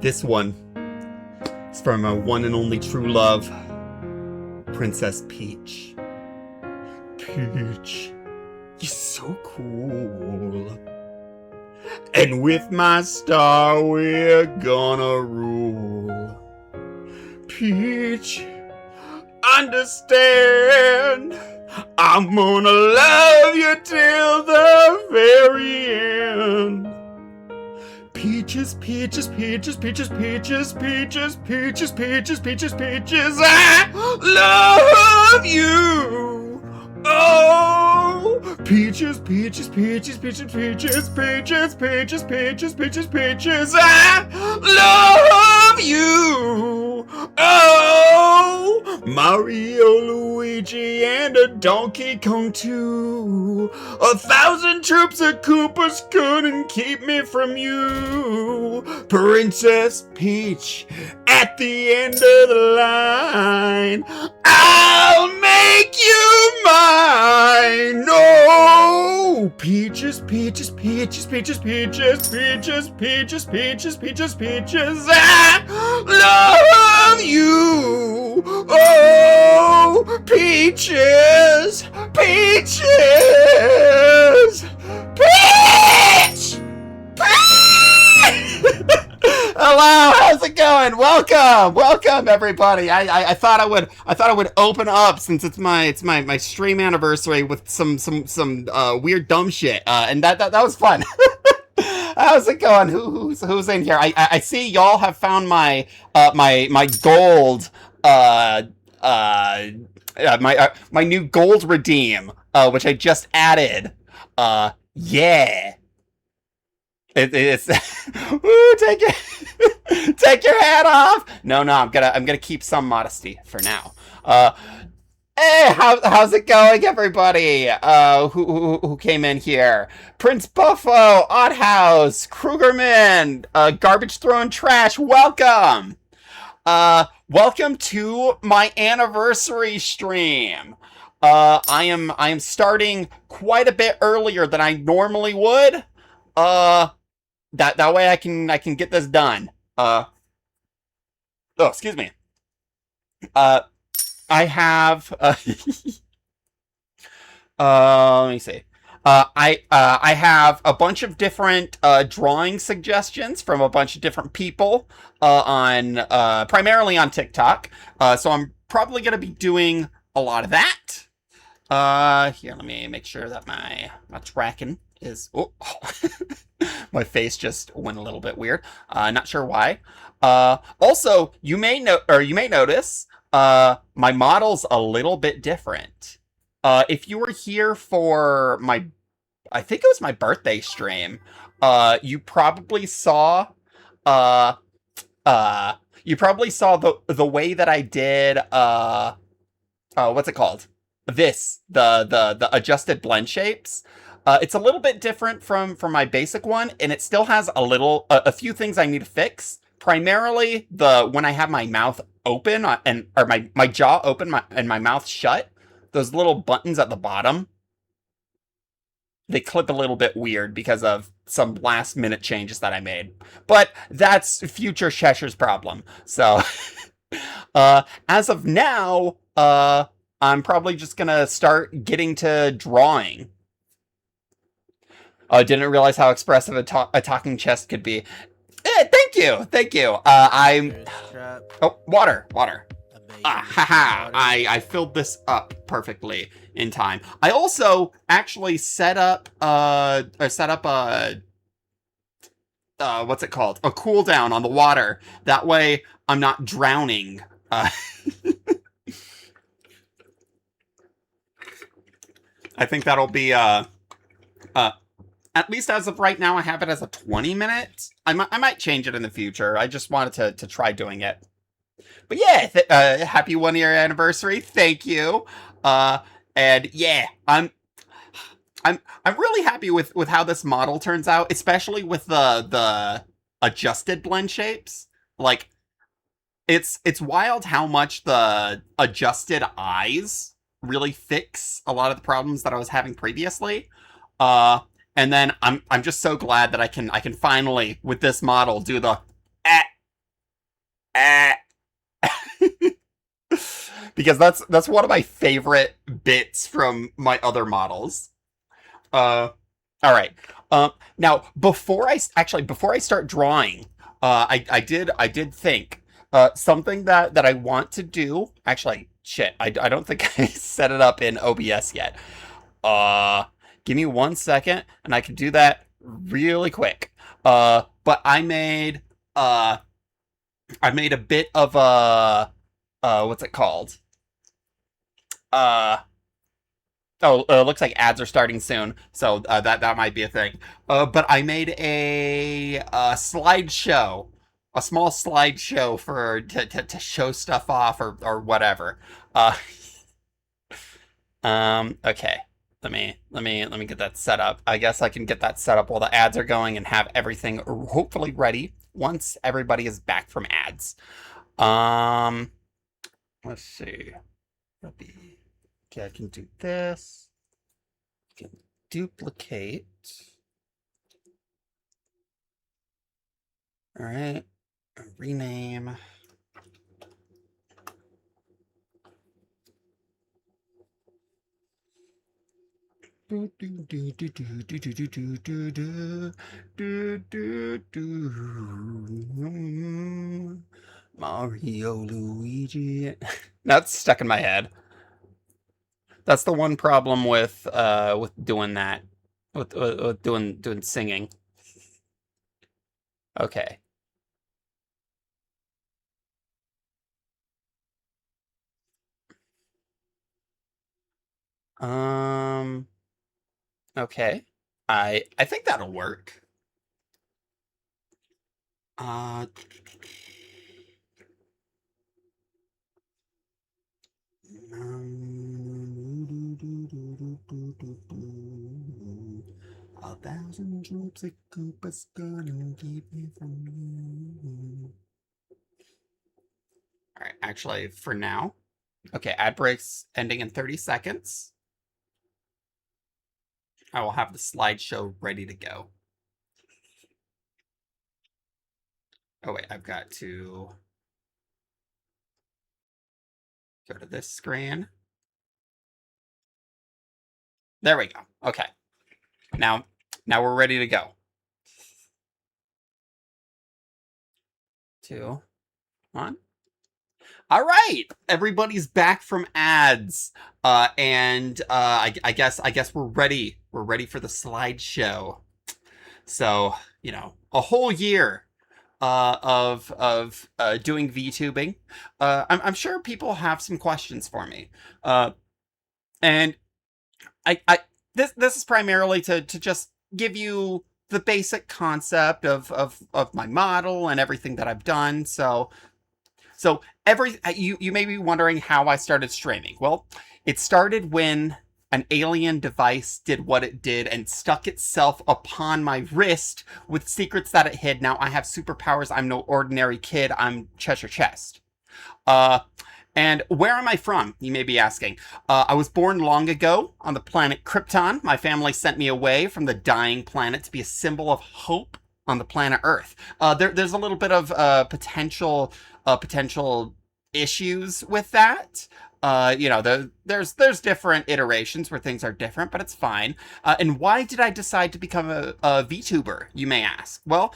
This one is from our one and only true love, Princess Peach. Peach, you're so cool. And with my star, we're gonna rule. Peach, understand, I'm gonna love you till the very end. Peaches, peaches, peaches, peaches, peaches, peaches, peaches, peaches, peaches, peaches, I love you. Oh, peaches, peaches, peaches, peaches, peaches, peaches, peaches, peaches, peaches, peaches, I love you. Oh, Mario, Luigi, and a Donkey Kong too. 1,000 troops of Koopas couldn't keep me from you. Princess Peach, at the end of the line, I'll make you mine. No, peaches, peaches, peaches, peaches, peaches, peaches, peaches, peaches, peaches, peaches, I love you. Oh, peaches, peaches, peach. Hello, how's it going? Welcome everybody. I thought I would open up since it's my stream anniversary with some weird dumb shit. And that was fun. How's it going? Who's in here? I see y'all have found my gold my new gold redeem, which I just added. Yeah. It's ooh, take your hat off. No, I'm gonna keep some modesty for now. Hey, how's it going, everybody? Who came in here? Prince Buffo, Oddhouse, Krugerman, Garbage Throwing Trash. Welcome. Welcome to my anniversary stream. I am starting quite a bit earlier than I normally would. That way I can get this done. Oh, excuse me. I have let me see. I have a bunch of different drawing suggestions from a bunch of different people on primarily on TikTok. So I'm probably gonna be doing a lot of that. Here, let me make sure that my tracking is. Oh, my face just went a little bit weird. Not sure why. Also, you may notice my model's a little bit different. If you were here for I think it was my birthday stream, you probably saw the way that I did what's it called? The adjusted blend shapes. It's a little bit different from my basic one, and it still has a few things I need to fix. Primarily when I have my mouth open or my jaw open and my mouth shut, those little buttons at the bottom, they clip a little bit weird because of some last minute changes that I made. But that's future Cheshire's problem. So as of now, I'm probably just gonna start getting to drawing. Didn't realize how expressive a talking chest could be. Thank you. Oh, water. Haha. I filled this up perfectly in time. I also actually set up a what's it called? A cooldown on the water. That way I'm not drowning. I think that'll be at least as of right now, I have it as a 20 minutes. I might change it in the future. I just wanted to try doing it. But yeah, happy 1 year anniversary. Thank you. And yeah, I'm really happy with how this model turns out, especially with the adjusted blend shapes. Like, it's wild how much the adjusted eyes really fix a lot of the problems that I was having previously. And then I'm just so glad that I can finally, with this model, do the Eh. Because that's one of my favorite bits from my other models. Uh, all right. Now before I start drawing, I did think something that I want to do. Actually, shit, I don't think I set it up in OBS yet. Uh, Give me 1 second, and I can do that really quick. But uh I made a bit of a what's it called? Uh Oh, looks like ads are starting soon, so that might be a thing. But I made slideshow, a small slideshow for to show stuff off or whatever. Uh, okay. Let me get that set up. I guess I can get that set up while the ads are going and have everything hopefully ready once everybody is back from ads. Um, let's see. Okay, I can do this. I can duplicate. All right. Rename. Mario Luigi. That's stuck in my head. That's the one problem with doing that, with doing singing. Okay. Um. Okay. I think that'll work. Uh. A thousand troops of Koopas gonna keep me from you. All right. Actually, for now. Okay. Ad breaks ending in 30 seconds. I will have the slideshow ready to go. Oh wait, I've got to go to this screen. There we go. Okay. Now we're ready to go. 2, 1. All right, everybody's back from ads, and I guess we're ready. We're ready for the slideshow. So a whole year of doing VTubing. I'm sure people have some questions for me, and I this is primarily to just give you the basic concept of my model and everything that I've done. So you may be wondering how I started streaming. Well, it started when an alien device did what it did and stuck itself upon my wrist with secrets that it hid. Now I have superpowers. I'm no ordinary kid. I'm Cheshire Chest. Uh, and where am I from? You may be asking. I was born long ago on the planet Krypton. My family sent me away from the dying planet to be a symbol of hope on the planet Earth. There's a little bit of potential issues with that. There's different iterations where things are different, but it's fine. And why did I decide to become a VTuber, you may ask? Well,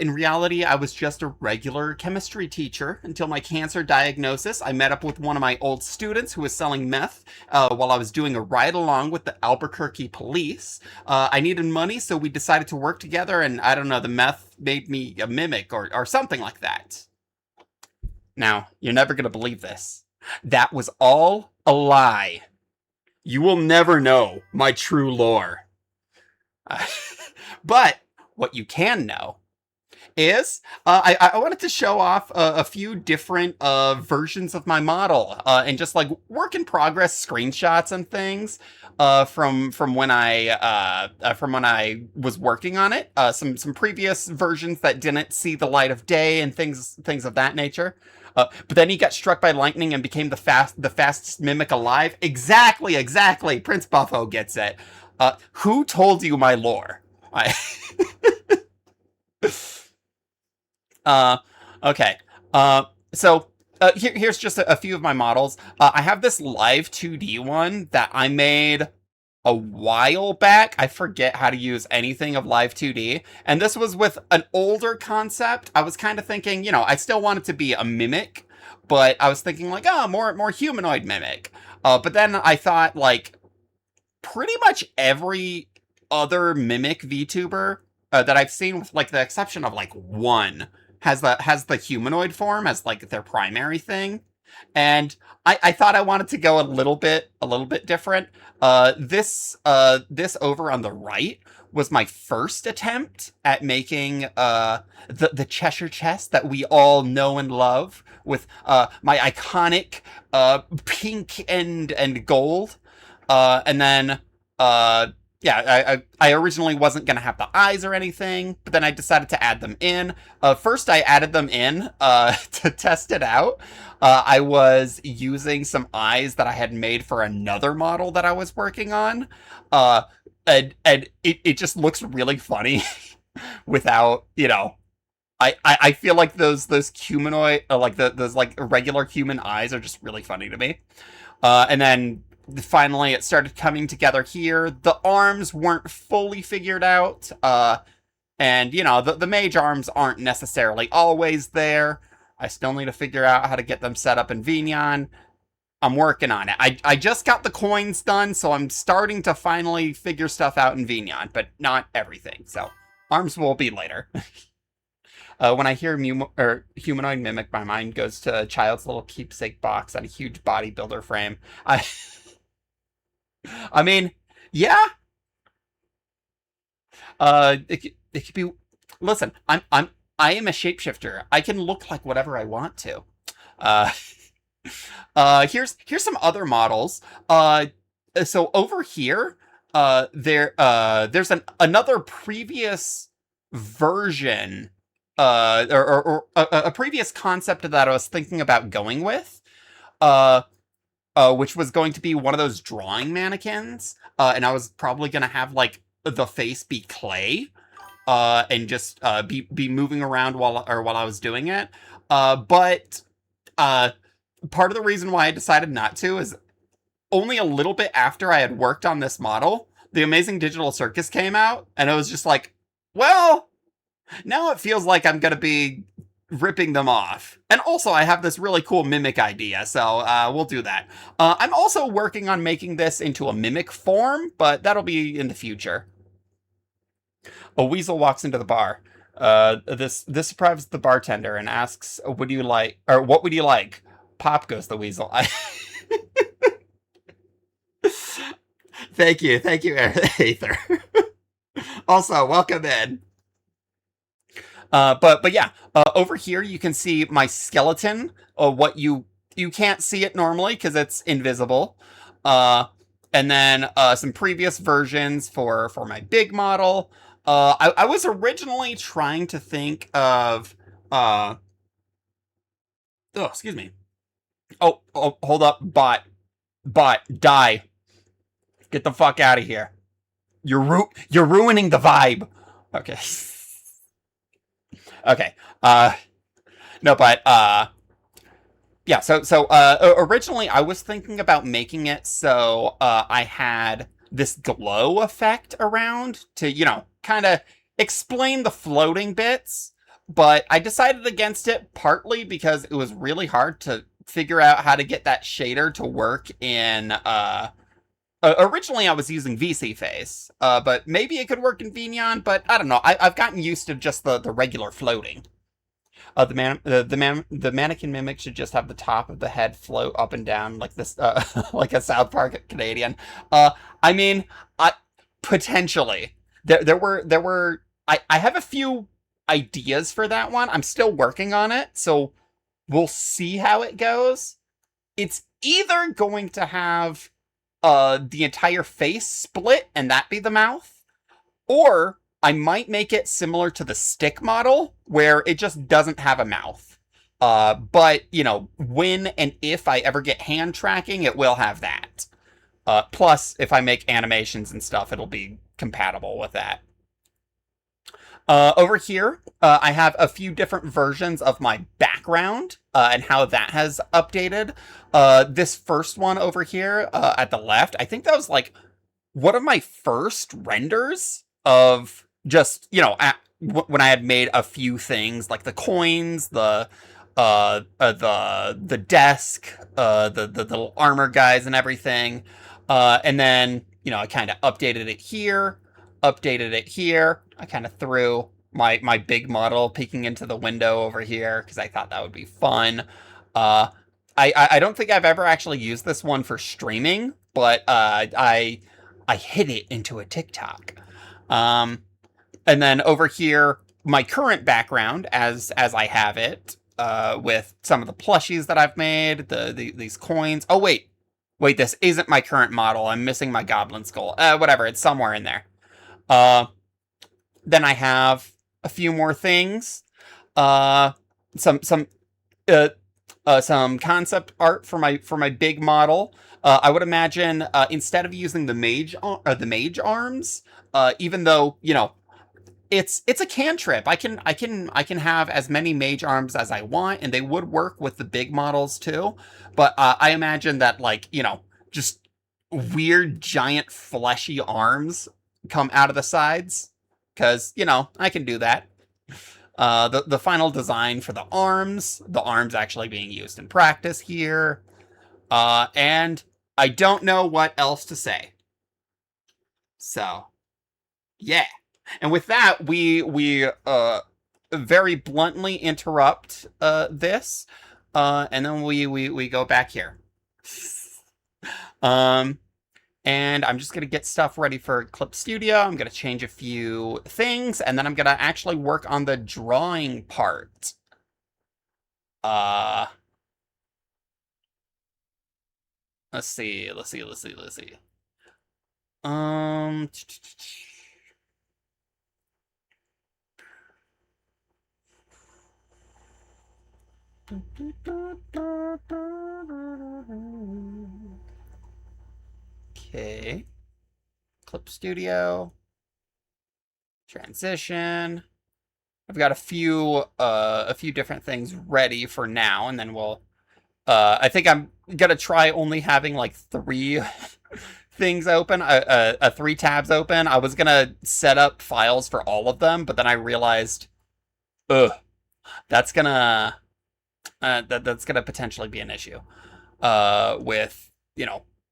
in reality, I was just a regular chemistry teacher until my cancer diagnosis. I met up with one of my old students who was selling meth while I was doing a ride along with the Albuquerque police. I needed money, so we decided to work together, and I don't know, the meth made me a mimic or something like that. Now, you're never going to believe this. That was all a lie. You will never know my true lore. But what you can know is I wanted to show off a few different versions of my model and just like work in progress screenshots and things from when I was working on it. Some previous versions that didn't see the light of day and things of that nature. But then he got struck by lightning and became the fastest mimic alive. Exactly. Prince Buffo gets it. Who told you my lore? Okay. Uh, here's just a few of my models. I have this live 2D one that I made a while back. I forget how to use anything of live 2D. And this was with an older concept. I was kind of thinking, I still want it to be a mimic, but I was thinking like, oh, more humanoid mimic. But then I thought like pretty much every other mimic VTuber that I've seen, with like the exception of like one, has the humanoid form as like their primary thing. And I thought I wanted to go a little bit different. This over on the right was my first attempt at making the Cheshire chest that we all know and love, with my iconic pink and gold. And then I originally wasn't gonna have the eyes or anything, but then I decided to add them in. First, I added them in to test it out. I was using some eyes that I had made for another model that I was working on, uh, and it just looks really funny without, I feel like those humanoid, like those like regular human eyes are just really funny to me. And then finally it started coming together here. The arms weren't fully figured out. And the mage arms aren't necessarily always there. I still need to figure out how to get them set up in Vignon. I'm working on it. I just got the coins done, so I'm starting to finally figure stuff out in Vignon, but not everything. So arms will be later. When I hear humanoid mimic, my mind goes to a child's little keepsake box on a huge bodybuilder frame. I, I mean, yeah. It could be. Listen, I am a shapeshifter. I can look like whatever I want to. Uh, here's some other models. So over here, there's another previous version, or a previous concept that I was thinking about going with. Uh, which was going to be one of those drawing mannequins, and I was probably gonna have like the face be clay, and just be moving around while I was doing it. But part of the reason why I decided not to is only a little bit after I had worked on this model, the Amazing Digital Circus came out, and I was just like, well, now it feels like I'm gonna be ripping them off. And also, I have this really cool mimic idea, so we'll do that. I'm also working on making this into a mimic form, but that'll be in the future. A weasel walks into the bar. This surprises the bartender and asks, "Would you like, or what would you like?" Pop, goes the weasel. Thank you, Aether. Also, welcome in. But yeah, over here you can see my skeleton. What you can't see it normally because it's invisible. Uh, and then some previous versions for my big model. I was originally trying to think of oh, excuse me. Oh, hold up, bot, die. Get the fuck out of here. You're ruining the vibe. Okay. Okay. No, but yeah. So originally I was thinking about making it so I had this glow effect around to kind of explain the floating bits, but I decided against it partly because it was really hard to figure out how to get that shader to work in originally I was using VC Face, but maybe it could work in Vignon, but I don't know. I've gotten used to just the regular floating. The mannequin mimic should just have the top of the head float up and down like this, like a South Park Canadian. Uh, I mean, I potentially there were I have a few ideas for that one. I'm still working on it, so we'll see how it goes. It's either going to have the entire face split and that be the mouth, or I might make it similar to the stick model where it just doesn't have a mouth. But when and if I ever get hand tracking, it will have that. Plus, if I make animations and stuff, it'll be compatible with that. Over here, I have a few different versions of my background and how that has updated. This first one over here at the left, I think that was like one of my first renders of just, when I had made a few things like the coins, the desk, the little armor guys and everything. And then, I kind of updated it here. I kind of threw my big model peeking into the window over here because I thought that would be fun. Uh, I don't think I've ever actually used this one for streaming, but I hid it into a TikTok. Um, and then over here, my current background, as I have it, with some of the plushies that I've made, these coins. Oh wait, this isn't my current model. I'm missing my goblin skull. Whatever, it's somewhere in there. Uh, then I have a few more things. Uh, some uh, some concept art for my big model. I would imagine instead of using the mage arms, even though it's a cantrip, I can have as many mage arms as I want, and they would work with the big models too. But I imagine that just weird giant fleshy arms come out of the sides because I can do that. The final design for the arms actually being used in practice here, and I don't know what else to say. So yeah, and with that, we very bluntly interrupt this, and then we go back here. Um, and I'm just gonna get stuff ready for Clip Studio. I'm gonna change a few things, and then I'm gonna actually work on the drawing part. Uh, let's see. Um, okay. Clip Studio, transition. I've got a few different things ready for now, and then we'll I think I'm gonna try only having like three things open, three tabs open. I was gonna set up files for all of them, but then I realized, ugh, that's gonna that's gonna potentially be an issue with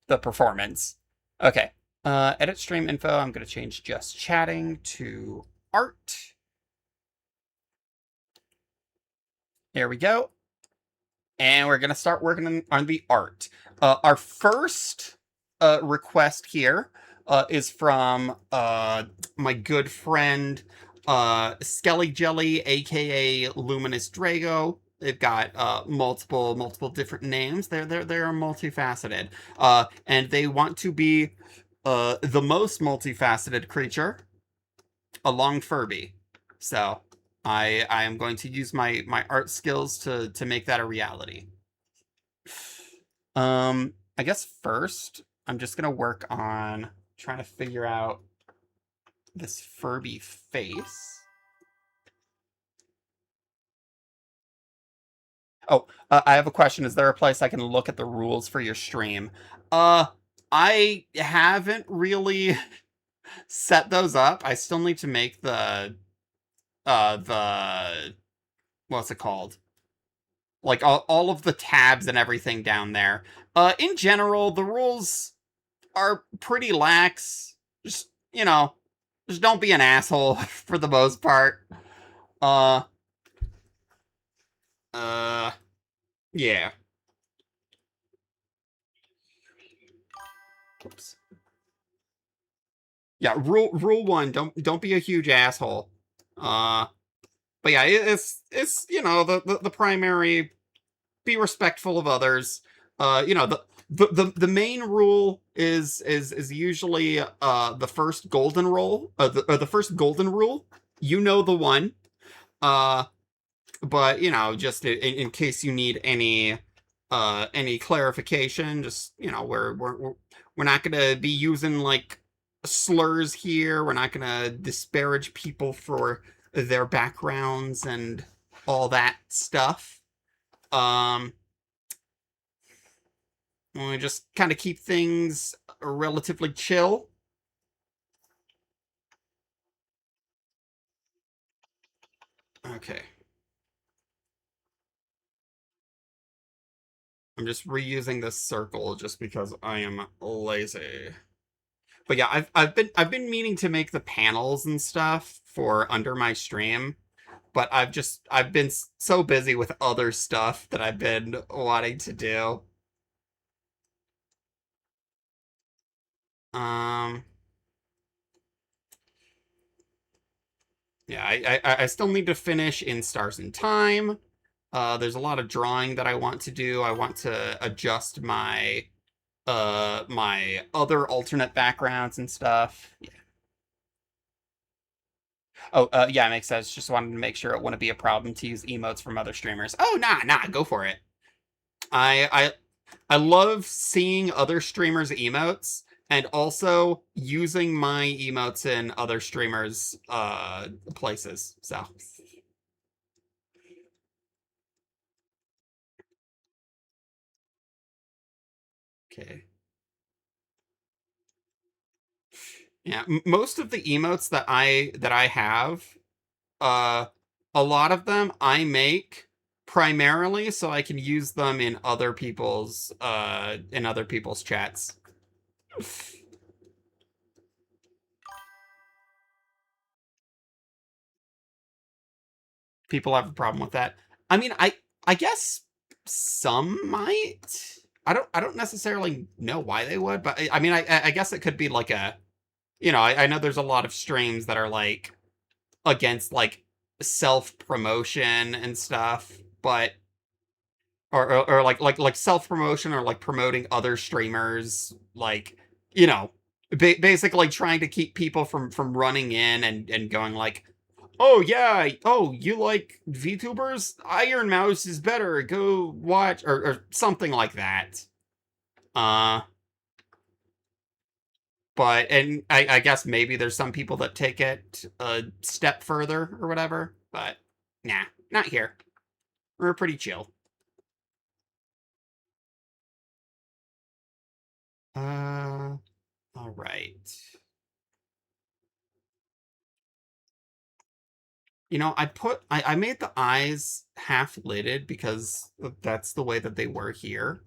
the performance. Okay, edit stream info. I'm gonna change just chatting to art. There we go. And we're going to start working on the art. Our first request here is from my good friend Skelly Jelly, aka Luminous Drago. They've got multiple different names. They're multifaceted, and they want to be the most multifaceted creature, a long Furby. So I am going to use my art skills to make that a reality. I guess first I'm just gonna work on trying to figure out this Furby face. Oh, I have a question. Is there a place I can look at the rules for your stream? Uh, I haven't really set those up. I still need to make the what's it called? Like all of the tabs and everything down there. In general, the rules are pretty lax. Just, just don't be an asshole for the most part. Uh, uh, yeah. Oops. Yeah, rule one, don't be a huge asshole. But yeah, it's the primary, be respectful of others. The main rule is usually the first golden rule, the first golden rule. You know the one. Uh, but just in case you need any clarification, just we're not gonna be using like slurs here. We're not gonna disparage people for their backgrounds and all that stuff. Um, we just kind of keep things relatively chill. Okay. I'm just reusing this circle just because I am lazy. But yeah, I've been meaning to make the panels and stuff for under my stream, but I've been so busy with other stuff that I've been wanting to do. Um, yeah, I still need to finish In Stars in Time. There's a lot of drawing that I want to do. I want to adjust my other alternate backgrounds and stuff. Yeah. Oh, yeah, it makes sense. Just wanted to make sure it wouldn't be a problem to use emotes from other streamers. Oh, nah, go for it. I I love seeing other streamers' emotes and also using my emotes in other streamers' places. So, okay. Yeah, most of the emotes that I have, uh, a lot of them I make primarily so I can use them in other people's chats. People have a problem with that. I mean, I guess some might. I don't necessarily know why they would, but I mean, I guess it could be like I know there's a lot of streams that are like against like self promotion and stuff, but or like self promotion or like promoting other streamers, like you know, basically trying to keep people from running in and going like, oh yeah, oh you like VTubers? Iron Mouse is better. Go watch or something like that. Uh, but and I guess maybe there's some people that take it a step further or whatever. But nah, not here. We're pretty chill. All right. I made the eyes half lidded because that's the way that they were here.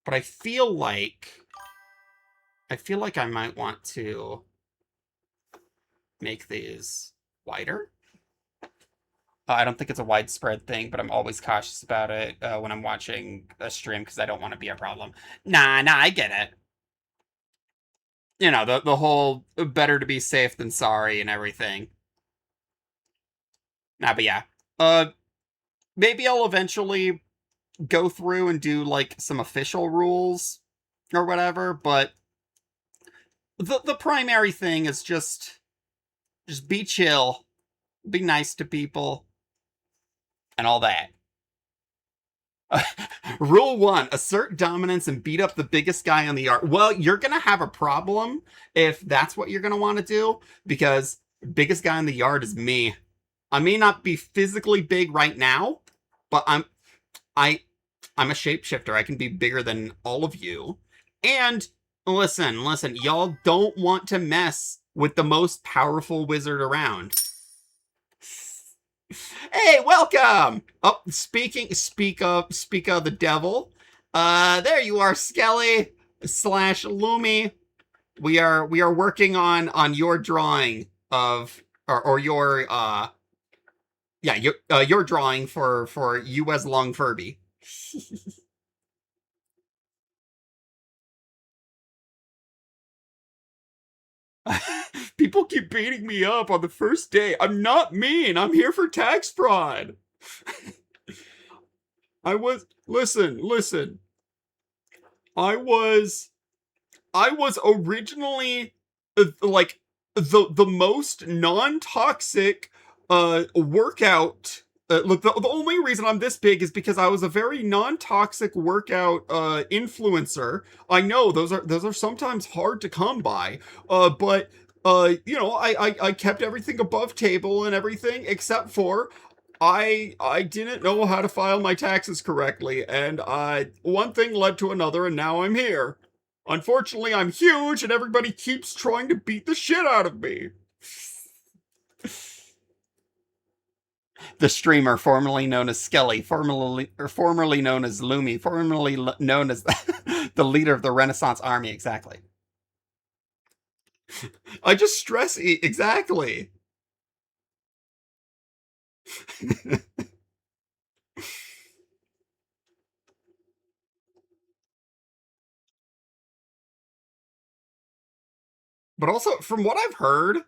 But I feel like I might want to make these wider. I don't think it's a widespread thing, but I'm always cautious about it when I'm watching a stream because I don't want to be a problem. Nah, I get it. The whole better to be safe than sorry and everything. Nah, but yeah. Uh, Maybe I'll eventually go through and do like some official rules or whatever, but the primary thing is just be chill, be nice to people, and all that. Rule one: assert dominance and beat up the biggest guy on the yard. Well, you're gonna have a problem if that's what you're gonna want to do because biggest guy in the yard is me. I may not be physically big right now, but I I'm a shapeshifter. I can be bigger than all of you. And listen, y'all don't want to mess with the most powerful wizard around. Hey, welcome. Oh, speak of the devil. There you are, Skelly slash Lumi. We are working on your drawing of or your yeah, your drawing for you as Long Furby. People keep beating me up on the first day. I'm not mean. I'm here for tax fraud. Listen. I was originally like the most non-toxic workout Look, the only reason I'm this big is because I was a very non-toxic workout influencer. I know those are sometimes hard to come by, but I kept everything above table and everything except for I didn't know how to file my taxes correctly, and one thing led to another, and now I'm here. Unfortunately, I'm huge, and everybody keeps trying to beat the shit out of me. The streamer formerly known as Skelly, formerly known as Lumi, formerly known as the leader of the Renaissance Army. Exactly. I just stress exactly. But also, from what I've heard,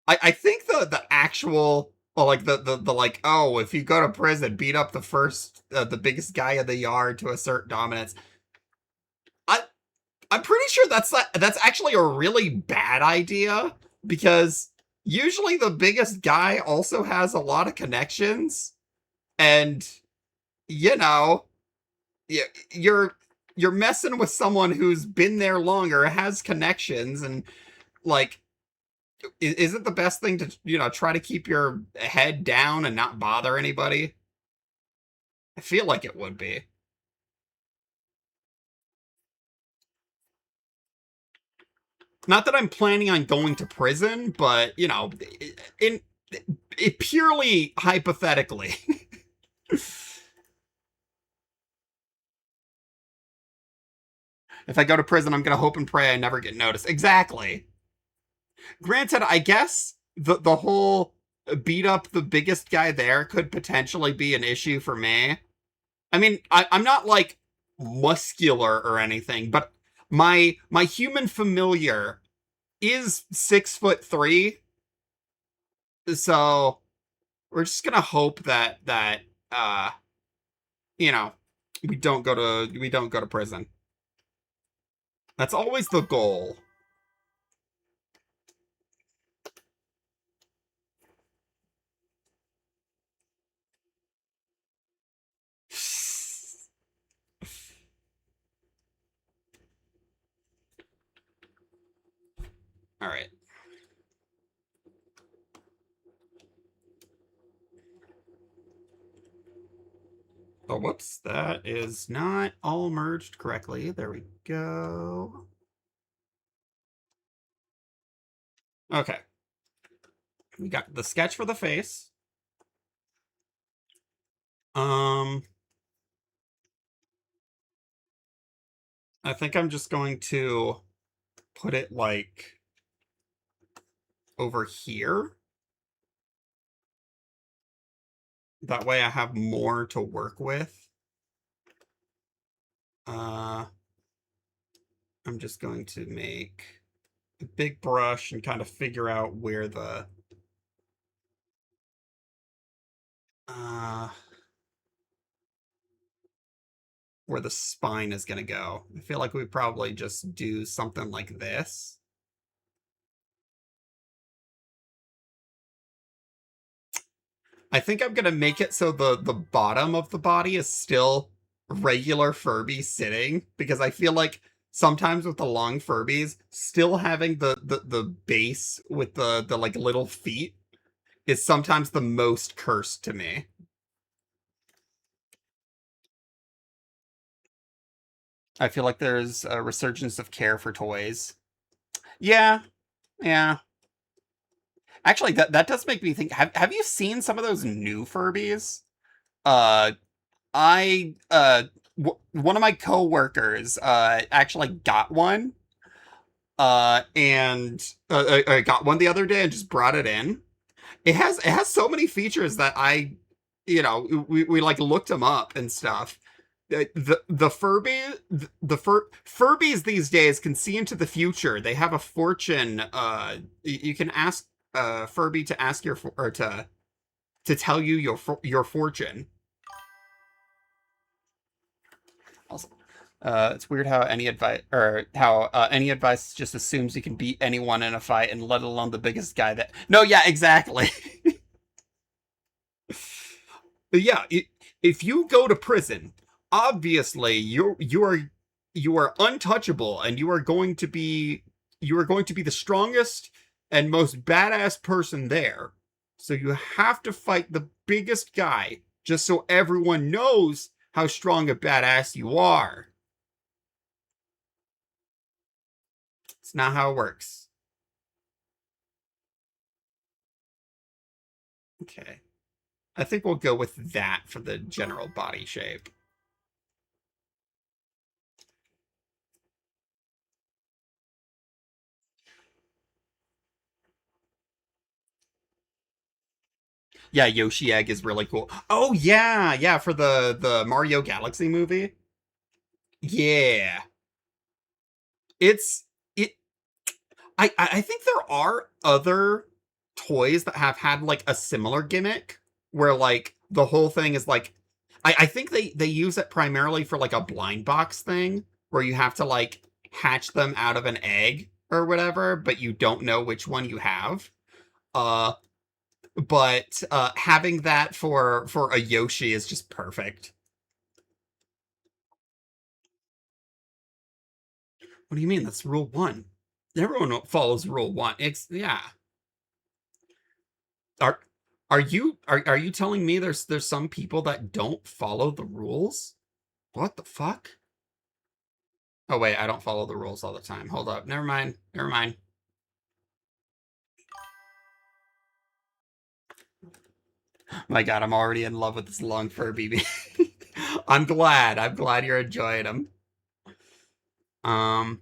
I think the actual well, like the like if you go to prison, beat up the biggest guy in the yard to assert dominance. I I'm pretty sure that's actually a really bad idea because usually the biggest guy also has a lot of connections, and you know you're you're messing with someone who's been there longer, has connections, and like is it the best thing to try to keep your head down and not bother anybody? I feel like it would be. Not that I'm planning on going to prison, but in it purely hypothetically. If I go to prison, I'm gonna hope and pray I never get noticed. Exactly. Granted, I guess the whole beat up the biggest guy there could potentially be an issue for me. I mean, I'm not like muscular or anything, but my human familiar is 6'3", so we're just gonna hope that you know we don't go to prison. That's always the goal. All right. Oh, whoops. That is not all merged correctly. There we go. Okay. We got the sketch for the face. Um, I think I'm just going to put it like over here. That way I have more to work with. I'm just going to make a big brush and kind of figure out where uh, where the spine is going to go. I feel like we probably just do something like this. I think I'm going to make it so the bottom of the body is still regular Furby sitting, because I feel like sometimes with the long Furbies, still having the base with the like little feet is sometimes the most cursed to me. I feel like there's a resurgence of care for toys. Yeah, yeah. Actually, that does make me think. Have you seen some of those new Furbies? Uh, I one of my coworkers actually got one. And I got one the other day and just brought it in. It has so many features that we like looked them up and stuff. The Furbies these days can see into the future. They have a fortune. You can ask Furby to ask or to tell you your fortune. Also, it's weird how any advice just assumes you can beat anyone in a fight, and let alone the biggest guy that. No, yeah, exactly. Yeah, if you go to prison, obviously you are untouchable, and you are going to be the strongest and most badass person there. So you have to fight the biggest guy just so everyone knows how strong a badass you are. It's not how it works. Okay. I think we'll go with that for the general body shape. Yeah, Yoshi Egg is really cool. Oh yeah, yeah, for the Mario Galaxy movie. Yeah. It's it I think there are other toys that have had like a similar gimmick where like the whole thing is like I think they use it primarily for like a blind box thing where you have to like hatch them out of an egg or whatever, but you don't know which one you have. Uh but having that for a Yoshi is just perfect. What do you mean? That's rule one. Everyone follows rule one. It's yeah. Are are you telling me there's some people that don't follow the rules? What the fuck? Oh wait, I don't follow the rules all the time. Hold up. Never mind. Never mind. My god, I'm already in love with this long Furby. I'm glad. I'm glad you're enjoying them. Um,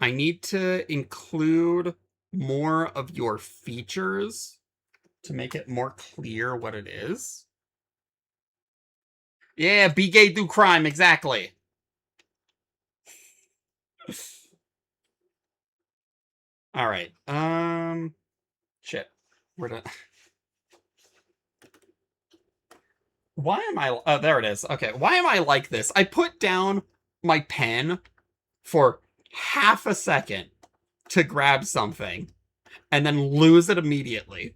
I need to include more of your features to make it more clear what it is. Yeah, be gay, do crime, exactly. All right. Shit. Where did? Why am I? Oh, there it is. Okay. Why am I like this? I put down my pen for half a second to grab something and then lose it immediately.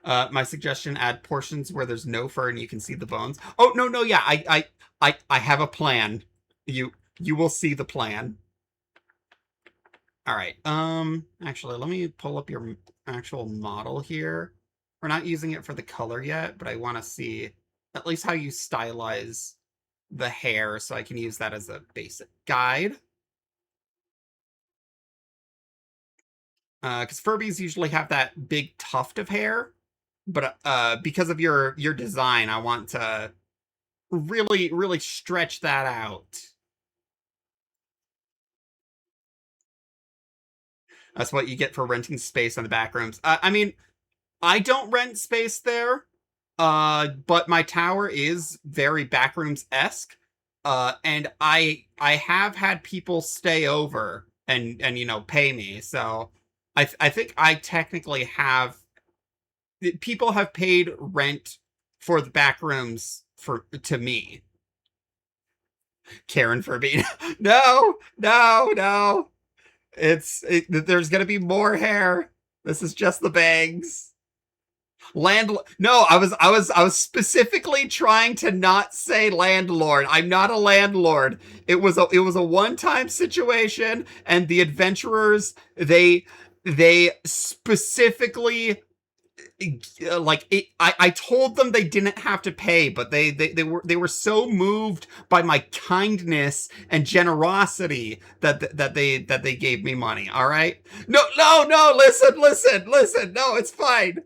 My suggestion: add portions where there's no fur and you can see the bones. Oh no, no, yeah, I have a plan. You will see the plan. All right. Actually, let me pull up your actual model here. We're not using it for the color yet, but I want to see at least how you stylize the hair so I can use that as a basic guide. Because Furbies usually have that big tuft of hair, but because of your design, I want to really stretch that out. That's what you get for renting space in the back rooms. I mean, I don't rent space there, but my tower is very backrooms esque, and I have had people stay over and pay me, so I think I technically have people have paid rent for the backrooms for to me. Karen for being no, no, no. There's gonna be more hair. This is just the bangs. No, I was specifically trying to not say landlord. I'm not a landlord. It was a one-time situation, and the adventurers they specifically like it, I told them they didn't have to pay, but they were so moved by my kindness and generosity that they gave me money. All right. No, no, no, listen, no, it's fine.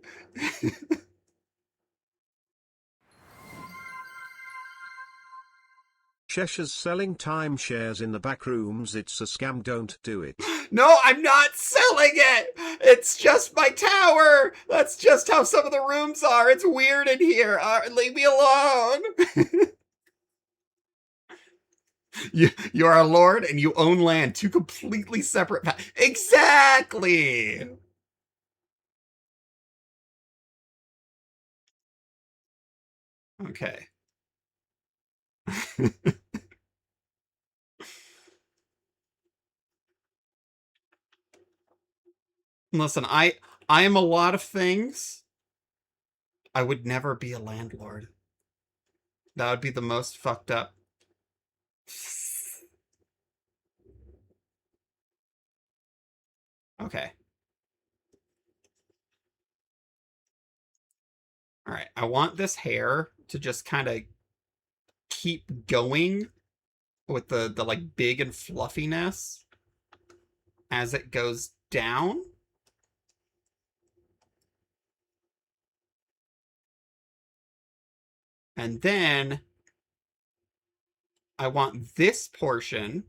Cheshire's selling timeshares in the back rooms. It's a scam, don't do it. No, I'm not selling it. It's just my tower. That's just how some of the rooms are. It's weird in here. Leave me alone. You are a lord and you own land. Two completely separate exactly. Okay. Listen, I am a lot of things, I would never be a landlord. That would be the most fucked up. Okay. All right. I want this hair to just kind of keep going with the like big and fluffiness as it goes down. And then I want this portion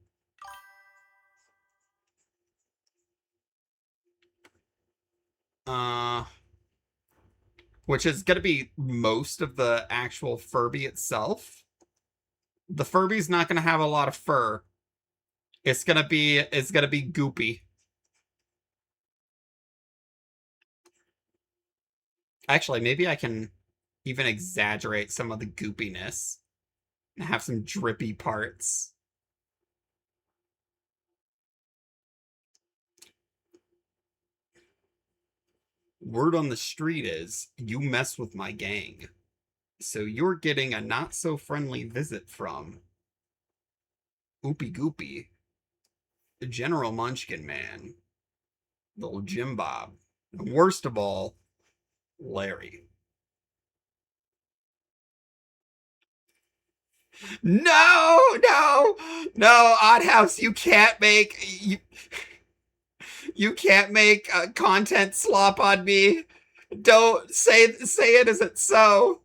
which is going to be most of the actual Furby itself. The Furby's not going to have a lot of fur. It's going to be goopy. Actually, maybe I can even exaggerate some of the goopiness and have some drippy parts. Word on the street is, you mess with my gang. So you're getting a not-so-friendly visit from Oopie Goopy, the General Munchkin Man, Little Jim Bob, and worst of all, Larry. No, no, no, Odd House, you can't make you can't make content slop on me. Don't say it isn't so.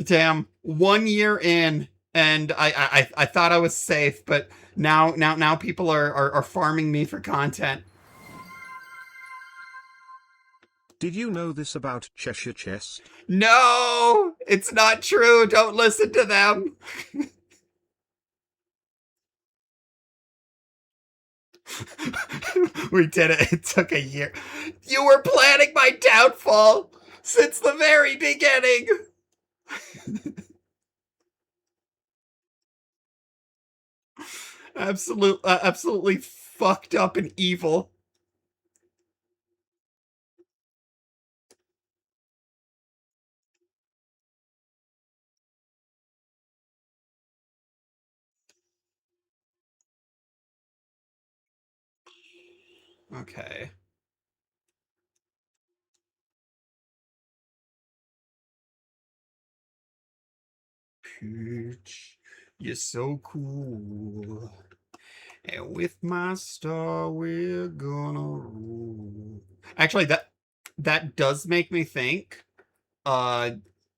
Damn, 1 year in, and I thought I was safe, but now people are farming me for content. Did you know this about Cheshire Chest? No, it's not true. Don't listen to them. We did it. It took a year. You were planning my downfall since the very beginning. Absolutely fucked up and evil. Okay. Peach, you're so cool. And with my star, we're gonna rule. Actually, that does make me think. Uh,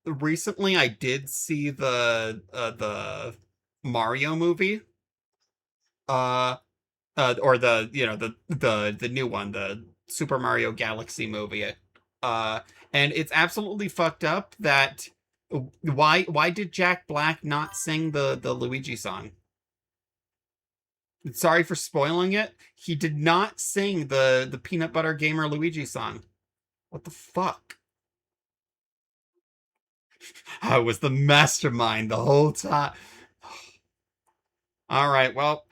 recently I did see the Mario movie. Uh, or the the new one, the Super Mario Galaxy movie. Uh, and it's absolutely fucked up that why did Jack Black not sing the Luigi song? Sorry for spoiling it. He did not sing the Peanut Butter Gamer Luigi song. What the fuck? I was the mastermind the whole time. All right, well,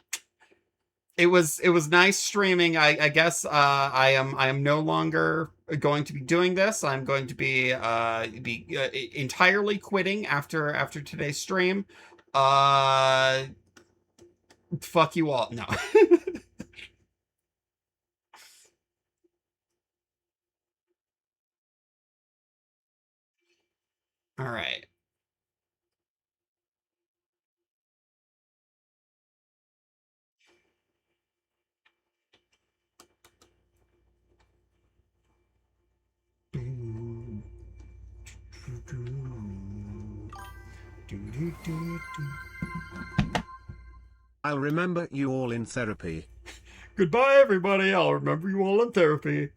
it was nice streaming. I guess I am no longer going to be doing this. I'm going to be entirely quitting after today's stream. Uh, fuck you all. No. All right. I'll remember you all in therapy. Goodbye, everybody. I'll remember you all in therapy.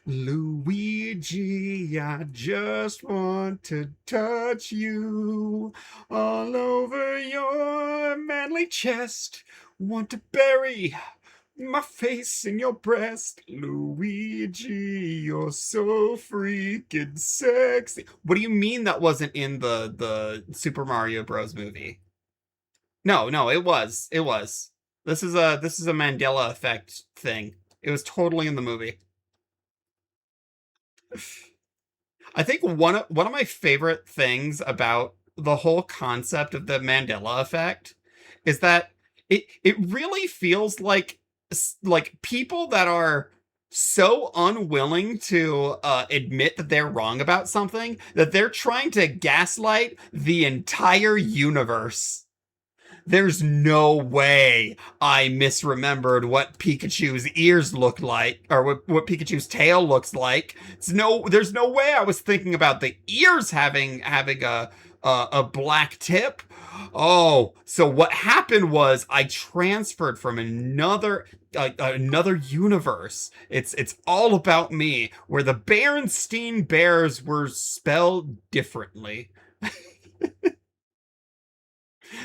Luigi, I just want to touch you all over your manly chest. Want to bury my face in your breast. Luigi, you're so freaking sexy. What do you mean that wasn't in the Super Mario Bros. Movie? No, it was. It was. This is a Mandela effect thing. It was totally in the movie. I think one of my favorite things about the whole concept of the Mandela effect is that it really feels like people that are so unwilling to admit that they're wrong about something that they're trying to gaslight the entire universe. There's no way I misremembered what Pikachu's ears look like, or what Pikachu's tail looks like. There's no way I was thinking about the ears having a black tip. Oh, so what happened was I transferred from another universe. It's all about me, where the Berenstein Bears were spelled differently.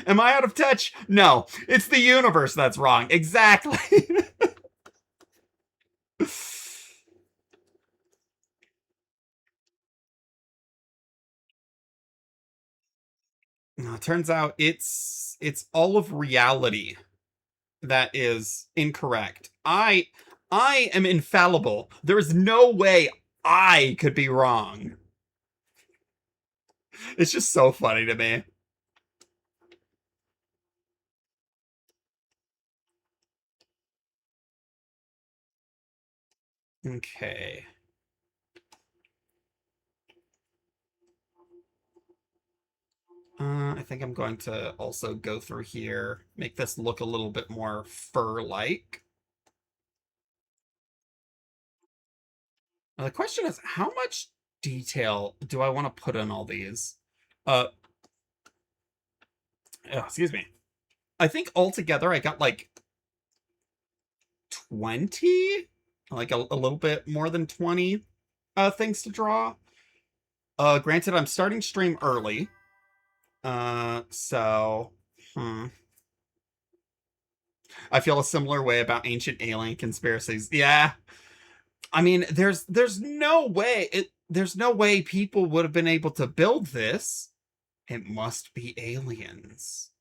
Am I out of touch? No, it's the universe that's wrong. Exactly. No, it turns out it's all of reality that is incorrect. I am infallible. There is no way I could be wrong. It's just so funny to me. Okay. I think I'm going to also go through here, make this look a little bit more fur-like. Now, the question is, how much detail do I want to put in all these? Uh, excuse me. I think altogether I got like 20, like a little bit more than 20 things to draw. Granted, I'm starting stream early. So, I feel a similar way about ancient alien conspiracies. Yeah. I mean, there's no way people would have been able to build this. It must be aliens.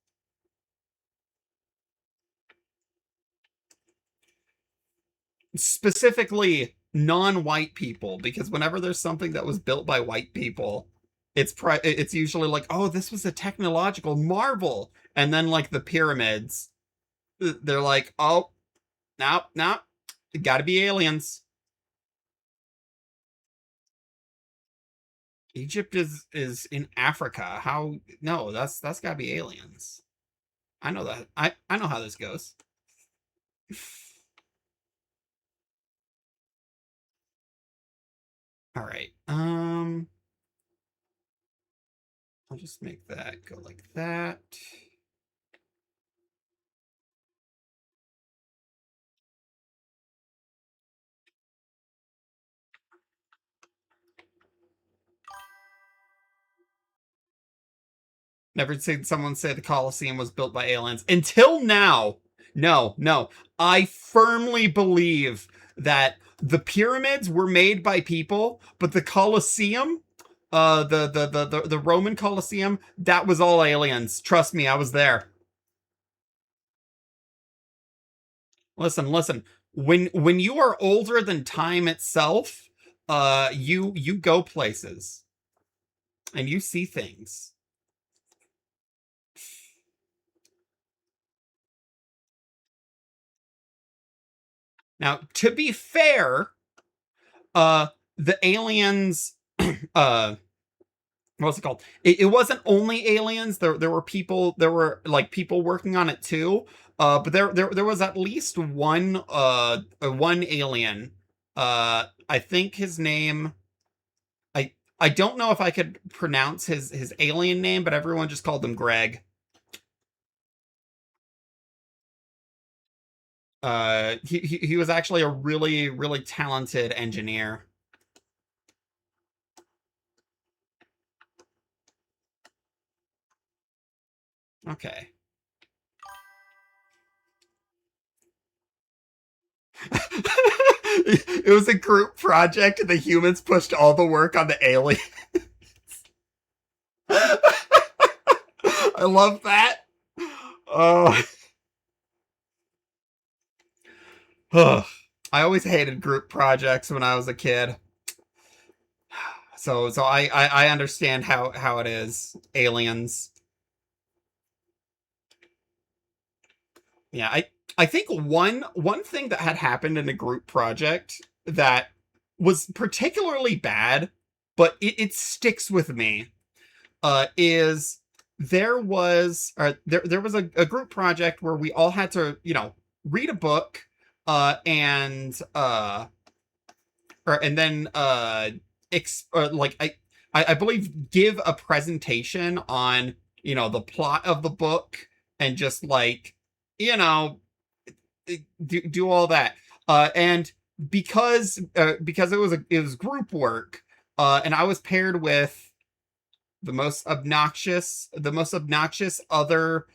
Specifically non-white people, because whenever there's something that was built by white people, it's usually like, oh, this was a technological marvel, and then like the pyramids, they're like, oh, no, no, it got to be aliens. Egypt is in Africa. How? No, that's got to be aliens. I know that. I know how this goes. All right. I'll just make that go like that. Never seen someone say the Colosseum was built by aliens until now. No, no. I firmly believe that the pyramids were made by people, but the Colosseum, the Roman Colosseum, that was all aliens. Trust me, I was there. Listen, listen. When you are older than time itself, you go places and you see things. Now, to be fair, the aliens, uh, what's it called? It wasn't only aliens. There were people. There were like people working on it too. But there was at least one alien. I think his name. I don't know if I could pronounce his alien name, but everyone just called him Greg. He was actually a really really talented engineer. Okay. It was a group project, and the humans pushed all the work on the alien. I love that. Oh, Ugh. I always hated group projects when I was a kid. So I understand how it is. Aliens. Yeah, I think one thing that had happened in a group project that was particularly bad, but it sticks with me, is there was a group project where we all had to, read a book, and or and then like I believe give a presentation on the plot of the book, and just like you know do all that, and because it was group work, and I was paired with the most obnoxious other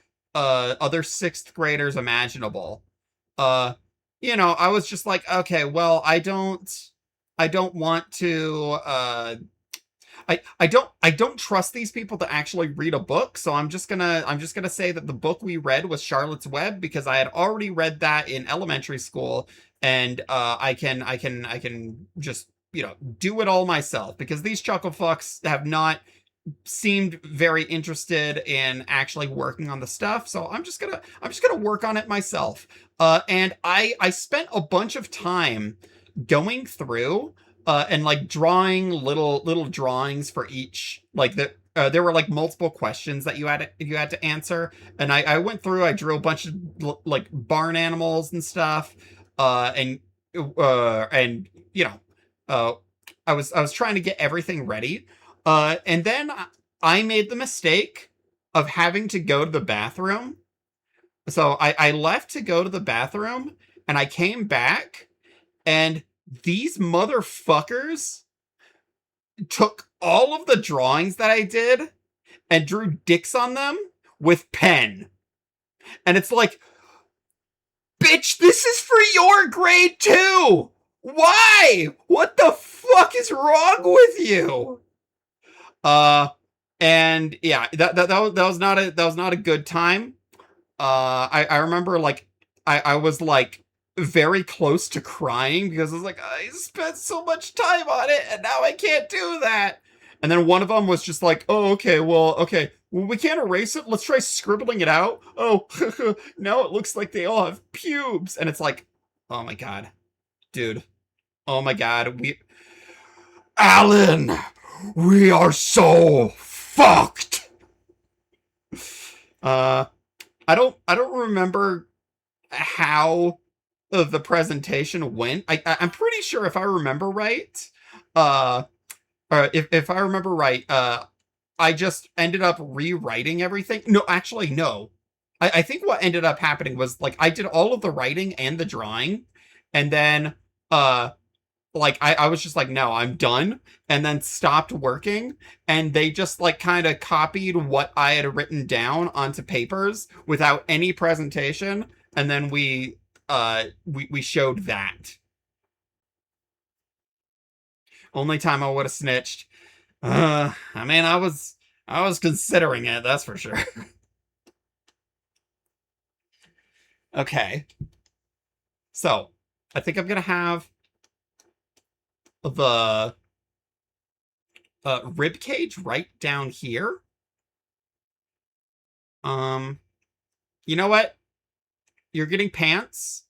sixth graders imaginable. uh I was just like, okay, well, I don't want to I don't trust these people to actually read a book, so I'm just gonna say that the book we read was Charlotte's Web, because I had already read that in elementary school, and I can just do it all myself, because these chuckle fucks have not seemed very interested in actually working on the stuff, so I'm just gonna work on it myself. And I spent a bunch of time going through, and like drawing little drawings for each, like there were like multiple questions that you had to answer, and I went through, I drew a bunch of like barn animals and stuff, and uh I was trying to get everything ready, and then I made the mistake of having to go to the bathroom. So I left to go to the bathroom, and I came back, and these motherfuckers took all of the drawings that I did and drew dicks on them with pen. And it's like, bitch, this is for your grade too! Why? What the fuck is wrong with you? Uh, and yeah, that was not a good time. I remember, like, I was like very close to crying, because I was like, I spent so much time on it and now I can't do that. And then one of them was just like, oh, okay, well, we can't erase it. Let's try scribbling it out. Oh, now it looks like they all have pubes. And it's like, oh my god, dude. Oh my god, Alan, we are so fucked. Uh, I don't remember how the presentation went. I'm pretty sure, if I remember right, uh, or if I remember right, I just ended up rewriting everything. No, actually, no. I think what ended up happening was, like, I did all of the writing and the drawing, and then uh like I was just like, no, I'm done, and then stopped working, and they just like kind of copied what I had written down onto papers without any presentation, and then we showed that. Only time I would have snitched. I mean, I was considering it, that's for sure. Okay, so I think I'm gonna have the rib cage right down here. um you know what, you're getting pants,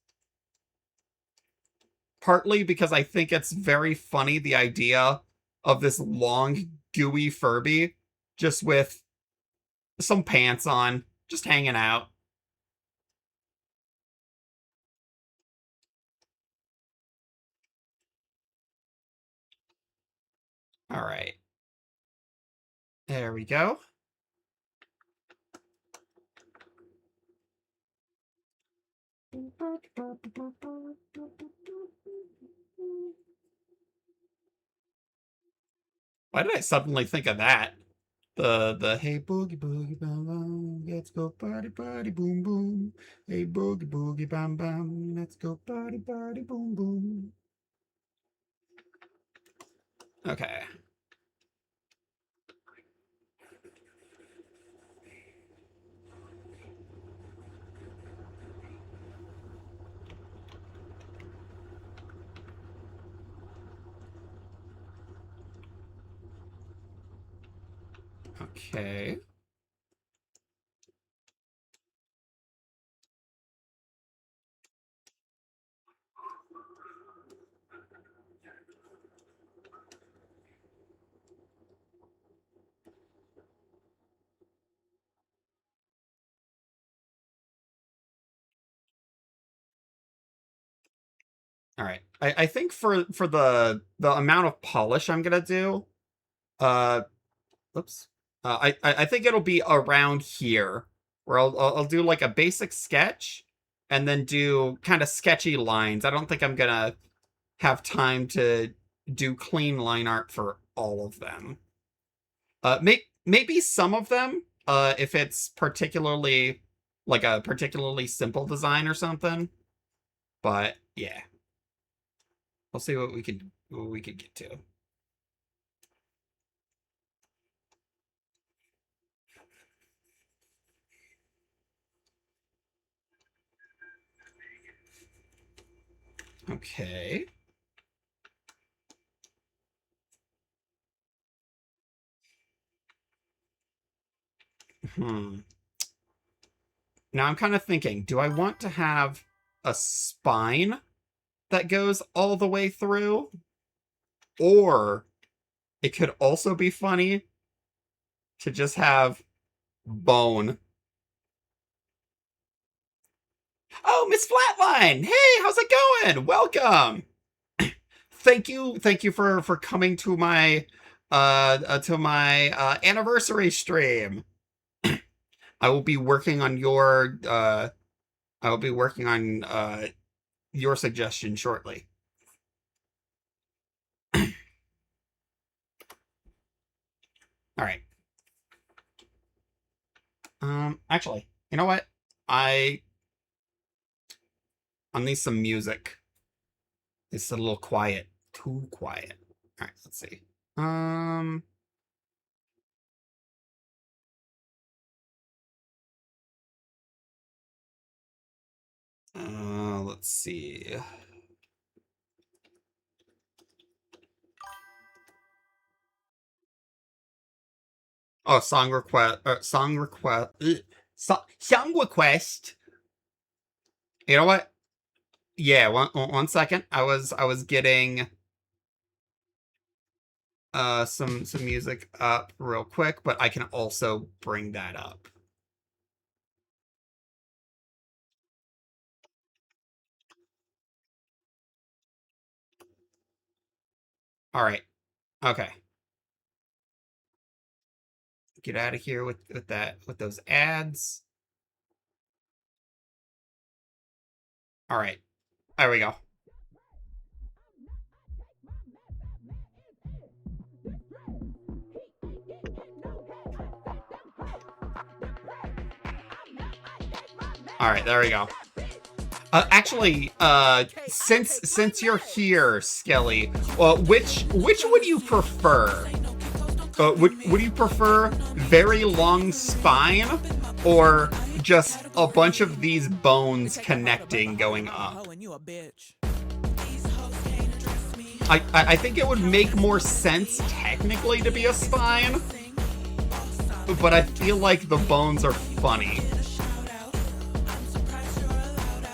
partly because I think it's very funny, the idea of this long, gooey Furby just with some pants on, just hanging out. All right. There we go. Why did I suddenly think of that? The hey boogie boogie bam bam, let's go party party boom boom. Hey boogie boogie bam bam, let's go party party boom boom. Okay. Okay. All right. I think for the amount of polish I'm gonna do, uh, oops. I think it'll be around here, where I'll do like a basic sketch, and then do kind of sketchy lines. I don't think I'm gonna have time to do clean line art for all of them. Maybe some of them, if it's particularly like a particularly simple design or something. But yeah, we'll see what we could get to. Okay. Hmm. Now I'm kind of thinking, do I want to have a spine that goes all the way through? Or it could also be funny to just have bone. Oh, Miss Flatline! Hey, how's it going? Welcome. Thank you for coming to my anniversary stream. I will be working on your I will be working on your suggestion shortly. All right. Actually, you know what? I'll need some music. It's a little quiet. Too quiet. All right, let's see. Let's see. Oh, song request. Song request. Song request. You know what? Yeah, one second. I was getting some music up real quick, but I can also bring that up. All right. Okay. Get out of here with those ads. All right. There we go. All right, there we go. Actually, since you're here, Skelly, which would you prefer? Would you prefer very long spine, or just a bunch of these bones connecting going up? I think it would make more sense technically to be a spine, but I feel like the bones are funny.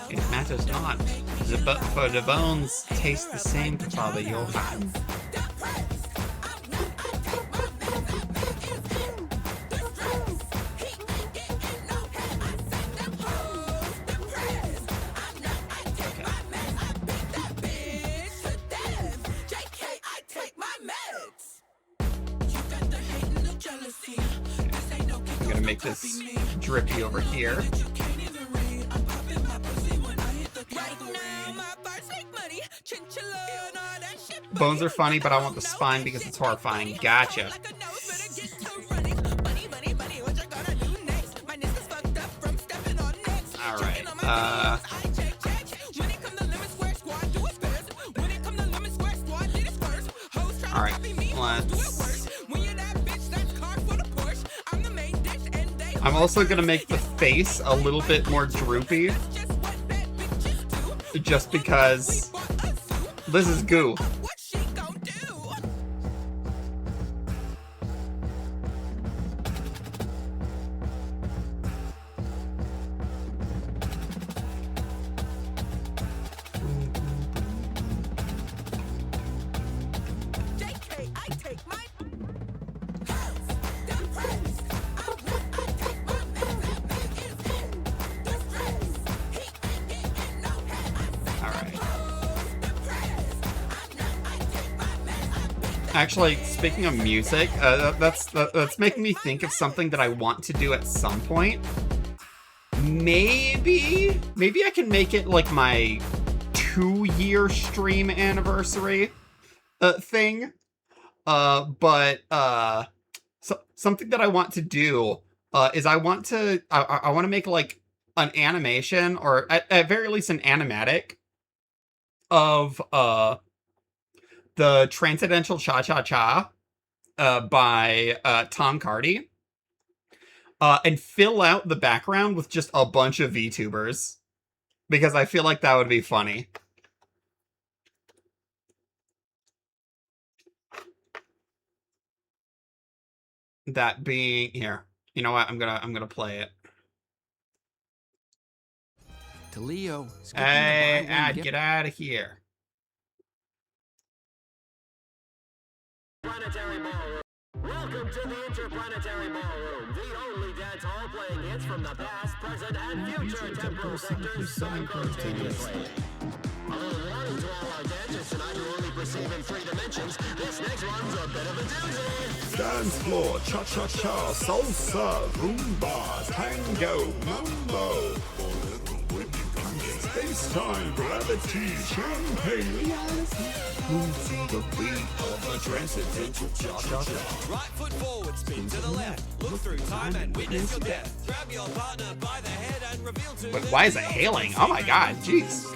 It matters not, for the bones taste the same, Father Johann. I'm gonna make this drippy over here. Bones are funny, but I want the spine because it's horrifying. Gotcha. Alright, alright, let's... I'm also gonna make the face a little bit more droopy. Just because this is goo. Actually, speaking of music, that's making me think of something that I want to do at some point. Maybe I can make it like my 2-year stream anniversary thing. But something that I want to do is I want to make like an animation, or at very least an animatic of the Transcendental Cha Cha Cha by Tom Cardy, and fill out the background with just a bunch of VTubers, because I feel like that would be funny. That being here, you know what? I'm gonna play it. To Leo. Hey, Ad, get out of here. Planetary Ballroom. Welcome to the Interplanetary Ballroom, the only dance hall playing hits from the past, present, and future temporal sectors simultaneously. A little warning to all our dancers tonight who only perceive in 3 dimensions. This next one's a bit of a doozy. Dance floor, cha-cha-cha, salsa, rumba, tango, mambo. Space-time, gravity, champagne, reality. Move to the beat of a transcendental cha-cha-cha. Right foot forward, spin to the left. Look through time and witness your death. Grab your partner by the head and reveal to But why is it hailing? Oh my god, jeez.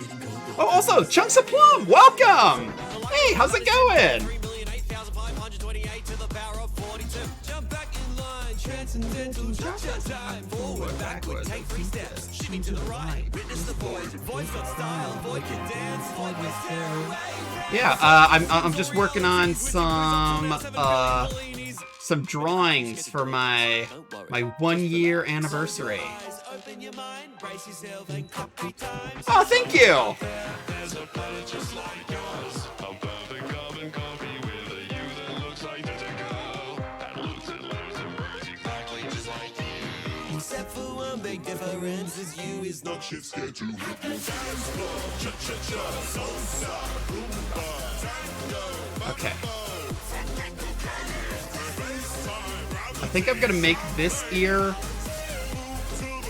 Oh, also, Chunks of Plum, welcome! Hey, how's it going? 3,008,528 to the power of 42. Jump back in line, transcendental cha-cha-cha. Forward, backward, take 3 steps. Shimmy to the right, witness the void. Void's got style, void can dance, void with stairway. Yeah, I'm just working on some drawings for my 1-year anniversary. Open your mind, brace yourself and copy time. Oh, thank you! There's a planet just like yours. A perfect carbon copy with a you that looks like just a girl. That looks and lives and works exactly just like you. Except for one big difference, is you is not Shit scared to hit your dance floor. Cha-cha-cha, salsa, rumba, tango. Okay. I think I'm gonna make this ear...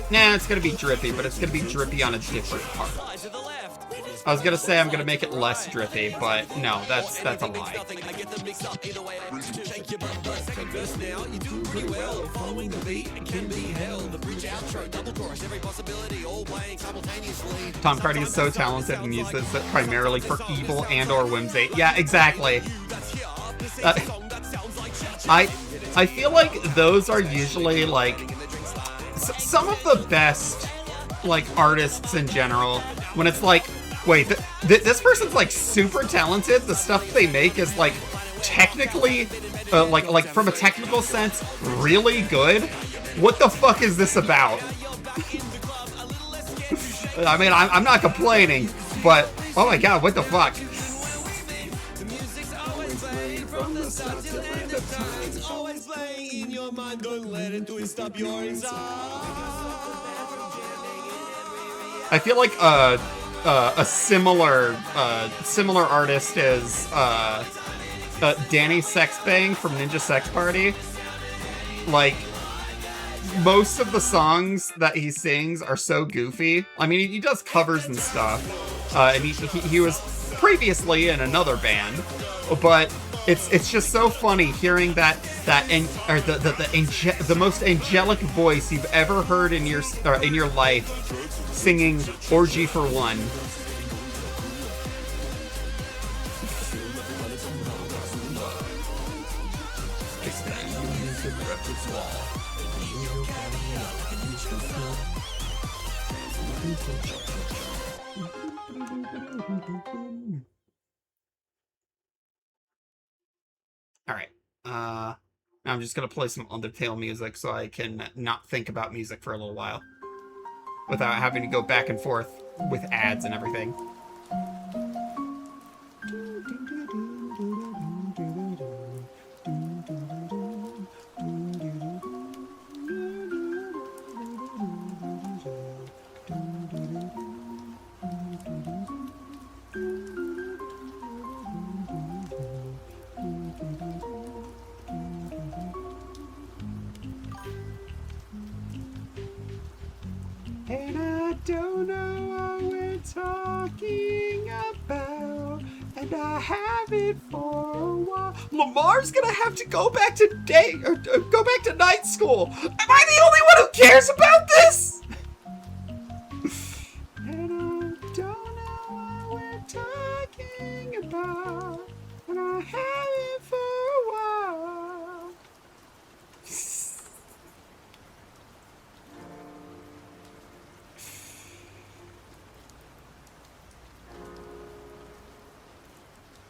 Nah, it's gonna be drippy, but it's gonna be drippy on a different part. to the left. I was gonna say I'm gonna make it less drippy, but no, that's a lie. I get them mixed up either way. Shake your butt, second verse now. You do pretty well. Following the beat can be held. The bridge outro, double chorus, every possibility, all playing simultaneously. Tom Cardy is so talented and uses it primarily for evil and or whimsy. Yeah, exactly. I feel like those are usually like some of the best like artists in general. When it's like, wait, this person's like super talented. The stuff they make is like technically, like from a technical sense, really good. What the fuck is this about? I mean, I'm not complaining, but oh my god, what the fuck? The music's always playing from the start to the end of time. It's always playing in your mind. Don't let it twist up your inside. I feel like a similar artist is Danny Sexbang from Ninja Sex Party. Like, most of the songs that he sings are so goofy. I mean, he does covers and stuff, and he was previously in another band, but it's just so funny hearing the most angelic voice you've ever heard in your life singing "Orgy for One." All right. Now I'm just gonna play some Undertale music so I can not think about music for a little while without having to go back and forth with ads and everything. And I don't know what we're talking about, and I haven't for a while. Lamar's gonna have to go back to go back to night school. Am I the only one who cares about this? And I don't know what we're talking about, and I haven't for a while.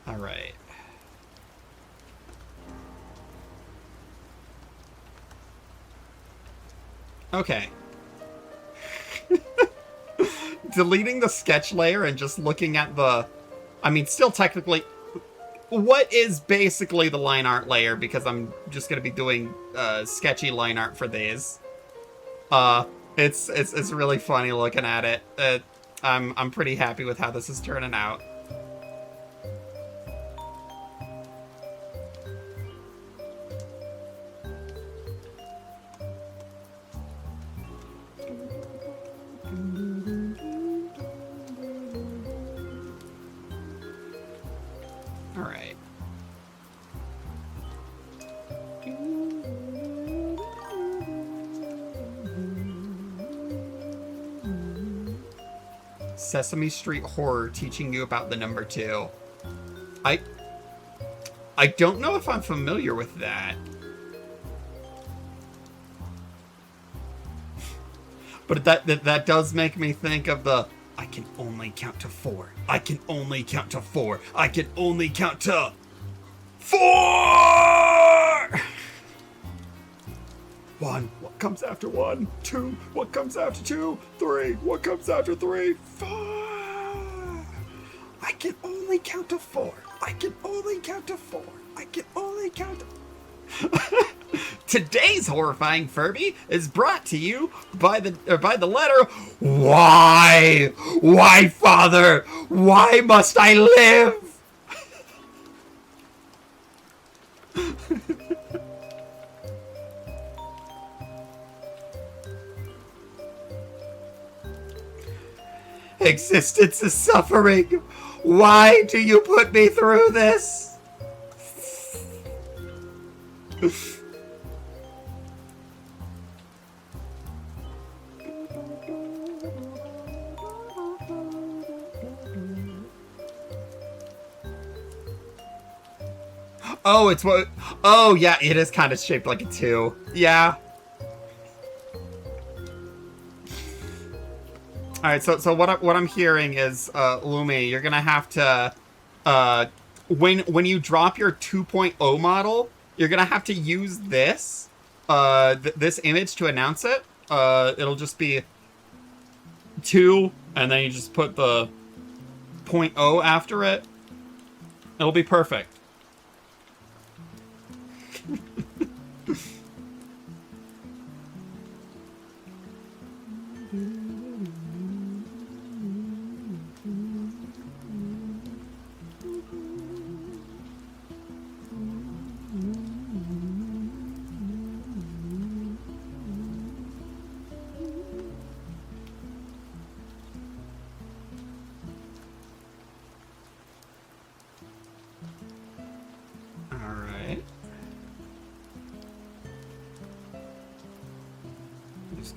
All right. Okay. Deleting the sketch layer and just looking at the... I mean, still technically... What is basically the line art layer, because I'm just going to be doing sketchy line art for these. It's really funny looking at it. I'm pretty happy with how this is turning out. All right. Sesame Street Horror teaching you about the number 2. I don't know if I'm familiar with that. But that does make me think of the I can only count to 4. I can only count to 4. I can only count to 4! 1. What comes after 1? 2. What comes after 2? 3. What comes after 3? 4. I can only count to 4. I can only count to 4. I can only count to... Today's horrifying Furby is brought to you by the letter Why? Why, Father? Why must I live? Existence is suffering. Why do you put me through this? Oh, it's what... Oh, yeah, it is kind of shaped like a 2. Yeah. Alright, so what I'm hearing is, Lumi, you're gonna have to... when you drop your 2.0 model, you're gonna have to use this, this image to announce it. It'll just be 2, and then you just put the 0.0 after it. It'll be perfect.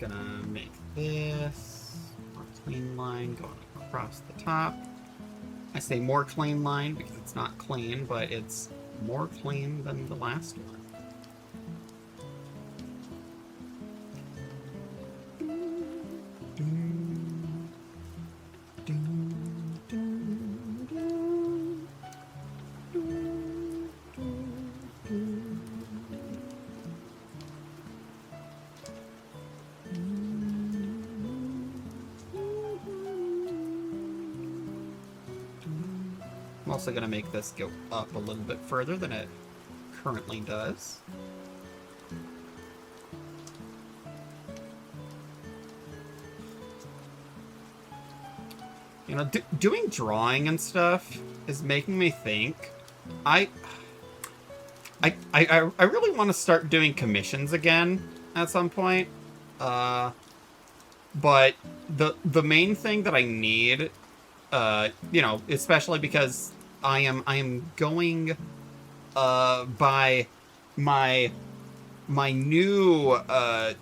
Gonna make this more clean line going across the top. I say more clean line because it's not clean, but it's more clean than the last one. I'm also going to make this go up a little bit further than it currently does. You know, doing drawing and stuff is making me think. I really want to start doing commissions again at some point. but the main thing that I need, you know, especially because I am going by my new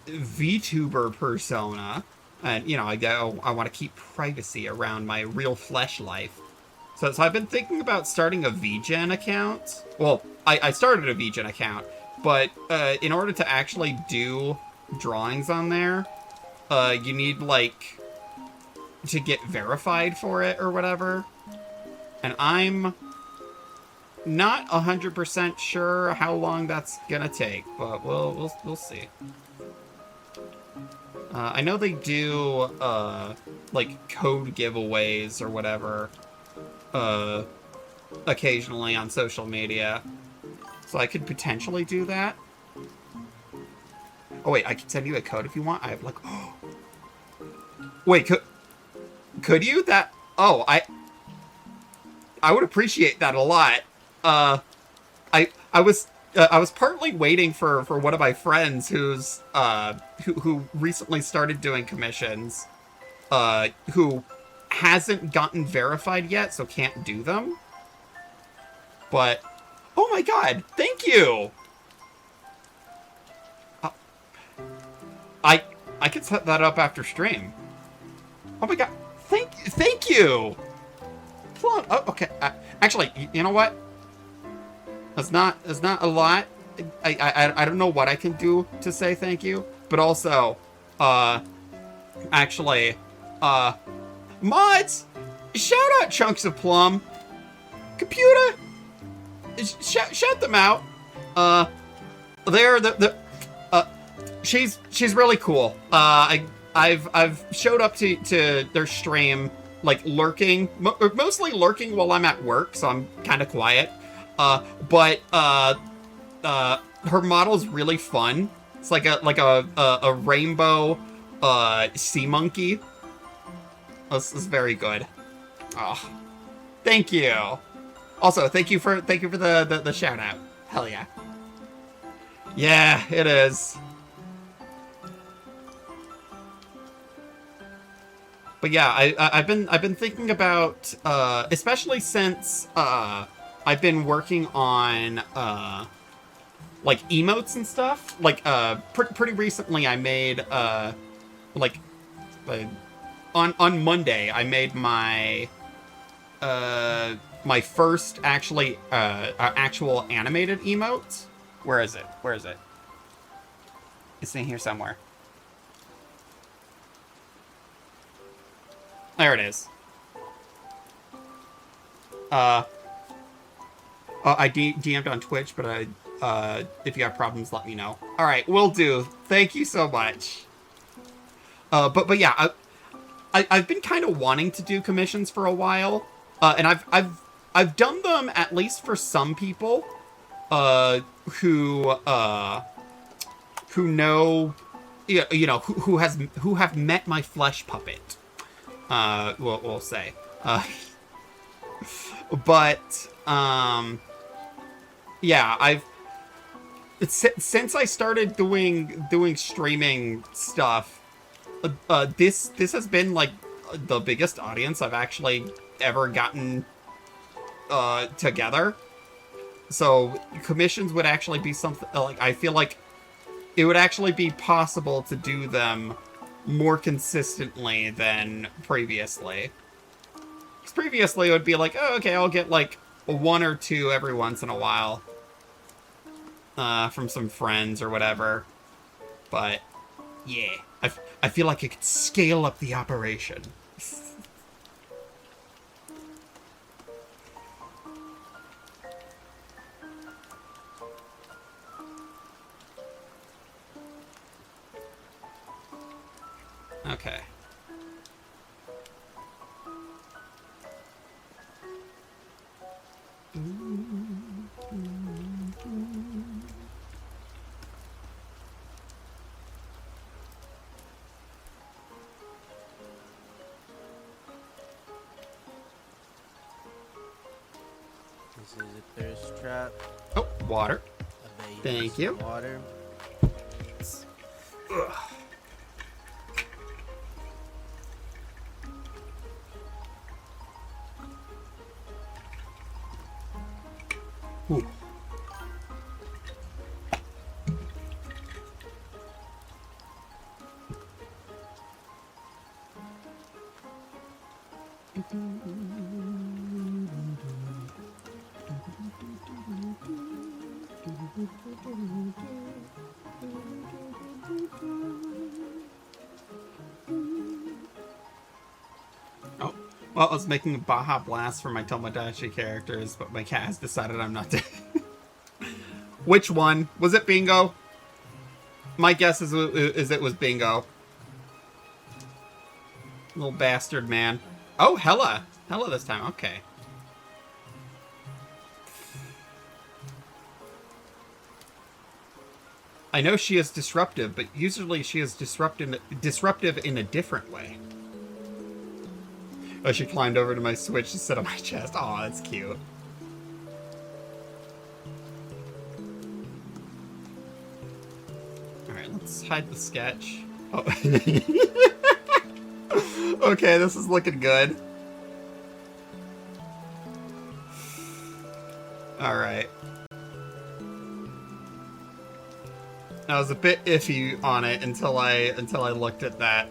VTuber persona, and you know, I want to keep privacy around my real flesh life. So I've been thinking about starting a VGen account. Well, I started a VGen account, but in order to actually do drawings on there, you need like to get verified for it or whatever. And I'm not 100% sure how long that's gonna take, but we'll see. I know they do like code giveaways or whatever occasionally on social media, so I could potentially do that. Oh wait, I can send you a code if you want. I have like, oh, wait, could you? That, oh, I would appreciate that a lot. I was partly waiting for one of my friends who's who recently started doing commissions, who hasn't gotten verified yet, so can't do them. But oh my god, thank you. I could set that up after stream. Oh my god, thank you. Oh, okay, actually, you know what? That's not a lot. I don't know what I can do to say thank you, but also, actually, mods, shout out Chunks of Plum, computer, shout them out. They're she's really cool. I've showed up to their stream, like lurking, mostly lurking while I'm at work, so I'm kind of quiet. But her model's really fun. It's like a rainbow sea monkey. This is very good. Oh, thank you. Also, thank you for the shout out. Hell yeah. Yeah, it is. But yeah, I've been thinking about, especially since I've been working on like emotes and stuff. Like pretty recently, I made like on Monday I made my my first actual animated emote. Where is it? Where is it? It's in here somewhere. There it is. I DM'd on Twitch, but if you have problems, let me know. All right, will do. Thank you so much. But yeah, I've been kind of wanting to do commissions for a while, and I've done them at least for some people, who know, you know, who have met my flesh puppet. We'll say. But yeah, since I started doing streaming stuff, this has been like the biggest audience I've actually ever gotten together. So commissions would actually be something like, I feel like it would actually be possible to do them more consistently than previously. Because previously it would be like, oh, okay, I'll get like one or two every once in a while from some friends or whatever. But yeah, I feel like it could scale up the operation. Okay. This is a thirst trap. Oh, water. I bet you Thank need some you. Water. Ugh. Ooh. Oh, well, I was making a Baja Blast for my Tomodachi characters, but my cat has decided I'm not to. Which one? Was it Bingo? My guess is it was Bingo. Little bastard, man. Oh, Hella. Hella this time. Okay. I know she is disruptive, but usually she is disruptive in a different way. Oh, she climbed over to my Switch to sit on my chest. Aw, that's cute. Alright, let's hide the sketch. Oh. Okay, this is looking good. Alright. I was a bit iffy on it until I looked at that.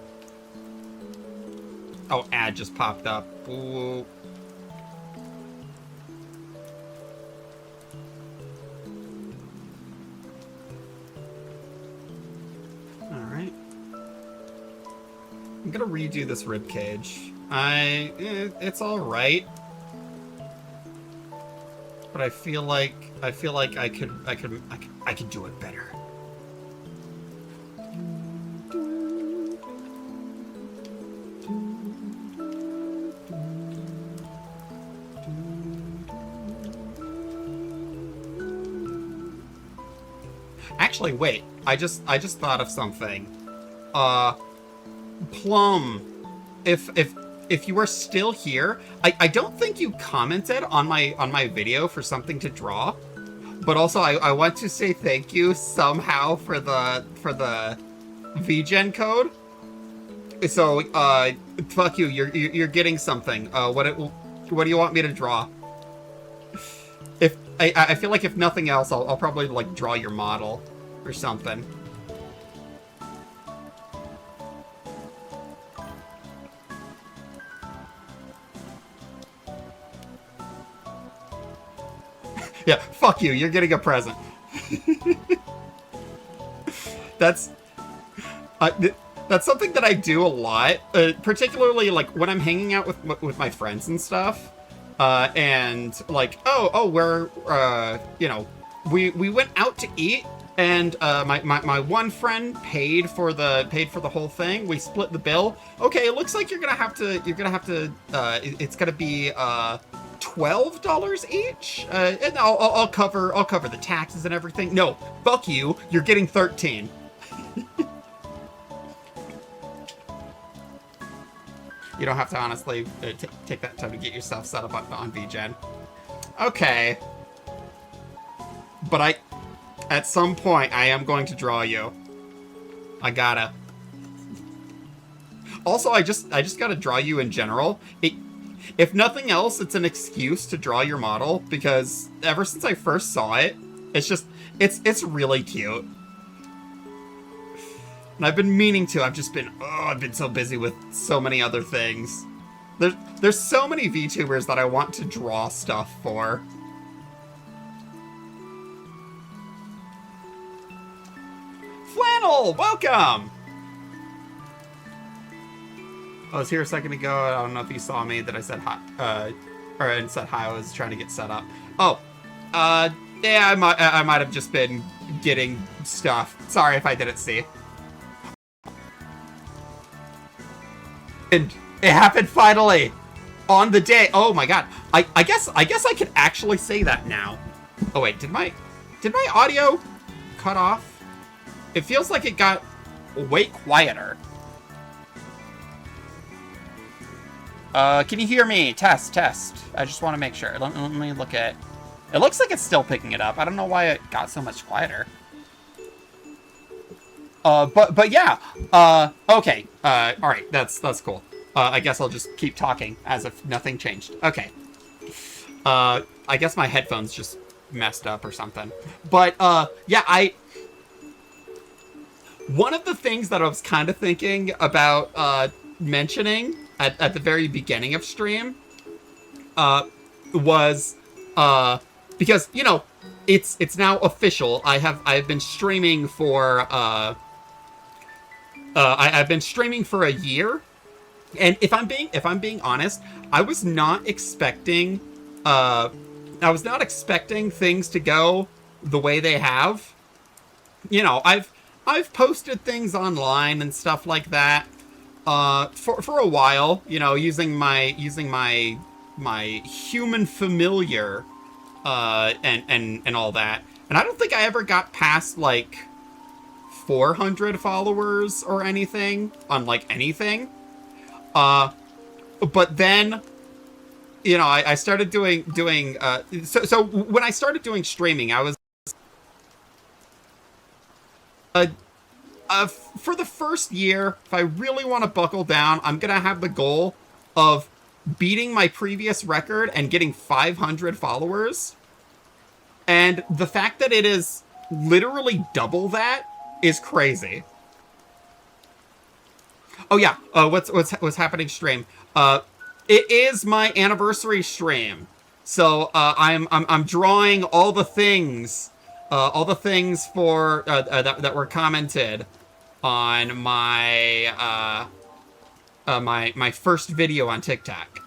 Oh, ad just popped up. Ooh. Alright. I'm gonna redo this ribcage. It's alright. But I feel like I could do it better. Actually, wait. I just thought of something. Plum, if you are still here, I don't think you commented on my video for something to draw, but also I want to say thank you somehow for the VGen code. So fuck you. You're getting something. What do you want me to draw? If I feel like if nothing else, I'll probably like draw your model or something. Yeah, fuck you. You're getting a present. That's something that I do a lot, particularly like when I'm hanging out with my friends and stuff. And like, we're you know, we went out to eat, and my one friend paid for the whole thing. We split the bill. Okay, it looks like you're gonna have to it's gonna be $12 each, and I'll cover the taxes and everything. No, fuck you. You're getting 13. You don't have to honestly take that time to get yourself set up on VGen. Okay. But at some point, I am going to draw you. I gotta. Also, I just gotta draw you in general. If nothing else, it's an excuse to draw your model, because ever since I first saw it, it's really cute. And I've been meaning to. I've been so busy with so many other things. There's so many VTubers that I want to draw stuff for. Flannel, welcome! I was here a second ago. I don't know if you saw me that I said hi, or said hi. I was trying to get set up. Oh, yeah, I might have just been getting stuff. Sorry if I didn't see. And it happened finally on the day. Oh my god. I guess I could actually say that now. Oh wait, did my audio cut off? It feels like it got way quieter. Can you hear me? Test. I just want to make sure. Let me look at. It looks like it's still picking it up. I don't know why it got so much quieter. But yeah. Okay. All right. That's cool. I guess I'll just keep talking as if nothing changed. Okay. I guess my headphones just messed up or something. But yeah, one of the things that I was kind of thinking about mentioning at the very beginning of stream was because, you know, it's now official. I've been streaming for I've been streaming for a year, and if I'm being honest, I was not expecting things to go the way they have. You know, I've posted things online and stuff like that for a while, you know, using my human familiar and all that. And I don't think I ever got past like 400 followers or anything on like anything. But then, you know, I started doing so when I started doing streaming, I was for the first year, if I really want to buckle down, I'm gonna have the goal of beating my previous record and getting 500 followers. And the fact that it is literally double that is crazy. Oh yeah, what's happening stream? It is my anniversary stream, so I'm drawing all the things for that were commented on my my first video on TikTok.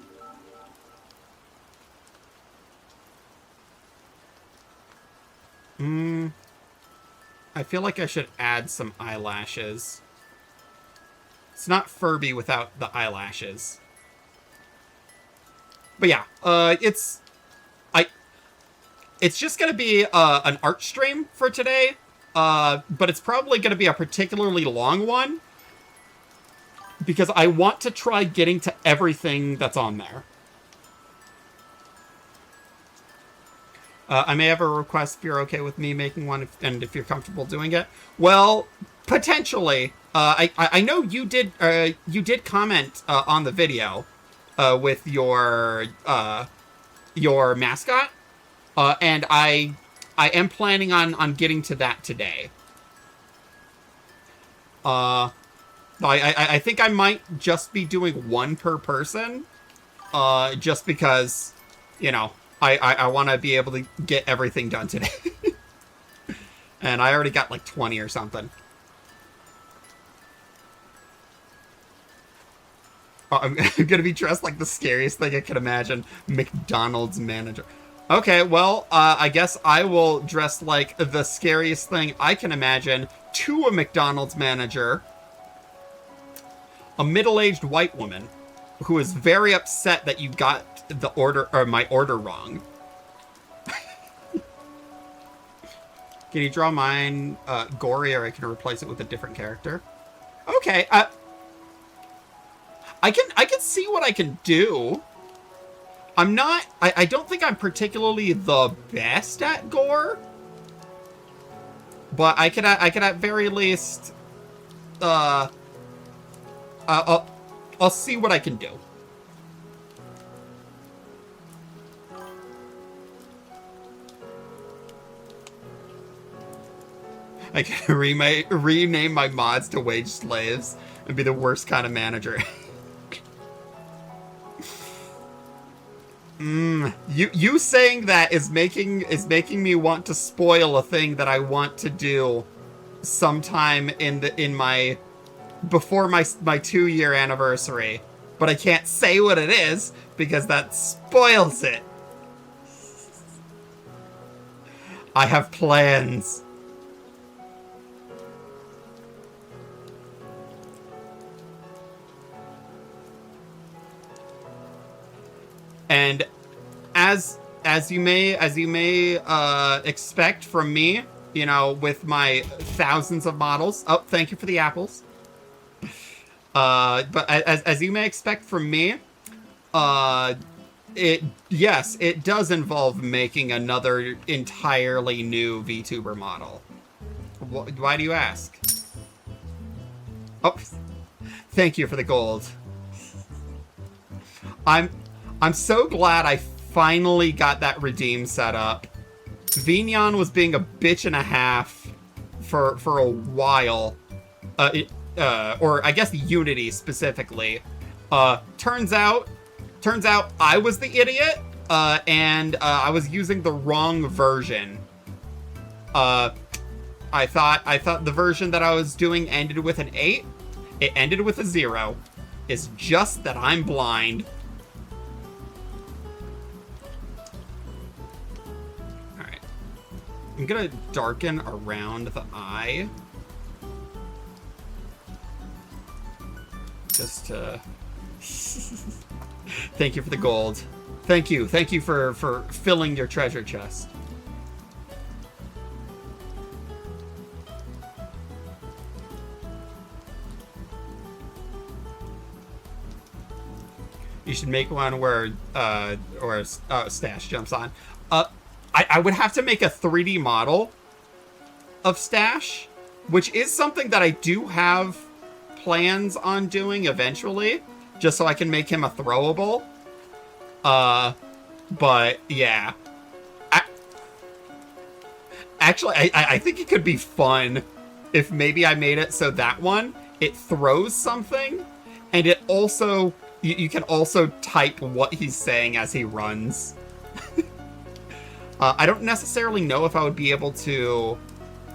I feel like I should add some eyelashes. It's not Furby without the eyelashes. But yeah, it's just gonna be an art stream for today, but it's probably gonna be a particularly long one because I want to try getting to everything that's on there. I may have a request if you're okay with me making one, and if you're comfortable doing it. Well, potentially. I know you did comment on the video with your mascot, and I am planning on getting to that today. I think I might just be doing one per person, just because, you know, I want to be able to get everything done today. And I already got like 20 or something. Oh, I'm gonna be dressed like the scariest thing I can imagine. McDonald's manager. Okay, well, I guess I will dress like the scariest thing I can imagine to a McDonald's manager. A middle-aged white woman who is very upset that you got the order, or my order, wrong. Can you draw mine gory, or I can replace it with a different character? Okay, I can see what I can do. I'm not, I don't think I'm particularly the best at gore, but I could at very least, I'll see what I can do. I can rename my mods to wage slaves and be the worst kind of manager. You saying that is making me want to spoil a thing that I want to do sometime before my 2-year anniversary, but I can't say what it is because that spoils it. I have plans. And as you may expect from me, you know, with my thousands of models. Oh, thank you for the apples. But as you may expect from me, it does involve making another entirely new VTuber model. Why do you ask? Oh, thank you for the gold. I'm so glad I finally got that redeem set up. Vignon was being a bitch and a half for a while. Or I guess Unity specifically. Turns out I was the idiot, and I was using the wrong version. I thought the version that I was doing ended with an 8. It ended with a 0. It's just that I'm blind. Alright. I'm gonna darken around the eye. Just to... Thank you for the gold. Thank you for filling your treasure chest. You should make one where Stash jumps on. I would have to make a 3D model of Stash, which is something that I do have plans on doing eventually, just so I can make him a throwable. But yeah. I think it could be fun if maybe I made it so that one, it throws something, and it also... You can also type what he's saying as he runs. I don't necessarily know if I would be able to...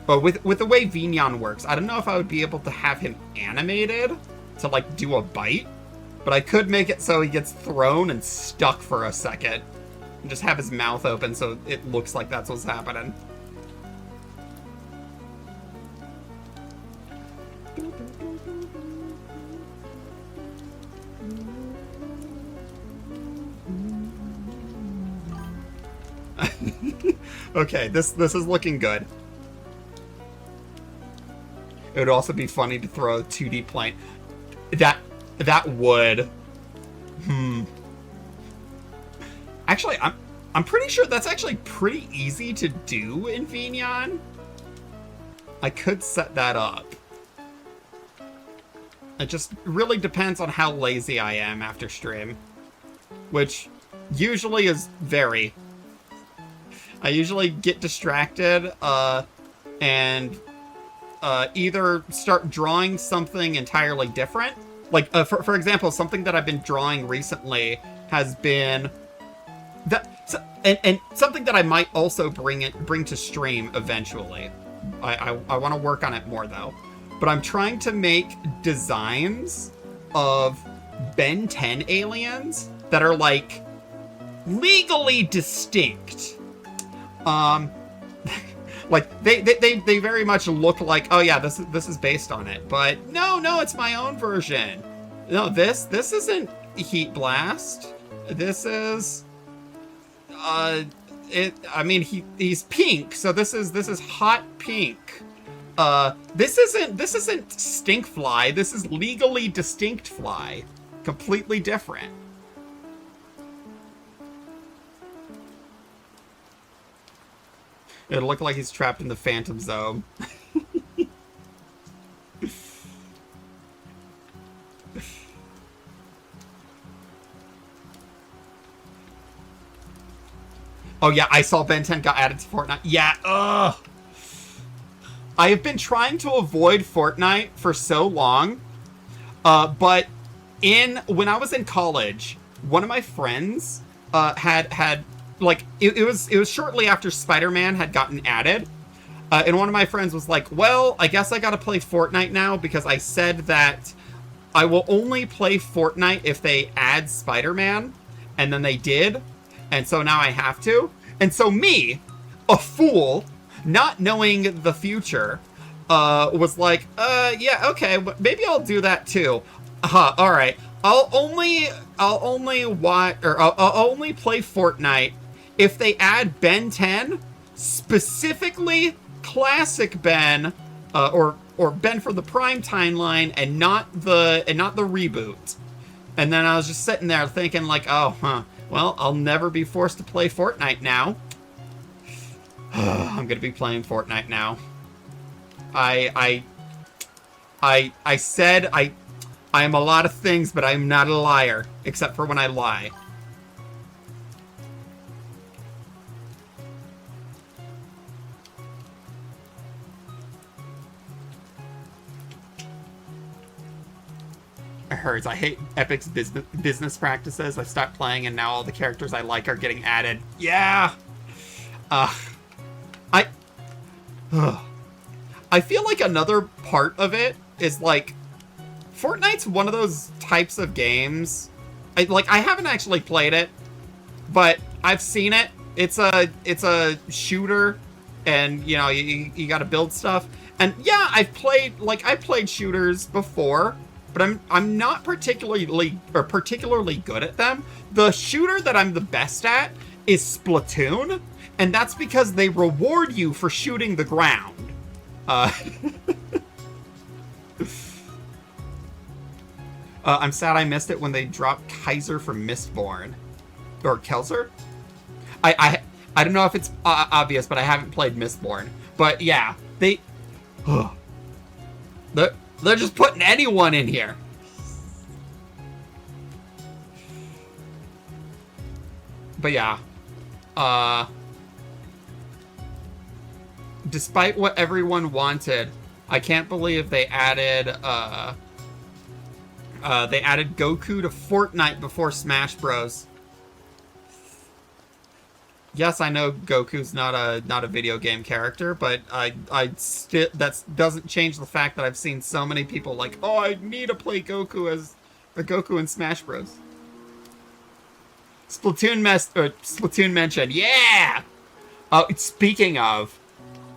But with the way Vignon works, I don't know if I would be able to have him animated to, like, do a bite. But I could make it so he gets thrown and stuck for a second. And just have his mouth open so it looks like that's what's happening. Okay, this is looking good. It would also be funny to throw a 2D plane. That would. Actually, I'm pretty sure that's actually pretty easy to do in Vignon. I could set that up. It just really depends on how lazy I am after stream, which usually is very. I usually get distracted, and either start drawing something entirely different. Like, for example, something that I've been drawing recently has been and something that I might also bring to stream eventually. I want to work on it more though. But I'm trying to make designs of Ben 10 aliens that are like legally distinct. Like they very much look like, oh yeah, this is based on it, but no, it's my own version. No, this isn't Heat Blast. This is he's pink, so this is hot pink. This isn't Stink Fly. This is legally distinct Fly, completely different. It'll look like he's trapped in the Phantom Zone. Oh yeah, I saw Ben 10 got added to Fortnite. Yeah, ugh. I have been trying to avoid Fortnite for so long, but when I was in college, one of my friends had like it was shortly after Spider-Man had gotten added, and one of my friends was like, well, I guess I gotta play Fortnite now because I said that I will only play Fortnite if they add Spider-Man, and then they did, and so now I have to. And so me, a fool, not knowing the future, was like, yeah, okay, maybe I'll do that too. All right, I'll only watch, or I'll only play Fortnite if they add Ben 10, specifically Classic Ben, or Ben for the Prime Timeline, and not the reboot. And then I was just sitting there thinking like, oh, well, I'll never be forced to play Fortnite now. I'm gonna be playing Fortnite now. I said I am a lot of things, but I'm not a liar, except for when I lie. hurts. I hate Epic's business practices. I stopped playing, and now all the characters I like are getting added. Yeah. I feel like another part of it is like Fortnite's one of those types of games. I haven't actually played it, but I've seen it. It's a shooter, and you know you got to build stuff. And yeah, I've played shooters before, but I'm not particularly good at them. The shooter that I'm the best at is Splatoon, and that's because they reward you for shooting the ground. I'm sad I missed it when they dropped Kaiser for Mistborn. Or Kelser? I don't know if it's obvious, but I haven't played Mistborn. But yeah, they're just putting anyone in here. But yeah. Despite what everyone wanted, I can't believe they added Goku to Fortnite before Smash Bros. Yes, I know Goku's not a video game character, but that doesn't change the fact that I've seen so many people like, oh, I need to play Goku as a Goku in Smash Bros. Splatoon mentioned, yeah. Oh, speaking of,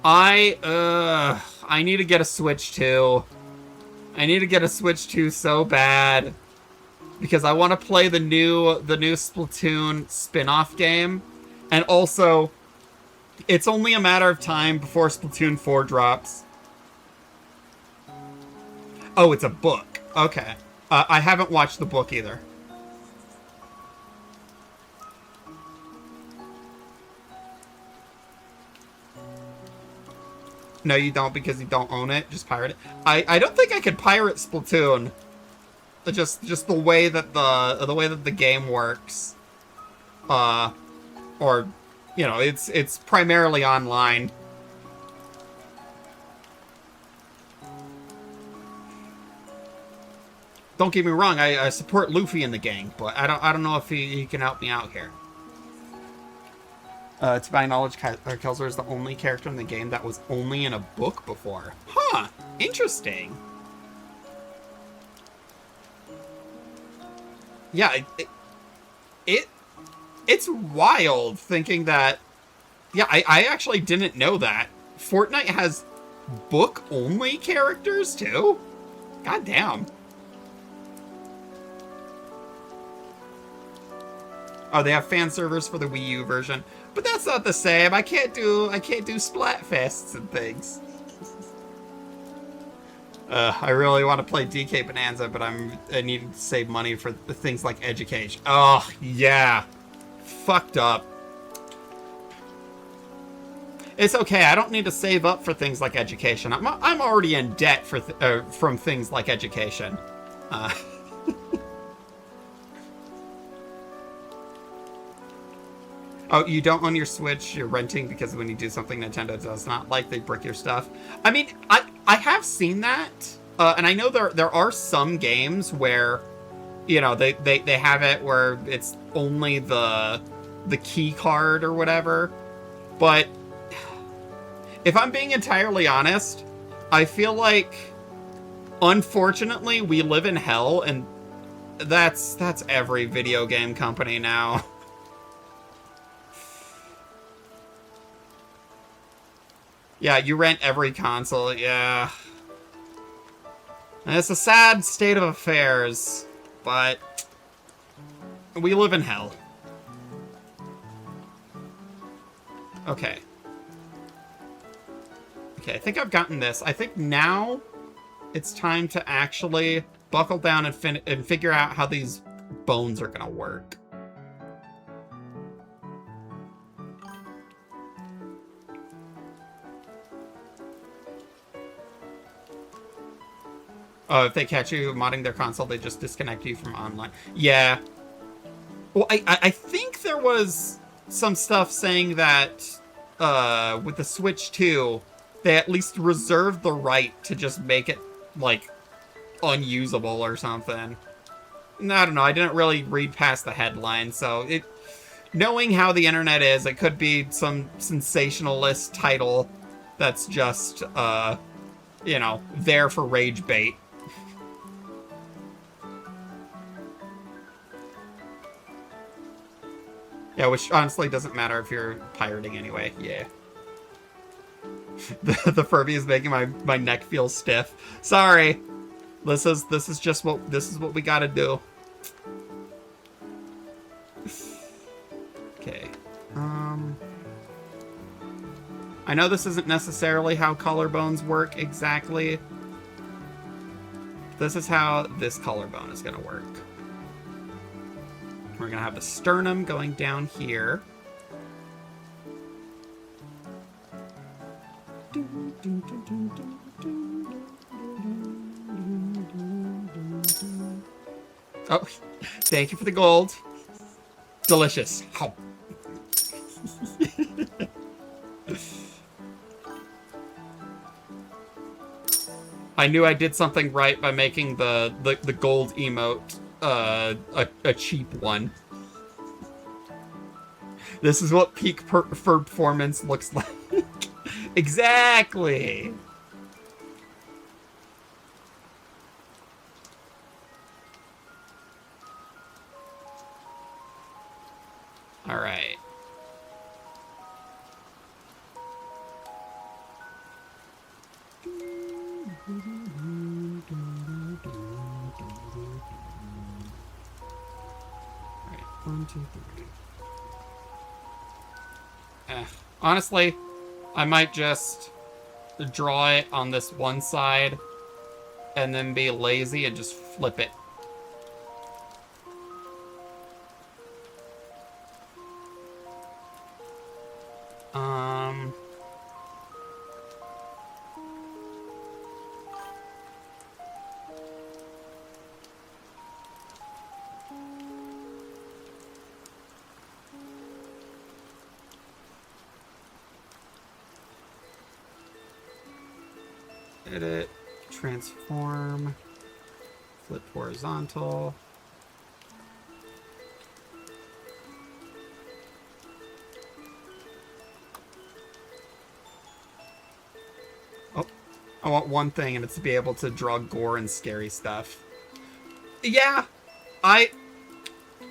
I need to get a Switch 2. I need to get a Switch 2 so bad because I want to play the new Splatoon spin-off game. And also, it's only a matter of time before Splatoon 4 drops. Oh, it's a book. Okay. I haven't watched the book either. No, you don't, because you don't own it. Just pirate it. I don't think I could pirate Splatoon. Just the way that the game works. Or, you know, it's primarily online. Don't get me wrong, I support Luffy in the gang, but I don't know if he can help me out here. To my knowledge, Kelser is the only character in the game that was only in a book before. Huh, interesting. Yeah, it's wild thinking that... Yeah, I actually didn't know that. Fortnite has book-only characters, too? God damn. Oh, they have fan servers for the Wii U version. But that's not the same. I can't do Splatfests and things. I really want to play DK Bonanza, but I need to save money for things like education. Oh, yeah. Fucked up. It's okay. I don't need to save up for things like education. I'm already in debt for from things like education. Oh, you don't own your Switch, you're renting because when you do something Nintendo does not like, they brick your stuff. I mean, I have seen that, and I know there are some games where, you know, they have it where it's only the key card or whatever, but if I'm being entirely honest, I feel like, unfortunately, we live in hell, and that's every video game company now. Yeah, you rent every console, yeah. And it's a sad state of affairs, but we live in hell. Okay. Okay, I think I've gotten this. I think now it's time to actually buckle down and figure out how these bones are gonna work. Oh, if they catch you modding their console, they just disconnect you from online. Yeah. Well, I think there was some stuff saying that with the Switch 2, they at least reserved the right to just make it, like, unusable or something. I don't know. I didn't really read past the headline, so knowing how the internet is, it could be some sensationalist title that's just, you know, there for rage bait. Yeah, which honestly doesn't matter if you're pirating anyway. Yeah. The Furby is making my neck feel stiff. Sorry. This is just what we gotta do. Okay. I know this isn't necessarily how collarbones work exactly. This is how this collarbone is gonna work. We're gonna have the sternum going down here. Oh, thank you for the gold. Delicious. Ow. I knew I did something right by making the gold emote a cheap one. This is what peak performance looks like. Exactly. All right. One, two, three. Honestly, I might just draw it on this one side and then be lazy and just flip it. Edit, transform, flip horizontal. Oh, I want one thing, and it's to be able to draw gore and scary stuff. Yeah, I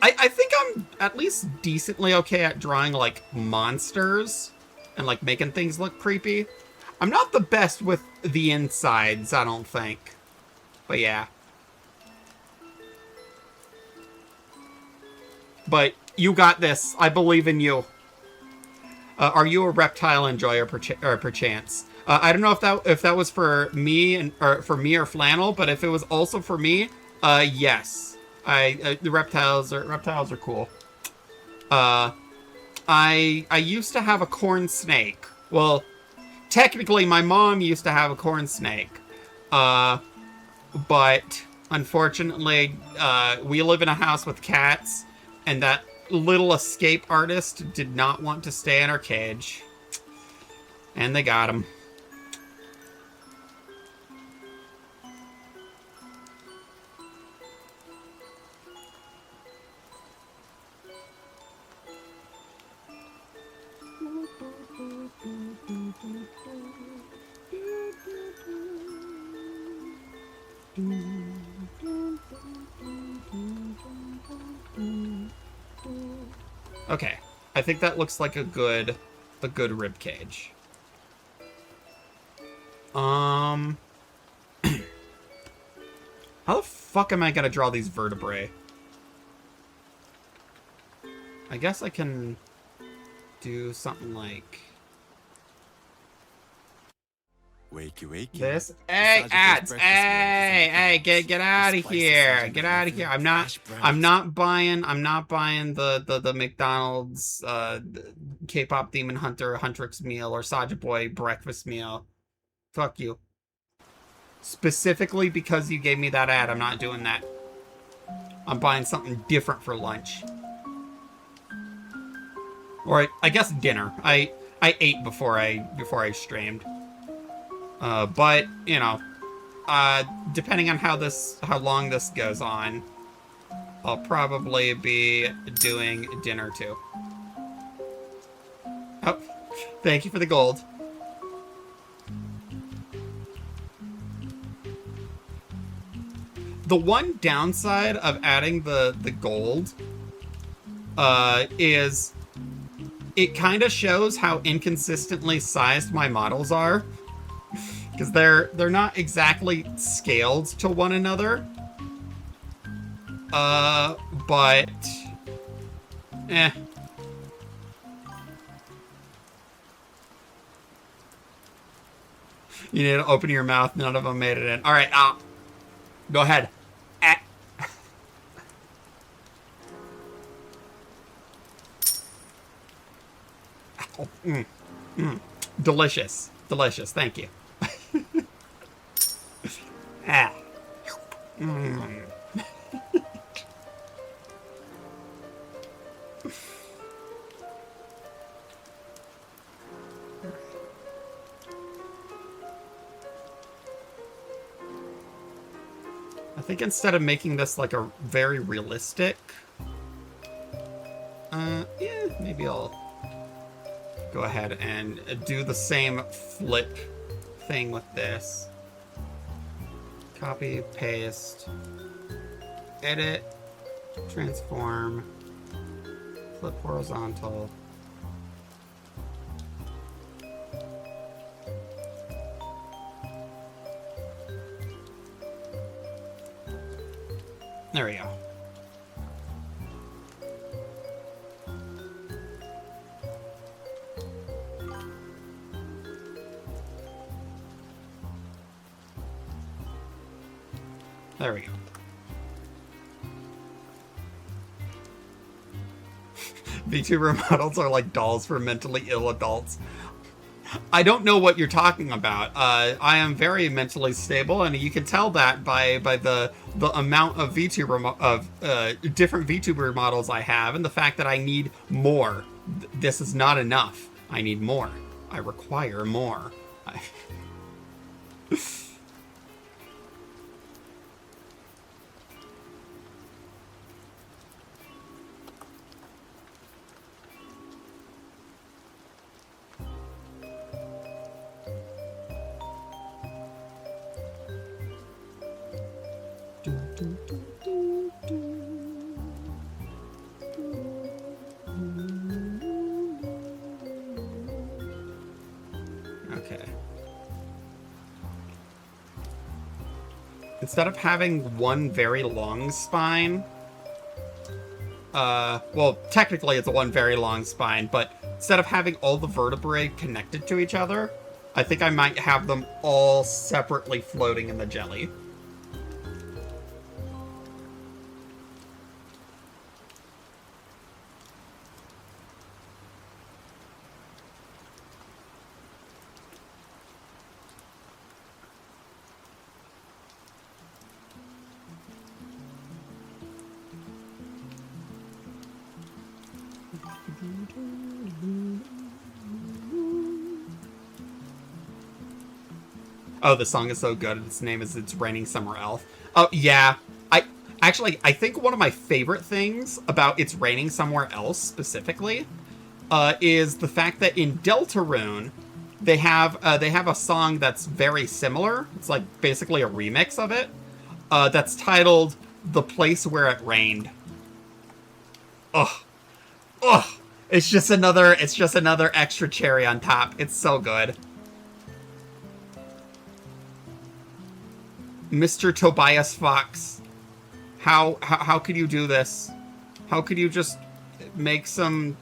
think I'm at least decently okay at drawing, like, monsters and, like, making things look creepy. I'm not the best with the insides, I don't think. But yeah. But you got this. I believe in you. Are you a reptile enjoyer perchance? I don't know if that was for me or Flannel, but if it was also for me, yes. The reptiles are cool. I used to have a corn snake. Well, technically, my mom used to have a corn snake, but unfortunately, we live in a house with cats, and that little escape artist did not want to stay in her cage, and they got him. Okay, I think that looks like a good rib cage. How the fuck am I gonna draw these vertebrae? I guess I can do something like Wakey, wakey. this. Hey, ads! Hey, get out of here! Get out of here! I'm not buying the McDonald's K-pop Demon Hunter Huntrix meal or Saja Boy breakfast meal. Fuck you. Specifically because you gave me that ad, I'm not doing that. I'm buying something different for lunch. Or I guess dinner. I ate before I streamed. But, you know, depending on how long this goes on, I'll probably be doing dinner too. Oh, thank you for the gold. The one downside of adding the gold is it kind of shows how inconsistently sized my models are, because they're not exactly scaled to one another. But eh. You need to open your mouth. None of them made it in. All right, go ahead. Delicious. Delicious. Thank you. Ah. I think instead of making this like a very realistic, yeah, maybe I'll go ahead and do the same flip thing with this. Copy, paste, edit, transform, flip horizontal. There we go. There we go. VTuber models are like dolls for mentally ill adults. I don't know what you're talking about. I am very mentally stable, and you can tell that by the amount of different VTuber models I have, and the fact that I need more. This is not enough. I need more. I require more. Okay. Instead of having one very long spine, well, technically it's one very long spine, but instead of having all the vertebrae connected to each other, I think I might have them all separately floating in the jelly. Oh, the song is so good. Its name is It's Raining Somewhere Else. Oh, yeah. I think one of my favorite things about It's Raining Somewhere Else specifically is the fact that in Deltarune they have a song that's very similar. It's like basically a remix of it. That's titled "The Place Where It Rained." Ugh. Ugh. It's just another extra cherry on top. It's so good. Mr. Tobias Fox, how could you do this? How could you just make some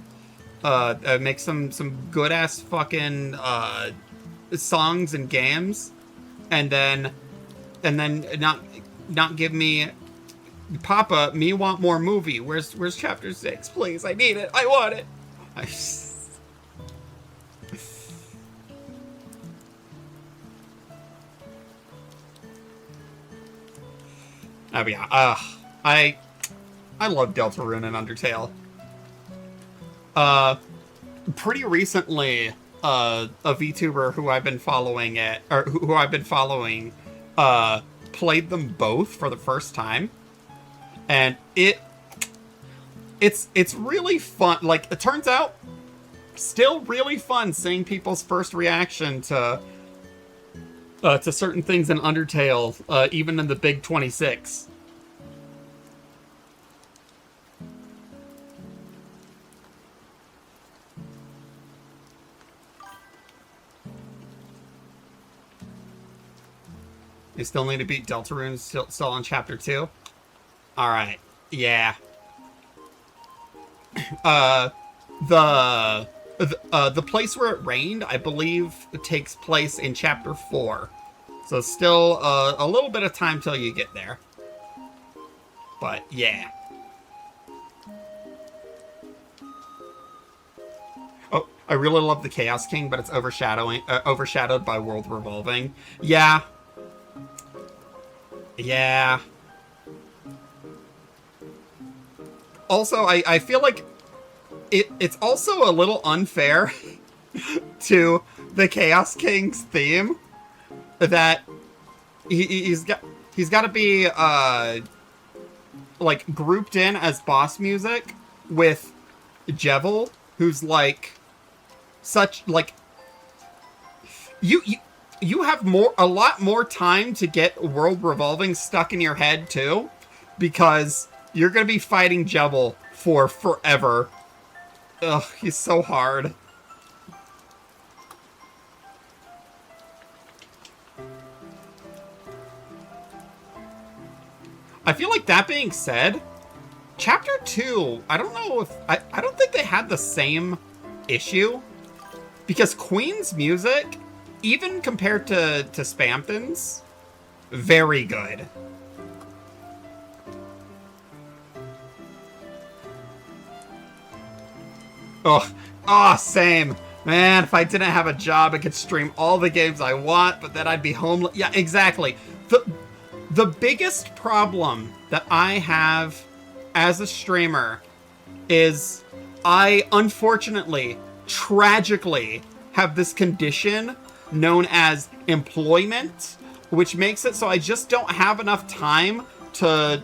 good ass fucking songs and games, and then not give me, Papa, me want more movie. Where's chapter 6? Please, I need it. I want it. Oh yeah, I love Deltarune and Undertale. Pretty recently, a VTuber who I've been following played them both for the first time, And it's really fun. Like, it turns out, still really fun seeing people's first reaction to certain things in Undertale, even in the Big 26. You still need to beat Deltarune, still on Chapter 2? Alright, yeah. The place where it rained, I believe, takes place in Chapter 4. So still a little bit of time till you get there. But, yeah. Oh, I really love the Chaos King, but it's overshadowed by World Revolving. Yeah. Yeah. Also, I feel like it's also a little unfair to the Chaos King's theme that he's got to be like grouped in as boss music with Jevil, who's like such like you have a lot more time to get World Revolving stuck in your head too, because you're gonna be fighting Jevil for forever. Ugh, he's so hard. I feel like, that being said, Chapter 2, I don't know if... I don't think they had the same issue. Because Queen's music, even compared to Spamton's, very good. Same. Man, if I didn't have a job, I could stream all the games I want, but then I'd be homeless. Yeah, exactly. The biggest problem that I have as a streamer is I, unfortunately, tragically, have this condition known as employment, which makes it so I just don't have enough time to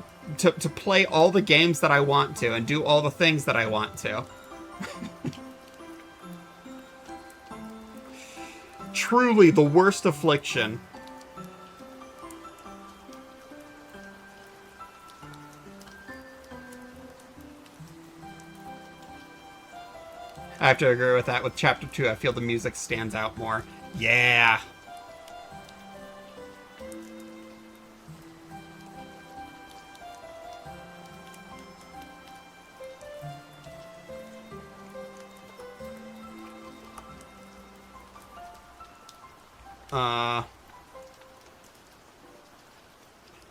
play all the games that I want to and do all the things that I want to. Truly the worst affliction. I have to agree with that. With Chapter 2, I feel the music stands out more. Yeah.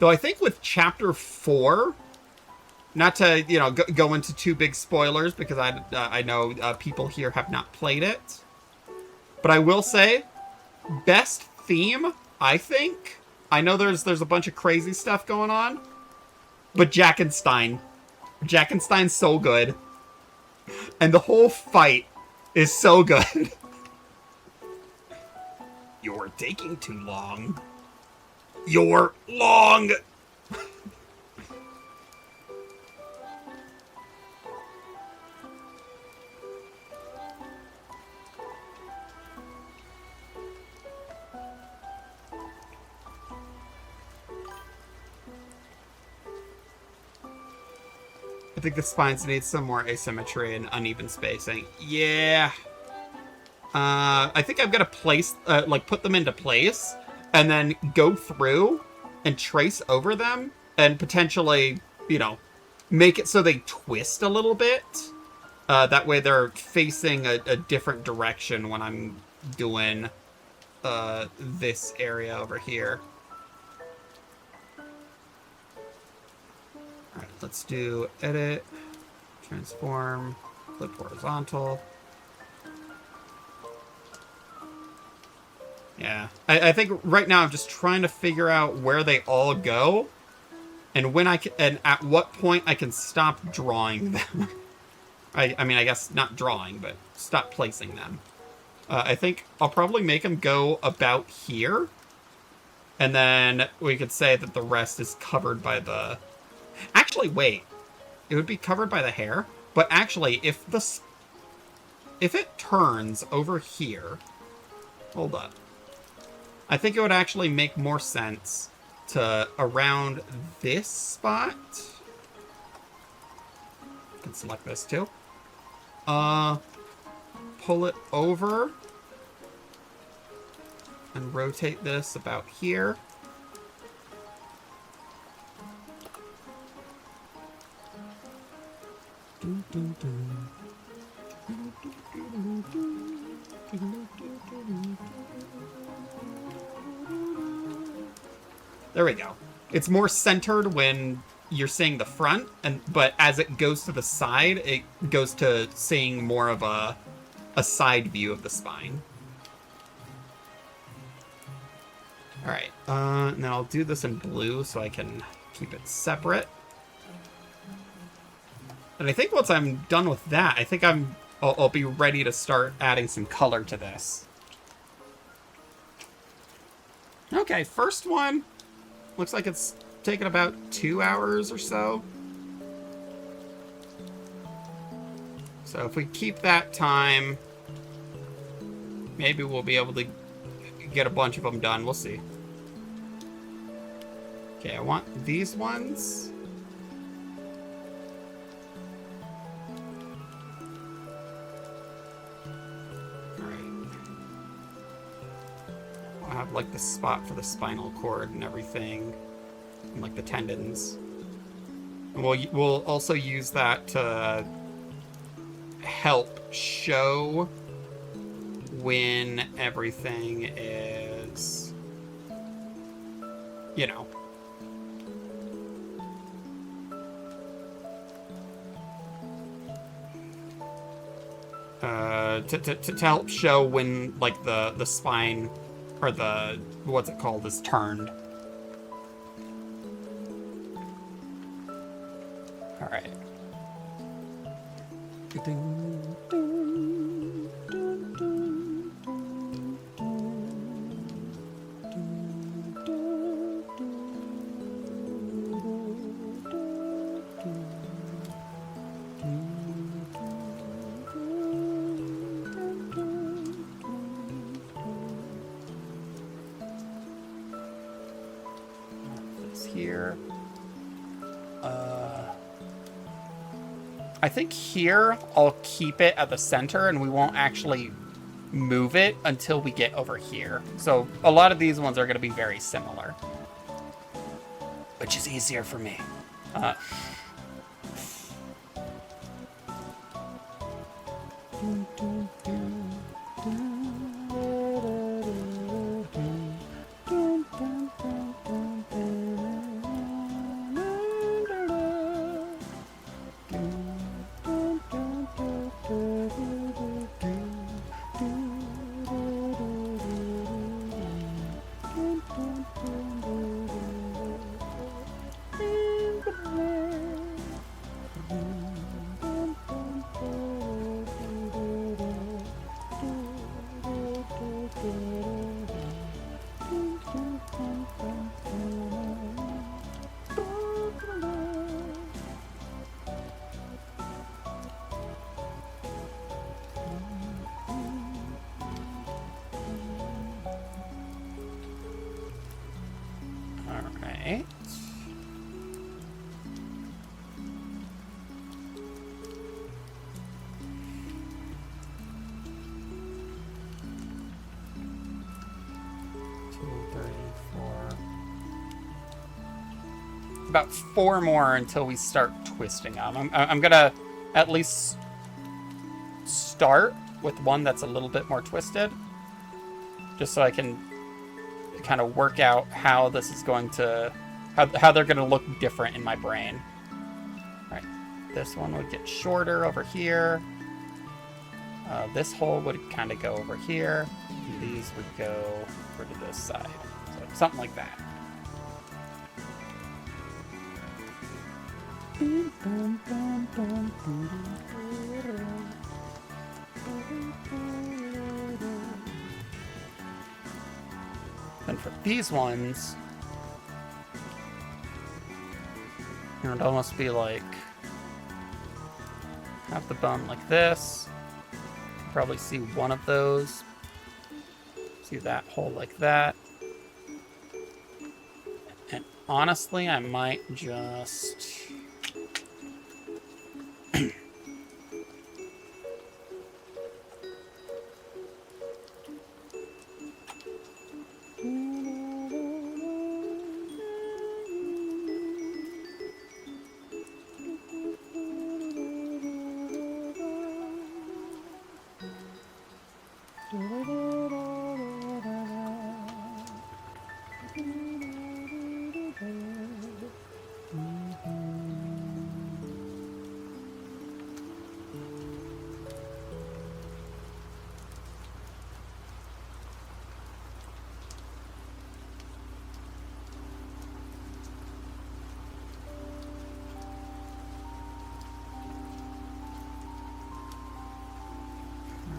Though I think with Chapter 4, not to, go into too big spoilers, because I know people here have not played it. But I will say, best theme, I think. I know there's a bunch of crazy stuff going on, but Jackenstein. Jackenstein's so good. And the whole fight is so good. You're taking too long. You're long! I think the spines need some more asymmetry and uneven spacing. Yeah. I think I've got to place, put them into place, and then go through and trace over them, and potentially, make it so they twist a little bit. That way they're facing a different direction when I'm doing this area over here. Alright, let's do edit, transform, flip horizontal. Yeah, I think right now I'm just trying to figure out where they all go, and when and at what point I can stop drawing them. I mean, I guess not drawing, but stop placing them. I think I'll probably make them go about here, and then we could say that the rest is covered by the Actually, wait. It would be covered by the hair, but actually, if it turns over here, hold up. I think it would actually make more sense to around this spot. I can select this too. Pull it over and rotate this about here. There we go. It's more centered when you're seeing the front, but as it goes to the side, it goes to seeing more of a side view of the spine. Alright, now I'll do this in blue so I can keep it separate. And I think once I'm done with that, I think I'll be ready to start adding some color to this. Okay, first one. Looks like it's taken about 2 hours or so. So if we keep that time, maybe we'll be able to get a bunch of them done. We'll see. Okay, I want these ones. Have like the spot for the spinal cord and everything, and like the tendons. And we'll also use that to help show when everything is, you know, to help show when like the spine, or the, what's it called, is turned. Alright. Here. I think here I'll keep it at the center and we won't actually move it until we get over here. So a lot of these ones are going to be very similar, which is easier for me. Alright. About 4 more until we start twisting them. I'm gonna at least start with one that's a little bit more twisted, just so I can kind of work out how this is going to, how they're going to look different in my brain. All right, this one would get shorter over here. This hole would kind of go over here. And these would go over to this side, so something like that. And for these ones, It would almost be like, have the bone like this. Probably see one of those. See that hole like that. And honestly, I might just...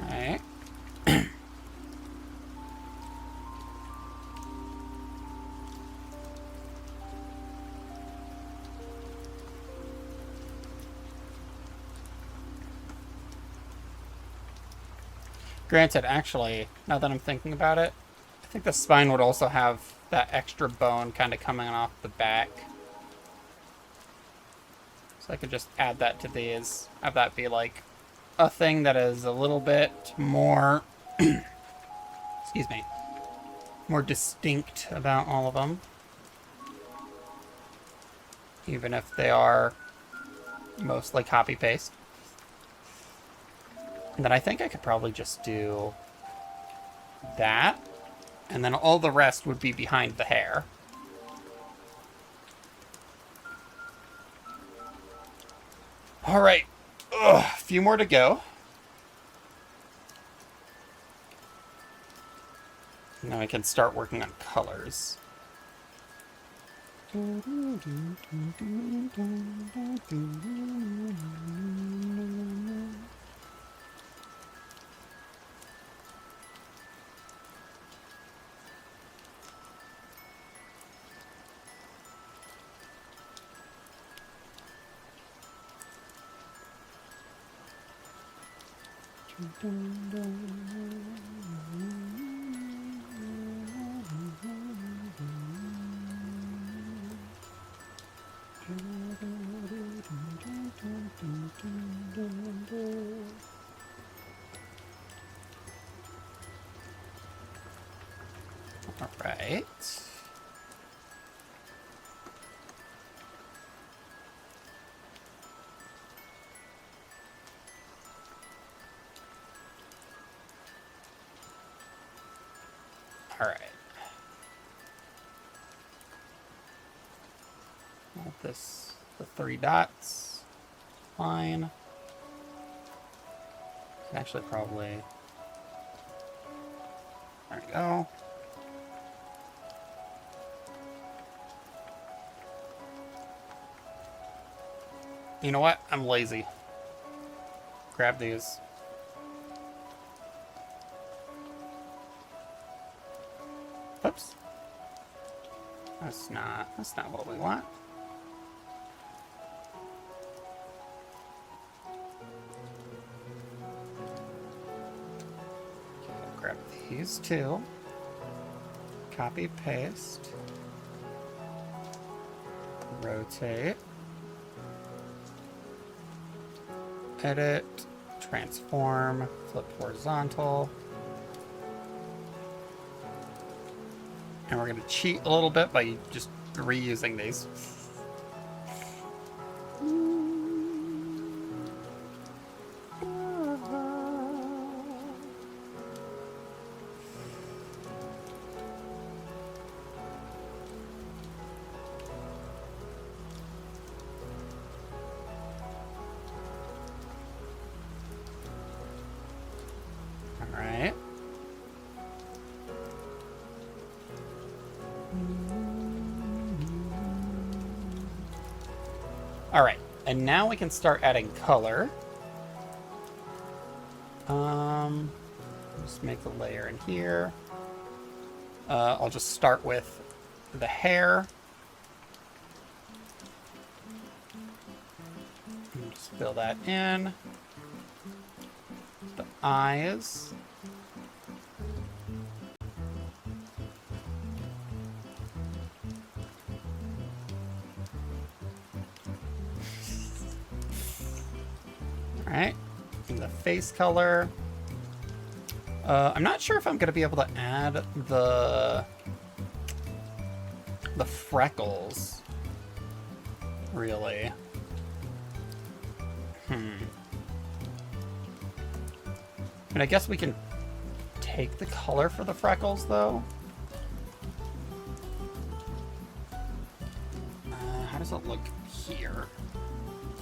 Alright. Granted, actually, now that I'm thinking about it, I think the spine would also have that extra bone kind of coming off the back. So I could just add that to these, have that be like a thing that is a little bit more, excuse me, more distinct about all of them. Even if they are mostly copy-paste. And then I think I could probably just do that. And then all the rest would be behind the hair. Alright. A few more to go. Now I can start working on colors. All right. All right. Want this, the 3 dots. Fine. Can actually probably. There we go. You know what? I'm lazy. Grab these. Oops. That's not what we want. Okay, I'll grab these two. Copy, paste. Rotate. Edit. Transform. Flip horizontal. And we're going to cheat a little bit by just reusing these. All right. All right, and now we can start adding color. Just make a layer in here. I'll just start with the hair. Let's fill that in. The eyes. Alright. And the face color. I'm not sure if I'm going to be able to add the freckles. Really. I mean, I guess we can take the color for the freckles, though. How does it look here?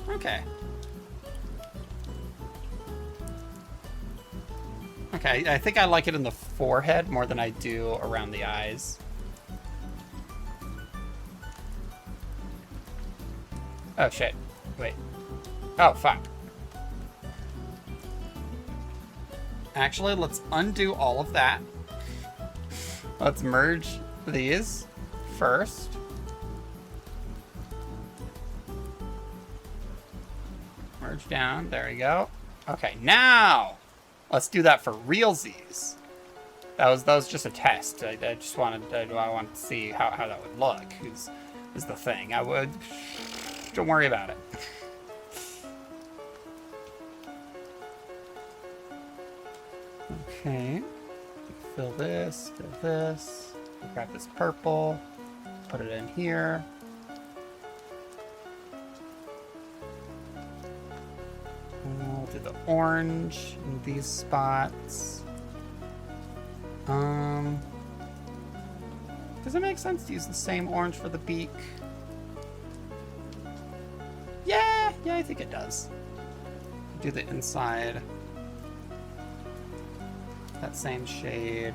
Okay. Okay, I think I like it in the forehead more than I do around the eyes. Oh, shit. Wait. Oh, fuck. Actually, let's undo all of that. Let's merge these first. Merge down. There we go. Okay, now let's do that for realsies. That was just a test. I just wanted to see how that would look. Is the thing. Don't worry about it. Okay. Fill this. Grab this purple. Put it in here. And we'll do the orange in these spots. Does it make sense to use the same orange for the beak? Yeah, I think it does. Do the inside. That same shade.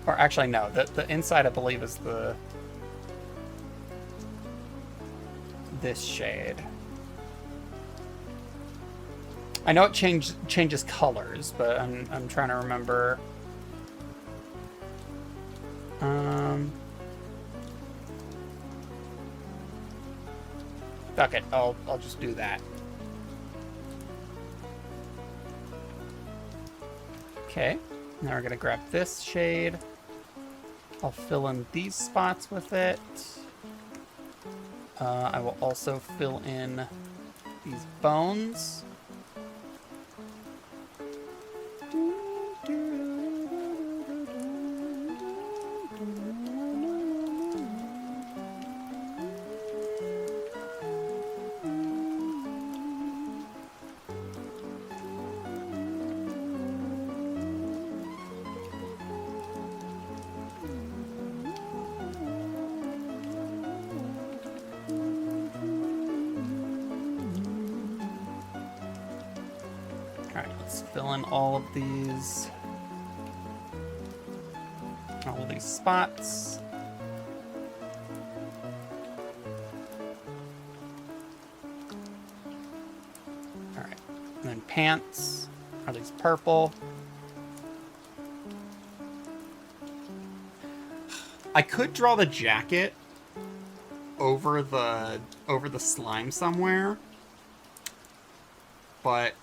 Or actually, no. The inside, I believe, is this shade. I know it changes colors, but I'm trying to remember. Fuck it. I'll just do that. Okay. Now we're gonna grab this shade. I'll fill in these spots with it. I will also fill in these bones. Fill in all of these spots. All right, and then pants are these purple. I could draw the jacket over the slime somewhere, but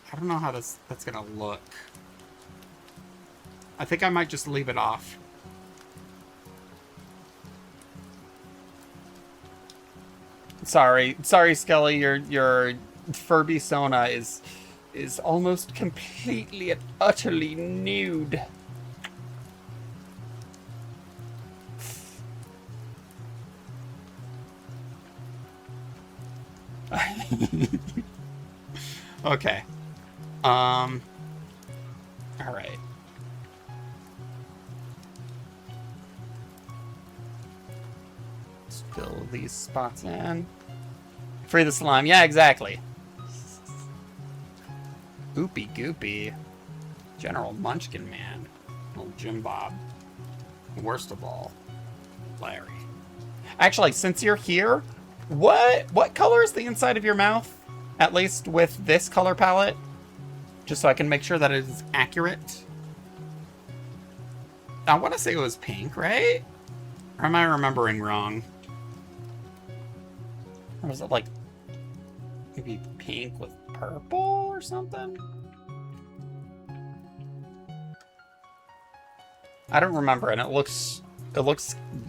I don't know how that's gonna look. I think I might just leave it off. Sorry, Skelly. Your Furby Sona is almost completely and utterly nude. Okay. All right. Let's fill these spots in. Free the slime. Yeah, exactly. Oopy goopy. General Munchkin Man. Little Jim Bob. Worst of all, Larry. Actually, since you're here, what color is the inside of your mouth? At least with this color palette. Just so I can make sure that it is accurate. I want to say it was pink, right? Or am I remembering wrong? Or was it like maybe pink with purple or something? I don't remember, and it looks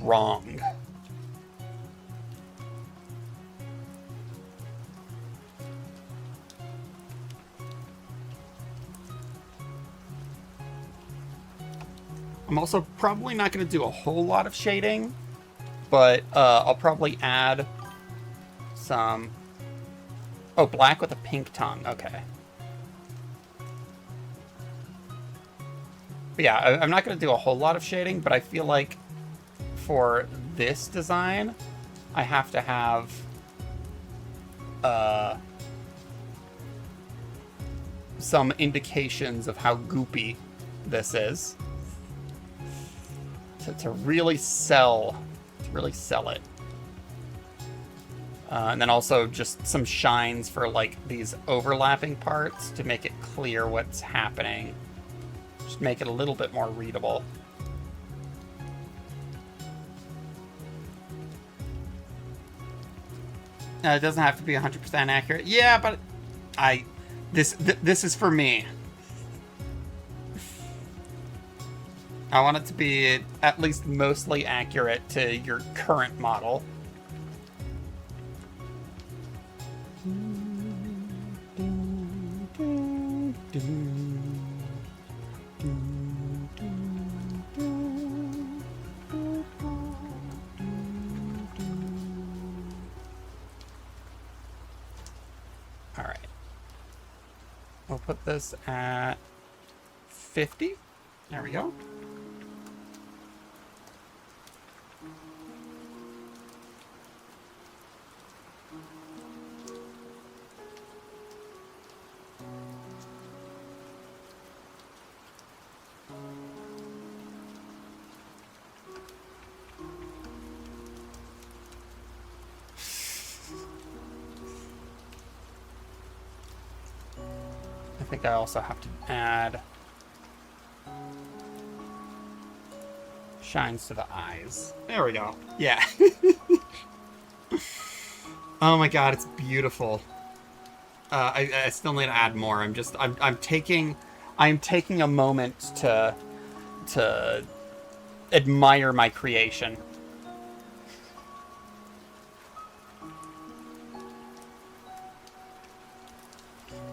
wrong. I'm also probably not going to do a whole lot of shading, but I'll probably add some... Oh, black with a pink tongue. Okay. But yeah, I'm not going to do a whole lot of shading, but I feel like for this design, I have to have some indications of how goopy this is to really sell it. And then also just some shines for like these overlapping parts to make it clear what's happening. Just make it a little bit more readable. It doesn't have to be 100% accurate. Yeah, but this is for me. I want it to be at least mostly accurate to your current model. All right. We'll put this at 50. There we go. I think I also have to add shines to the eyes. There we go. Yeah. Oh my god, it's beautiful. I still need to add more. I'm taking a moment to admire my creation.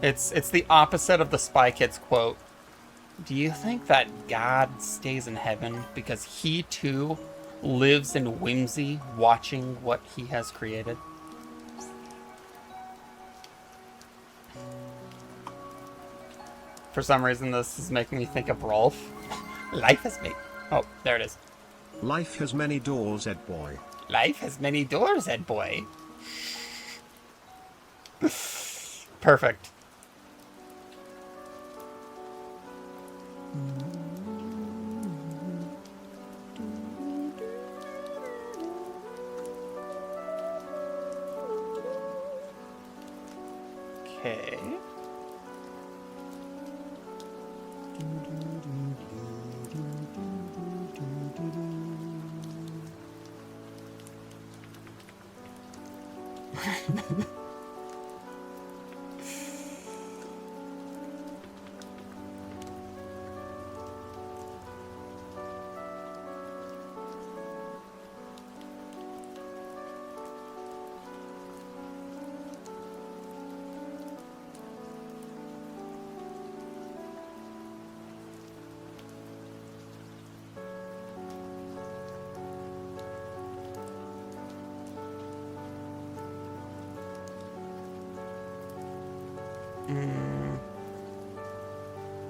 It's the opposite of the Spy Kids quote. Do you think that God stays in heaven because he too lives in whimsy, watching what he has created? For some reason, this is making me think of Rolf. Life has made... Oh, there it is. Life has many doors, Ed boy. Life has many doors, Ed boy. Perfect. Okay.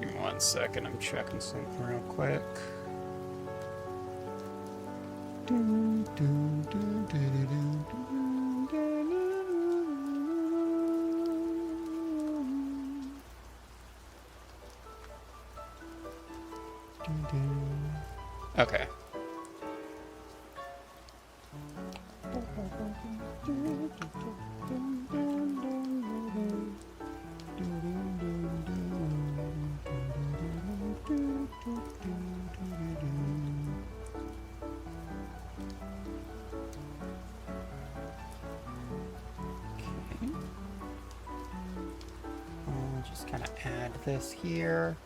Give me 1 second, I'm checking something real quick. Okay. just kind of add this here.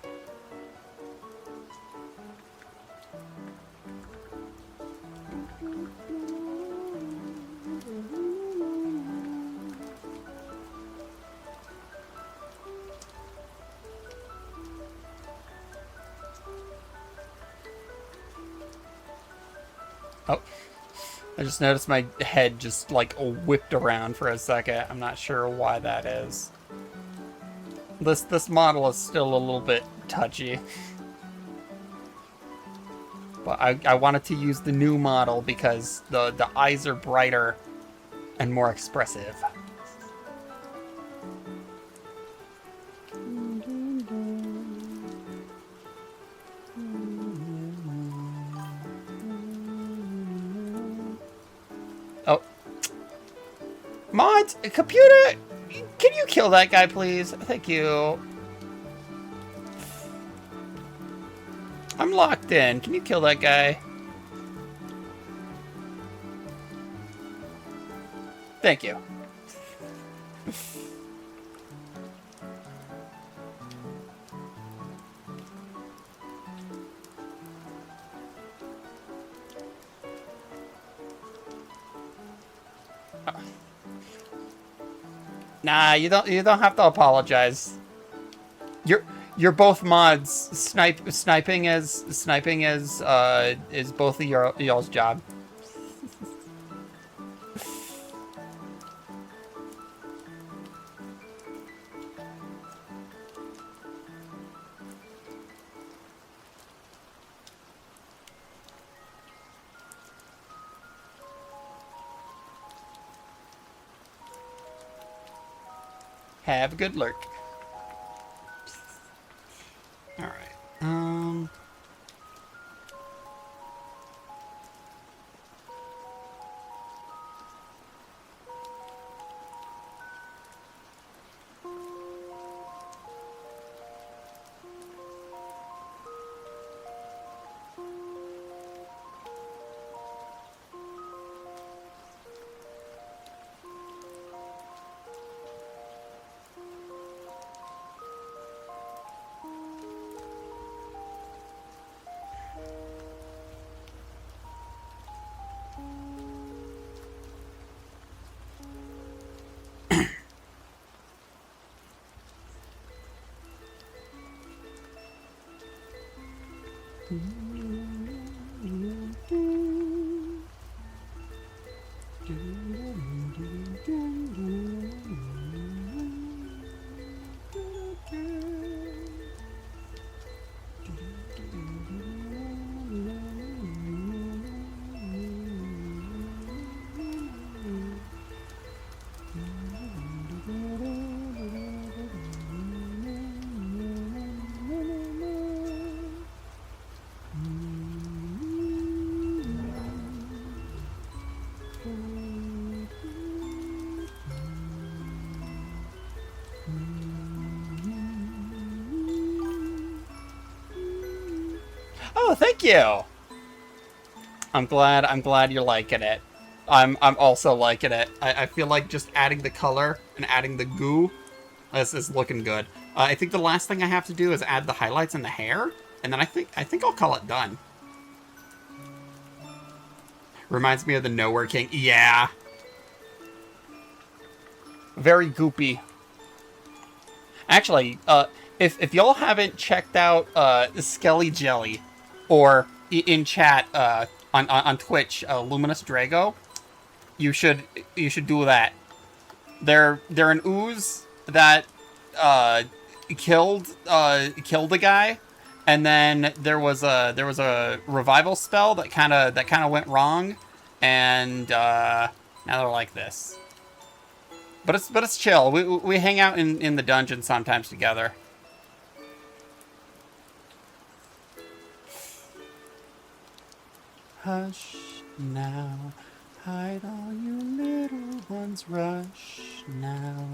Oh, I just noticed my head just like whipped around for a second. I'm not sure why that is. This model is still a little bit touchy. But I wanted to use the new model because the eyes are brighter and more expressive. Oh. Mods, computer, can you kill that guy, please? Thank you. I'm locked in. Can you kill that guy? Thank you. Nah, you don't have to apologize. You're both mods. Sniping is both of y'all's job. Have a good lurk. All right. Oh, thank you. I'm glad you're liking it. I'm also liking it. I feel like just adding the color and adding the goo is looking good. I think the last thing I have to do is add the highlights and the hair, and then I think I'll call it done. Reminds me of the Nowhere King. Yeah. Very goopy. Actually, if y'all haven't checked out Skelly Jelly, or in chat on Twitch, Luminous Drago, you should do that. They're an ooze that killed a guy, and then there was a revival spell that kind of went wrong, and now they're like this. But it's chill. We hang out in the dungeon sometimes together. Hush now, hide all you little ones, rush now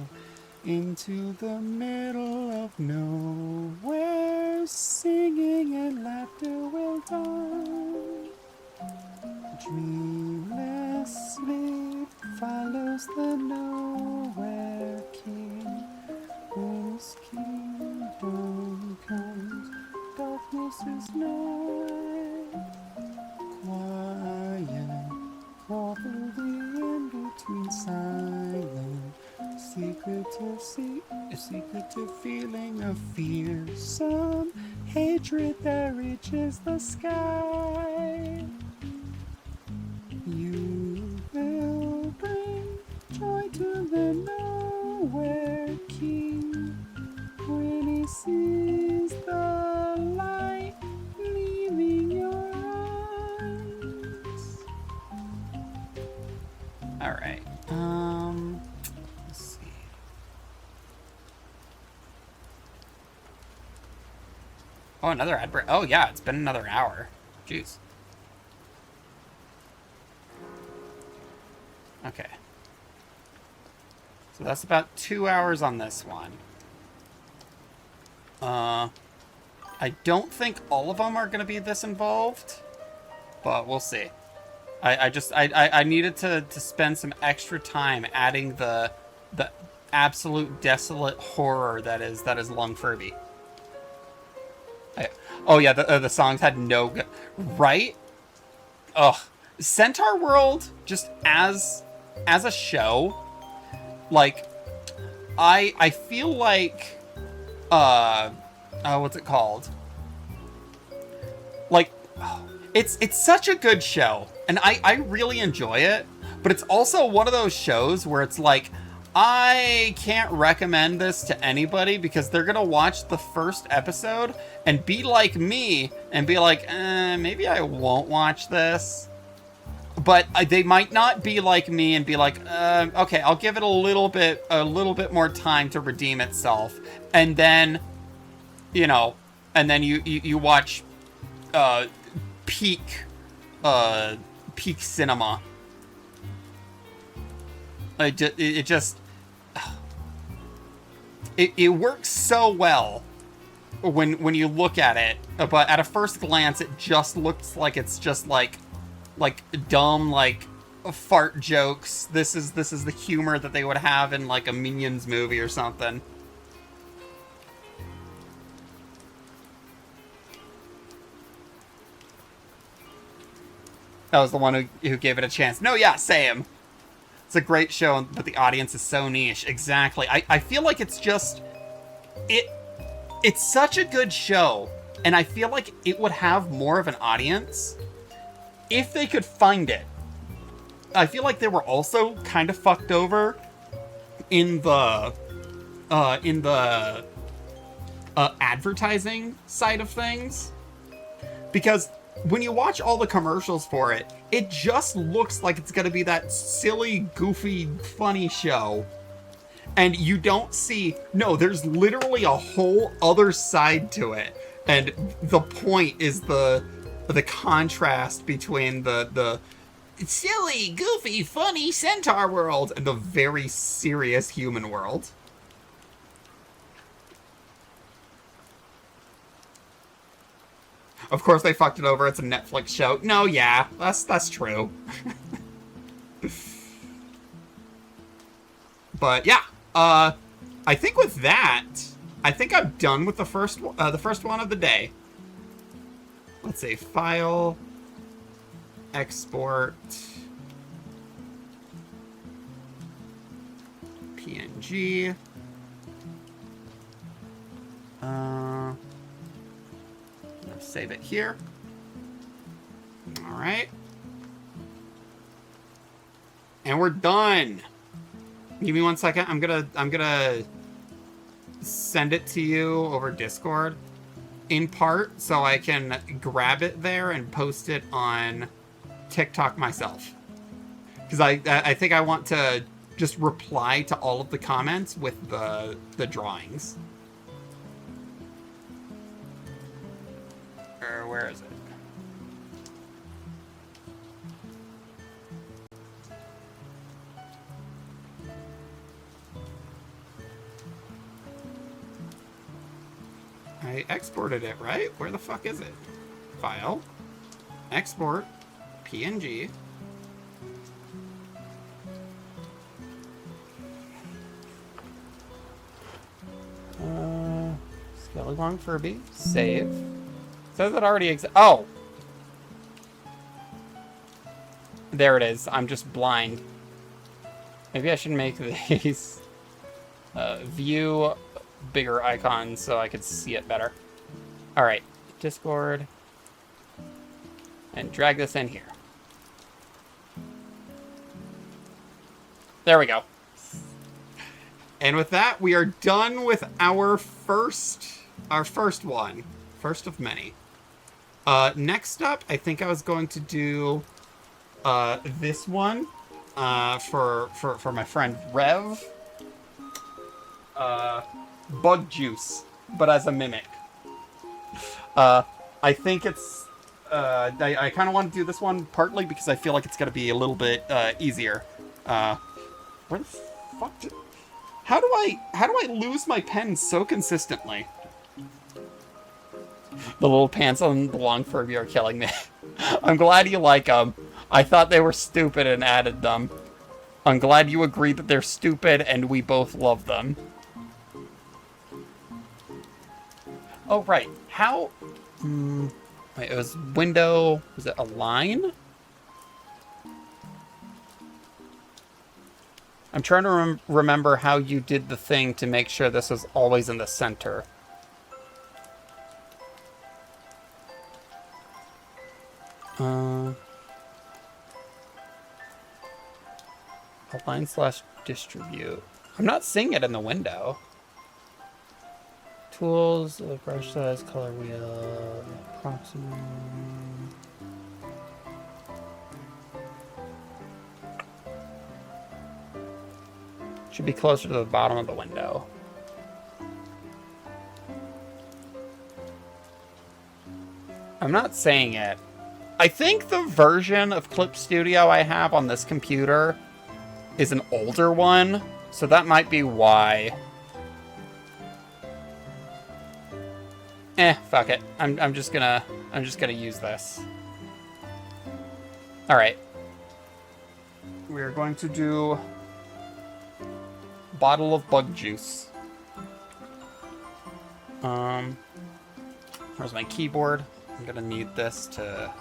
into the middle of nowhere, singing and laughter will dawn. Dreamless sleep follows the Nowhere King, whose key secretive feeling of fearsome hatred that reaches the sky. You will bring joy to the nowhere king when he sees the light leaving your eyes. All right. Let's see. Oh, another ad break. Oh yeah, it's been another hour. Jeez. Okay. So that's about 2 hours on this one. I don't think all of them are going to be this involved, but we'll see. I needed to spend some extra time adding the absolute desolate horror that is Lung Furby. Oh yeah, the songs had no right. Ugh, Centaur World just as a show, like I feel like what's it called? Like, it's such a good show, and I really enjoy it, but it's also one of those shows where it's like, I can't recommend this to anybody because they're gonna watch the first episode and be like me and be like, maybe I won't watch this. But they might not be like me and be like, okay, I'll give it a little bit more time to redeem itself, and then, you know, and then you watch peak cinema. It works so well when you look at it, but at a first glance, it just looks like it's just like dumb, like fart jokes. This is the humor that they would have in like a Minions movie or something. That was the one who gave it a chance. No, yeah, same. It's a great show, but the audience is so niche. Exactly. I feel like it's just it's such a good show, and I feel like it would have more of an audience if they could find it. I feel like they were also kind of fucked over in the advertising side of things, because when you watch all the commercials for it, it just looks like it's gonna be that silly, goofy, funny show. And you don't see, no, there's literally a whole other side to it. And the point is the contrast between the silly, goofy, funny Centaur world and the very serious human world. Of course they fucked it over, it's a Netflix show. No, yeah, that's true. But yeah, I think with that, I think I'm done with the first one of the day. Let's say file, export, PNG. Save it here. All right. And we're done. Give me 1 second. I'm gonna send it to you over Discord in part so I can grab it there and post it on TikTok myself. Because I think I want to just reply to all of the comments with the drawings. Or where is it? I exported it, right? Where the fuck is it? File, export, PNG. Skellygong Furby, save. Says it already exists. Oh! There it is. I'm just blind. Maybe I should make these View bigger icon so I could see it better. All right, Discord, and drag this in here. There we go. And with that, we are done with our first one. First of many. Next up, I think I was going to do this one for my friend Rev. Bug Juice, but as a mimic. I think it's... I kind of want to do this one partly because I feel like it's going to be a little bit easier. Where the fuck did... How do I lose my pen so consistently? The little pants on the long Furby are killing me. I'm glad you like them. I thought they were stupid and added them. I'm glad you agree that they're stupid and we both love them. Oh, right. How... wait, it was window... Was it a line? I'm trying to remember how you did the thing to make sure this was always in the center. Align / distribute. I'm not seeing it in the window. Tools, brush size, color wheel, approximate. Should be closer to the bottom of the window. I'm not saying it. I think the version of Clip Studio I have on this computer is an older one, so that might be why. Fuck it. I'm just gonna use this. All right. We're going to do bottle of bug juice. Where's my keyboard? I'm gonna need this to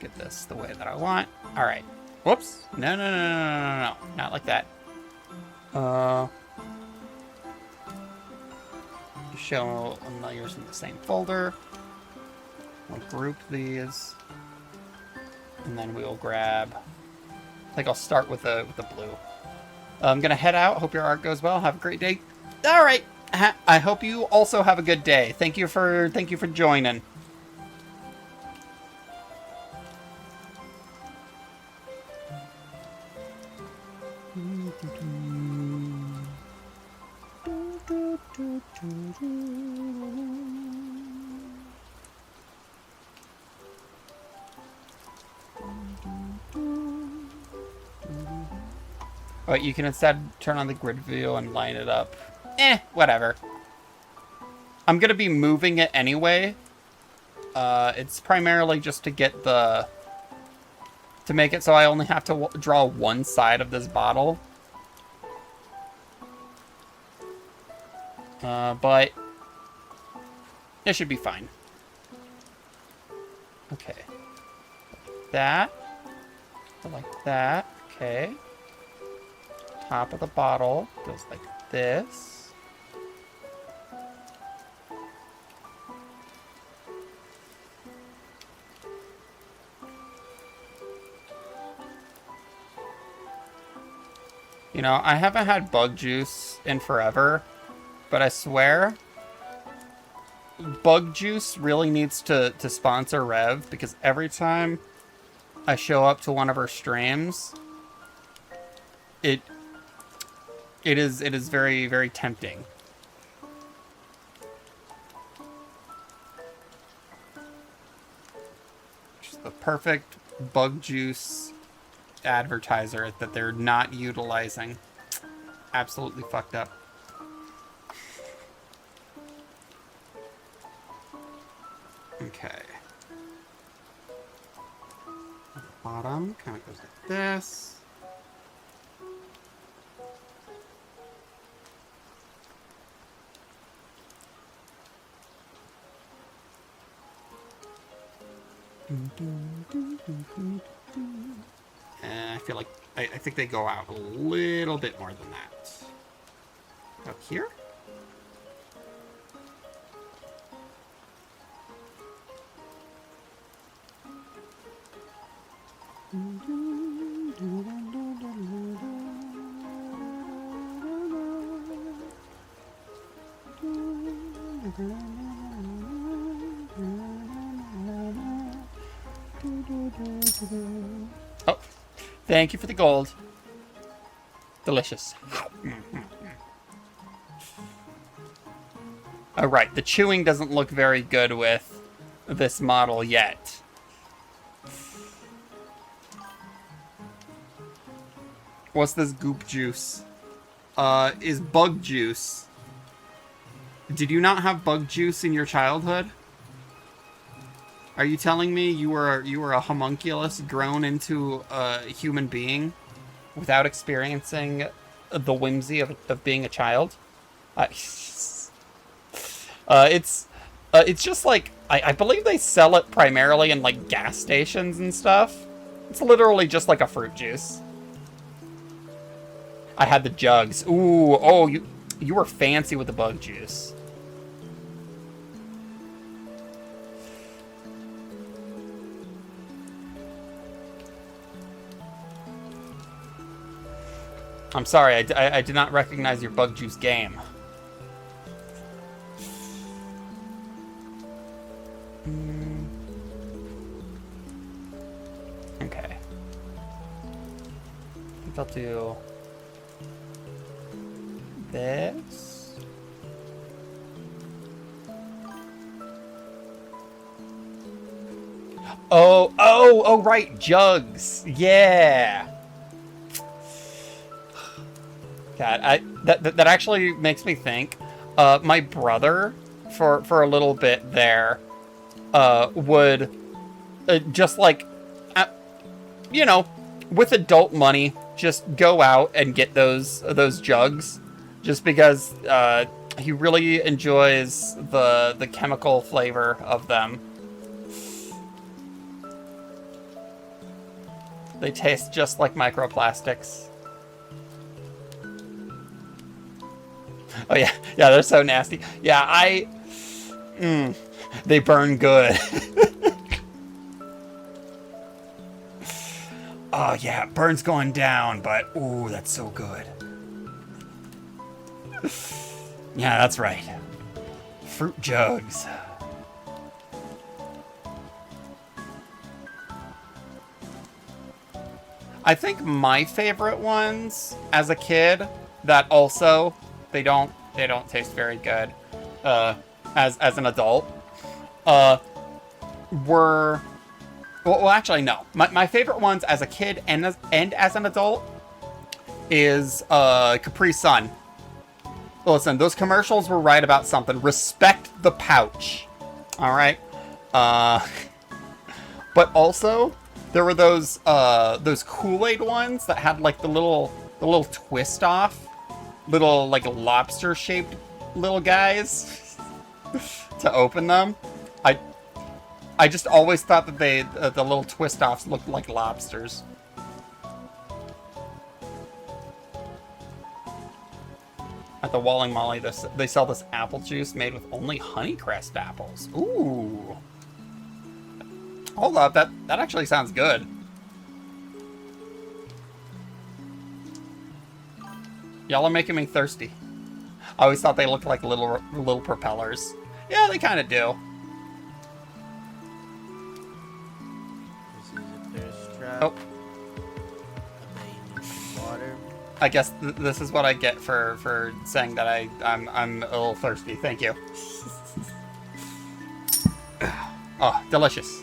get this the way that I want. All right. Whoops. No. Not like that. Show layers in the same folder. We'll group these. And then we'll grab... I think I'll start with the blue. I'm gonna head out. Hope your art goes well. Have a great day. All right. I hope you also have a good day. Thank you for joining. But you can instead turn on the grid view and line it up. Whatever. I'm gonna be moving it anyway. It's primarily just to get to make it so I only have to draw one side of this bottle. But it should be fine. Okay. Like that. Okay. Top of the bottle goes like this. You know, I haven't had bug juice in forever, but I swear bug juice really needs to sponsor Rev, because every time I show up to one of her streams, it is very, very tempting. Just the perfect bug juice advertiser that they're not utilizing. Absolutely fucked up. Okay. Bottom kind of goes like this. I feel like I think they go out a little bit more than that. Up here? Oh, thank you for the gold. Delicious. All right, the chewing doesn't look very good with this model yet. What's this goop juice? Is bug juice. Did you not have bug juice in your childhood? Are you telling me you were a homunculus grown into a human being without experiencing the whimsy of being a child? It's just like I believe they sell it primarily in like gas stations and stuff. It's literally just like a fruit juice. I had the jugs. Ooh, oh, you were fancy with the bug juice. I'm sorry, I did not recognize your bug juice game. Okay. I think I'll do this. Oh, right, jugs. Yeah. God, that actually makes me think. My brother, for a little bit there, would just like, you know, with adult money, just go out and get those jugs, just because he really enjoys the chemical flavor of them. They taste just like microplastics. Oh yeah, they're so nasty. Yeah, they burn good. Oh yeah, burns going down, but ooh, that's so good. Yeah, that's right. Fruit jugs. I think my favorite ones as a kid that also they don't taste very good as an adult were well actually no. My favorite ones as a kid and as an adult is Capri Sun. Listen, those commercials were right about something. Respect the pouch. All right. But also there were those Kool-Aid ones that had like the little twist off, little like lobster shaped little guys to open them. I just always thought that the little twist offs looked like lobsters. At the Walling Molly, they sell this apple juice made with only Honeycrest apples. Ooh. Hold up, that actually sounds good. Y'all are making me thirsty. I always thought they looked like little propellers. Yeah, they kind of do. This is a thirst trap. Oh. I bet you need some water. I guess this is what I get for saying that I'm a little thirsty. Thank you. Oh, delicious.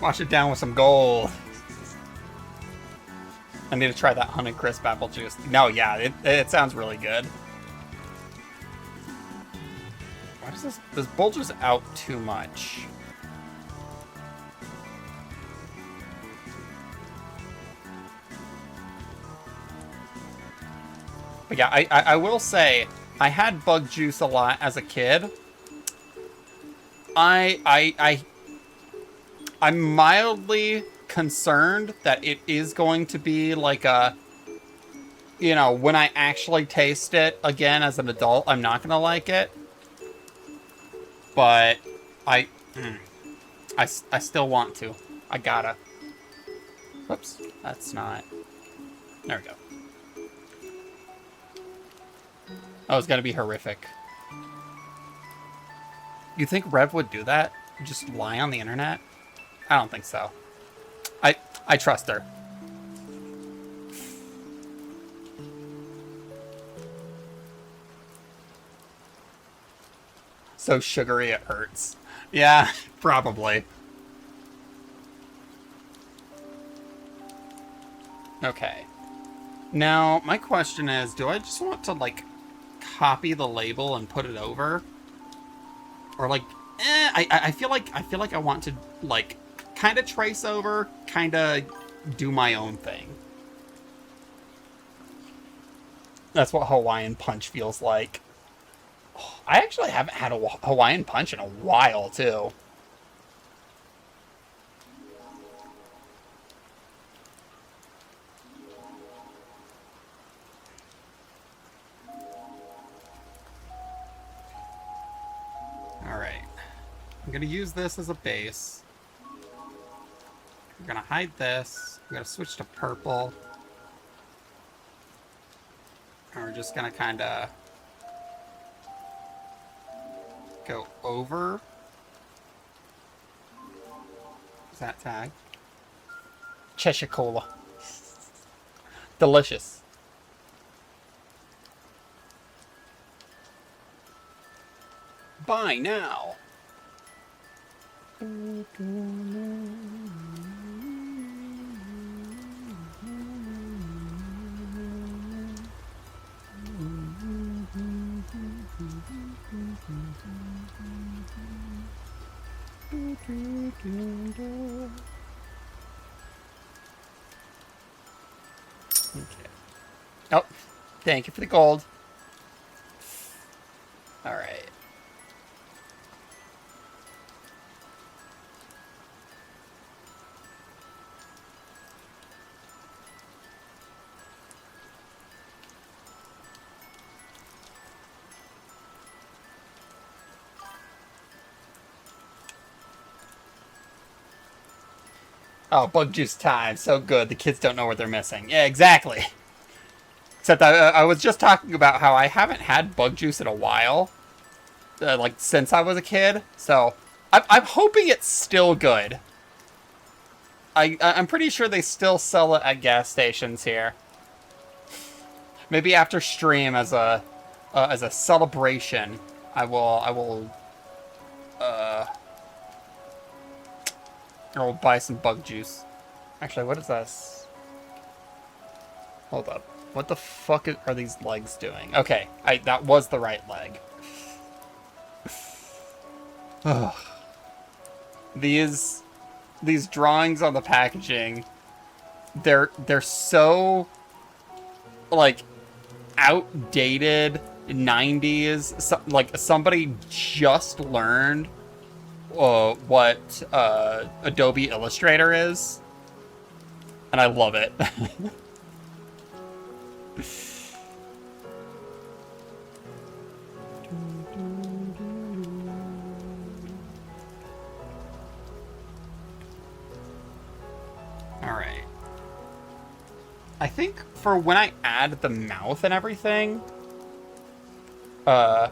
Wash it down with some gold. I need to try that Honeycrisp apple juice. No, yeah, it sounds really good. Why does this bulges out too much? But yeah, I will say, I had bug juice a lot as a kid. I'm mildly concerned that it is going to be like a, you know, when I actually taste it again as an adult, I'm not gonna like it. But I still want to. I gotta. Whoops, that's not. There we go. Oh, it's gonna be horrific. You think Rev would do that? Just lie on the internet? I don't think so. I trust her. So sugary it hurts. Yeah, probably. Okay. Now, my question is, do I just want to, like, copy the label and put it over? Or, like, I feel like I want to, like, kind of trace over, kind of do my own thing. That's what Hawaiian Punch feels like. I actually haven't had a Hawaiian Punch in a while, too. Alright. I'm going to use this as a base. We're going to hide this. We're going to switch to purple. And we're just going to kind of go over. Is that tag? Cheshire Cola. Delicious. Buy now. Okay. Oh, thank you for the gold. All right. Oh, bug juice time. So good. The kids don't know what they're missing. Yeah, exactly. Except I was just talking about how I haven't had bug juice in a while. Like, since I was a kid. So, I'm hoping it's still good. I'm pretty sure they still sell it at gas stations here. Maybe after stream as a celebration, I will buy some bug juice. Actually, what is this? Hold up. What the fuck are these legs doing? Okay, that was the right leg. Ugh. These drawings on the packaging, they're so, like, outdated 90s. Like, somebody just learned what Adobe Illustrator is, and I love it. Alright. I think for when I add the mouth and everything, I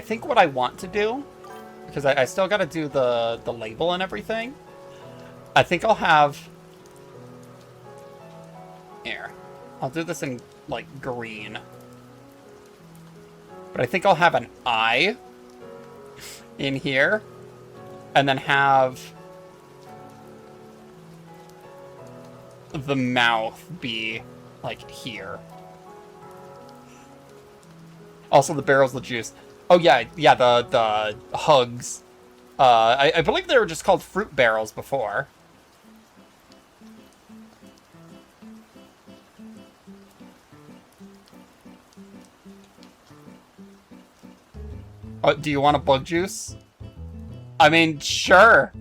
think what I want to do, because I still gotta do the label and everything, I think I'll have... Here. I'll do this in, like, green. But I think I'll have an eye in here, and then have the mouth be, like, here. Also, the barrels of juice. Oh, yeah, the hugs. I believe they were just called fruit barrels before. Do you want a bug juice? I mean, sure.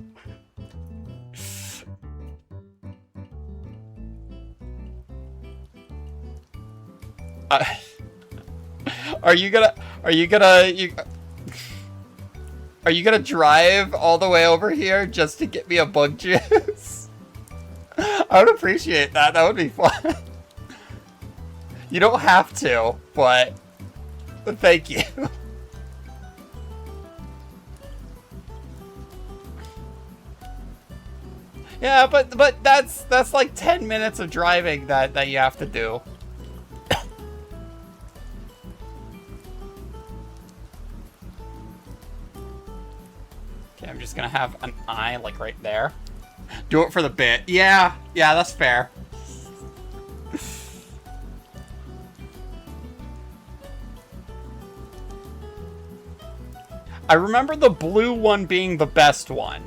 Are you gonna drive all the way over here just to get me a bug juice? I would appreciate that. That would be fun. You don't have to, but thank you. Yeah, but that's like 10 minutes of driving that you have to do. Okay, I'm just gonna have an eye like right there. Do it for the bit. Yeah, that's fair. I remember the blue one being the best one.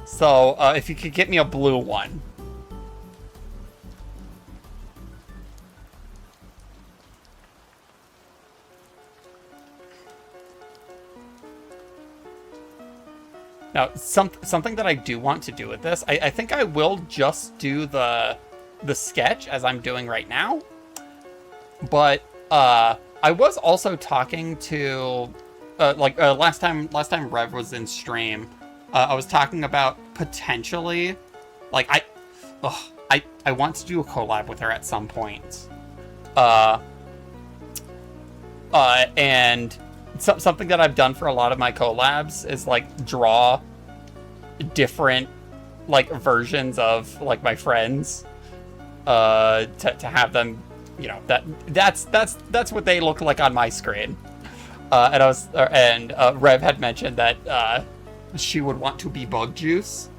So, if you could get me a blue one. Now, something that I do want to do with this, I think I will just do the sketch as I'm doing right now. But, I was also talking to, last time Rev was in stream, I was talking about potentially, like, I want to do a collab with her at some point. And something that I've done for a lot of my collabs is, like, draw different, like, versions of, like, my friends, to have them, you know, that's what they look like on my screen. And Rev had mentioned that, she would want to be Bug Juice,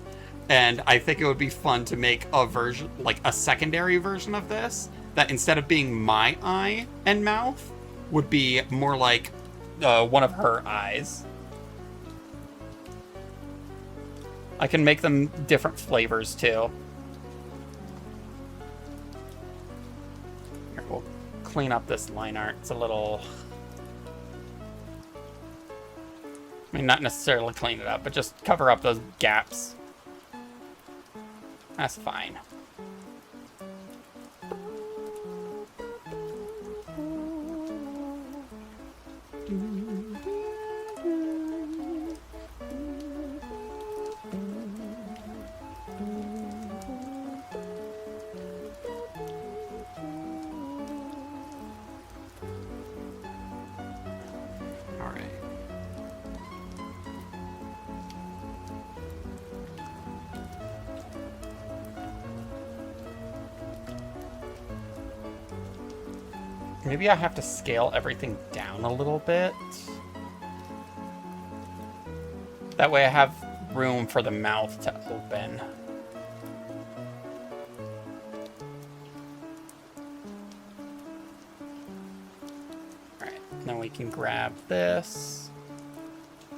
and I think it would be fun to make a version, like a secondary version of this, that instead of being my eye and mouth, would be more like one of her eyes. I can make them different flavors too. Here, we'll clean up this line art. It's a little... I mean, not necessarily clean it up, but just cover up those gaps. That's fine. Maybe I have to scale everything down a little bit. That way I have room for the mouth to open. Alright, then we can grab this. I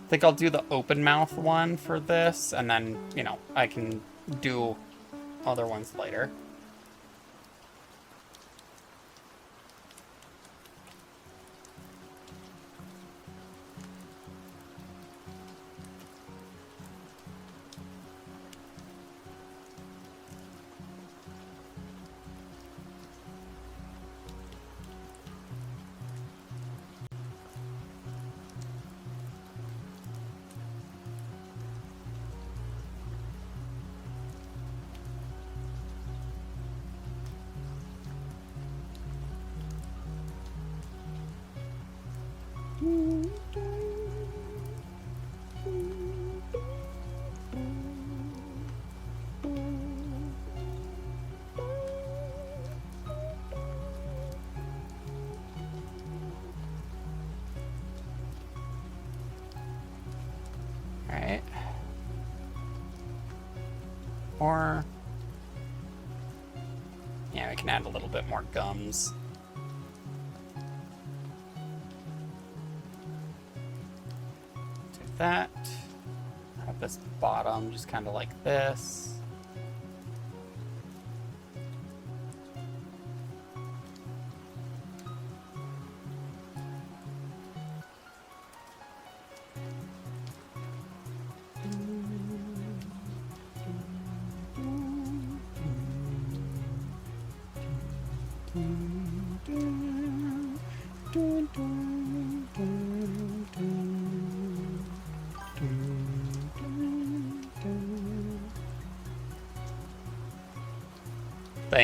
think I'll do the open mouth one for this, and then, you know, I can do other ones later. Alright. Or... yeah, we can add a little bit more gums. Do that. Have this bottom just kind of like this. Saying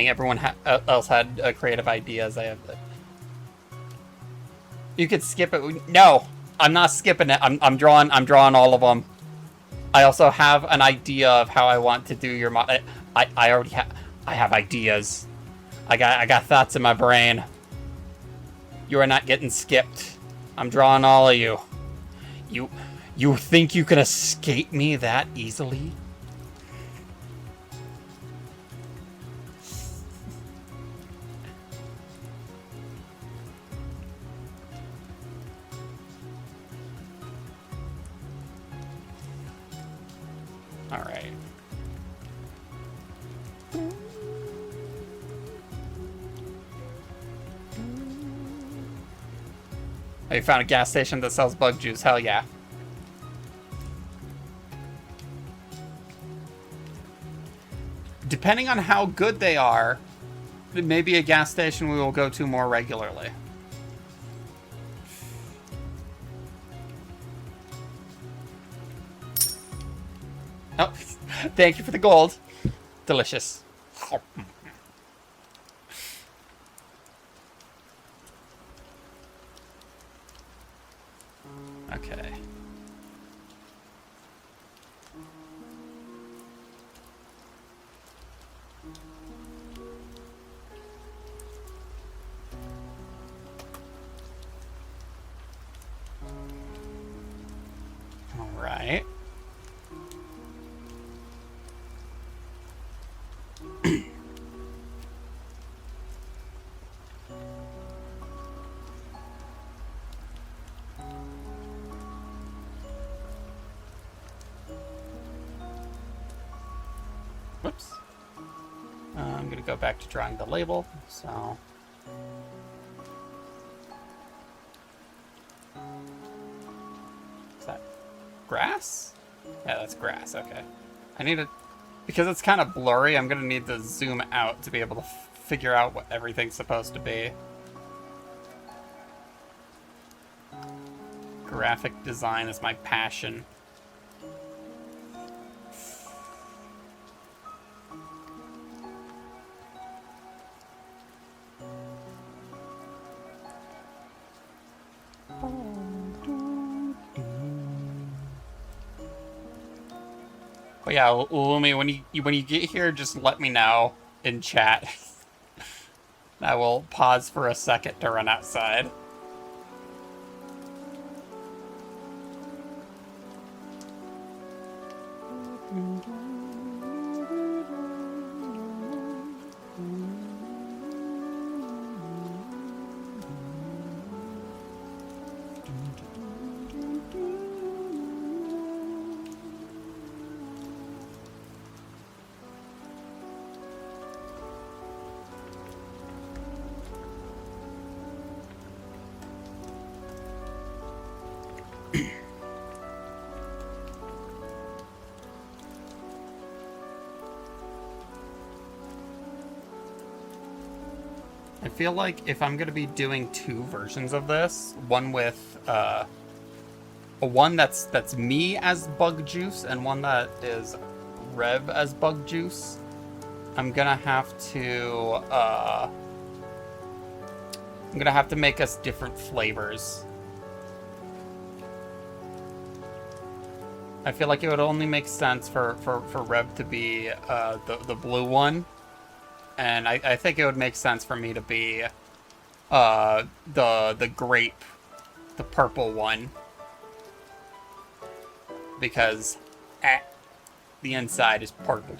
everyone else had creative ideas. I have. You could skip it. No, I'm not skipping it. I'm drawing all of them. I also have an idea of how I want to do your mod. I already have. I have ideas. I got thoughts in my brain. You are not getting skipped. I'm drawing all of you. You think you can escape me that easily? All right. Oh, you found a gas station that sells bug juice. Hell yeah. Depending on how good they are, it may be a gas station we will go to more regularly. Oh, thank you for the gold. Delicious. Okay. All right. Whoops. I'm going to go back to drawing the label. So. Is that grass? Yeah, that's grass. Okay. I need to. Because it's kind of blurry, I'm going to need to zoom out to be able to figure out what everything's supposed to be. Graphic design is my passion. But yeah, Lumi, when you get here, just let me know in chat. I will pause for a second to run outside. I feel like if I'm gonna be doing two versions of this, one with one that's me as Bug Juice and one that is Rev as Bug Juice, I'm gonna have to make us different flavors. I feel like it would only make sense for Rev to be the blue one. And I think it would make sense for me to be the grape, the purple one. Because the inside is purple.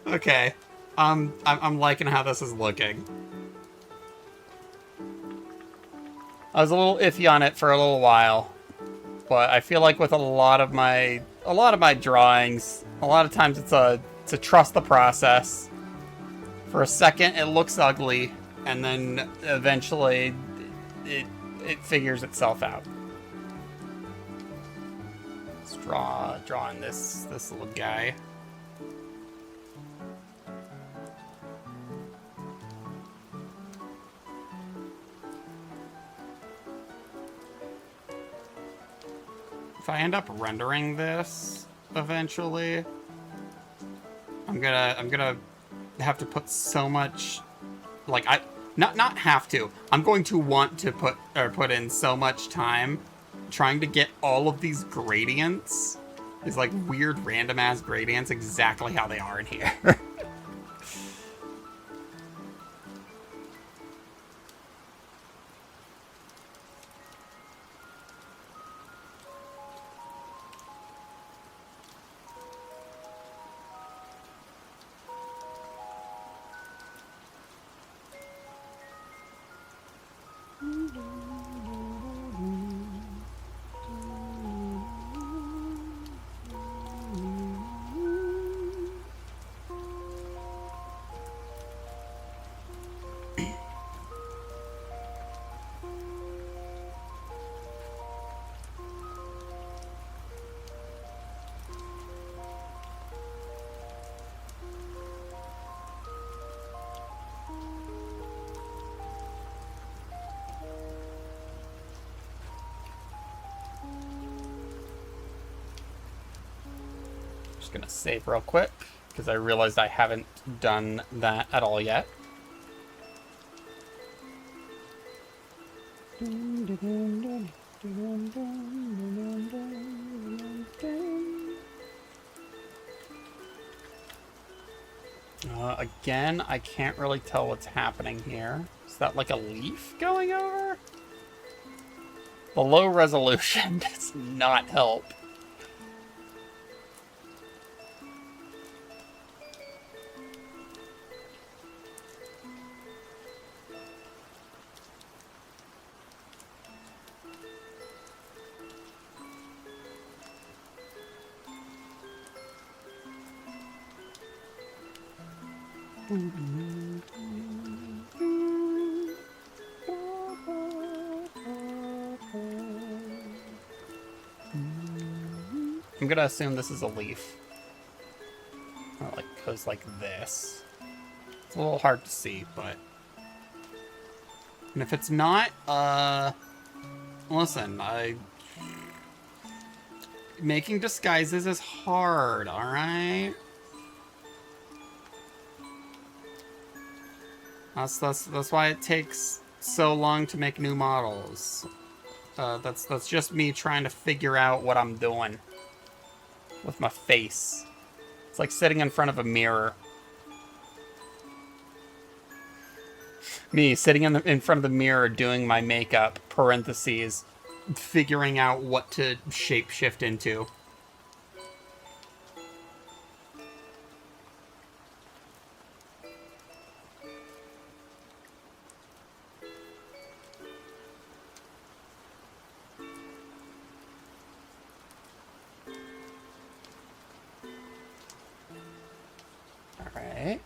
Okay. I'm liking how this is looking. I was a little iffy on it for a little while, but I feel like with a lot of my drawings, a lot of times it's to trust the process. For a second, it looks ugly, and then eventually, it figures itself out. Let's drawing this little guy. If I end up rendering this eventually, I'm gonna have to put so much, like, not have to. I'm going to want to put in so much time trying to get all of these gradients, these like weird random ass gradients, exactly how they are in here. Just gonna save real quick because I realized I haven't done that at all yet. Again, I can't really tell what's happening here. Is that like a leaf going over? The low resolution does not help. I'm gonna assume this is a leaf. Or like goes like this. It's a little hard to see, but. And if it's not, listen, making disguises is hard, alright? That's why it takes so long to make new models. That's just me trying to figure out what I'm doing with my face. It's like sitting in front of a mirror. Me sitting in front of the mirror doing my makeup, parentheses, figuring out what to shapeshift into. Alright.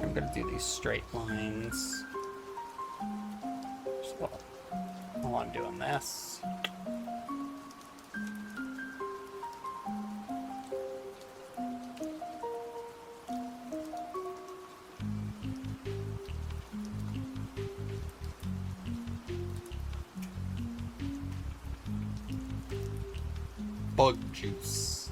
I'm gonna do these straight lines. Just while I'm doing this. bug juice.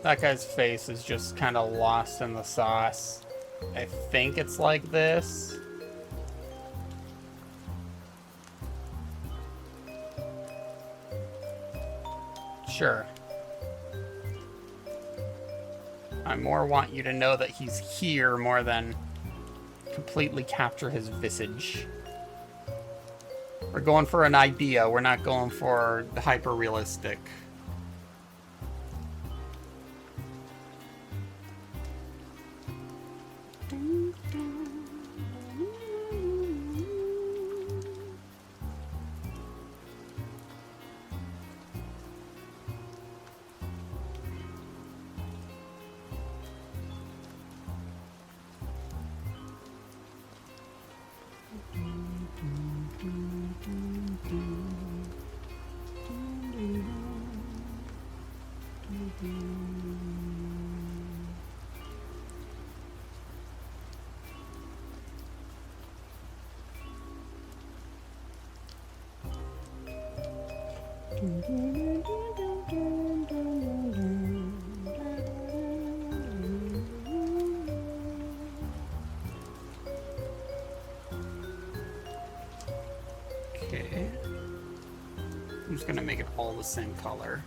That guy's face is just kind of lost in the sauce. I think it's like this. Sure. I more want you to know that he's here more than completely capture his visage. We're going for an idea. We're not going for the hyper-realistic. Okay. I'm just gonna make it all the same color.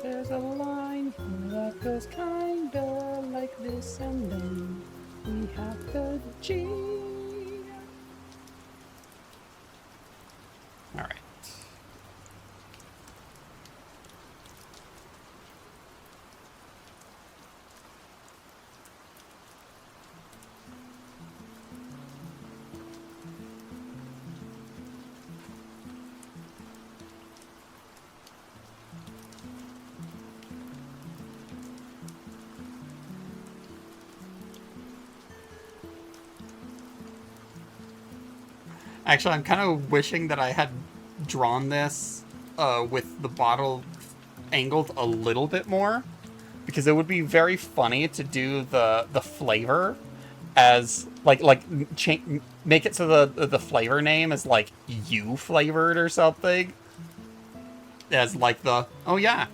There's a line here that goes kinda like this, and then we have the G. All right. Actually, I'm kind of wishing that I had drawn this with the bottle angled a little bit more, because it would be very funny to do the flavor as make it so the flavor name is like you flavored or something, as like the oh yeah,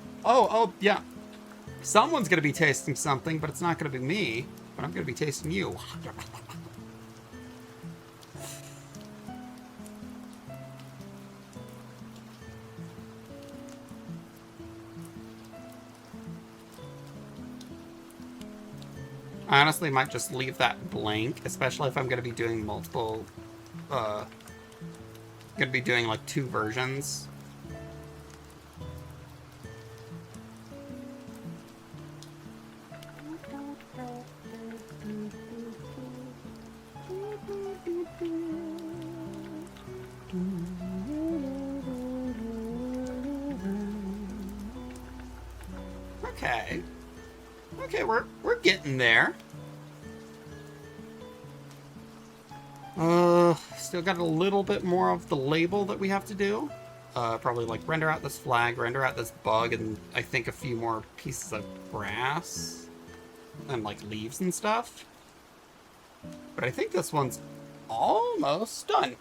someone's gonna be tasting something, but it's not gonna be me, but I'm gonna be tasting you. I honestly might just leave that blank, especially if I'm going to be doing multiple, going to be doing like 2 versions. Okay. Okay, we're getting there. Still got a little bit more of the label that we have to do. Probably like render out this flag, render out this bug, and I think a few more pieces of grass and like leaves and stuff. But I think this one's almost done.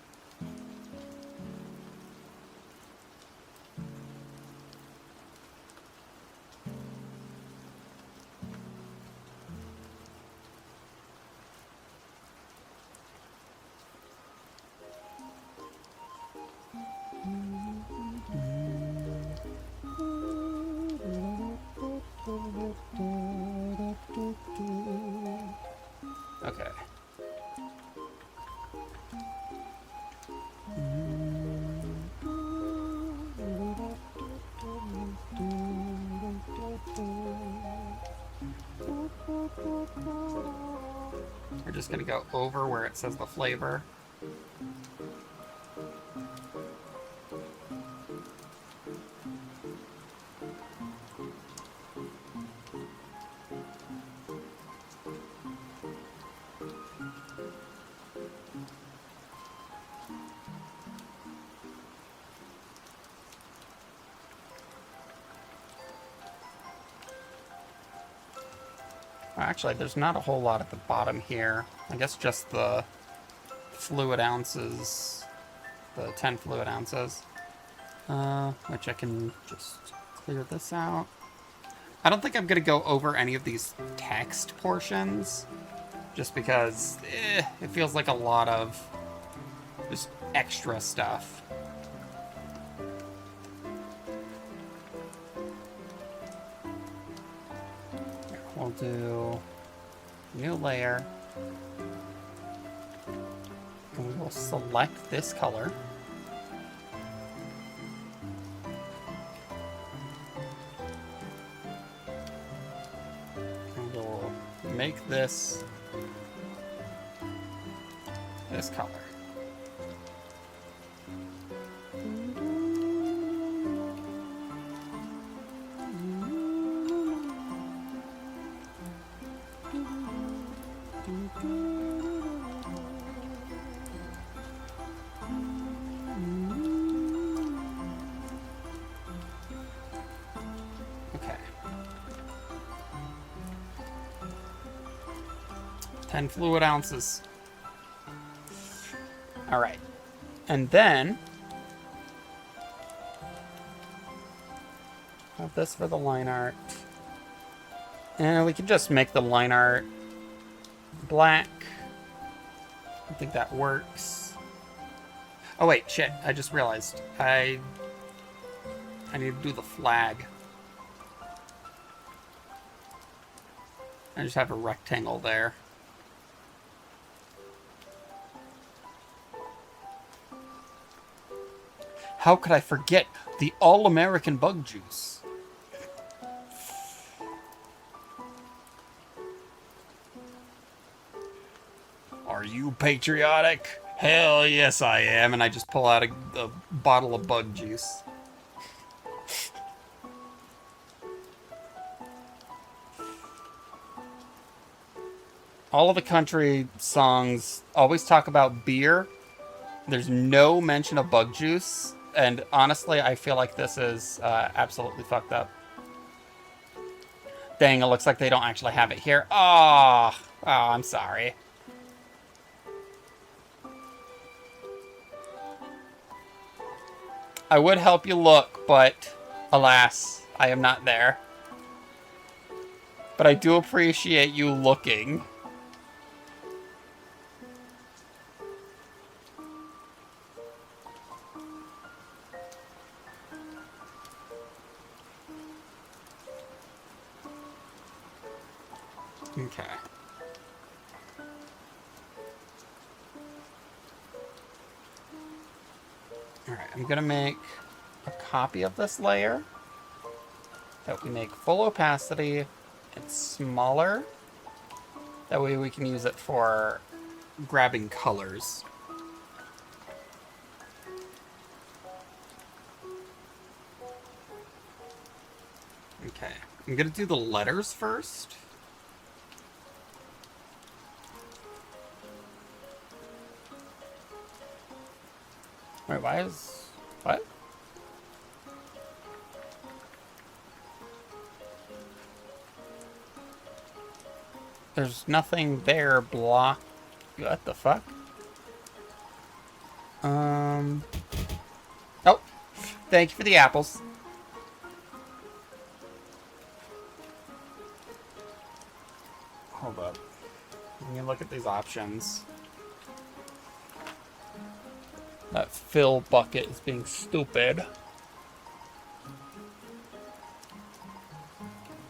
Okay. We're just gonna go over where it says the flavor. Actually, there's not a whole lot at the bottom here. I guess just the fluid ounces, the 10 fluid ounces, which I can just clear this out. I don't think I'm going to go over any of these text portions, just because it feels like a lot of just extra stuff. We'll do new layer. And we will select this color. And we'll make this color. Okay. 10 fluid ounces. All right. And then have this for the line art. And we can just make the line art black. I think that works. Oh wait, shit, I just realized. I need to do the flag. I just have a rectangle there. How could I forget the All-American Bug Juice? Are you patriotic? Hell yes I am. And I just pull out a bottle of bug juice. All of the country songs always talk about beer. There's no mention of bug juice. And honestly, I feel like this is absolutely fucked up. Dang, it looks like they don't actually have it here. Oh, I'm sorry. I would help you look, but alas, I am not there. But I do appreciate you looking. Okay. Alright, I'm gonna make a copy of this layer that we make full opacity and smaller. That way we can use it for grabbing colors. Okay, I'm gonna do the letters first. Wait, why is... what? There's nothing there block... what the fuck? Oh, thank you for the apples. Hold up. Let me look at these options. That fill bucket is being stupid.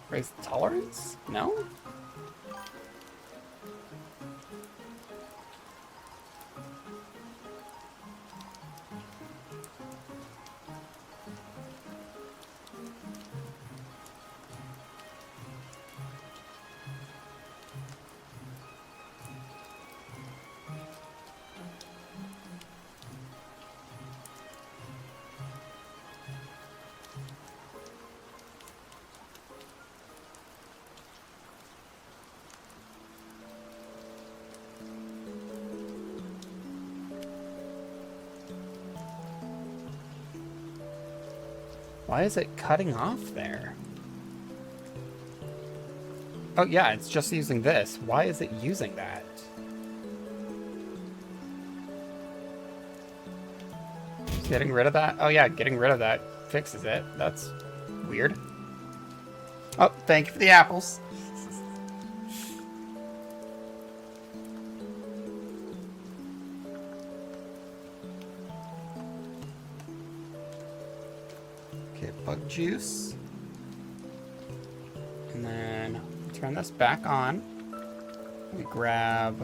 Raise tolerance? No? Why is it cutting off there? Oh yeah, it's just using this. Why is it using that? Just getting rid of that? Oh yeah, getting rid of that fixes it. That's weird. Oh, thank you for the apples. Okay, bug juice. And then turn this back on. We grab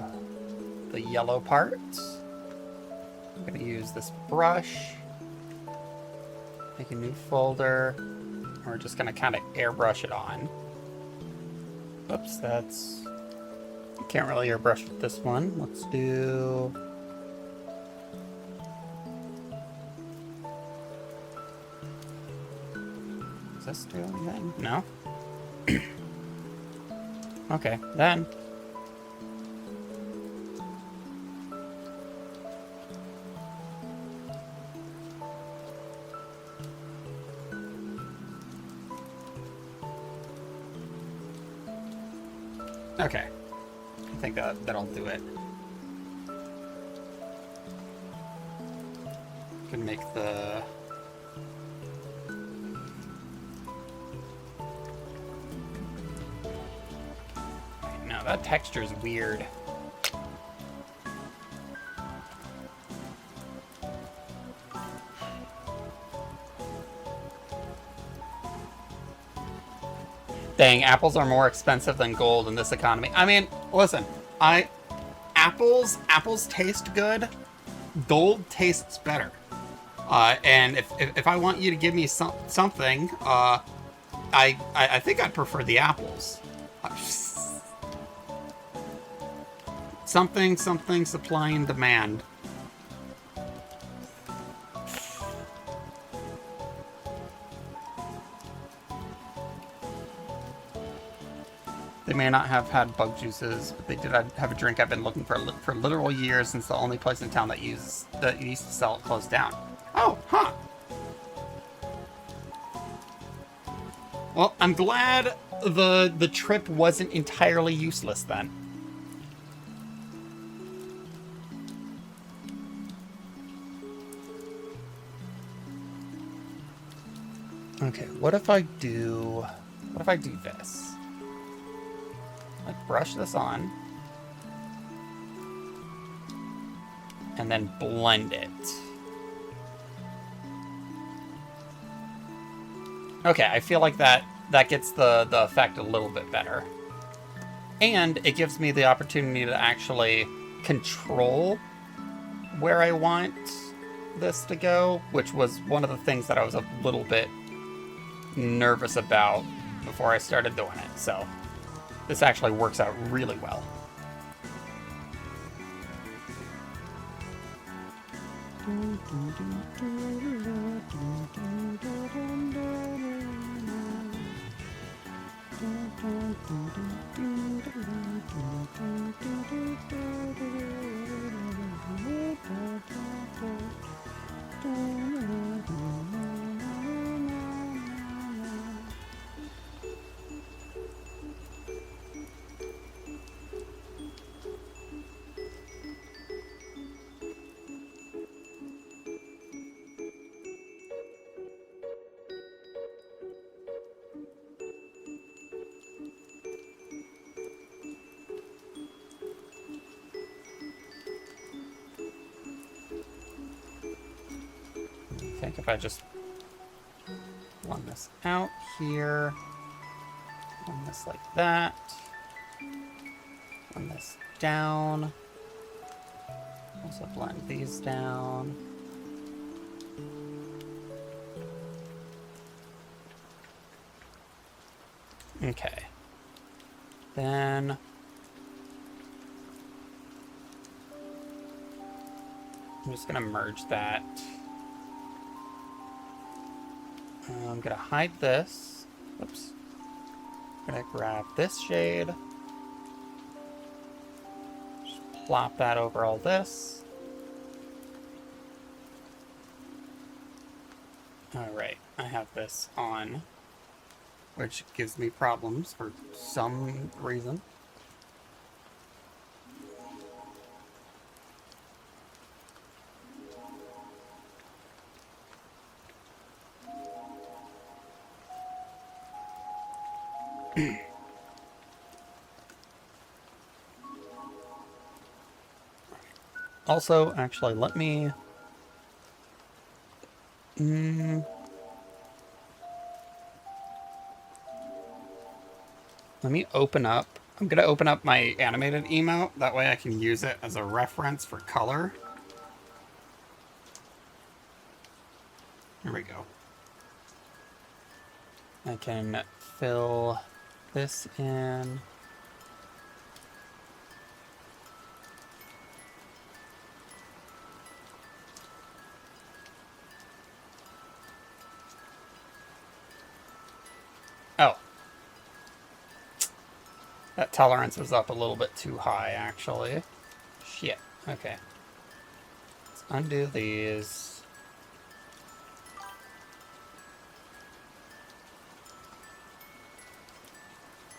the yellow parts. I'm gonna use this brush. Make a new folder. We're just gonna kind of airbrush it on. Oops, that's... Can't really airbrush with this one. Let's do... Does this do anything? No? Okay, then. Okay. I think that'll do it. Can make the... No, that texture's weird. Dang, apples are more expensive than gold in this economy. I mean, listen, apples taste good. Gold tastes better. And if I want you to give me something, I think I'd prefer the apples. Something, supply and demand. They may not have had bug juices, but they did have a drink I've been looking for literal years since the only place in town that used to sell it closed down. Oh, huh. Well, I'm glad the trip wasn't entirely useless then. Okay, what if I do this? Let's brush this on. And then blend it. Okay, I feel like that gets the effect a little bit better. And it gives me the opportunity to actually control where I want this to go, which was one of the things that I was a little bit nervous about before I started doing it. So this actually works out really well. I think if I just blend this out here, blend this like that. Blend this down. Also blend these down. Okay. Then I'm just gonna merge that. I'm gonna hide this. Oops. I'm gonna grab this shade. Just plop that over all this. Alright, I have this on, which gives me problems for some reason. Also, actually, let me... Let me open up... I'm going to open up my animated emote. That way I can use it as a reference for color. Here we go. I can fill this in. Oh. That tolerance was up a little bit too high, actually. Shit. Okay. Let's undo these.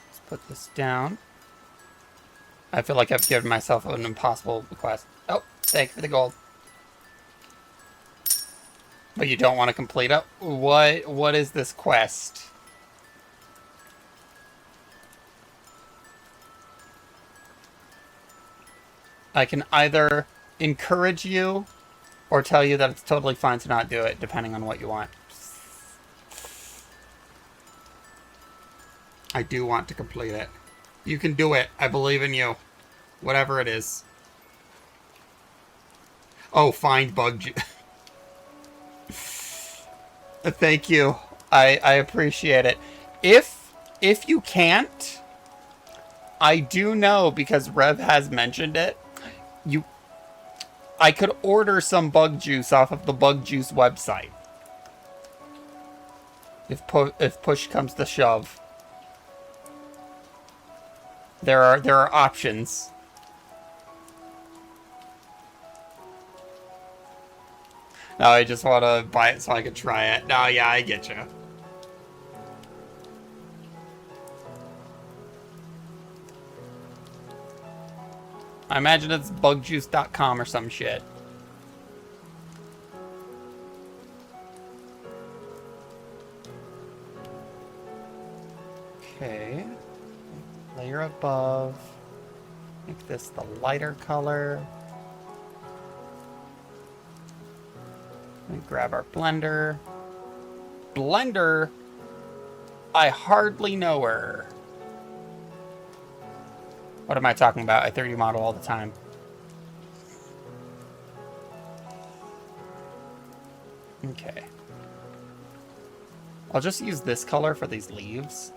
Let's put this down. I feel like I've given myself an impossible quest. Oh, thank you for the gold. But you don't want to complete it? What is this quest? I can either encourage you or tell you that it's totally fine to not do it, depending on what you want. I do want to complete it. You can do it. I believe in you. Whatever it is. Oh, find bug juice. Thank you. I appreciate it. If you can't, I do know, because Rev has mentioned it, I could order some bug juice off of the bug juice website. If push comes to shove. There are options. No, I just want to buy it so I can try it. No, yeah, I get you. I imagine it's bugjuice.com or some shit. Okay. Layer above. Make this the lighter color. Let me grab our blender. Blender? I hardly know her. What am I talking about? I 3D model all the time. Okay. I'll just use this color for these leaves.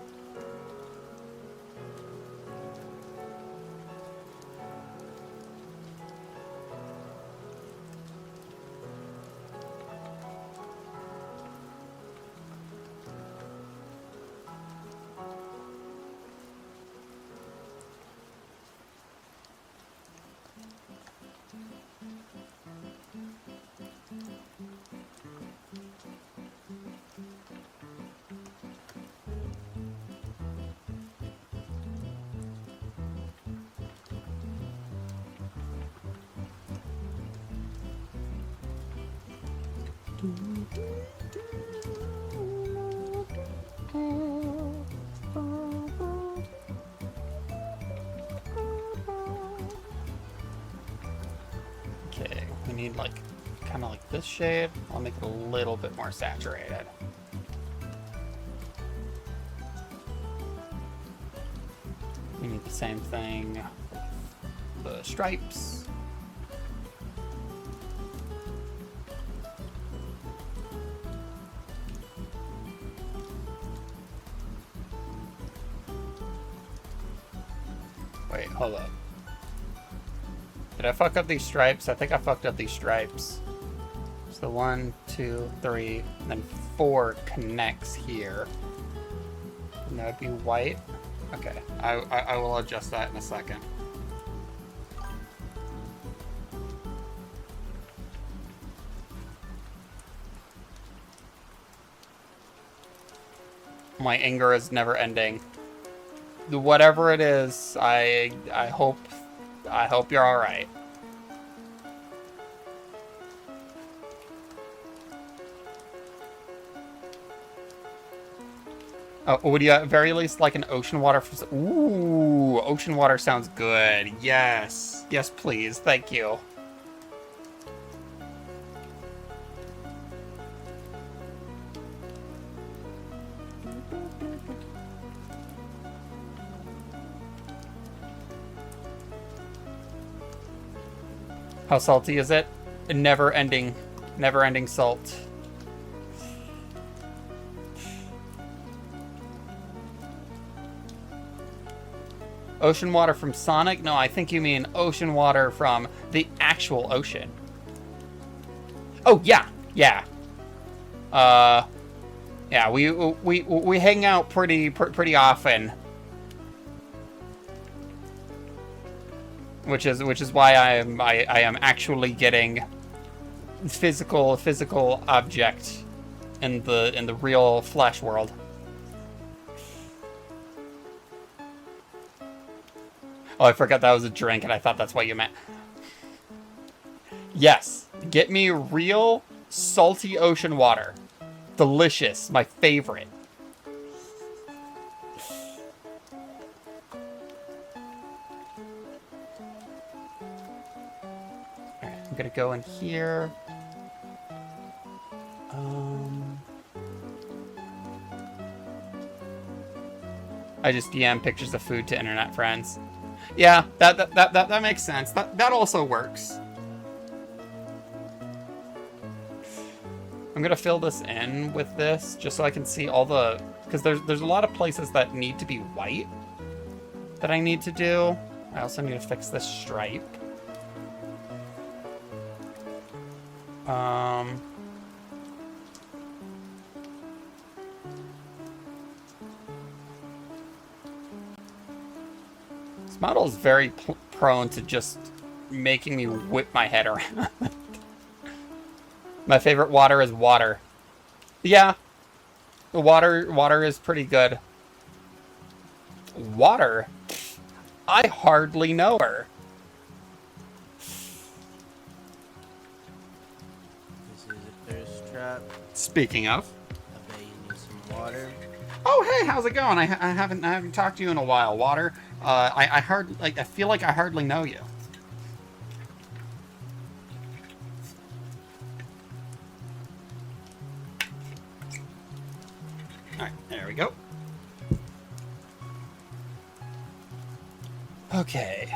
Okay, we need like kind of like this shade. I'll make it a little bit more saturated. We need the same thing the stripes. Wait, hold up. Did I fuck up these stripes? I think I fucked up these stripes. So 1, 2, 3, and then 4 connects here. And that would be white. Okay, I will adjust that in a second. My anger is never ending. Whatever it is, I hope you're all right. Would you at very least like an ocean water? Ooh, ocean water sounds good. Yes, yes, please. Thank you. How salty is it? Never-ending salt. Ocean water from Sonic? No, I think you mean ocean water from the actual ocean. Oh, yeah. Yeah. Yeah, we hang out pretty often. Which is why I am actually getting physical object in the real flesh world. Oh, I forgot that was a drink, and I thought that's what you meant. Yes, get me real salty ocean water. Delicious, my favorite. Alright, I'm gonna go in here. I just DM pictures of food to internet friends. Yeah, that makes sense. That also works. I'm gonna fill this in with this just so I can see all the, because there's a lot of places that need to be white that I need to do. I also need to fix this stripe. This model is very prone to just making me whip my head around. My favorite water is water. Yeah, the water is pretty good. Water? I hardly know her. This is a thirst trap. Speaking of. I bet you need some water. Oh, hey, how's it going? I haven't talked to you in a while. Water. I feel like I hardly know you. All right, there we go. Okay.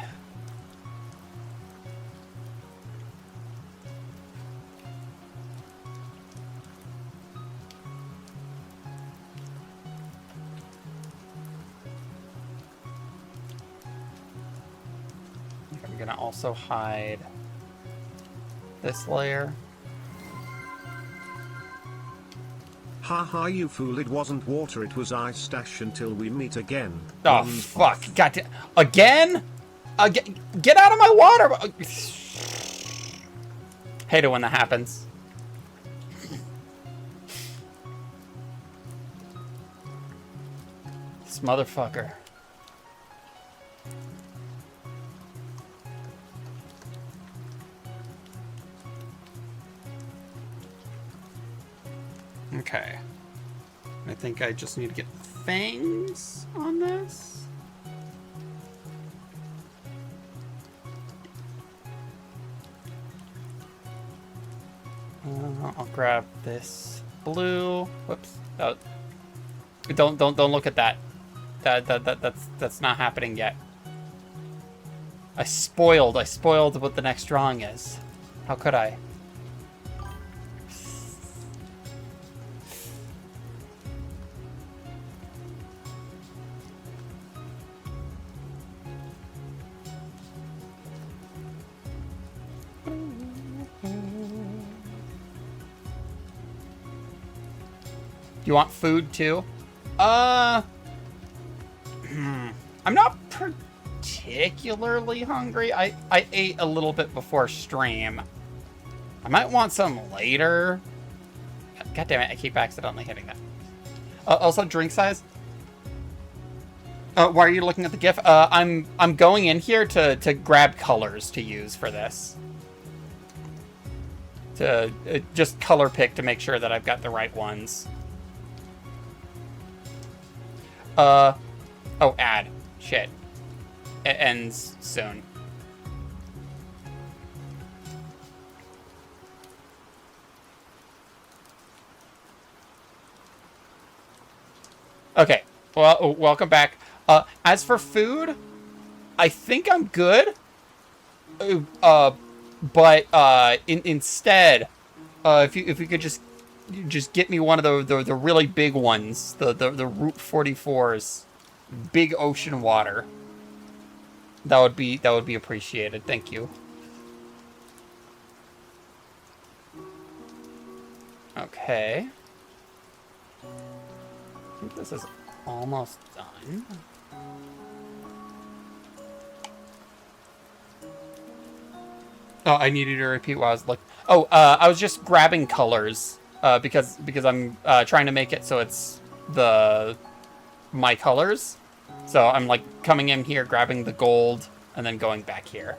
I'm gonna also hide this layer. Haha, you fool, it wasn't water, it was ice stash until we meet again. Oh, fuck. Goddamn. Again? Again? Get out of my water! Hate it when that happens. This motherfucker. Okay. I think I just need to get fangs on this. I'll grab this blue. Whoops. Don't look at that. That's not happening yet. I spoiled what the next drawing is. How could I? You want food too? I'm not particularly hungry. I ate a little bit before stream. I might want some later. God damn it, I keep accidentally hitting that. Also, drink size. Why are you looking at the GIF? I'm going in here to grab colors to use for this. To just color pick to make sure that I've got the right ones. Oh, ad. Shit. It ends soon. Okay. Well, welcome back. As for food, I think I'm good. But instead, if you could just get me one of the really big ones, the Route 44s, big ocean water. That would be appreciated. Thank you. Okay. I think this is almost done. Oh, I needed to repeat what I was looking. Oh, I was just grabbing colors because I'm trying to make it so it's my colors. So I'm like coming in here, grabbing the gold, and then going back here.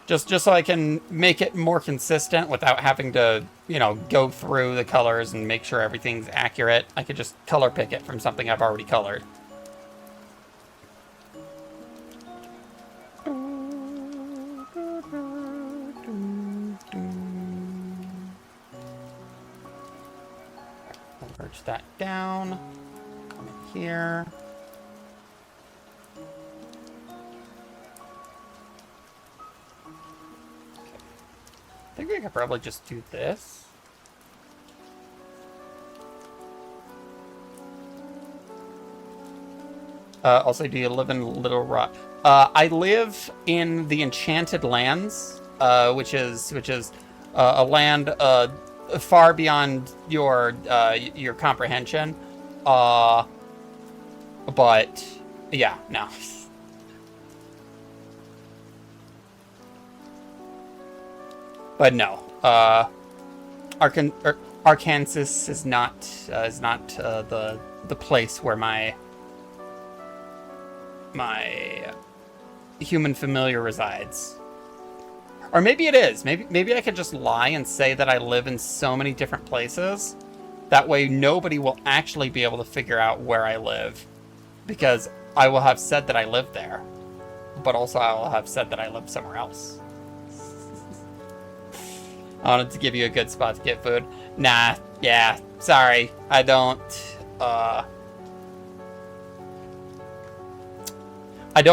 Just so I can make it more consistent without having to, go through the colors and make sure everything's accurate. I could just color pick it from something I've already colored. Merge that down. Come in here. I think I could probably just do this. Also, do you live in Little Rock? I live in the Enchanted Lands, which is a land far beyond your comprehension. But yeah, no. But no, Arkansas is not the place where my human familiar resides. Or maybe it is. Maybe I could just lie and say that I live in so many different places. That way nobody will actually be able to figure out where I live, because I will have said that I live there, but also I will have said that I live somewhere else. I wanted to give you a good spot to get food. Nah, yeah, sorry. I don't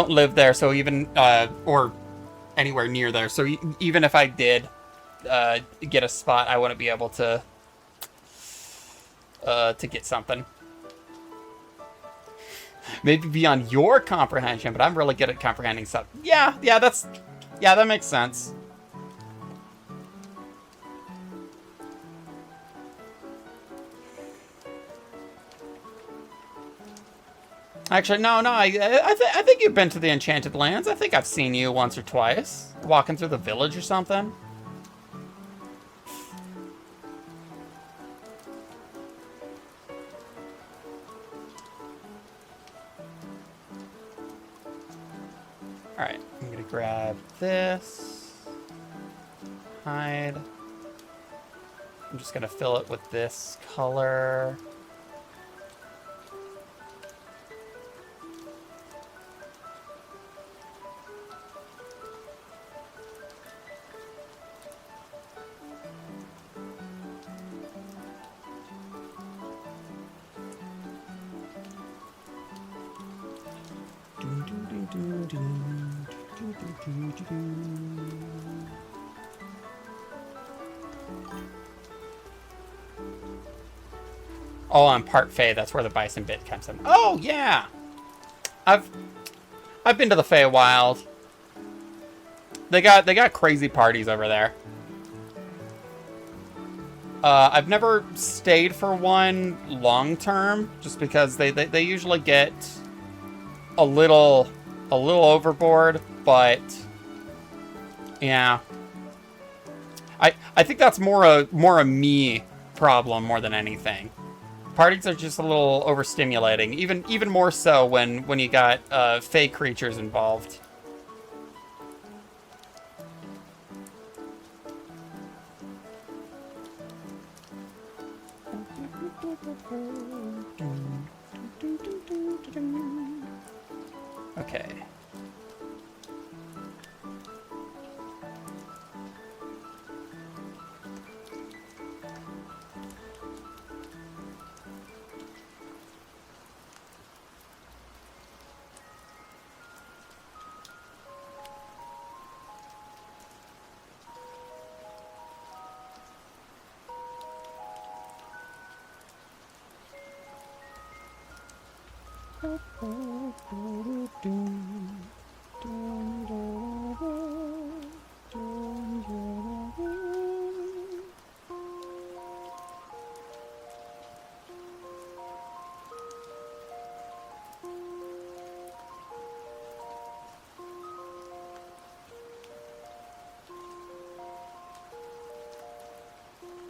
live there, so even, or anywhere near there, so even if I did get a spot, I wouldn't be able to get something. Maybe beyond your comprehension, but I'm really good at comprehending stuff. Yeah, that makes sense. Actually, no, I think you've been to the Enchanted Lands. I think I've seen you once or twice, walking through the village or something. Alright, I'm gonna grab this. Hide. I'm just gonna fill it with this color. Oh, on Part Fey, that's where the Bison bit comes in. Oh yeah, I've been to the Feywild. They got crazy parties over there. I've never stayed for one long term, just because they usually get a little overboard. But yeah, I think that's more a me problem more than anything. Parties are just a little overstimulating, even more so when you got fey creatures involved. Okay.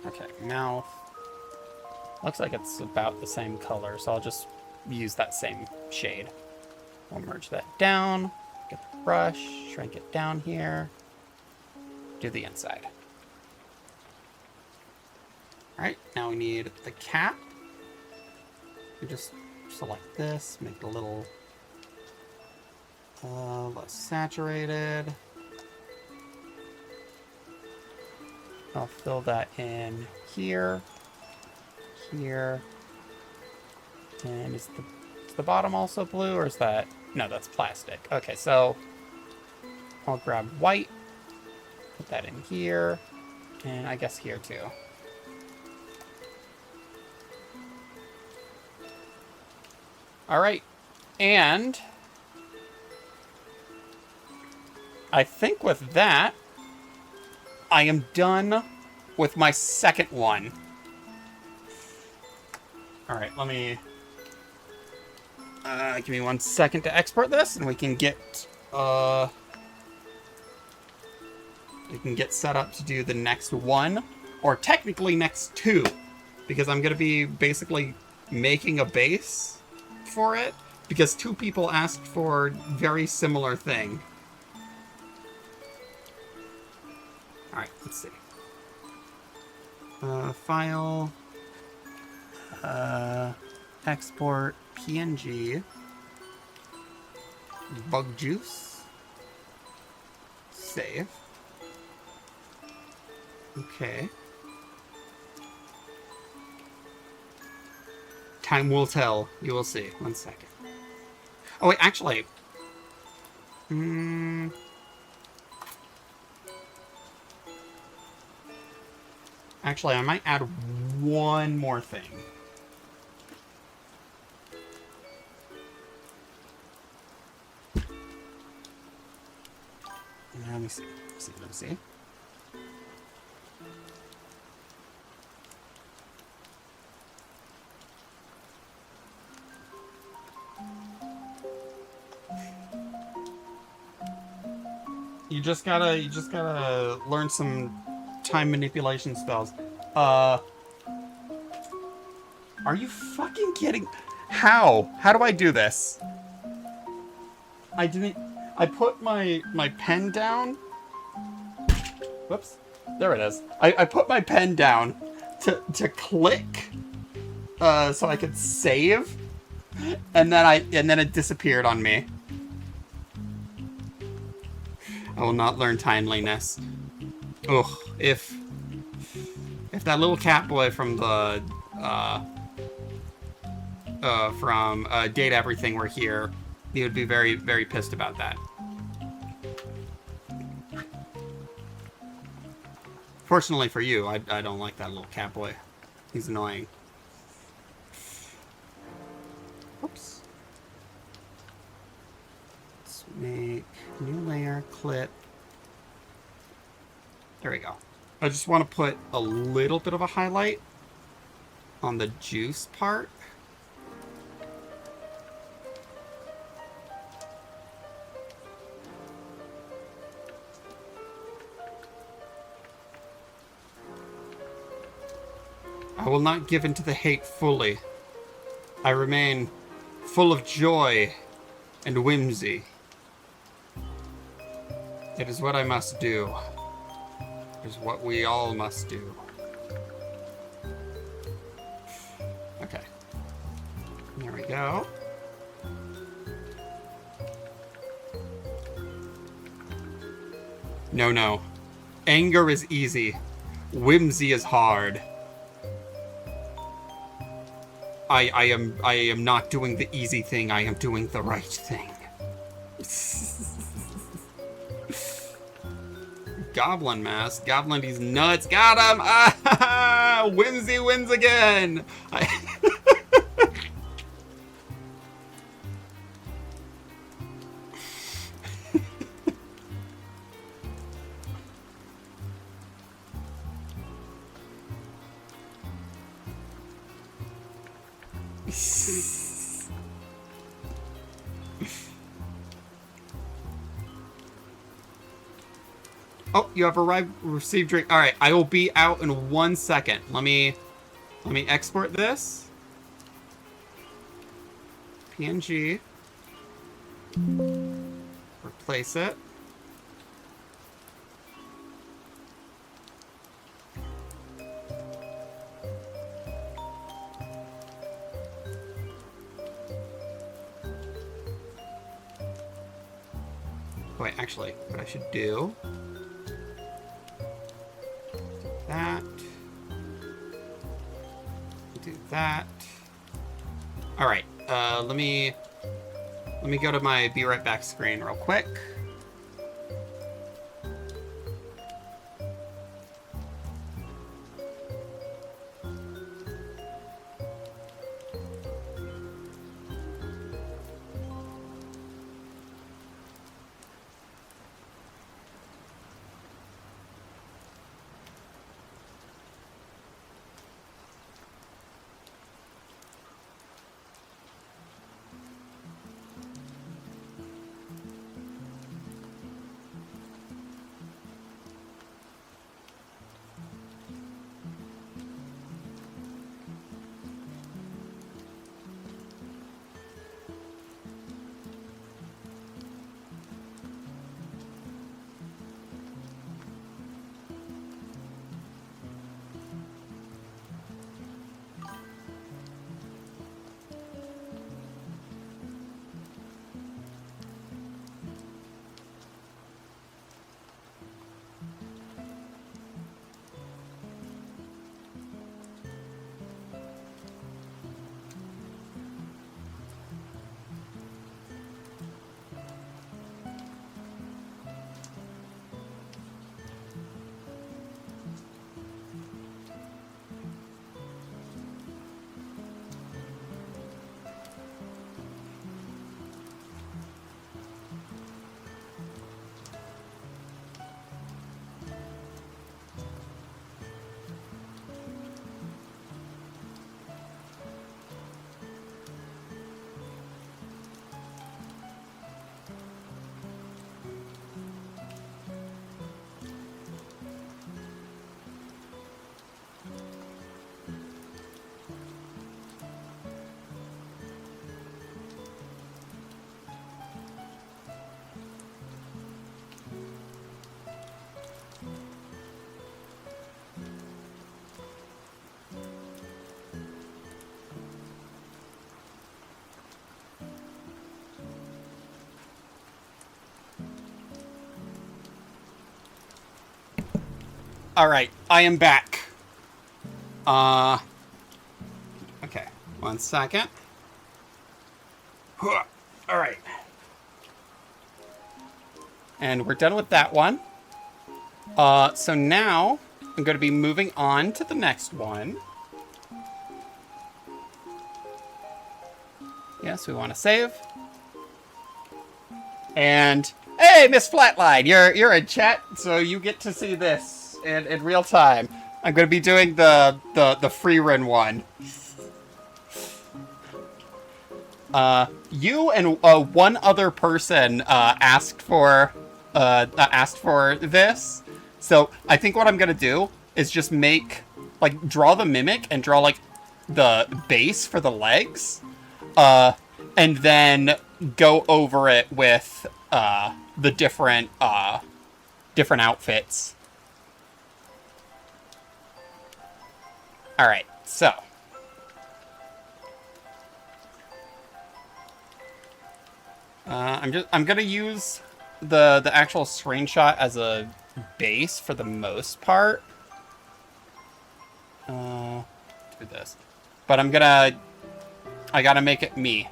Okay, mouth. Looks like it's about the same color, so I'll just use that same shade. We'll merge that down, get the brush, shrink it down here, do the inside. Alright, now we need the cap. We just select this, make it a little less saturated. I'll fill that in here, here, and is the bottom also blue, or is that... No, that's plastic. Okay, so I'll grab white, put that in here, and I guess here too. All right, and I think with that, I am done with my second one. All right, let me... give me 1 second to export this, and we can get set up to do the next one, or technically next two, because I'm gonna be basically making a base for it, because 2 people asked for very similar thing. All right, let's see. File, export PNG, bug juice, save. Okay. Time will tell. You will see. 1 second. Oh wait, actually. Actually, I might add one more thing. Let me see. Let me see. You just gotta learn some time manipulation spells. Are you fucking kidding? How? How do I do this? I put my pen down. Whoops. There it is. I put my pen down to click so I could save, and then it disappeared on me. I will not learn timeliness. Ugh, if that little cat boy from the Date Everything were here, He would be very, very pissed about that. Fortunately for you, I don't like that little catboy. He's annoying. Oops. Let's make new layer, clip. There we go. I just want to put a little bit of a highlight on the juice part. I will not give in to the hate fully. I remain full of joy and whimsy. It is what I must do. It is what we all must do. Okay. There we go. No, no. Anger is easy. Whimsy is hard. I am not doing the easy thing. I am doing the right thing. Goblin mask. Goblin, he's nuts. Got him! Ah, Whimsy wins again! Oh, you have received drink. All right, I will be out in 1 second. Let me export this. PNG. Replace it. Wait, actually, what I should do. That. Do that. All right. Let me go to my be right back screen real quick. All right, I am back. Okay, 1 second. All right. And we're done with that one. So now I'm going to be moving on to the next one. Yes, we want to save. And hey, Miss Flatline, you're in chat, so you get to see this in real time. I'm going to be doing the free run one. You and one other person asked for this. So I think what I'm gonna do is just draw the mimic and draw like the base for the legs, and then go over it with the different outfits. All right, so. I'm gonna use the actual screenshot as a base for the most part. Do this, but I gotta make it me.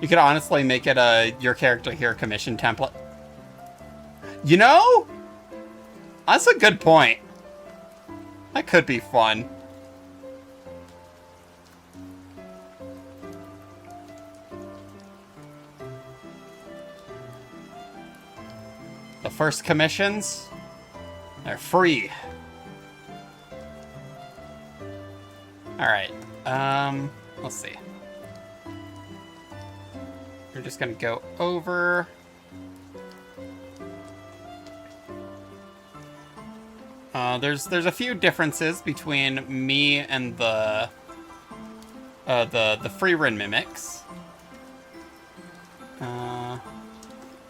You could honestly make it a your character here commission template. You know, that's a good point. That could be fun. The first commissions, they're free. All right, let's see. We're just gonna go over. There's a few differences between me and the free run mimics.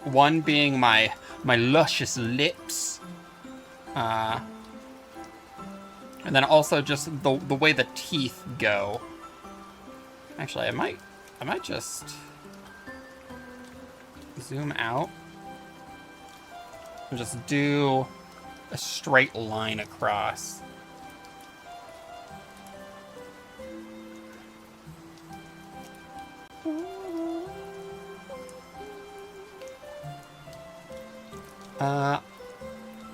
One being my luscious lips, and then also just the way the teeth go. Actually, I might just zoom out and just do a straight line across.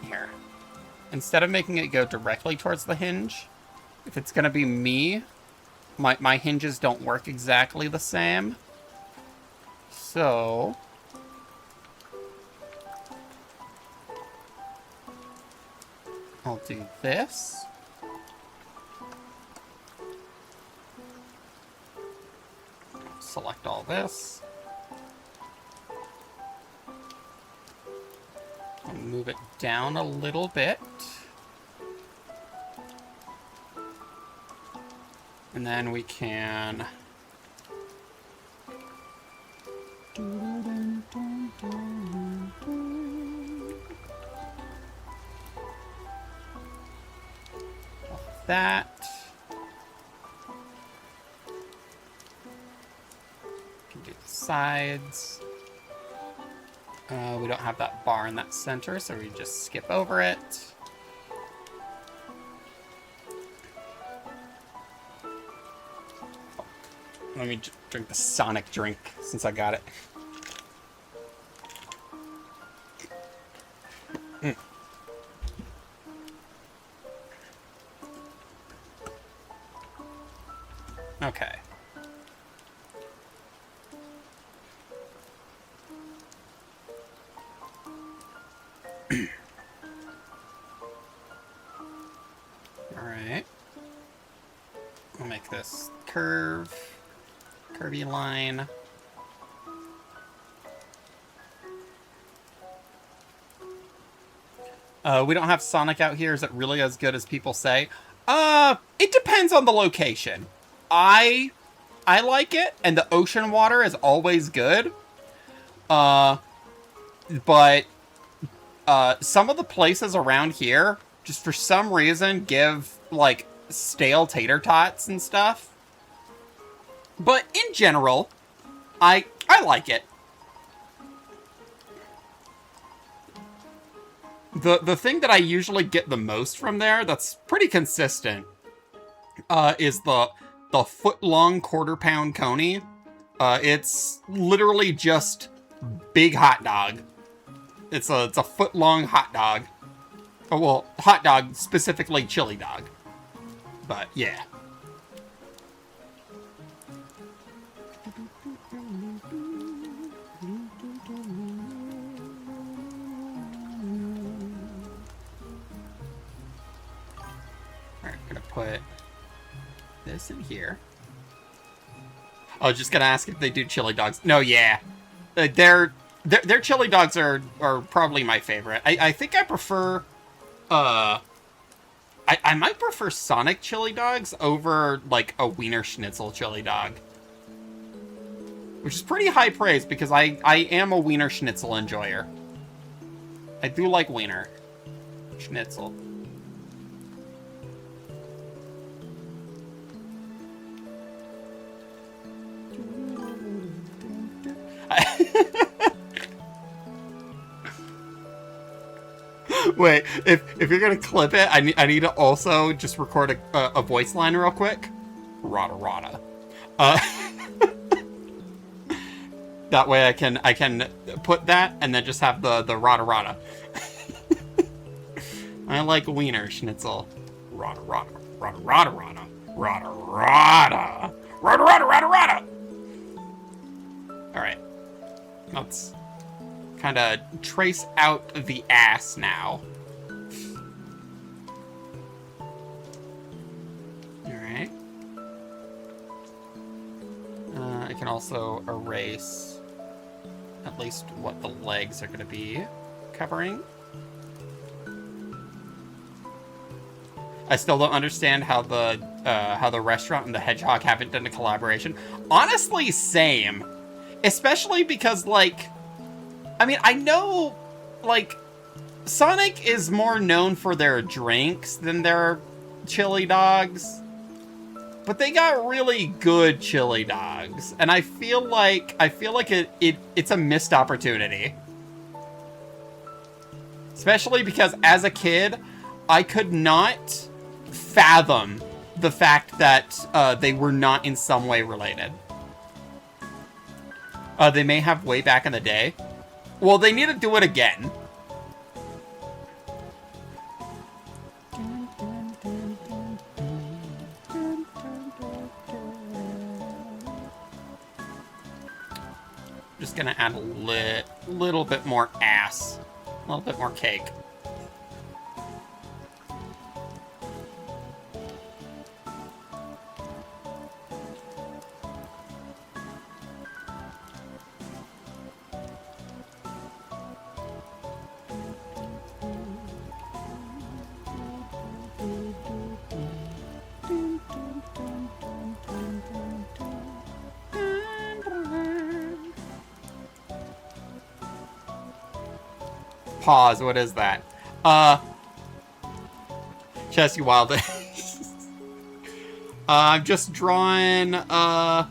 Here. Instead of making it go directly towards the hinge, if it's gonna be me, my hinges don't work exactly the same. So I'll do this. Select all this. I'll move it down a little bit. And then we can... that. Can do the sides. We don't have that bar in that center, so we just skip over it. Let me drink the Sonic drink since I got it. Okay. Alright. I'll make this curvy line. We don't have Sonic out here. Is it really as good as people say? It depends on the location. I like it, and the ocean water is always good. But some of the places around here, just for some reason, give, like, stale tater tots and stuff. But in general, I like it. The thing that I usually get the most from there, that's pretty consistent, is the foot-long quarter-pound coney. It's literally just big hot dog. It's a foot long hot dog. Oh, well, hot dog, specifically chili dog. But yeah. Alright, I'm gonna put this in here. I was just gonna ask if they do chili dogs. No, yeah. Their chili dogs are probably my favorite. I think I prefer I might prefer Sonic chili dogs over like a Wiener Schnitzel chili dog. Which is pretty high praise because I am a Wiener Schnitzel enjoyer. I do like Wiener Schnitzel. Wait, if you're gonna clip it, I need to also just record a voice line real quick. Rada rada. That way I can put that and then just have the rada rada. I like Wiener Schnitzel. Rada rada rada rada rada rada rada rada rada rada rada. All right, let's kind of trace out the ass now. Alright. I can also erase at least what the legs are going to be covering. I still don't understand how the restaurant and the hedgehog haven't done a collaboration. Honestly, same. Especially because, like, I mean, I know, like, Sonic is more known for their drinks than their chili dogs. But they got really good chili dogs. And I feel like it's a missed opportunity. Especially because as a kid, I could not fathom the fact that they were not in some way related. They may have way back in the day. Well, they need to do it again. Just gonna add a little bit more ass. A little bit more cake. Pause, what is that? Chessie Wild. I'm just drawing, not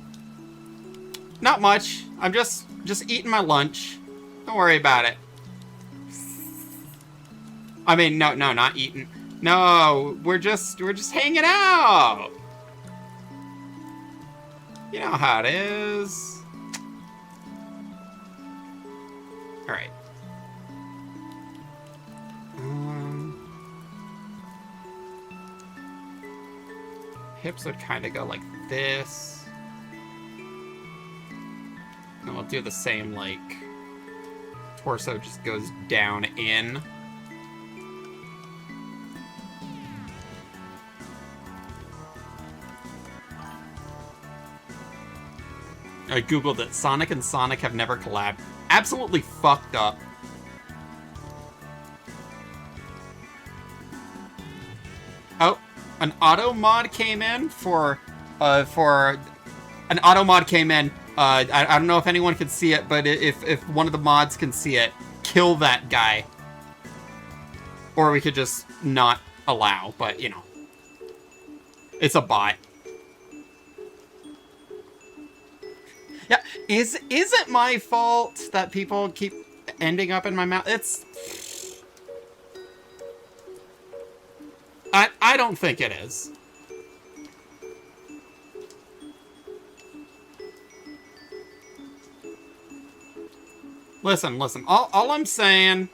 much. I'm just eating my lunch. Don't worry about it. I mean, no, not eating. No, we're just hanging out. You know how it is. All right. Hips would kind of go like this. And we'll do the same, like, torso just goes down in. I googled it. Sonic and Sonic have never collabed. Absolutely fucked up. Oh, an auto mod came in for an auto mod came in. I don't know if anyone can see it, but if one of the mods can see it, kill that guy. Or we could just not allow, but you know, it's a bot. Yeah, is it my fault that people keep ending up in my mouth? I don't think it is. Listen. All I'm saying...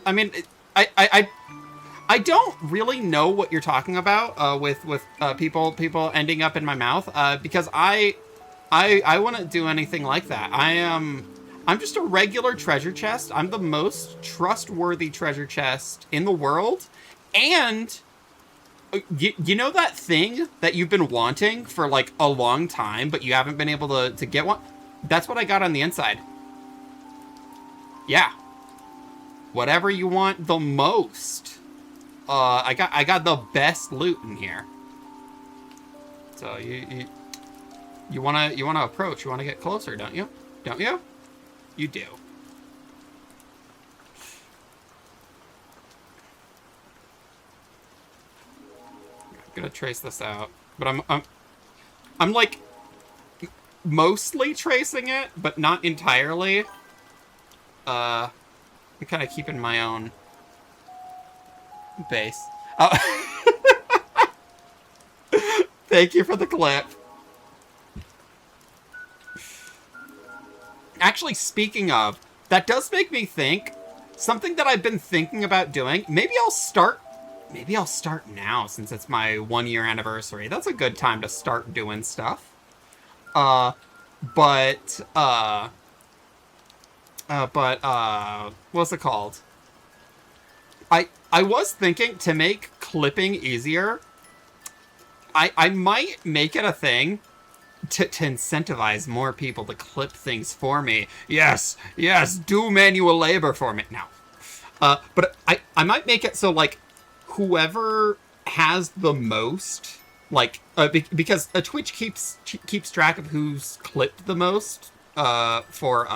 I mean, I don't really know what you're talking about with people ending up in my mouth because I wouldn't do anything like that. I'm just a regular treasure chest. I'm the most trustworthy treasure chest in the world, and you know that thing that you've been wanting for like a long time, but you haven't been able to get one? That's what I got on the inside. Yeah. Whatever you want the most. I got the best loot in here. So you wanna approach, you wanna get closer, don't you? Don't you? You do. I'm gonna trace this out, but I'm like mostly tracing it, but not entirely. I'm kind of keeping my own base. Oh. Thank you for the clip. Actually, speaking of, that does make me think something that I've been thinking about doing. Maybe I'll start now since it's my 1-year anniversary. That's a good time to start doing stuff. But what's it called? I was thinking to make clipping easier, I might make it a thing to incentivize more people to clip things for me. Yes, do manual labor for me. Now, but I might make it so, like, whoever has the most, like, because Twitch keeps track of who's clipped the most, for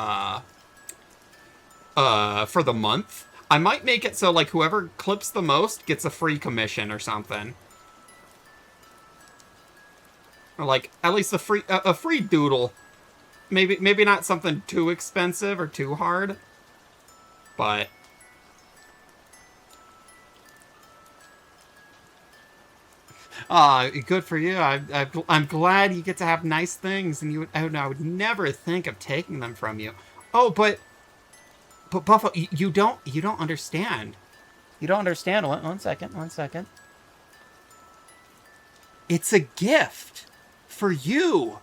the month. I might make it so, like, whoever clips the most gets a free commission or something. Or, like, at least a free doodle. Maybe not something too expensive or too hard. But... good for you. I'm glad you get to have nice things, and I would never think of taking them from you. Oh, but Buffalo, you don't understand. You don't understand. One second. It's a gift for you.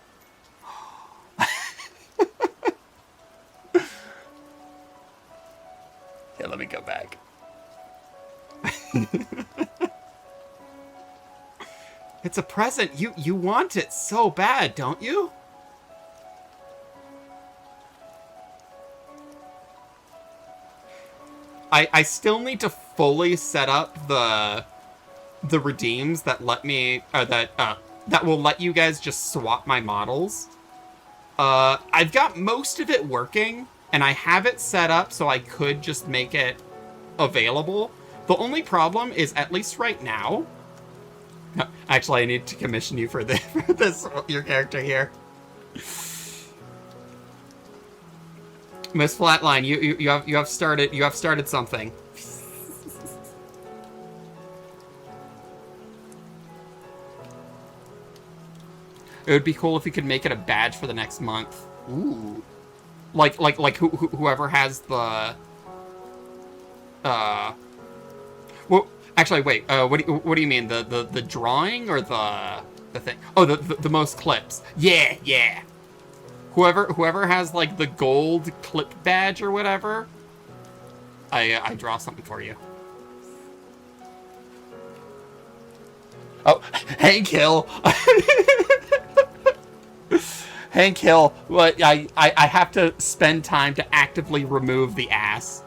Here, let me go back. It's a present. You want it so bad, don't you? I still need to fully set up the redeems that let me that will let you guys just swap my models. I've got most of it working, and I have it set up so I could just make it available. The only problem is, at least right now... No, actually, I need to commission you for this your character here. Miss Flatline, you have started something. It would be cool if you could make it a badge for the next month. Ooh. Like whoever has the well, actually, wait. What do you mean? The drawing or the thing? Oh, the most clips. Yeah. Whoever has, like, the gold clip badge or whatever, I draw something for you. Oh, Hank Hill. Hank Hill. Well, I have to spend time to actively remove the ass.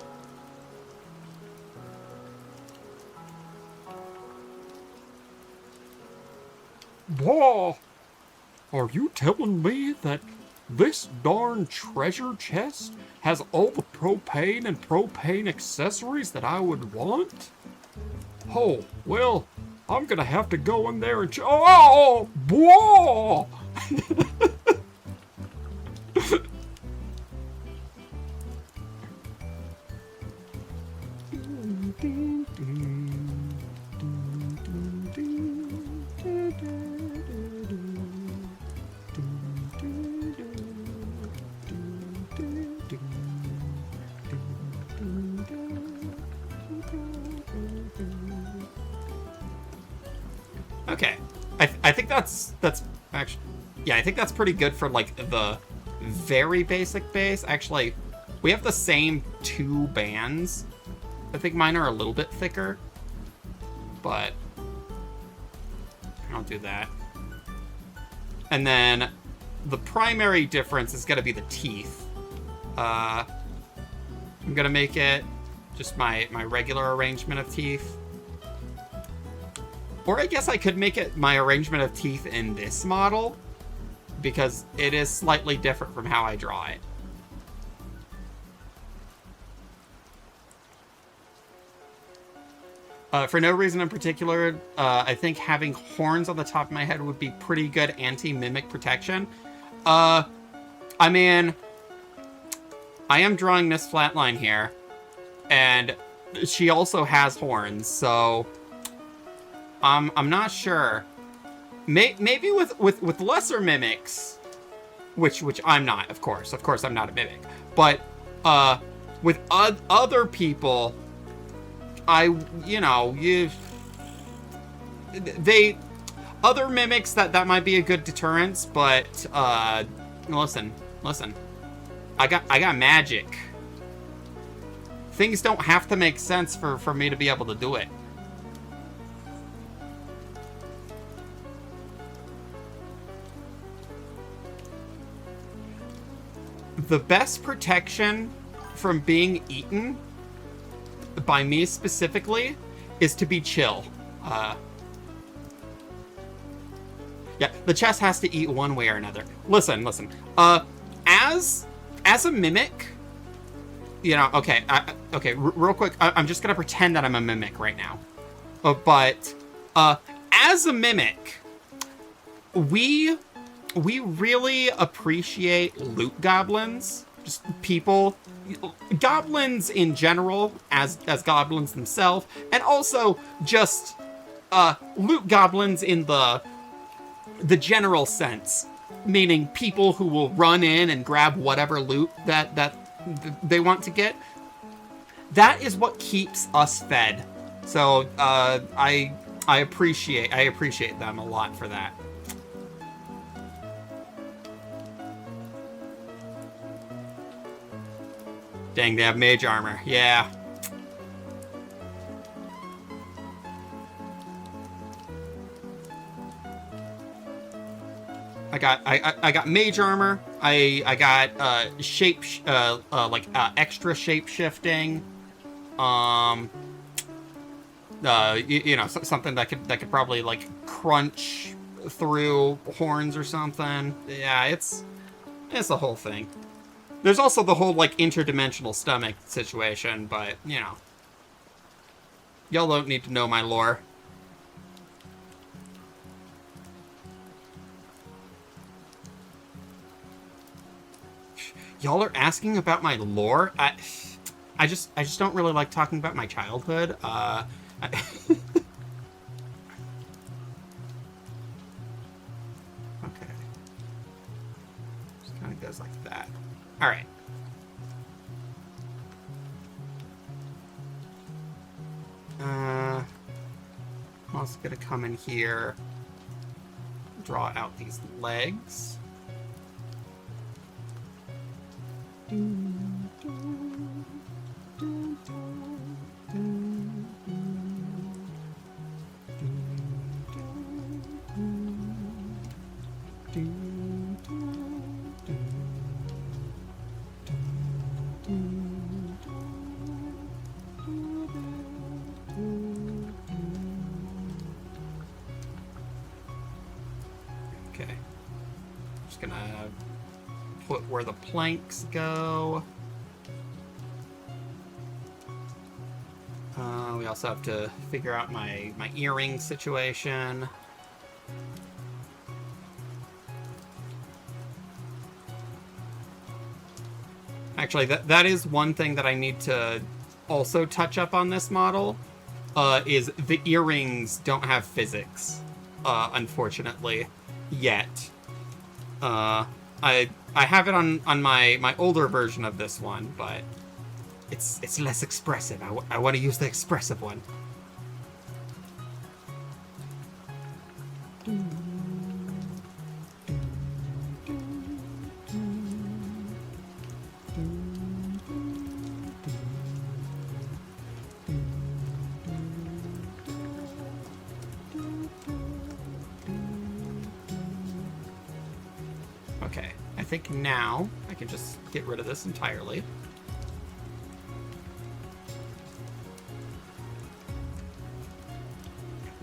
Whoa! Are you telling me that this darn treasure chest has all the propane and propane accessories that I would want? Oh, well, I'm gonna have to go in there and oh! Whoa! Okay. I think that's actually... Yeah, I think that's pretty good for, like, the very basic base. Actually, we have the same 2 bands. I think mine are a little bit thicker. But I'll do that. And then the primary difference is going to be the teeth. I'm going to make it just my regular arrangement of teeth. Or I guess I could make it my arrangement of teeth in this model, because it is slightly different from how I draw it. For no reason in particular, I think having horns on the top of my head would be pretty good anti-mimic protection. I mean, I am drawing Miss Flatline here, and she also has horns, so I'm not sure. Maybe with lesser mimics, which I'm not, of course I'm not a mimic, but with other people, other mimics that might be a good deterrence, but listen, I got magic. Things don't have to make sense for me to be able to do it. The best protection from being eaten, by me specifically, is to be chill. Yeah, the chest has to eat one way or another. Listen. As a mimic, okay, real quick, I'm just gonna pretend that I'm a mimic right now. But as a mimic, we really appreciate loot goblins, just people, goblins in general, as goblins themselves, and also just loot goblins in the general sense, meaning people who will run in and grab whatever loot that they want to get. That is what keeps us fed. So I appreciate them a lot for that. Dang, they have mage armor. Yeah. I got mage armor. I got extra shape shifting. Something that could probably like crunch through horns or something. Yeah, it's a whole thing. There's also the whole, like, interdimensional stomach situation, but, y'all don't need to know my lore. Y'all are asking about my lore? I just don't really like talking about my childhood. Okay. Just kind of goes like that. All right. I'm also gonna come in here, draw out these legs. Okay. Just gonna put where the planks go. We also have to figure out my earring situation. Actually, that is one thing that I need to also touch up on this model, is the earrings don't have physics, unfortunately, yet. I have it on my older version of this one, but it's less expressive. I want to use the expressive one. Okay, I think now I can just get rid of this entirely.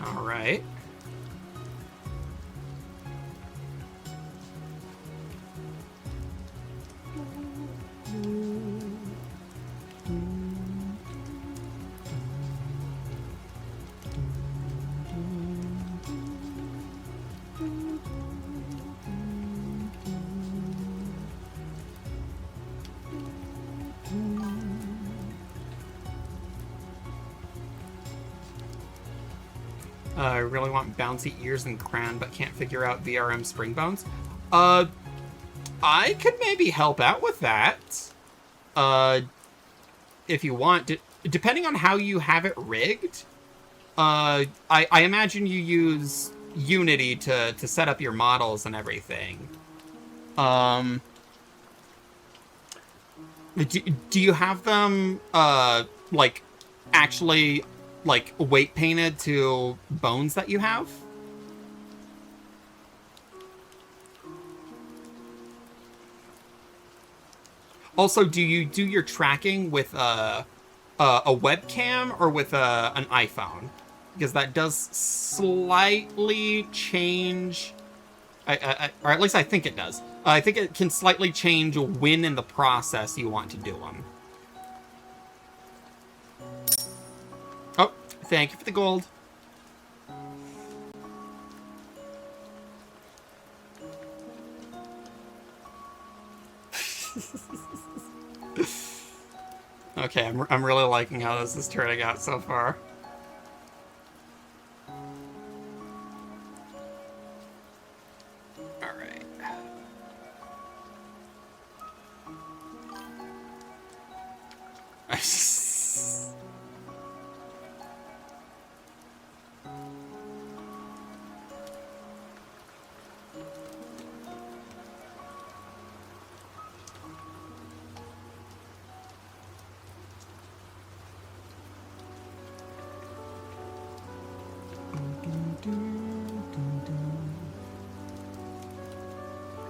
All right. I really want bouncy ears and crown, but can't figure out VRM spring bones. I could maybe help out with that. If you want. Depending on how you have it rigged. I imagine you use Unity to set up your models and everything. Do you have them, like, actually, like, weight painted to bones that you have? Also, do you do your tracking with a webcam or with an iPhone? Because that does slightly change, or at least I think it does. I think it can slightly change when in the process you want to do them. Oh, thank you for the gold. Okay, I'm really liking how this is turning out so far. All right.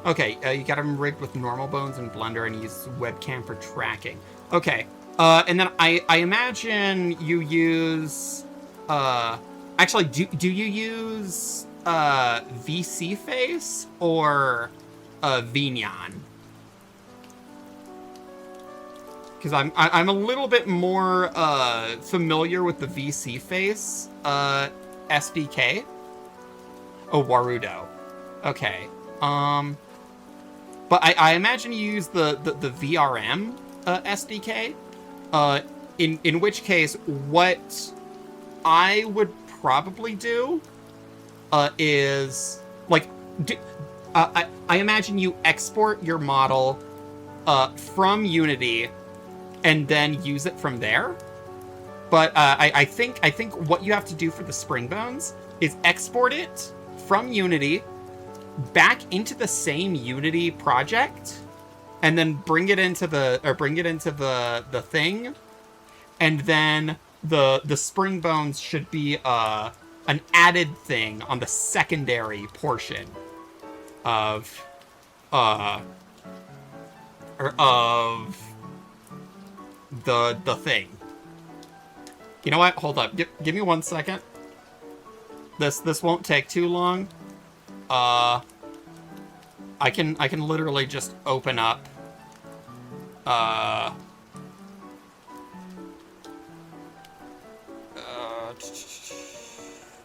Okay, you got them rigged with normal bones and Blender and use webcam for tracking. Okay, and then I imagine you use, actually, do you use, VC Face or, Vignon? Because I'm a little bit more, familiar with the VC Face, SDK. Oh, Warudo. Okay, but I imagine you use the VRM SDK, in which case what I would probably do is, like, I imagine you export your model from Unity and then use it from there. But I think what you have to do for the spring bones is export it from Unity back into the same Unity project, and then bring it into the thing, and then the spring bones should be an added thing on the secondary portion of the thing. You know what? Hold up. Give me 1 second. This won't take too long. I can literally just open up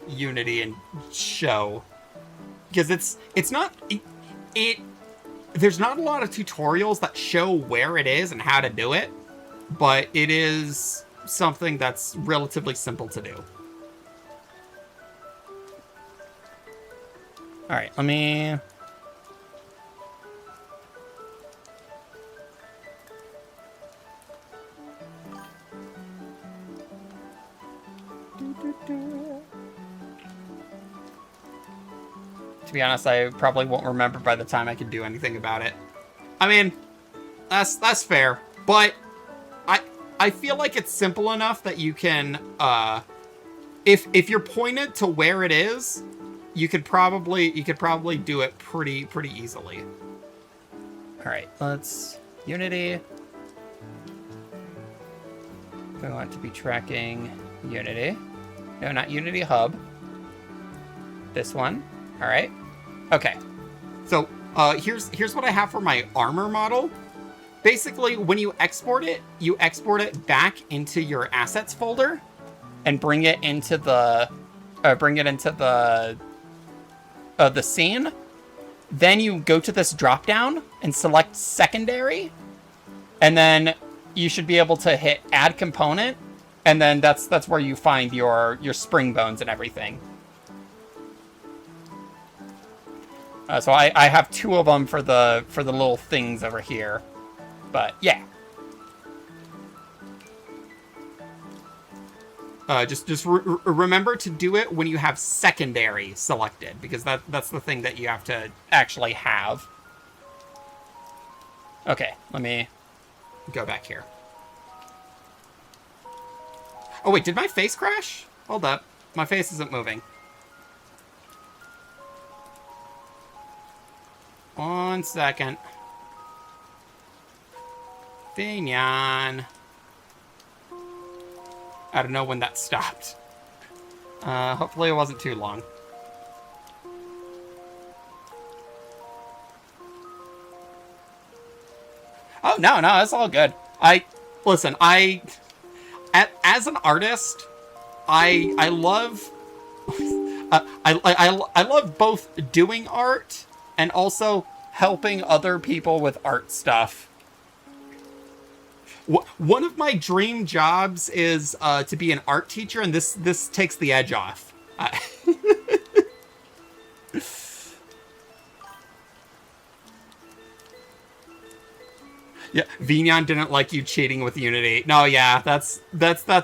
Unity and show, because it's not there's not a lot of tutorials that show where it is and how to do it, but it is something that's relatively simple to do. All right, let me... To be honest, I probably won't remember by the time I can do anything about it. I mean, that's fair, but I feel like it's simple enough that you can, if you're pointed to where it is, you could probably do it pretty easily. All right, let's Unity. We want to be tracking Unity. No, not Unity Hub. This one. All right. Okay. So here's what I have for my armor model. Basically, when you export it back into your assets folder, and bring it into the scene. Then you go to this drop down and select secondary, and then you should be able to hit add component, and then that's where you find your spring bones and everything. So I have 2 of them for the little things over here, but yeah. Just remember to do it when you have secondary selected, because that's the thing that you have to actually have. Okay, let me go back here. Oh wait, did my face crash? Hold up, my face isn't moving. 1 second. Fignon. I don't know when that stopped. Hopefully it wasn't too long. Oh, no, it's all good. Listen, as an artist, I love, I love both doing art and also helping other people with art stuff. One of my dream jobs is to be an art teacher, and this takes the edge off. Yeah, Vignon didn't like you cheating with Unity. No, yeah, that's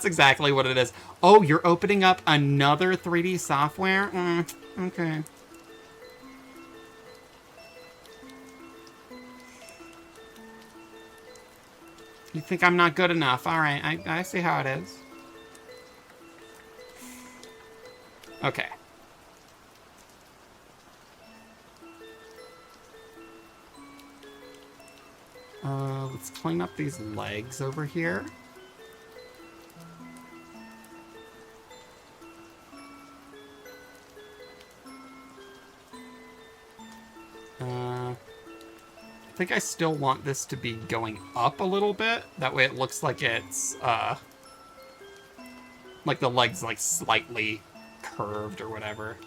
exactly what it is. Oh, you're opening up another 3D software? Okay. You think I'm not good enough? All right, I see how it is. Okay. Let's clean up these legs over here. I think I still want this to be going up a little bit. That way it looks like it's, like the leg's like slightly curved or whatever.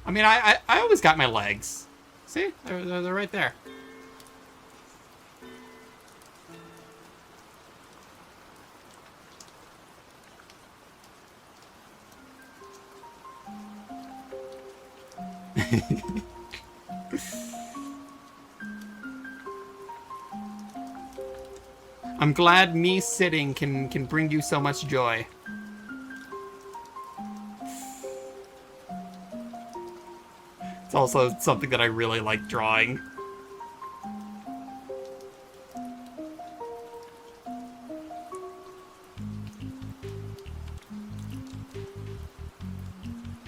I mean, I always got my legs. See? They're right there. I'm glad me sitting can bring you so much joy. It's also something that I really like drawing.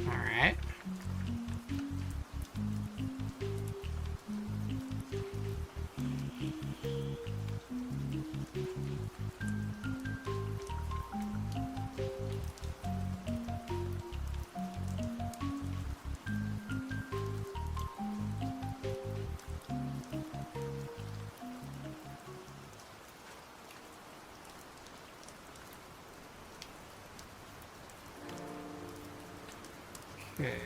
Alright. Okay.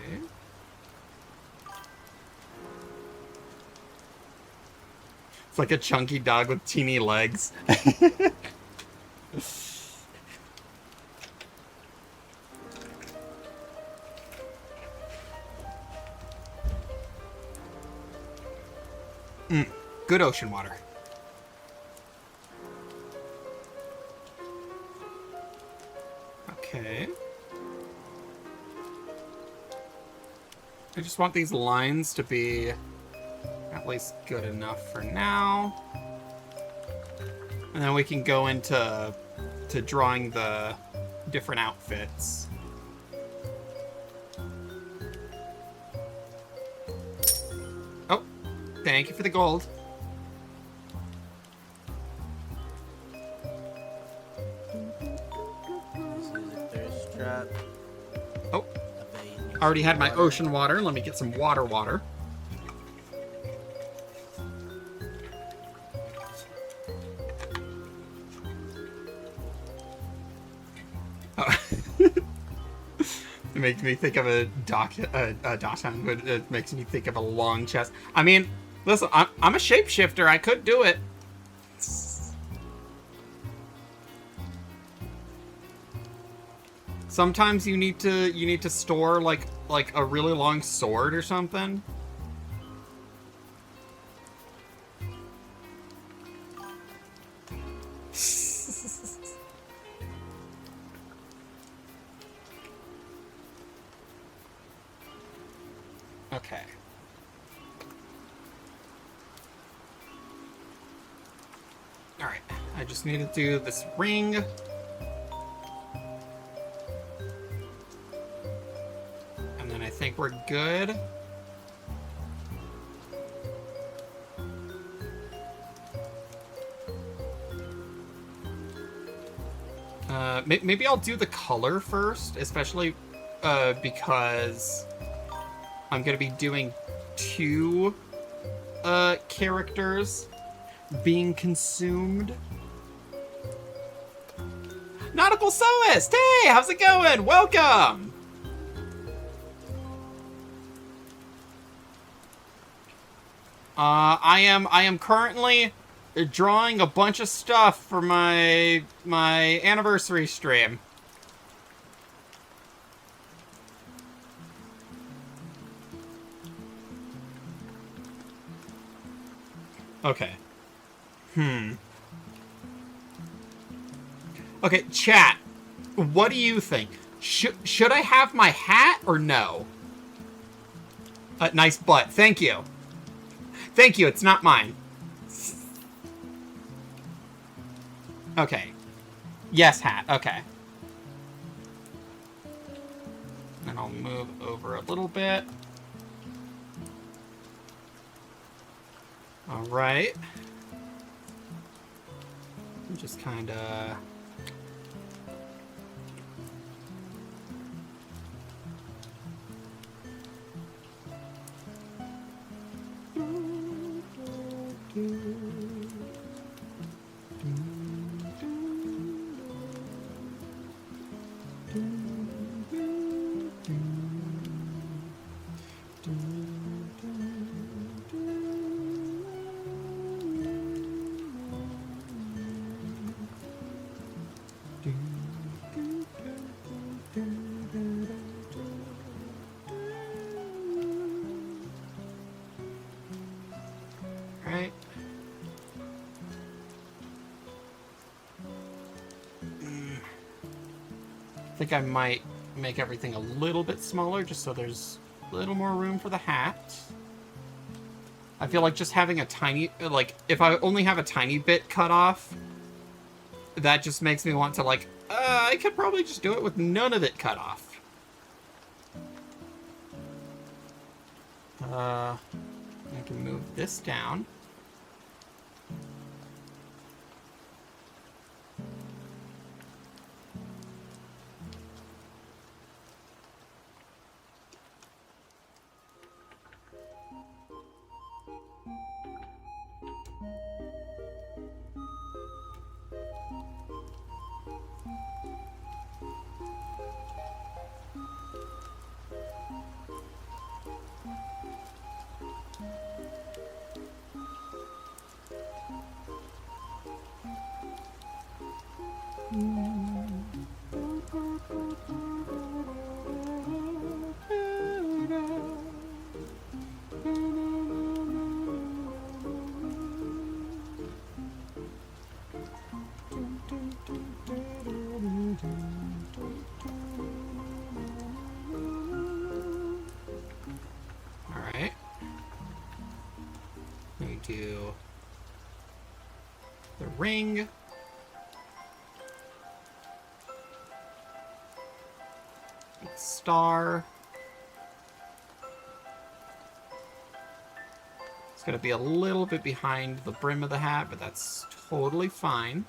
It's like a chunky dog with teeny legs. Good ocean water. Okay. I just want these lines to be at least good enough for now. And then we can go into drawing the different outfits. Oh, thank you for the gold. This is a thirst trap. Oh, I bet you need I already some had my water. ocean water. Let me get some water. Oh. It makes me think of a Dachshund, but it makes me think of a long chest. I mean, listen, I'm a shapeshifter. I could do it. Sometimes you need to store like a really long sword or something. Okay. Alright, I just need to do this ring. And then I think we're good. Maybe I'll do the color first, especially because I'm gonna be doing 2 characters being consumed. Nautical Soist! Hey, how's it going? Welcome! I am currently drawing a bunch of stuff for my anniversary stream. Okay. Okay, chat. What do you think? Should I have my hat or no? Nice butt. Thank you. Thank you. It's not mine. Okay. Yes, hat. Okay. And I'll move over a little bit. All right. Just kind of... Right. I think I might make everything a little bit smaller just so there's a little more room for the hat. I feel like just having a tiny, like, if I only have a tiny bit cut off, that just makes me want to, like, I could probably just do it with none of it cut off. I can move this down. Alright. We do the ring. Star. It's going to be a little bit behind the brim of the hat, but that's totally fine.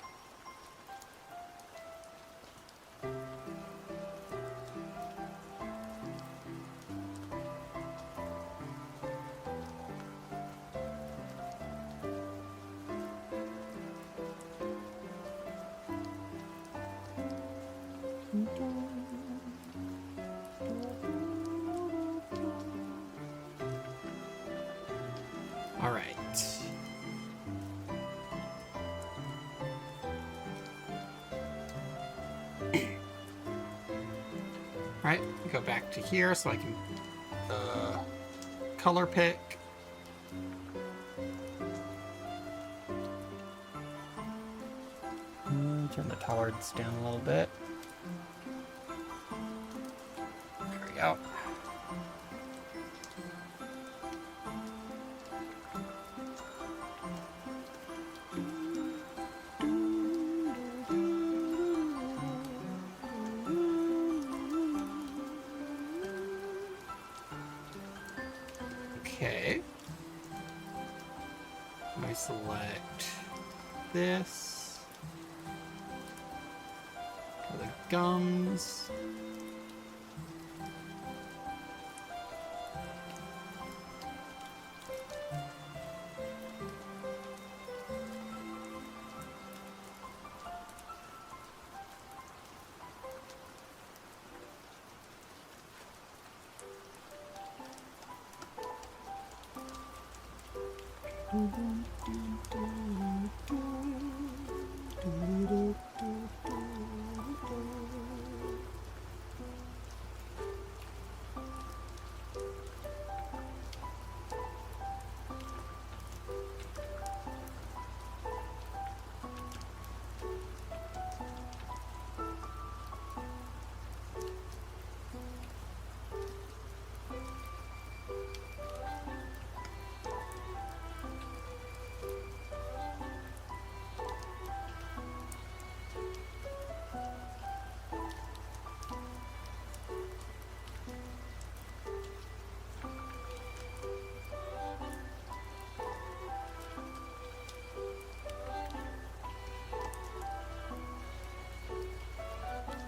All right. All right, go back to here so I can color pick. Turn the tolerance down a little bit. There we go. Okay. I select this. For the gums.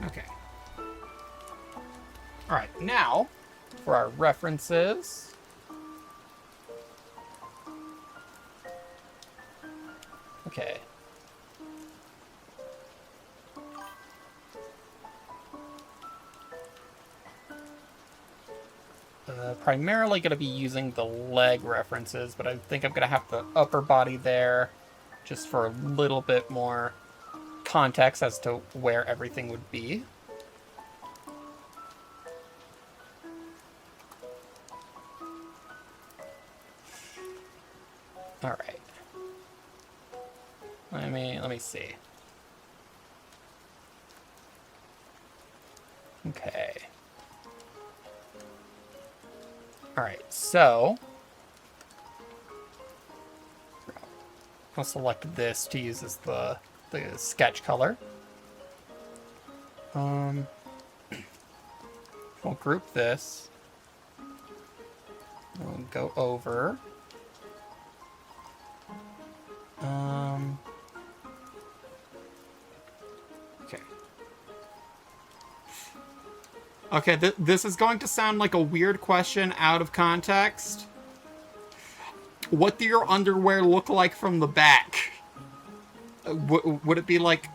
Okay. All right, now for our references. Okay. Primarily going to be using the leg references, but I think I'm going to have the upper body there just for a little bit more context as to where everything would be. All right. Let me see. Okay. All right, so I'll select this to use as the sketch color. We'll group this. We'll go over. Okay. Okay, this is going to sound like a weird question out of context. What do your underwear look like from the back? Would it be like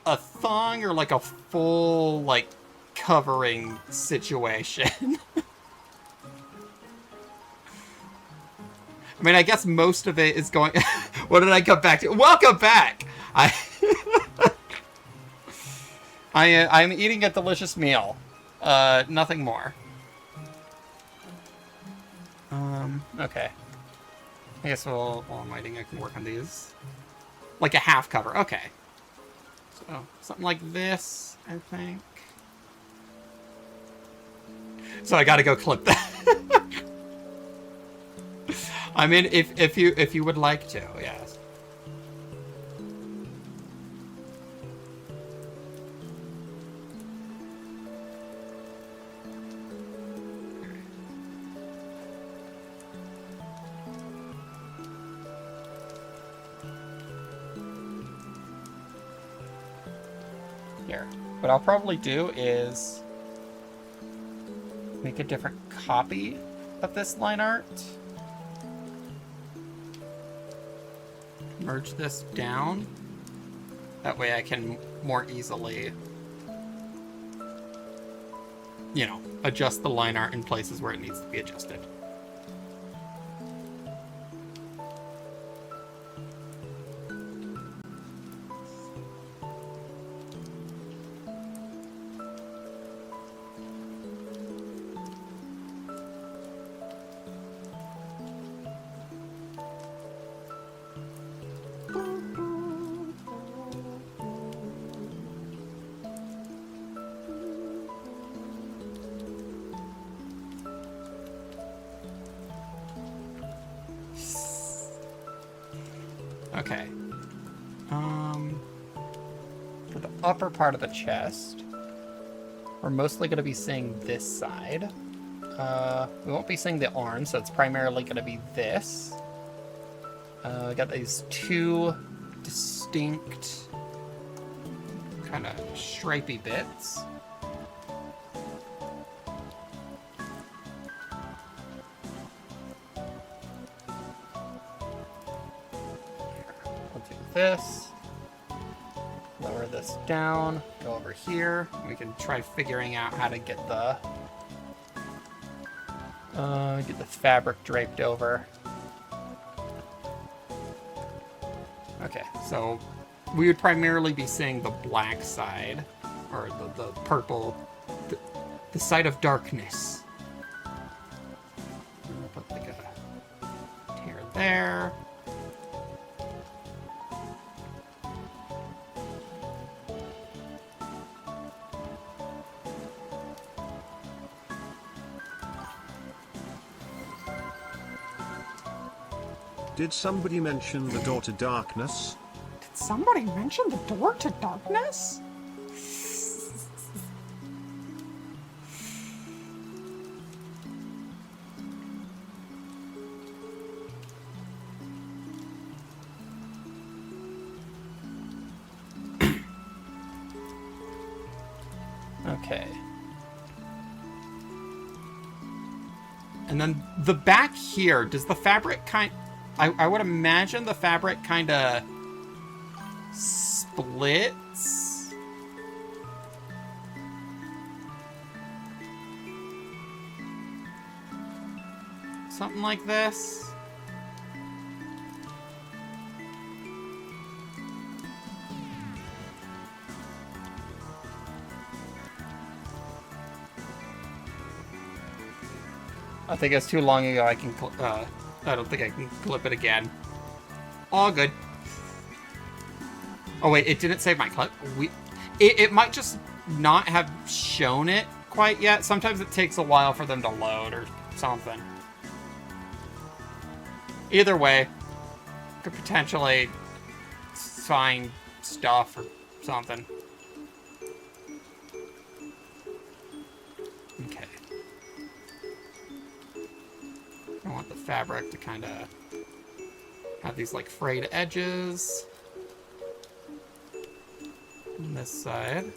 a thong or like a full, like, covering situation? I mean, I guess most of it is going... What did I come back to? Welcome back! I'm eating a delicious meal. Nothing more. Okay. I guess while I'm waiting, I can work on these. Like a half cover. Okay. So, something like this, I think. So I gotta go clip that. I mean, if you would like to, yes. Here. What I'll probably do is make a different copy of this line art. Merge this down. That way I can more easily, you know, adjust the line art in places where it needs to be adjusted. Okay. For the upper part of the chest, we're mostly going to be seeing this side. We won't be seeing the arms, so it's primarily going to be this. We got these two distinct kind of stripy bits. This, lower this down, go over here. We can try figuring out how to get the fabric draped over. Okay, so we would primarily be seeing the black side, or the purple, the side of darkness. I'll put like a tear there. Did somebody mention the door to darkness? Did somebody mention the door to darkness? Okay. And then the back here, does the fabric I would imagine the fabric kind of splits. Something like this. I think it's too long ago. I don't think I can clip it again. All good. Oh wait, it didn't save my clip. It might just not have shown it quite yet. Sometimes it takes a while for them to load or something. Either way, could potentially find stuff or something. Okay. I want the fabric to kind of have these like frayed edges on this side.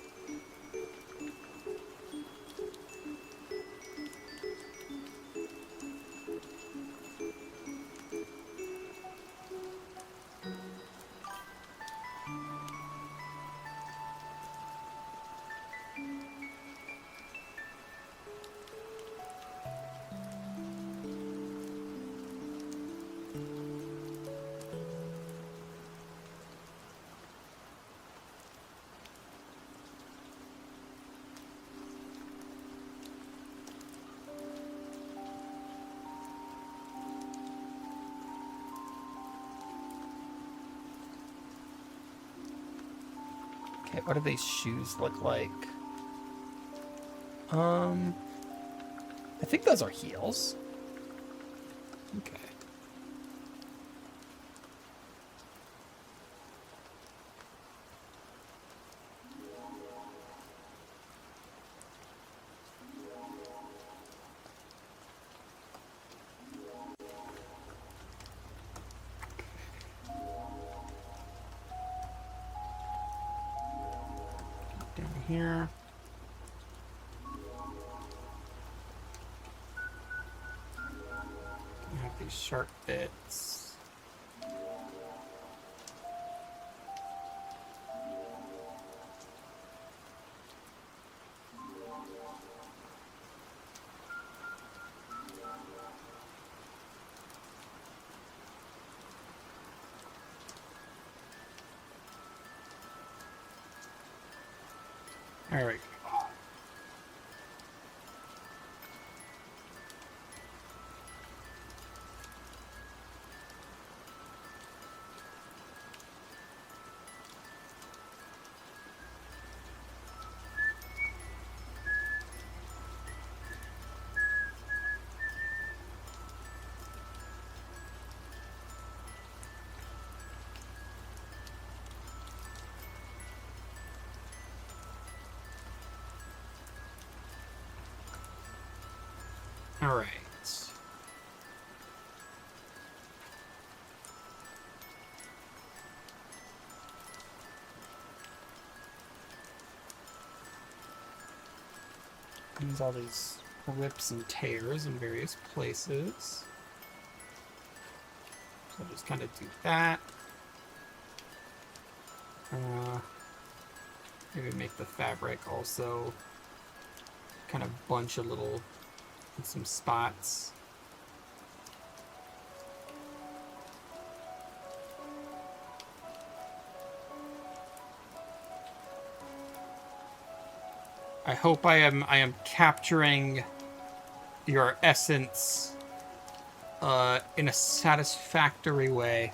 Okay, what do these shoes look like? I think those are heels. Okay. Down here. I have these sharp bits. There we go. All right. There's all these rips and tears in various places. So I'll just kind of do that. Maybe make the fabric also kind of bunch a little in some spots. I hope I am capturing your essence in a satisfactory way.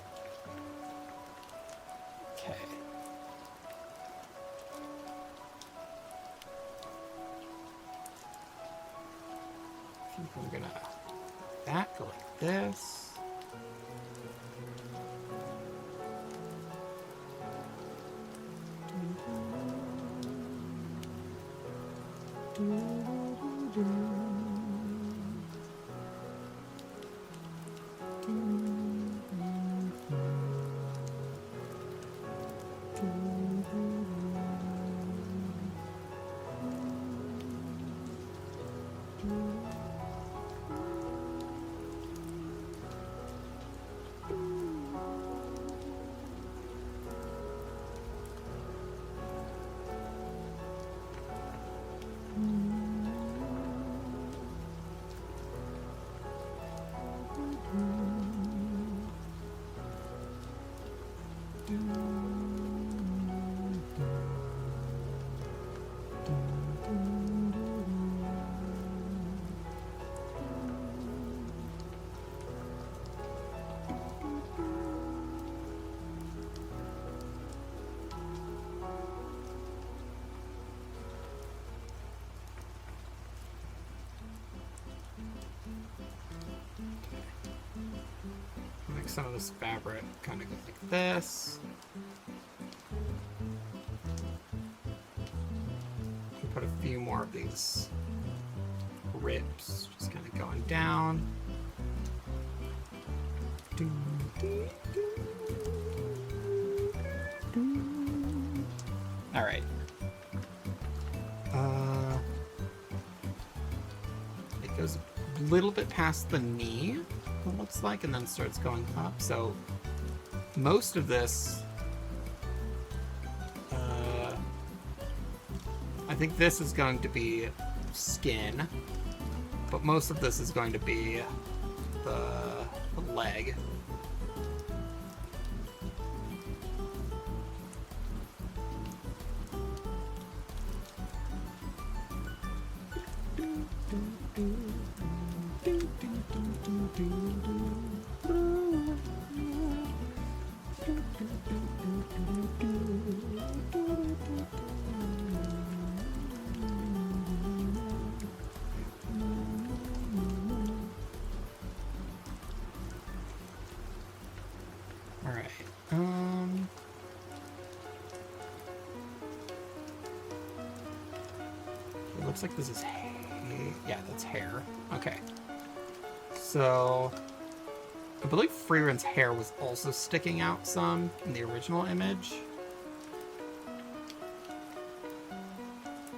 Okay. I think I'm gonna that go like this. Some of this fabric kind of goes like this. Put a few more of these rips just kind of going down. All right. It goes a little bit past the knee, it looks like, and then starts going up. So most of this, I think this is going to be skin, but most of this is going to be the leg. looks like this is hair. Yeah, that's hair. Okay. So, I believe Freeren's hair was also sticking out some in the original image.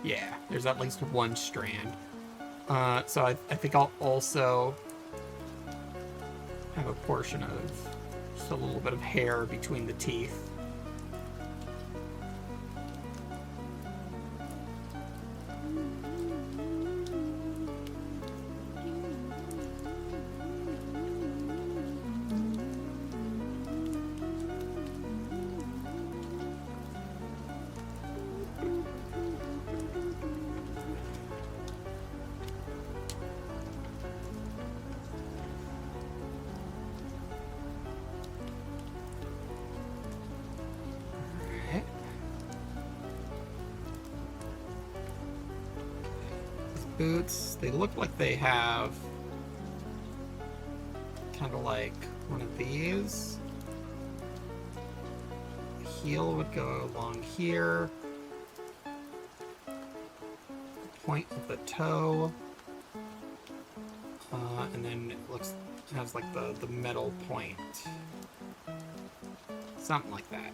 Yeah, there's at least one strand. So I think I'll also have a portion of just a little bit of hair between the teeth. Boots, they look like they have kind of like one of these. The heel would go along here. The point of the toe. And then it has like the metal point. Something like that.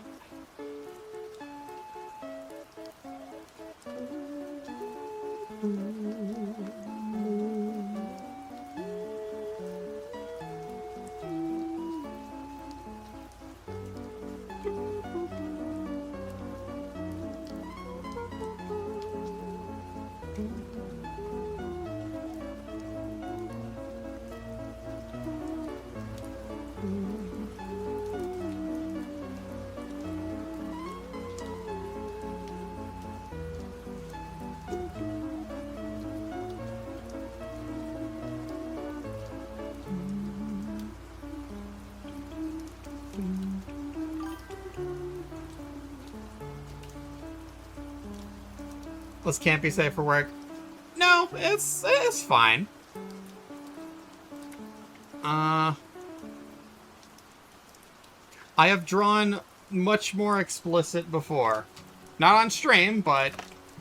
This can't be safe for work. No, it's fine. I have drawn much more explicit before. Not on stream, but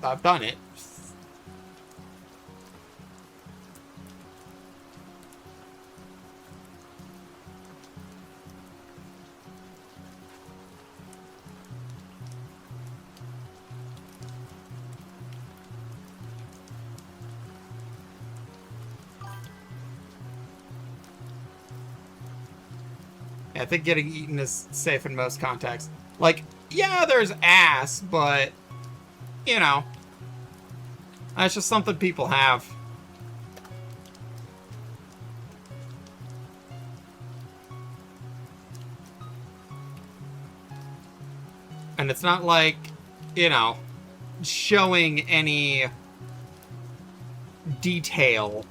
I've done it. I think getting eaten is safe in most contexts. Like, yeah, there's ass, but, you know, that's just something people have. And it's not like, you know, showing any detail.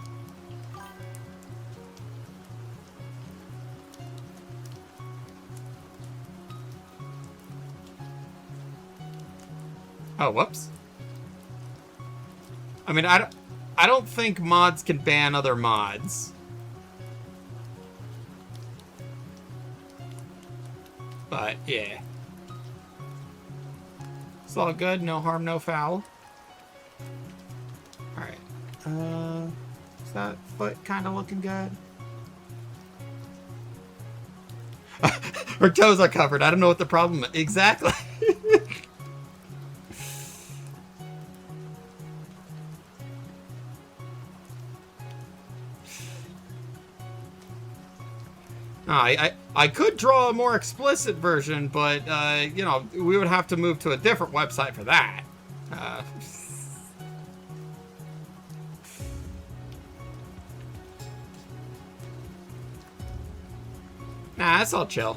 Oh, whoops. I mean, I don't think mods can ban other mods. But, yeah. It's all good, no harm, no foul. Alright. Is that foot kind of looking good? Her toes are covered. I don't know what the problem is. Exactly. I could draw a more explicit version, but, you know, we would have to move to a different website for that. Nah, that's all chill.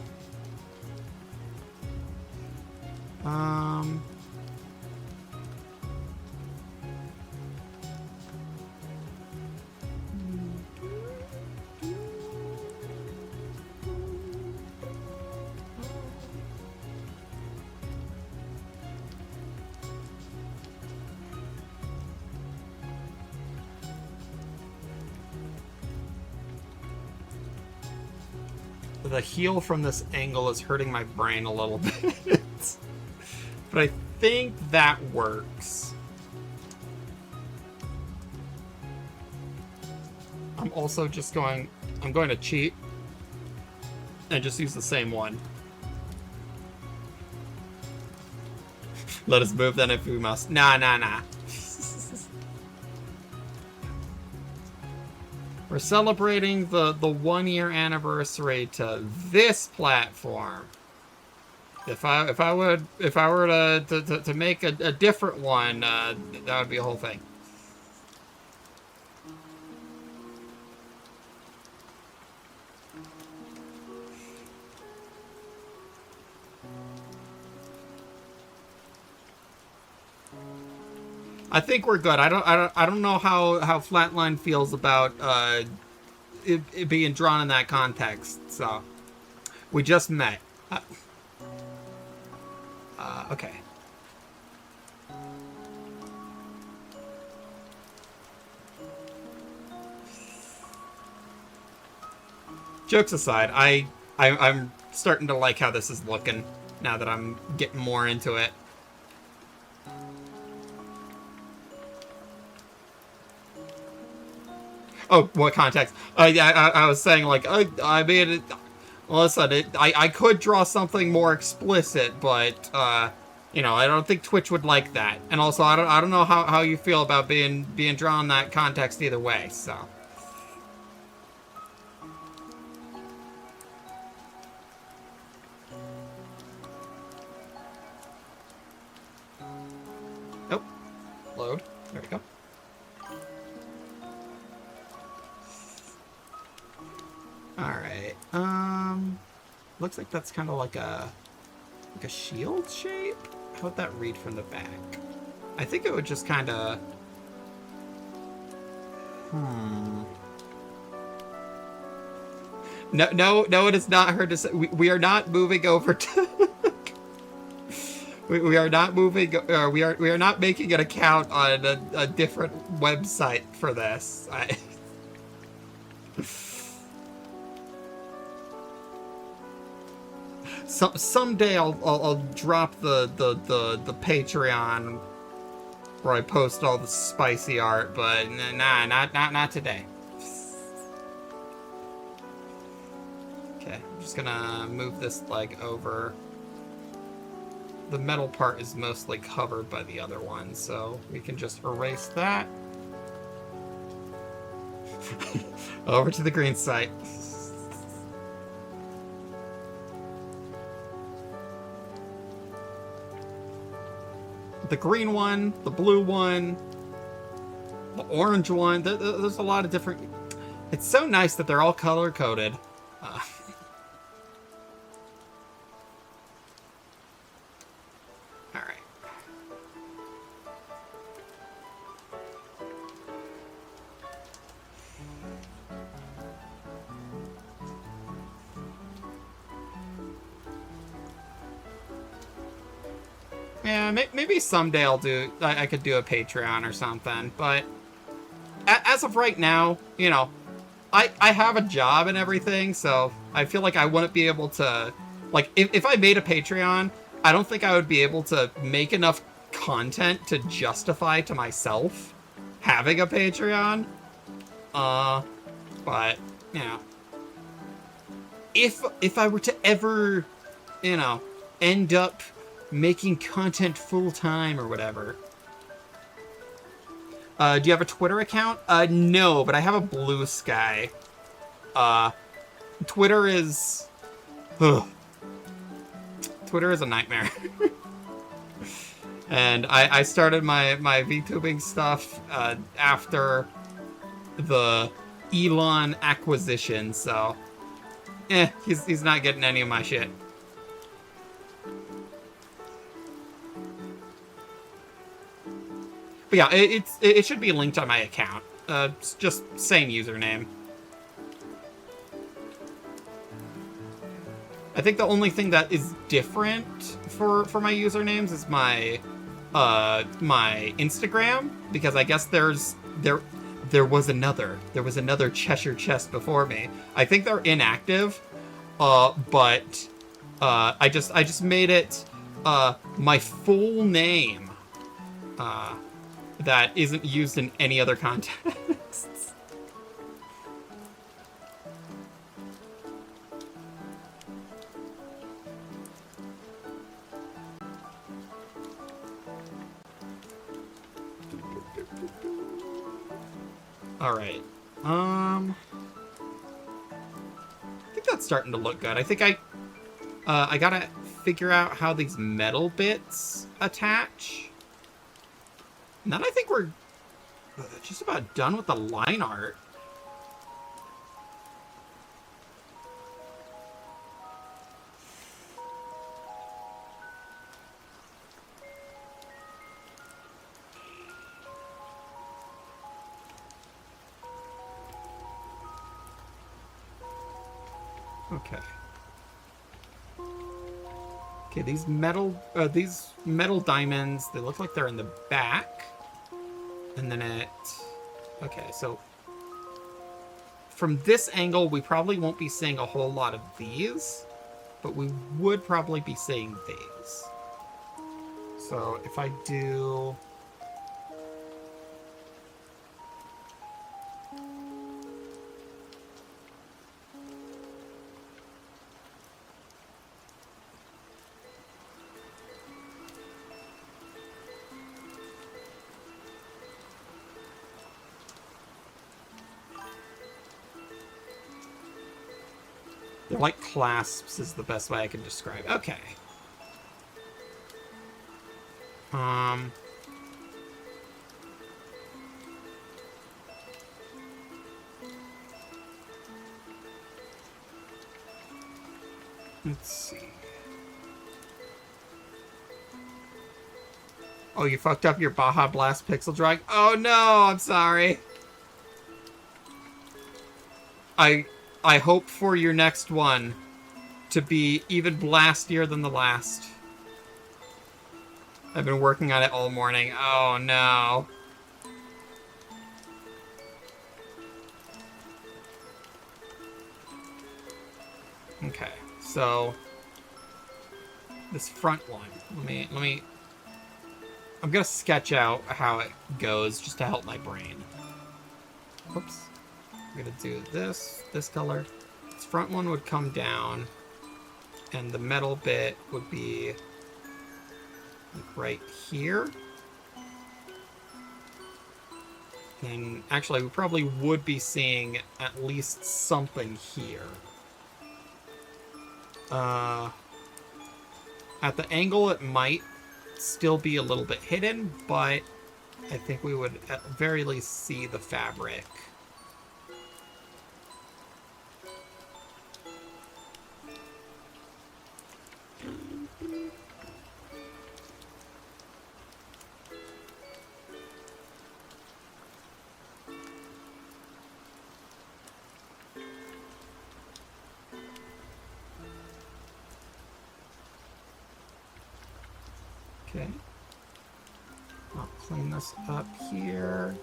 The heel from this angle is hurting my brain a little bit. But I think that works. I'm also just going... I'm going to cheat and just use the same one. Let us move then if we must. Nah. We're celebrating the 1 year anniversary to this platform. If I were to make a different one, that would be a whole thing. I think we're good. I don't know how Flatline feels about it being drawn in that context. So we just met. Okay. Jokes aside, I'm starting to like how this is looking now that I'm getting more into it. Oh, what context? Yeah, I was saying, like, I mean, listen, I could draw something more explicit, but, you know, I don't think Twitch would like that. And also, I don't know how you feel about being drawn in that context either way, so. Oh, load. There we go. Alright, looks like that's kind of like a shield shape? How would that read from the back? I think it would just kind of... No, it is not her to say. We are not moving over to... we are not moving... we are not making an account on a different website for this. Someday I'll drop the Patreon where I post all the spicy art, but nah, not today. Okay, I'm just gonna move this leg over. The metal part is mostly covered by the other one, so we can just erase that. Over to the green site. The green one, the blue one, the orange one. There's a lot of different... It's so nice that they're all color-coded. Alright. Yeah, maybe someday I could do a Patreon or something, but as of right now, you know, I have a job and everything, so I feel like I wouldn't be able to, like, if I made a Patreon, I don't think I would be able to make enough content to justify to myself having a Patreon. But, you know, if I were to ever, you know, end up making content full-time or whatever. Do you have a Twitter account? No, but I have a Blue Sky. Twitter is... Twitter is a nightmare. And I started my VTubing stuff after the Elon acquisition, so... he's not getting any of my shit. But yeah, it should be linked on my account. It's just same username. I think the only thing that is different for my usernames is my my Instagram, because I guess there was another Cheshire Chest before me. I think they're inactive, but I just made it my full name. That isn't used in any other contexts. Alright. I think that's starting to look good. I think I gotta figure out how these metal bits attach. And then I think we're just about done with the line art. Okay. Okay, these metal diamonds, they look like they're in the back. And then okay, so from this angle, we probably won't be seeing a whole lot of these, but we would probably be seeing these. So if I do... They're like clasps is the best way I can describe it. Okay. Let's see. Oh, you fucked up your Baja Blast pixel drawing? Oh no, I'm sorry. I hope for your next one to be even blastier than the last. I've been working on it all morning. Oh no. Okay, so this front one. Let me I'm gonna sketch out how it goes just to help my brain. Oops. I'm gonna do this color. This front one would come down, and the metal bit would be like right here. And actually, we probably would be seeing at least something here. At the angle, it might still be a little bit hidden, but I think we would at the very least see the fabric. Okay. I'll clean this up here.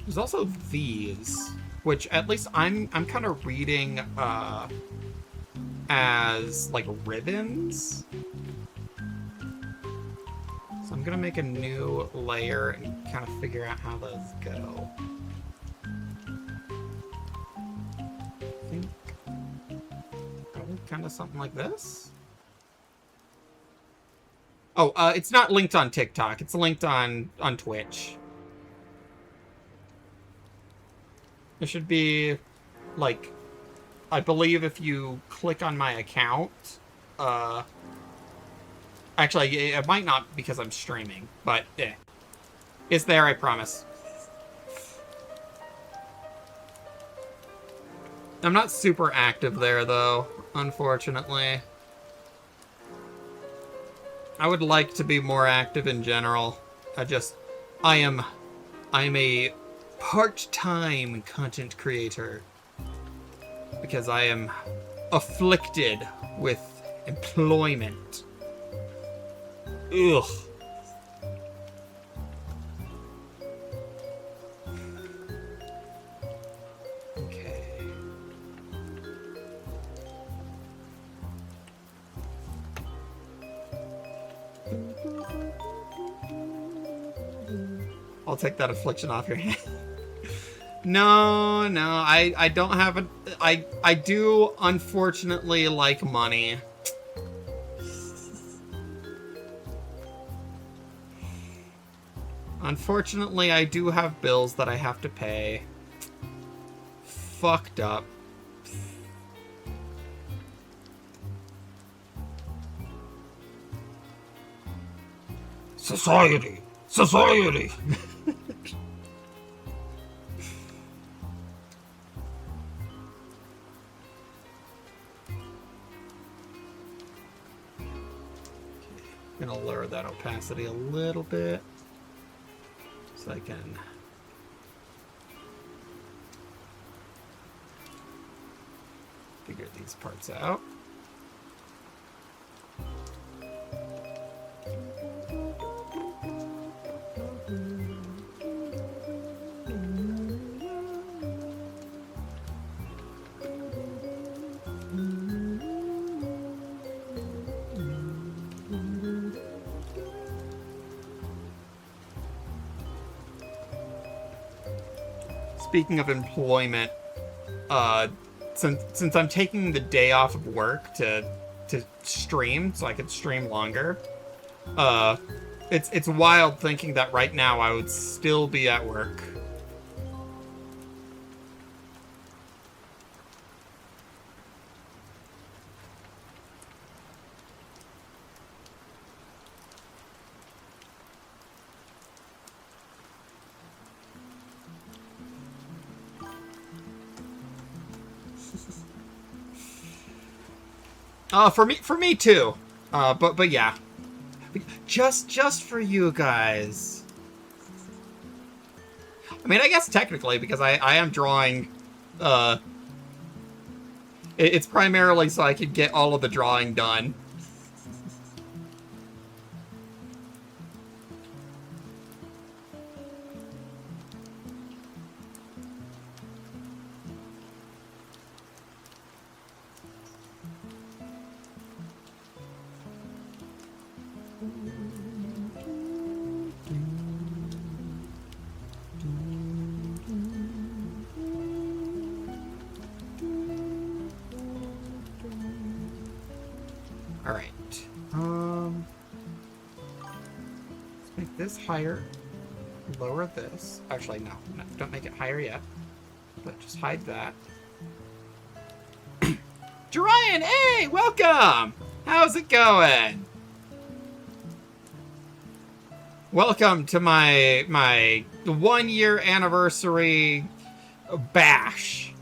There's also these, which at least I'm kind of reading as like ribbons. So I'm gonna make a new layer and kind of figure out how those go. I think probably kind of something like this. Oh, it's not linked on TikTok. It's linked on Twitch. It should be, like, I believe if you click on my account, actually, it might not because I'm streaming, but, it's there, I promise. I'm not super active there, though, unfortunately. I would like to be more active in general. I'm a part-time content creator because I am afflicted with employment. Ugh. Okay. I'll take that affliction off your hand. No, I don't have a... I do, unfortunately, like money. Unfortunately, I do have bills that I have to pay. Fucked up. Society! Society! I'm gonna lower that opacity a little bit so I can figure these parts out. Speaking of employment, since I'm taking the day off of work to stream, so I could stream longer, it's wild thinking that right now I would still be at work. For me too. But yeah. Just for you guys. I mean, I guess technically, because I am drawing, it's primarily so I could get all of the drawing done. Alright. Let's make this higher. Lower this. Actually, no, don't make it higher yet. But just hide that. Jorian, hey, welcome! How's it going? Welcome to my 1 year anniversary bash.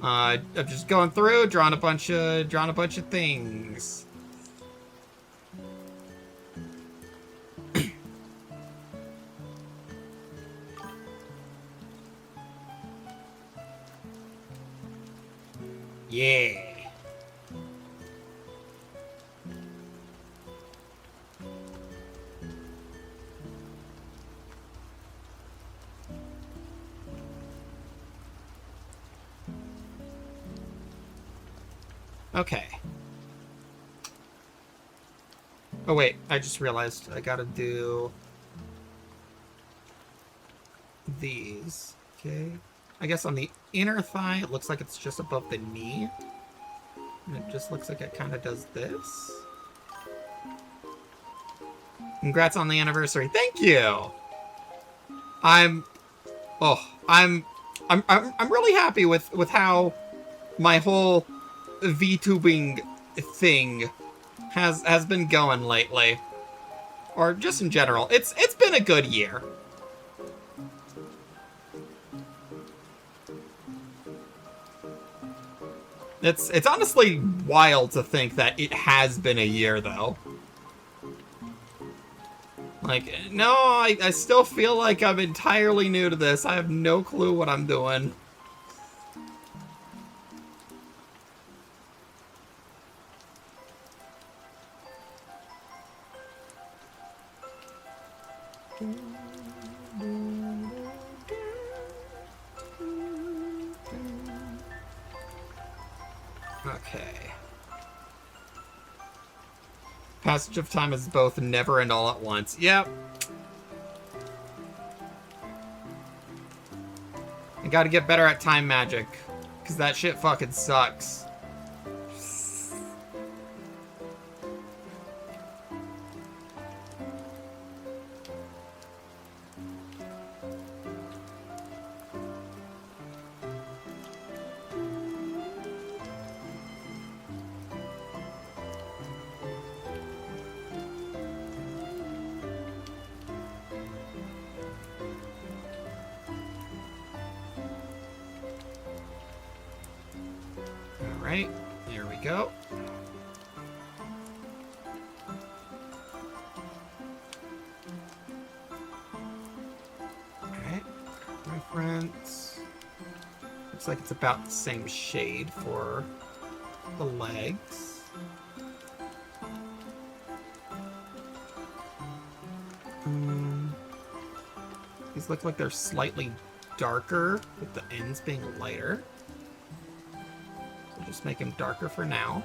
I'm just going through, drawing a bunch of things. Yeah. Okay. Oh wait, I just realized I gotta do these. Okay. I guess on the inner thigh, it looks like it's just above the knee. And it just looks like it kind of does this. Congrats on the anniversary. Thank you! I'm really happy with how my whole VTubing thing has been going lately. Or just in general. It's been a good year. It's honestly wild to think that it has been a year, though. Like, no, I still feel like I'm entirely new to this. I have no clue what I'm doing. Okay. Passage of time is both never and all at once. Yep. I gotta get better at time magic, because that shit fucking sucks. Alright, there we go. Alright, reference. Looks like it's about the same shade for the legs. These look like they're slightly darker, with the ends being lighter. Just make him darker for now.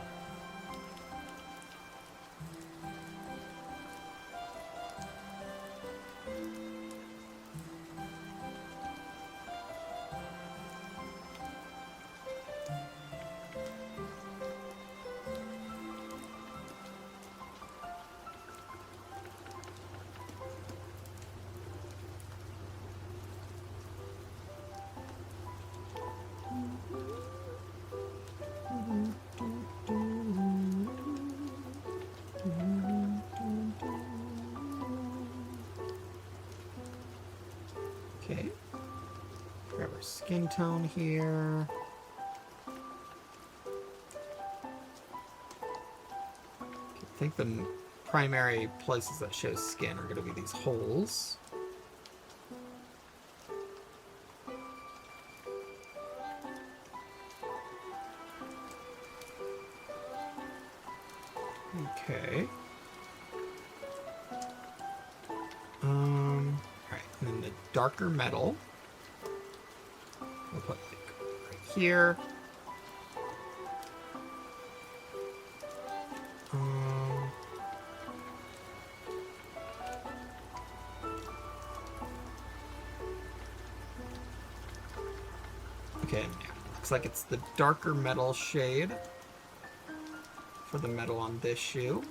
Okay. Grab our skin tone here. I think the primary places that show skin are going to be these holes. Okay. Alright, and then the darker metal. We'll put like right here. Okay, looks like it's the darker metal shade for the metal on this shoe.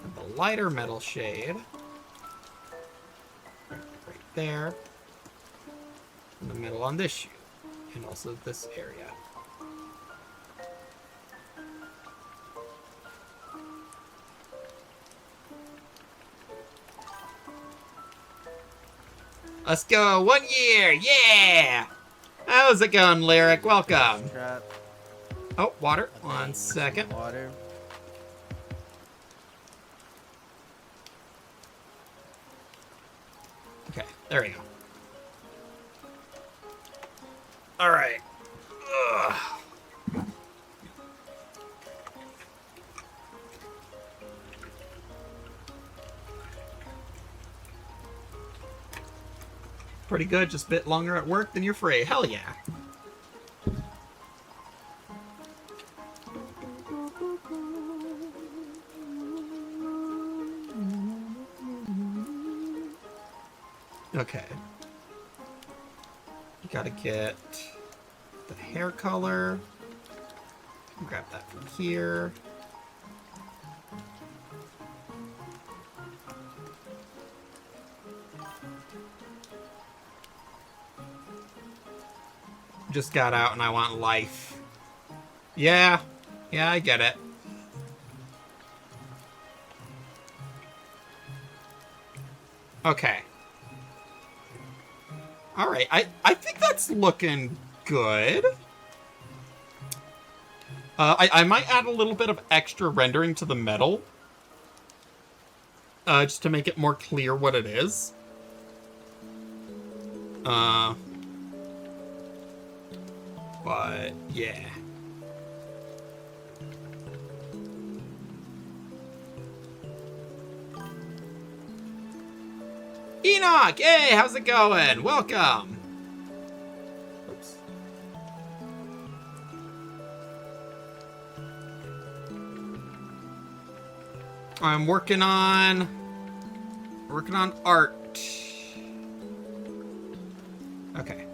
And the lighter metal shade right there. And the metal on this shoe. And also this area. Let's go! 1 year! Yeah! How's it going, Lyric? Welcome! Trap. Oh, water. 1 second. Water. Okay, there we go. Alright. Pretty good, just a bit longer at work than you're free. Hell yeah. Okay. You gotta get the hair color. Grab that from here. Just got out and I want life. Yeah, I get it. Okay. Alright, I think that's looking good. I might add a little bit of extra rendering to the metal. Just to make it more clear what it is. But, yeah. Enoch! Hey, how's it going? Welcome! Oops. I'm working on art. Okay.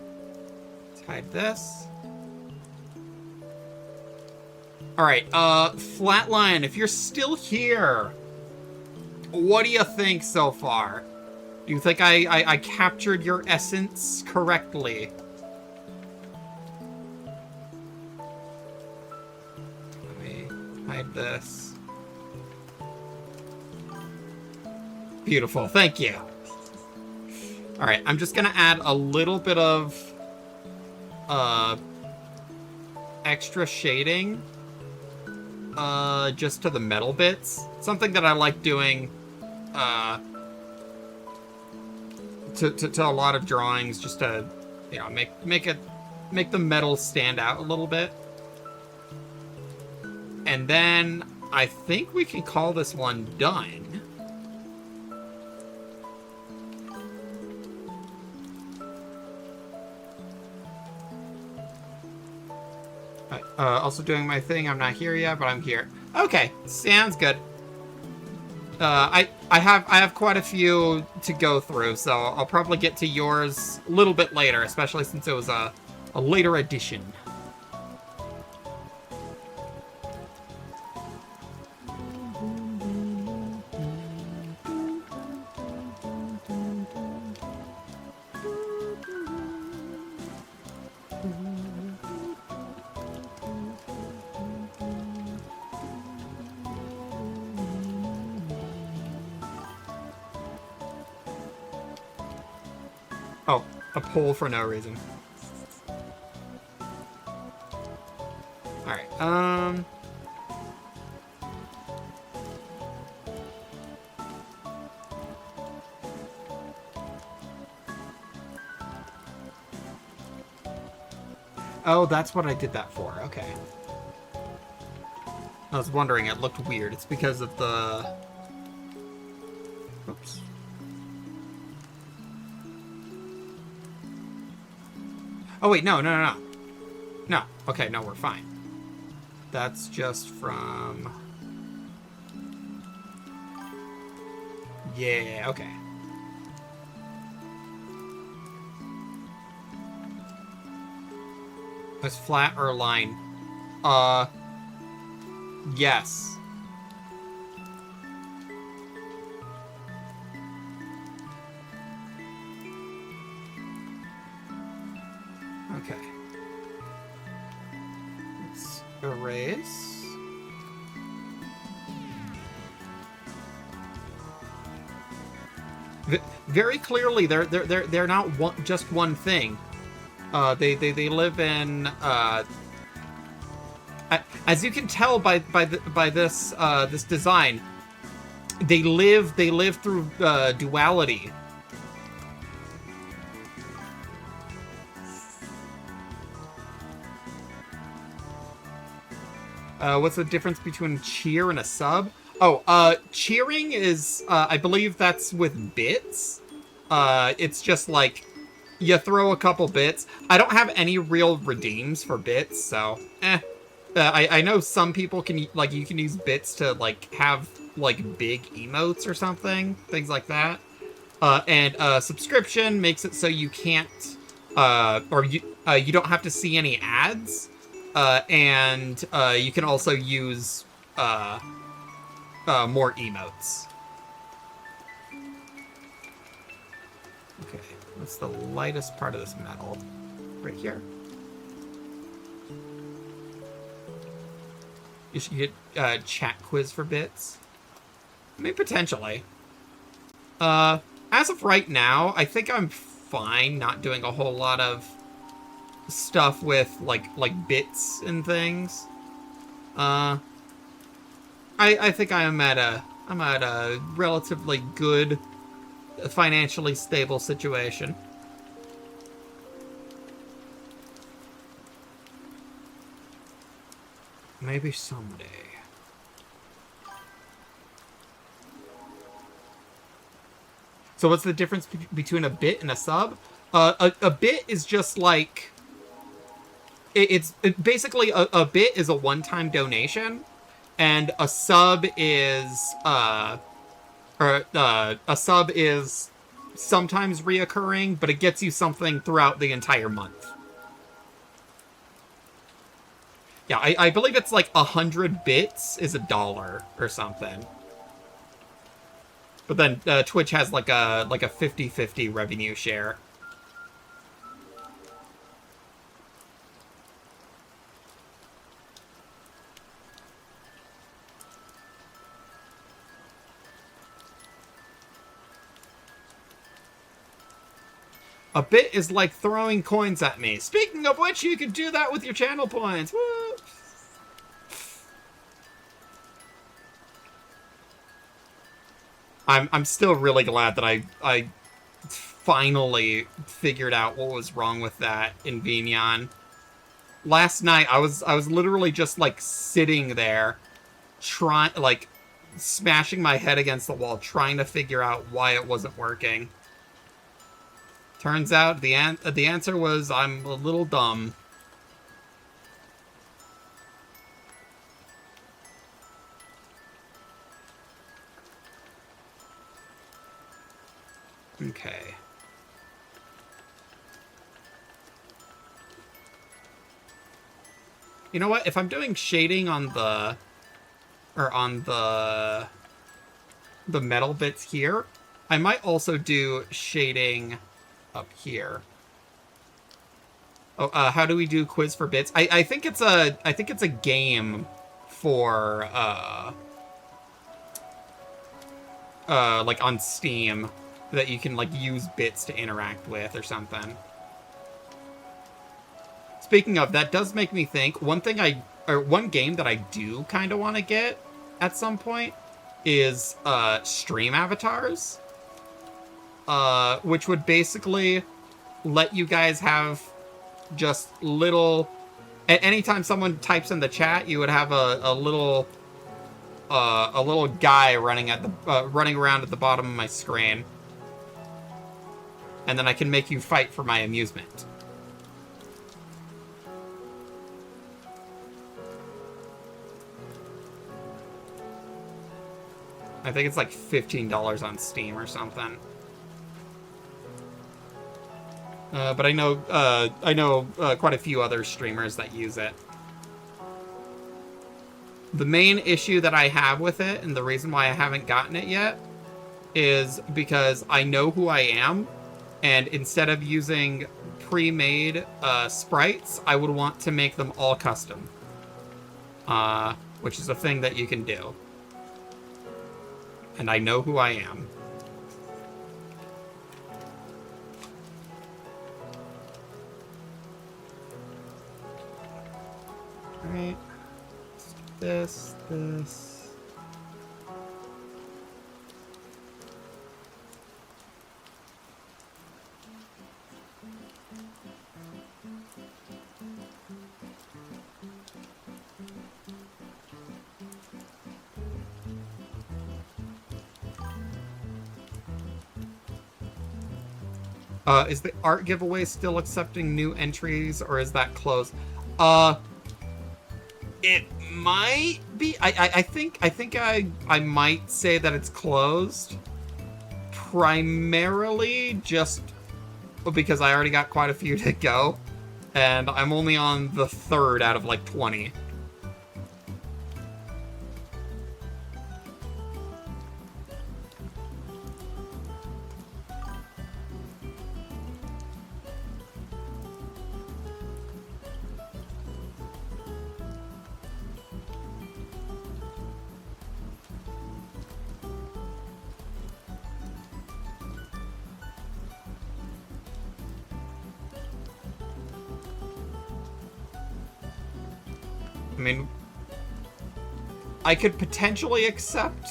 Let's hide this. Alright, Flatline, if you're still here, what do you think so far? Do you think I captured your essence correctly? Let me hide this. Beautiful, thank you. Alright, I'm just gonna add a little bit of extra shading just to the metal bits. Something that I like doing to a lot of drawings, just to, you know, make the metal stand out a little bit. And then I think we can call this one done. Also doing my thing. I'm not here yet, but I'm here. Okay, sounds good. I have quite a few to go through, so I'll probably get to yours a little bit later, especially since it was a later edition. Oh, a poll for no reason. Alright, oh, that's what I did that for. Okay. I was wondering, it looked weird. It's because of the... Oops. Oh, wait, no. No, okay, no, we're fine. That's just from... Yeah, okay. Was flat or line? Yes. Okay. Let's erase. Very clearly, they're not just one thing. They live in as you can tell by this this design, they live through duality. What's the difference between a cheer and a sub? Oh, cheering is, I believe that's with bits. It's just like, you throw a couple bits. I don't have any real redeems for bits, so, I know some people can, like, you can use bits to, like, have, like, big emotes or something. Things like that. And subscription makes it so you can't, or you don't have to see any ads. And you can also use more emotes. Okay, what's the lightest part of this metal? Right here. You should get chat quiz for bits. I mean, potentially. As of right now, I think I'm fine not doing a whole lot of stuff with like bits and things. I think I'm at a relatively good, financially stable situation. Maybe someday. So what's the difference between a bit and a sub? A bit is just like... It's basically a bit is a one-time donation, and a sub is a sub is sometimes reoccurring, but it gets you something throughout the entire month. Yeah, I believe it's like 100 bits is $1 or something. But then Twitch has like a 50-50 revenue share. A bit is like throwing coins at me. Speaking of which, you could do that with your channel points. Woo! I'm still really glad that I finally figured out what was wrong with that in Vignon. Last night I was literally just like sitting there like smashing my head against the wall trying to figure out why it wasn't working. Turns out the answer was I'm a little dumb. Okay. You know what? If I'm doing shading on the metal bits here, I might also do shading up here. Oh, how do we do quiz for bits? I think it's a game for like on Steam that you can like use bits to interact with or something. Speaking of, that does make me think, one game that I do kind of want to get at some point is stream avatars. Which would basically let you guys have just little... Anytime someone types in the chat, you would have a little guy running around at the bottom of my screen. And then I can make you fight for my amusement. I think it's like $15 on Steam or something. But I know quite a few other streamers that use it. The main issue that I have with it, and the reason why I haven't gotten it yet, is because I know who I am, and instead of using pre-made sprites, I would want to make them all custom. Which is a thing that you can do. And I know who I am. Alright. This. Is the art giveaway still accepting new entries, or is that closed? It might be. I think I might say that it's closed. Primarily just because I already got quite a few to go, and I'm only on the 3rd out of like 20. I mean, I could potentially accept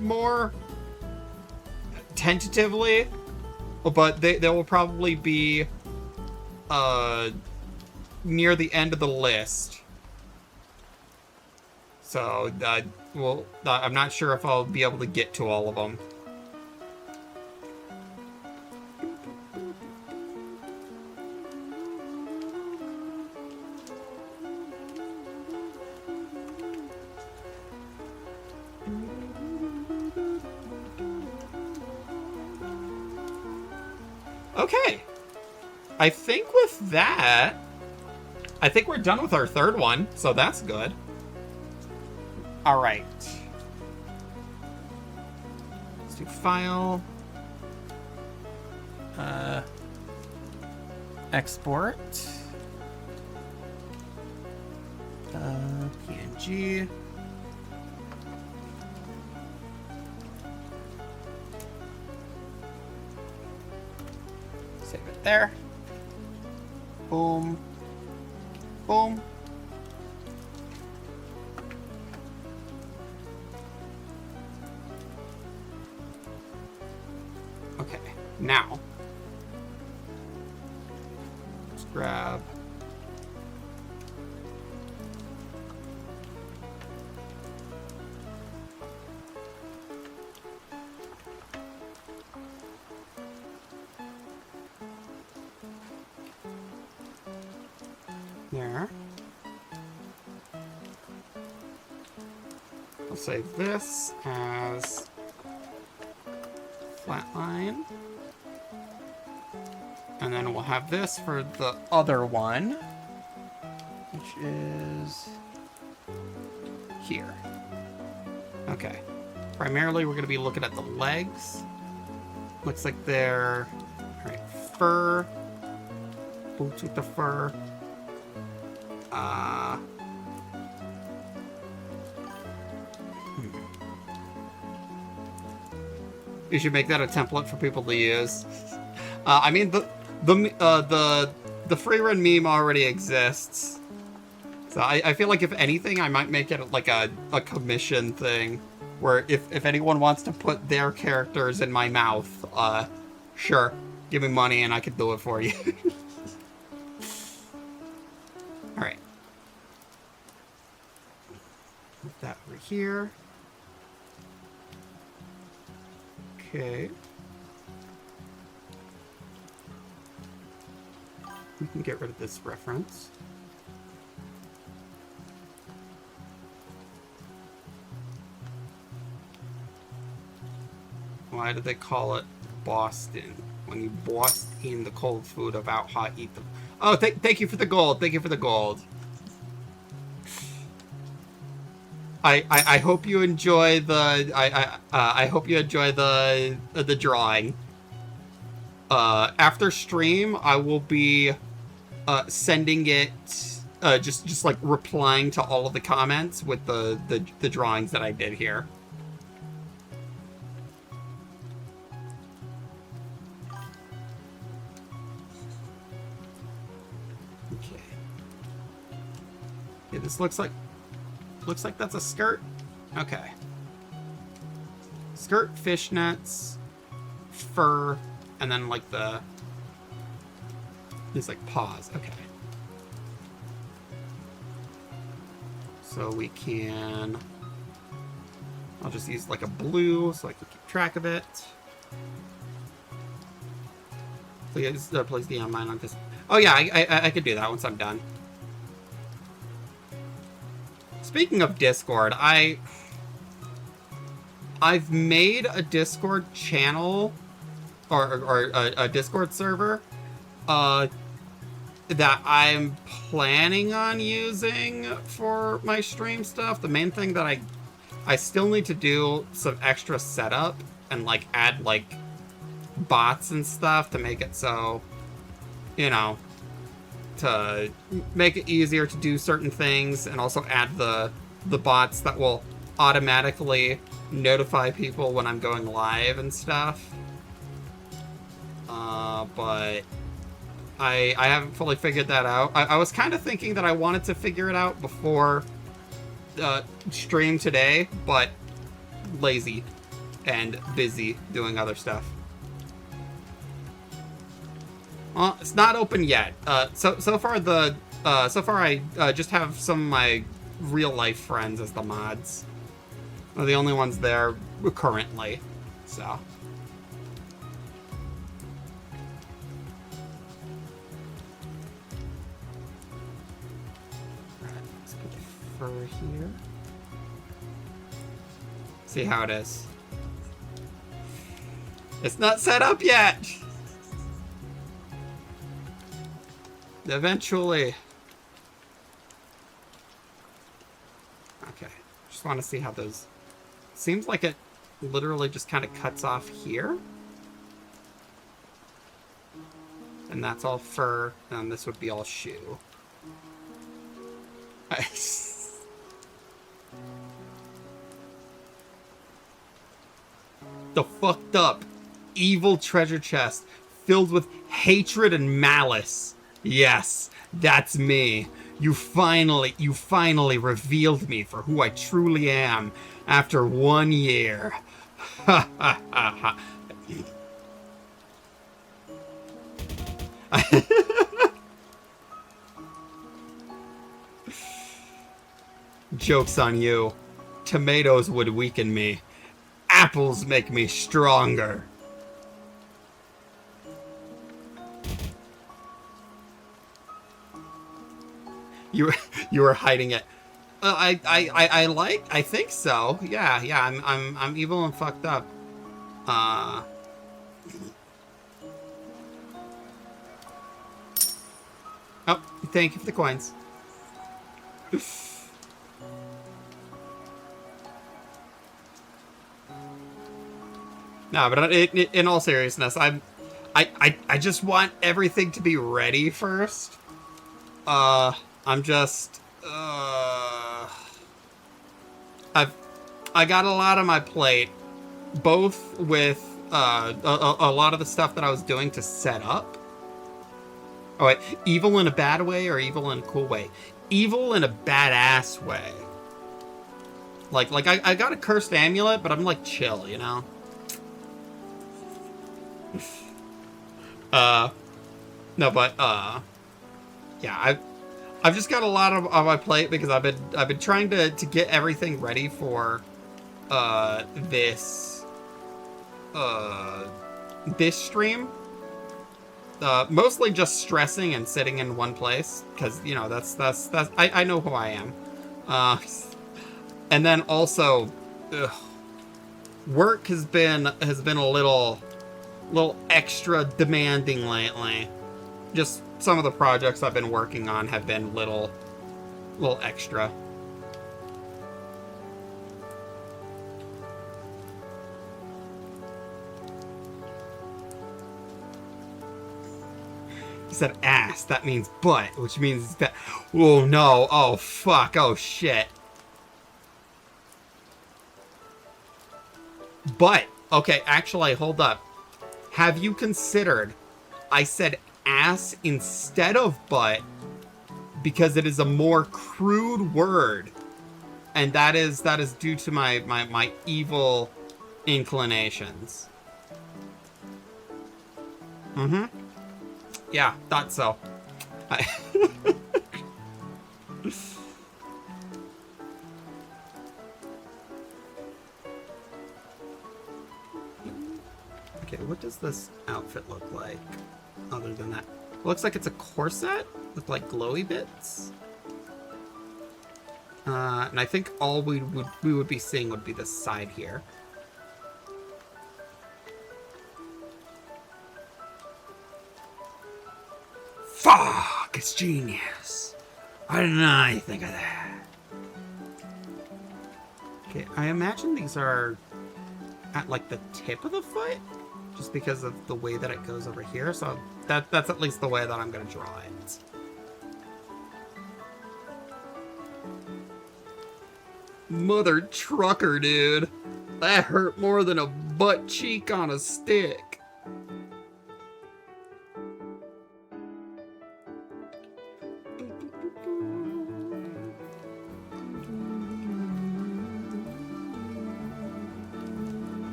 more tentatively, but they will probably be near the end of the list. So, well, I'm not sure if I'll be able to get to all of them. Okay. I think with that, I think we're done with our third one, so that's good. All right. Let's do file. Export. PNG. Save it there. Boom. Boom. Okay, now let's grab there. I'll save this as flatline. And then we'll have this for the other one, which is here. Okay. Primarily, we're going to be looking at the legs. Looks like they're, all right, fur. Boots with the fur. You should make that a template for people to use. I mean, the free run meme already exists, so I feel like if anything, I might make it like a commission thing, where if anyone wants to put their characters in my mouth, sure, give me money and I can do it for you. All right, put that over here. Okay. We can get rid of this reference. Why do they call it Boston? When you boss in the cold food about hot eat them. Oh, thank you for the gold. Thank you for the gold. I hope you enjoy the I hope you enjoy the drawing. After stream, I will be sending it just like replying to all of the comments with the drawings that I did here. Okay. Yeah, this looks like that's a skirt. Okay. Skirt, fishnets, fur, and then like these like paws. Okay. So we can, I'll just use like a blue so I can keep track of it. Please place the mine on this. Oh yeah, I could do that once I'm done. Speaking of Discord, I've made a Discord channel or a Discord server that I'm planning on using for my stream stuff. The main thing that I still need to do some extra setup and like add like bots and stuff to make it so, you know, to make it easier to do certain things, and also add the bots that will automatically notify people when I'm going live and stuff. But I haven't fully figured that out. I was kind of thinking that I wanted to figure it out before stream today, but lazy and busy doing other stuff. Well, it's not open yet. So far I just have some of my real life friends as the mods. They're the only ones there currently. So. Alright, let's put the fur here. See how it is. It's not set up yet. Eventually. Okay. Just want to see how those... Seems like it literally just kind of cuts off here. And that's all fur, and this would be all shoe. The fucked up, evil treasure chest filled with hatred and malice. Yes, that's me. You finally revealed me for who I truly am after 1 year. Ha ha ha ha. Joke's on you. Tomatoes would weaken me. Apples make me stronger. You were hiding it. I think so. Yeah, I'm evil and fucked up. Oh, thank you for the coins. No, but in all seriousness, I just want everything to be ready first. I'm just I got a lot on my plate, both with a lot of the stuff that I was doing to set up. Oh wait, evil in a bad way or evil in a cool way? Evil in a badass way. Like I got a cursed amulet, but I'm like chill, you know? No, but yeah, I've just got a lot on my plate because I've been trying to get everything ready for this stream. Mostly just stressing and sitting in one place because, you know, that's I know who I am. And then also, work has been a little extra demanding lately. Just some of the projects I've been working on have been little extra. He said ass, that means butt, which means that. Oh no, oh fuck, oh shit. But, okay, actually, hold up. Have you considered, I said ass instead of butt because it is a more crude word. And that is due to my evil inclinations. Mm-hmm. Yeah, thought so. Okay, what does this outfit look like? Other than that, it looks like it's a corset with like glowy bits. And I think all we would be seeing would be the side here. Fuck, it's genius. I didn't know anything of that. Okay, I imagine these are at like the tip of the foot, just because of the way that it goes over here. So that's at least the way that I'm gonna draw it. Mother trucker, dude. That hurt more than a butt cheek on a stick.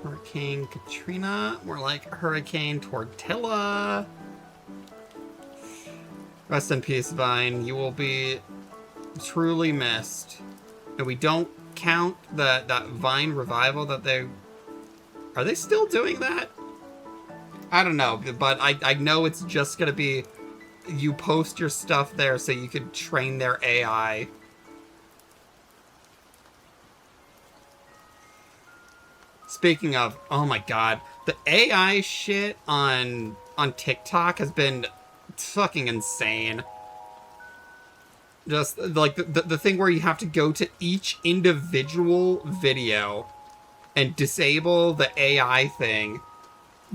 Hurricane Katrina, more like Hurricane Tortilla. Rest in peace, Vine. You will be truly missed. And we don't count that Vine revival that they... Are they still doing that? I don't know, but I know it's just gonna be you post your stuff there so you can train their AI. Speaking of, oh my god, the AI shit on TikTok has been fucking insane. Just like the thing where you have to go to each individual video and disable the AI thing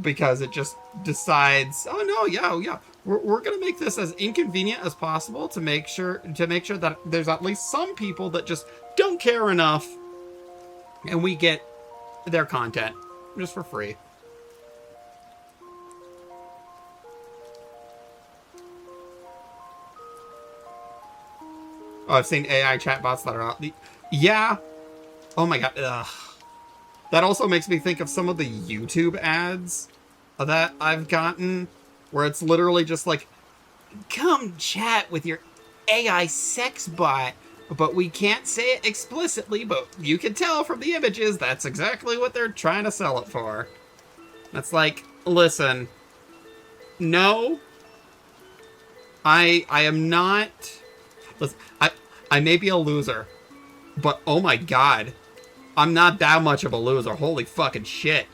because it just decides, oh no, yeah, we're gonna make this as inconvenient as possible to make sure that there's at least some people that just don't care enough, and we get their content just for free. Oh, I've seen AI chatbots that are not. Yeah. Oh my god. Ugh. That also makes me think of some of the YouTube ads that I've gotten, where it's literally just like, come chat with your AI sex bot, but we can't say it explicitly, but you can tell from the images that's exactly what they're trying to sell it for. That's like, listen, no, I am not, listen, I may be a loser, but oh my god, I'm not that much of a loser. Holy fucking shit.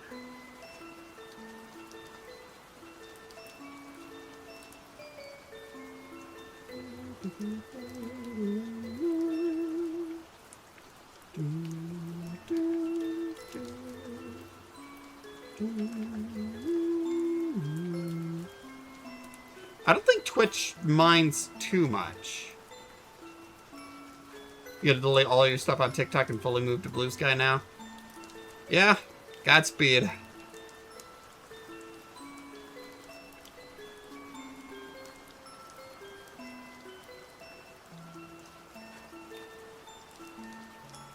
I don't think Twitch minds too much. You gotta delete all your stuff on TikTok and fully move to Blue Sky now? Yeah, Godspeed.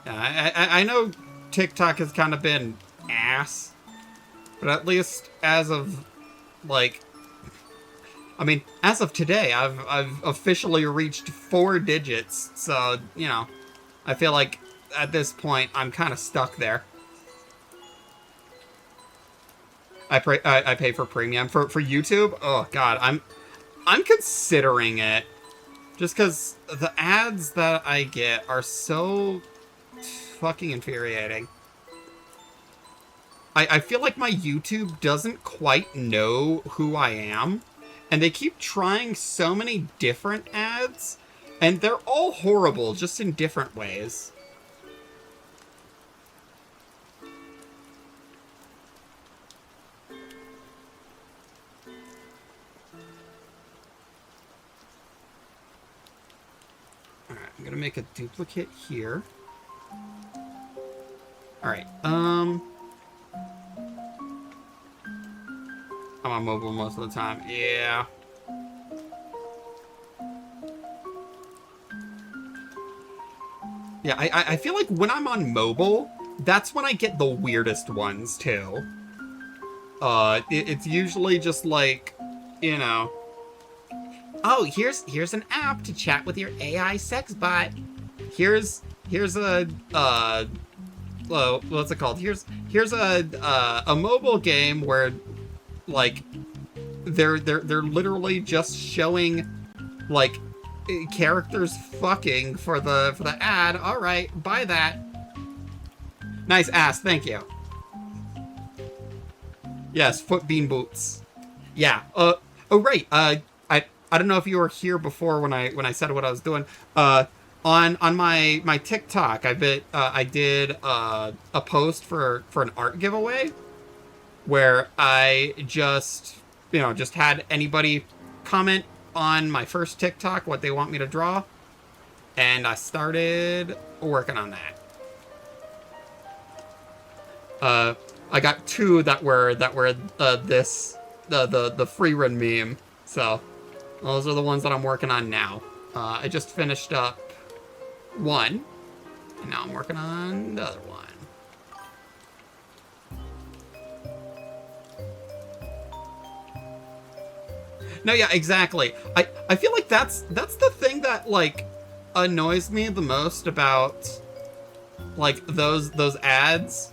Yeah, I know TikTok has kind of been ass, but at least as of, like, I mean, as of today, I've officially reached 4 digits, so, you know, I feel like at this point, I'm kind of stuck there. I pay for premium. For YouTube, oh god, I'm considering it. Just because the ads that I get are so fucking infuriating. I feel like my YouTube doesn't quite know who I am. And they keep trying so many different ads, and they're all horrible, just in different ways. Alright, I'm gonna make a duplicate here. Alright, I'm on mobile most of the time. Yeah. Yeah, I feel like when I'm on mobile, that's when I get the weirdest ones, too. It's usually just like, you know, oh, here's an app to chat with your AI sex bot. Here's a, what's it called? Here's a mobile game where, like, they're literally just showing, like, characters fucking for the ad. All right, buy that. Nice ass, thank you. Yes, foot bean boots. Yeah. Oh right. I don't know if you were here before when I said what I was doing. On my TikTok, I did a post for an art giveaway where I just had anybody comment on my first TikTok what they want me to draw, and I started working on that. I got 2 that were the free run meme, so those are the ones that I'm working on now. I just finished up 1, and now I'm working on the other one. No, yeah, exactly. I feel like that's the thing that, like, annoys me the most about, like, those ads,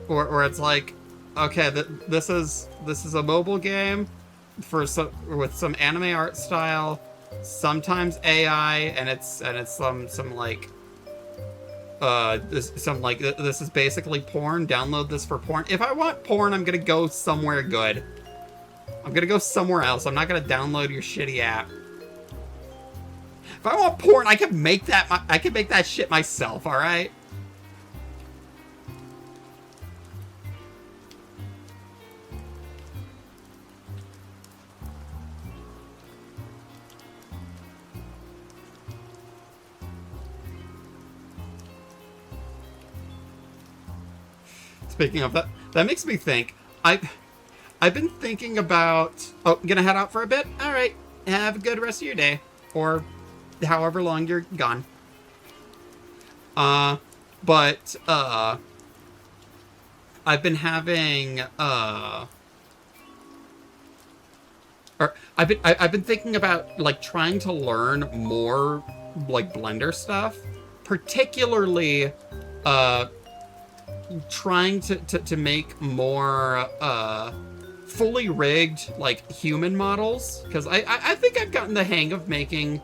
or it's like, Okay, this is a mobile game with some anime art style, sometimes AI, and it's some like this is basically porn. Download this for porn. If I want porn, I'm gonna go somewhere good. I'm gonna go somewhere else. I'm not gonna download your shitty app. If I want porn, I can make that. I can make that shit myself. All right. Speaking of that, that makes me think. I've been thinking about. Oh, gonna head out for a bit. All right. Have a good rest of your day, or however long you're gone. But I've been having or I've been thinking about like trying to learn more like Blender stuff, particularly trying to make more fully rigged like human models, because I think I've gotten the hang of making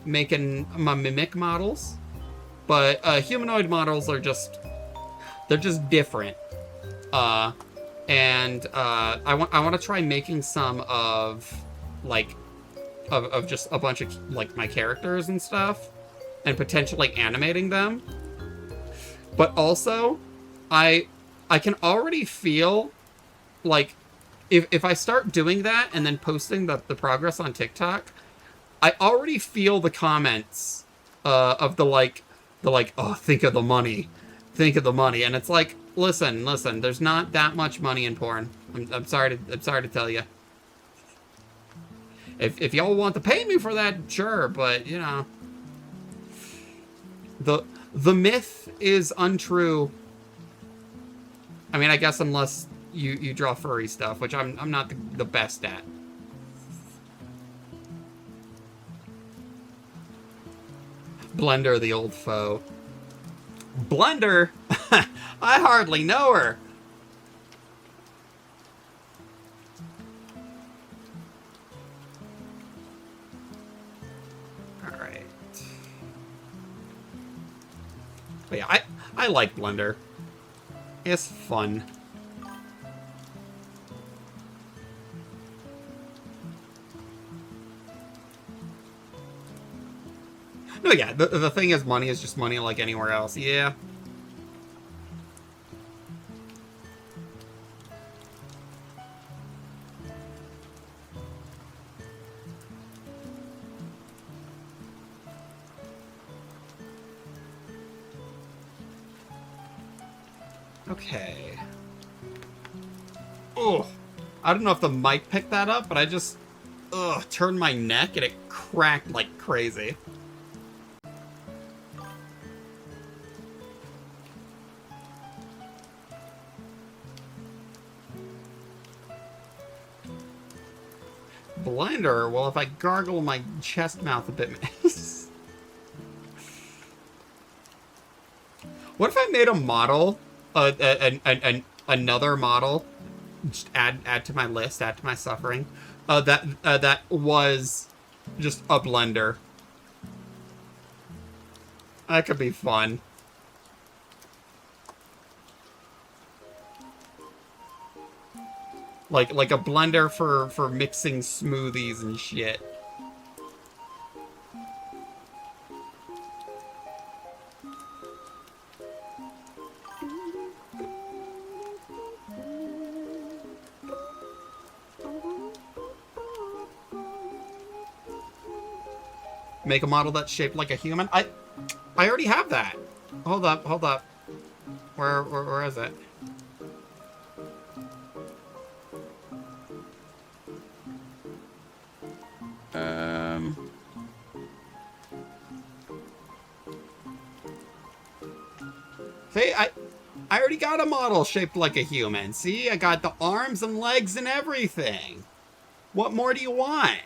my mimic models, but humanoid models are they're just different. And I want to try making some of just a bunch of like my characters and stuff, and potentially animating them. But also, I can already feel like if I start doing that and then posting the progress on TikTok, I already feel the comments of the like, oh, think of the money, and it's like, listen, there's not that much money in porn. I'm sorry to tell you. If y'all want to pay me for that, sure, but you know, the myth is untrue. I mean, I guess unless you draw furry stuff, which I'm not the best at. Blender, the old foe. Blender? I hardly know her. All right. But yeah, I like Blender. It's fun. No, yeah, the thing is, money is just money like anywhere else. Yeah. Okay. Oh, I don't know if the mic picked that up, but I just turned my neck and it cracked like crazy. Blender? Well, if I gargle my chest mouth a bit. What if I made a model, another model, just add to my list, add to my suffering, that was just a Blender. That could be fun. Like a blender for mixing smoothies and shit. Make a model that's shaped like a human. I already have that. Hold up. Where is it? See, I already got a model shaped like a human. See, I got the arms and legs and everything. What more do you want?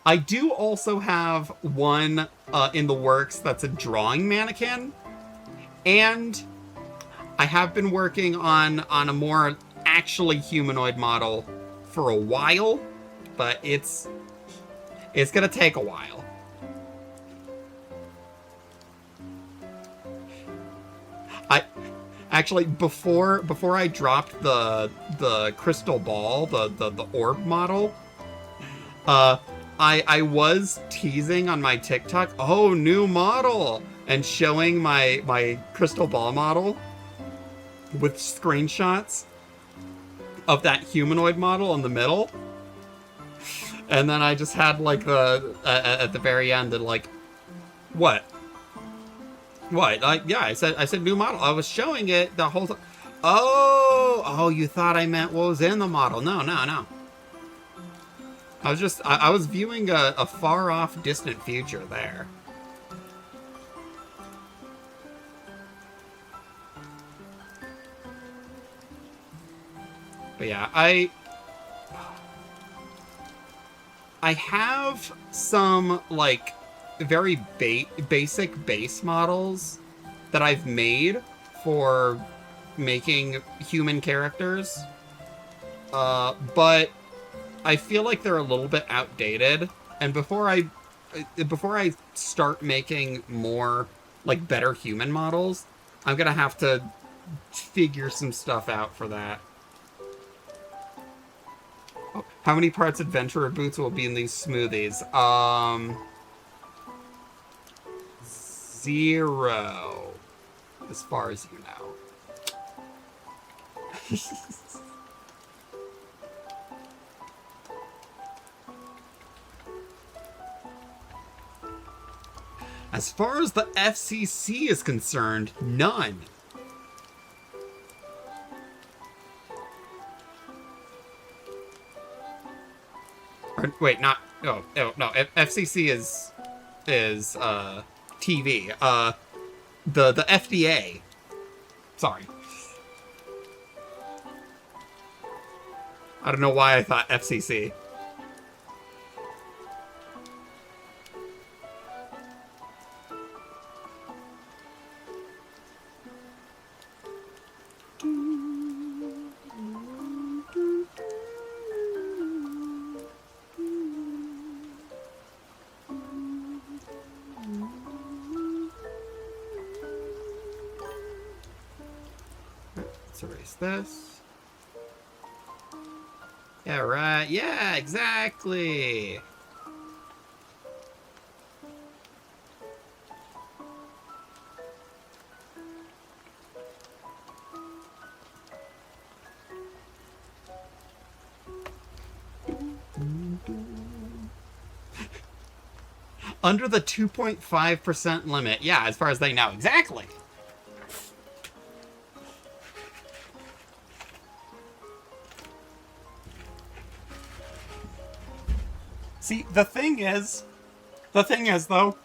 I do also have one in the works that's a drawing mannequin, and I have been working on a more actually humanoid model for a while, but it's gonna take a while. Actually, before I dropped the crystal ball, the orb model, I was teasing on my TikTok, oh, new model, and showing my crystal ball model with screenshots of that humanoid model in the middle. And then I just had like at the very end, and like, what? Yeah, I said new model. I was showing it the whole time. Oh, you thought I meant what was in the model. No. I was viewing a far off distant future there. But yeah, I have some like very basic base models that I've made for making human characters, but I feel like they're a little bit outdated, and before I start making more like better human models, I'm gonna have to figure some stuff out for that. How many parts Adventurer Boots will be in these smoothies? 0, as far as you know. As far as the FCC is concerned, none. Or, wait, not. Oh no. FCC is TV. The FDA. Sorry. I don't know why I thought FCC. Let's erase this. Yeah, right. Yeah, exactly. Under the 2.5% limit. Yeah, as far as they know. Exactly. See, the thing is though,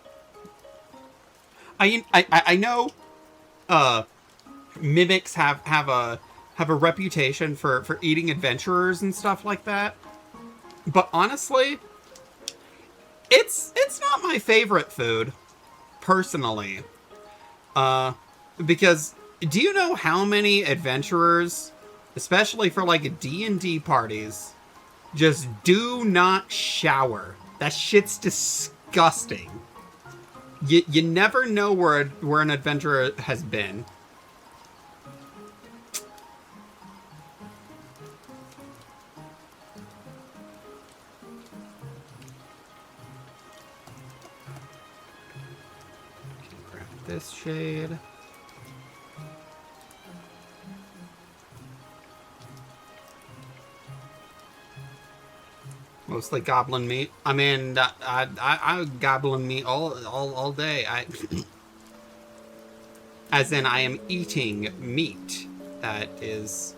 I know mimics have a reputation for eating adventurers and stuff like that, but honestly, it's not my favorite food, personally. Because do you know how many adventurers, especially for like D&D parties, just do not shower? That shit's disgusting. You never know where an adventurer has been. Grab this shade. Mostly goblin meat. I mean, I goblin meat all day. As in, I am eating meat that is.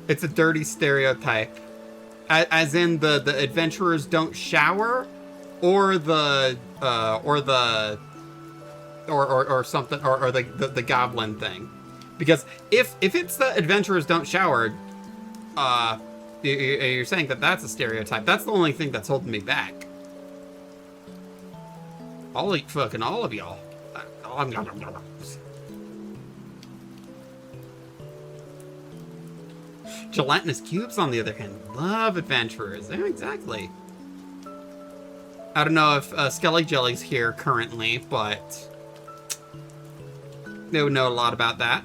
It's a dirty stereotype. As in, the adventurers don't shower, or something, or the goblin thing. Because if it's the adventurers don't shower, you're saying that that's a stereotype. That's the only thing that's holding me back. I'll eat fucking all of y'all. Gelatinous cubes, on the other hand, love adventurers. Yeah, exactly. I don't know if Skelly Jelly's here currently, but they would know a lot about that.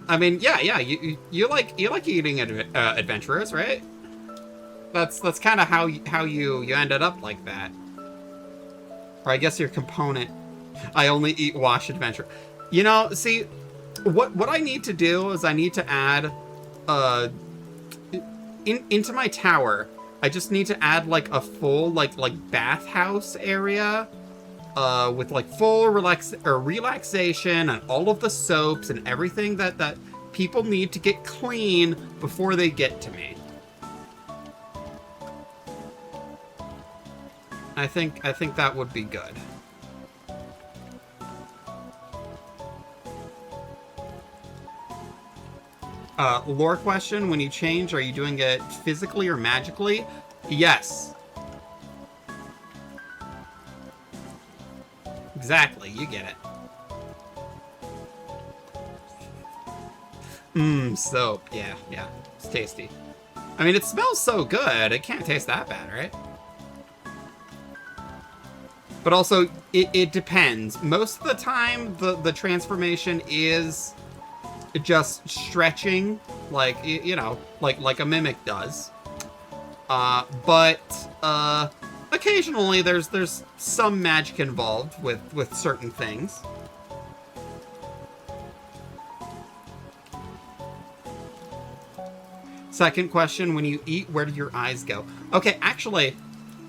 I mean, yeah, you like eating adventurers, right? That's kind of how you ended up like that. Or I guess your component. I only eat wash adventure. You know, see, what I need to do is I need to add, into my tower. I just need to add like a full like bathhouse area. With like full relaxation and all of the soaps and everything that people need to get clean before they get to me. I think that would be good. Lore question, when you change, are you doing it physically or magically? Yes. Exactly, you get it. Soap. Yeah, it's tasty. I mean, it smells so good, it can't taste that bad, right? But also, it depends. Most of the time, the transformation is just stretching, like, you know, like a mimic does. But occasionally there's some magic involved with certain things. Second question, when you eat, where do your eyes go? Okay, actually,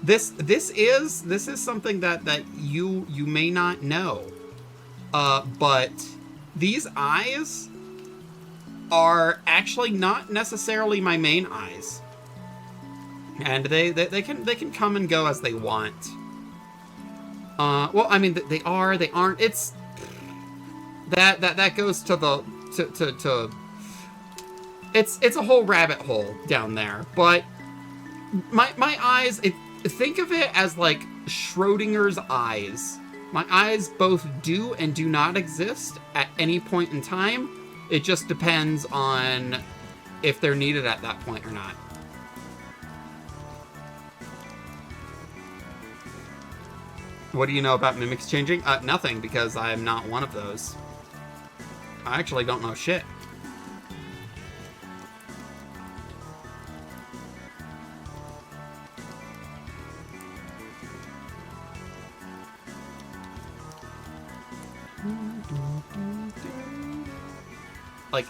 this is something that you may not know. But these eyes are actually not necessarily my main eyes. And they can come and go as they want. Well, I mean, they are, they aren't. It's that goes to the to it's a whole rabbit hole down there. But my eyes, think of it as like Schrodinger's eyes. My eyes both do and do not exist at any point in time. It just depends on if they're needed at that point or not. What do you know about mimics changing? Nothing, because I am not one of those. I actually don't know shit.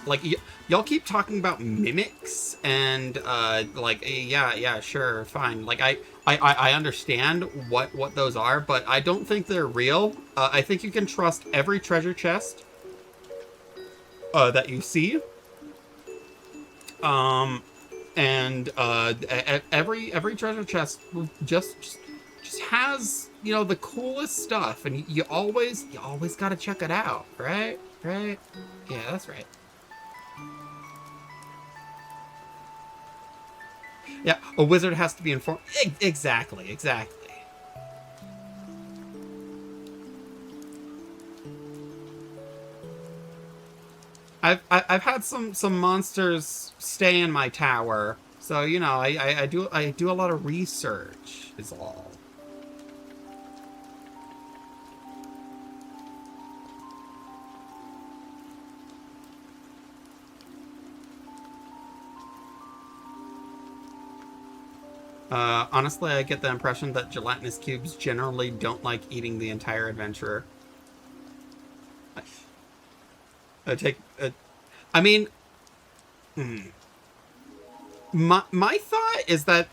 Like y'all keep talking about mimics and yeah, sure, fine. Like I understand what those are, but I don't think they're real. I think you can trust every treasure chest that you see. And every treasure chest just has, you know, the coolest stuff, and you always gotta check it out, right? Right? Yeah, that's right. Yeah, a wizard has to be informed. Exactly. I've had some monsters stay in my tower, so you know I do a lot of research is all. Honestly, I get the impression that gelatinous cubes generally don't like eating the entire adventurer. I mean, my thought is that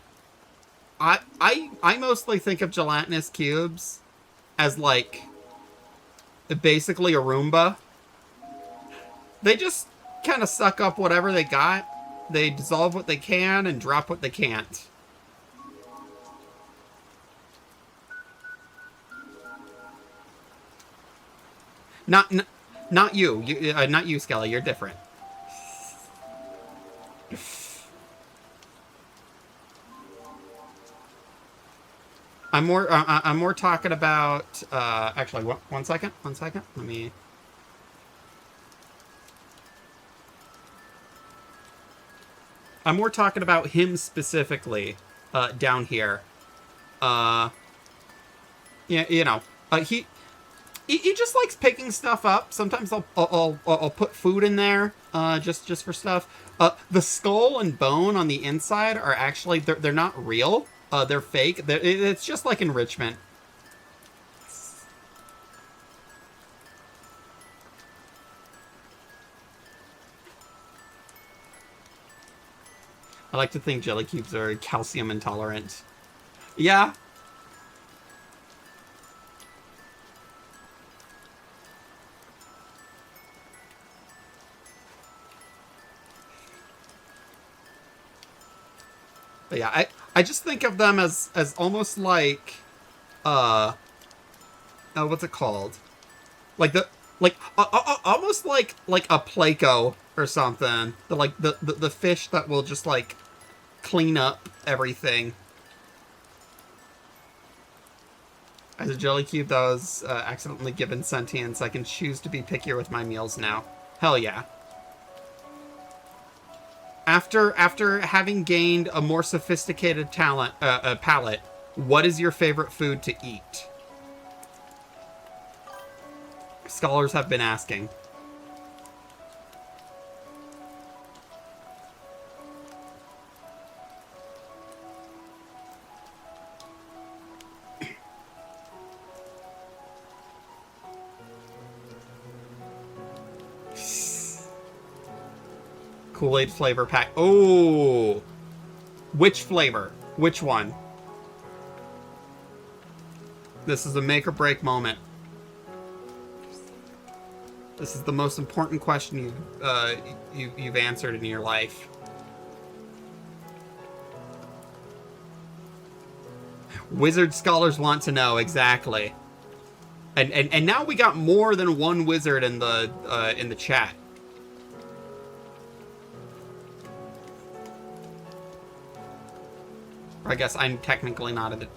I mostly think of gelatinous cubes as like basically a Roomba. They just kind of suck up whatever they got. They dissolve what they can and drop what they can't. Not you. Not you, Skelly. You're different. I'm more talking about. Actually, one second. Let me. I'm more talking about him specifically, down here. Yeah, you know, he just likes picking stuff up. Sometimes I'll put food in there, just for stuff. The skull and bone on the inside are actually they're not real. They're fake. It's just like enrichment. I like to think jelly cubes are calcium intolerant. Yeah. But yeah, I just think of them as almost like what's it called? Like almost like a Pleco or something. The fish that will just like clean up everything. As a jelly cube that was accidentally given sentience, I can choose to be pickier with my meals now. Hell yeah. After having gained a more sophisticated palate, what is your favorite food to eat? Scholars have been asking. Kool-Aid flavor pack. Oh! Which flavor? Which one? This is a make or break moment. This is the most important question you've answered in your life. Wizard scholars want to know exactly. And now we got more than one wizard in the chat. I guess I'm technically not in it.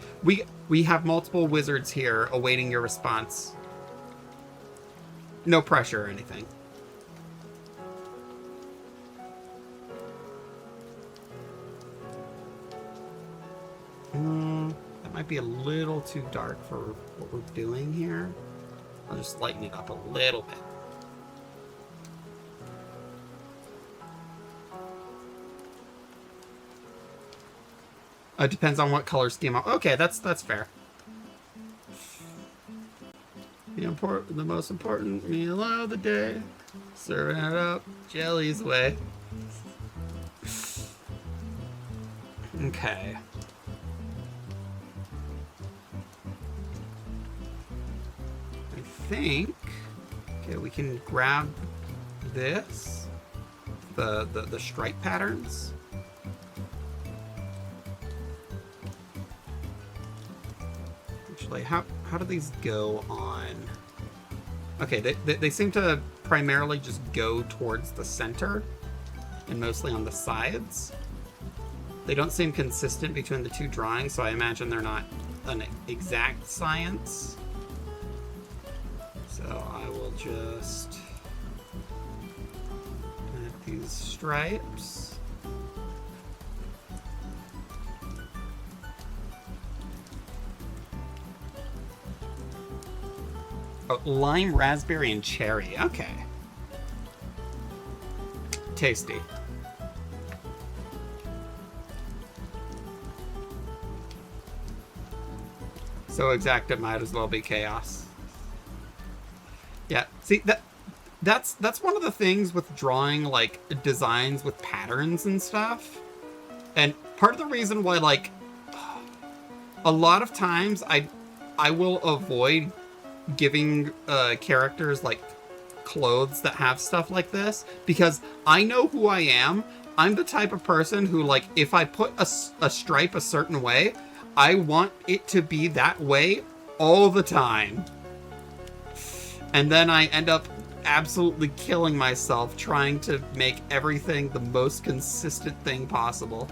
We have multiple wizards here awaiting your response. No pressure or anything. That might be a little too dark for what we're doing here. I'll just lighten it up a little bit. It depends on what color scheme. Okay, that's fair. The most important meal of the day. Serving it up Jelly's way. Okay. I think. Okay, we can grab this. The stripe patterns. Actually, how do these go on? Okay, they seem to primarily just go towards the center and mostly on the sides. They don't seem consistent between the two drawings, so I imagine they're not an exact science. So I will just add these stripes. Oh, lime, raspberry, and cherry. Okay. Tasty. So exact it might as well be chaos. Yeah, see, that's one of the things with drawing, like, designs with patterns and stuff. And part of the reason why, like, a lot of times I will avoid giving characters like clothes that have stuff like this, because I know who I am. I'm the type of person who, like, if I put a stripe a certain way, I want it to be that way all the time. And then I end up absolutely killing myself trying to make everything the most consistent thing possible.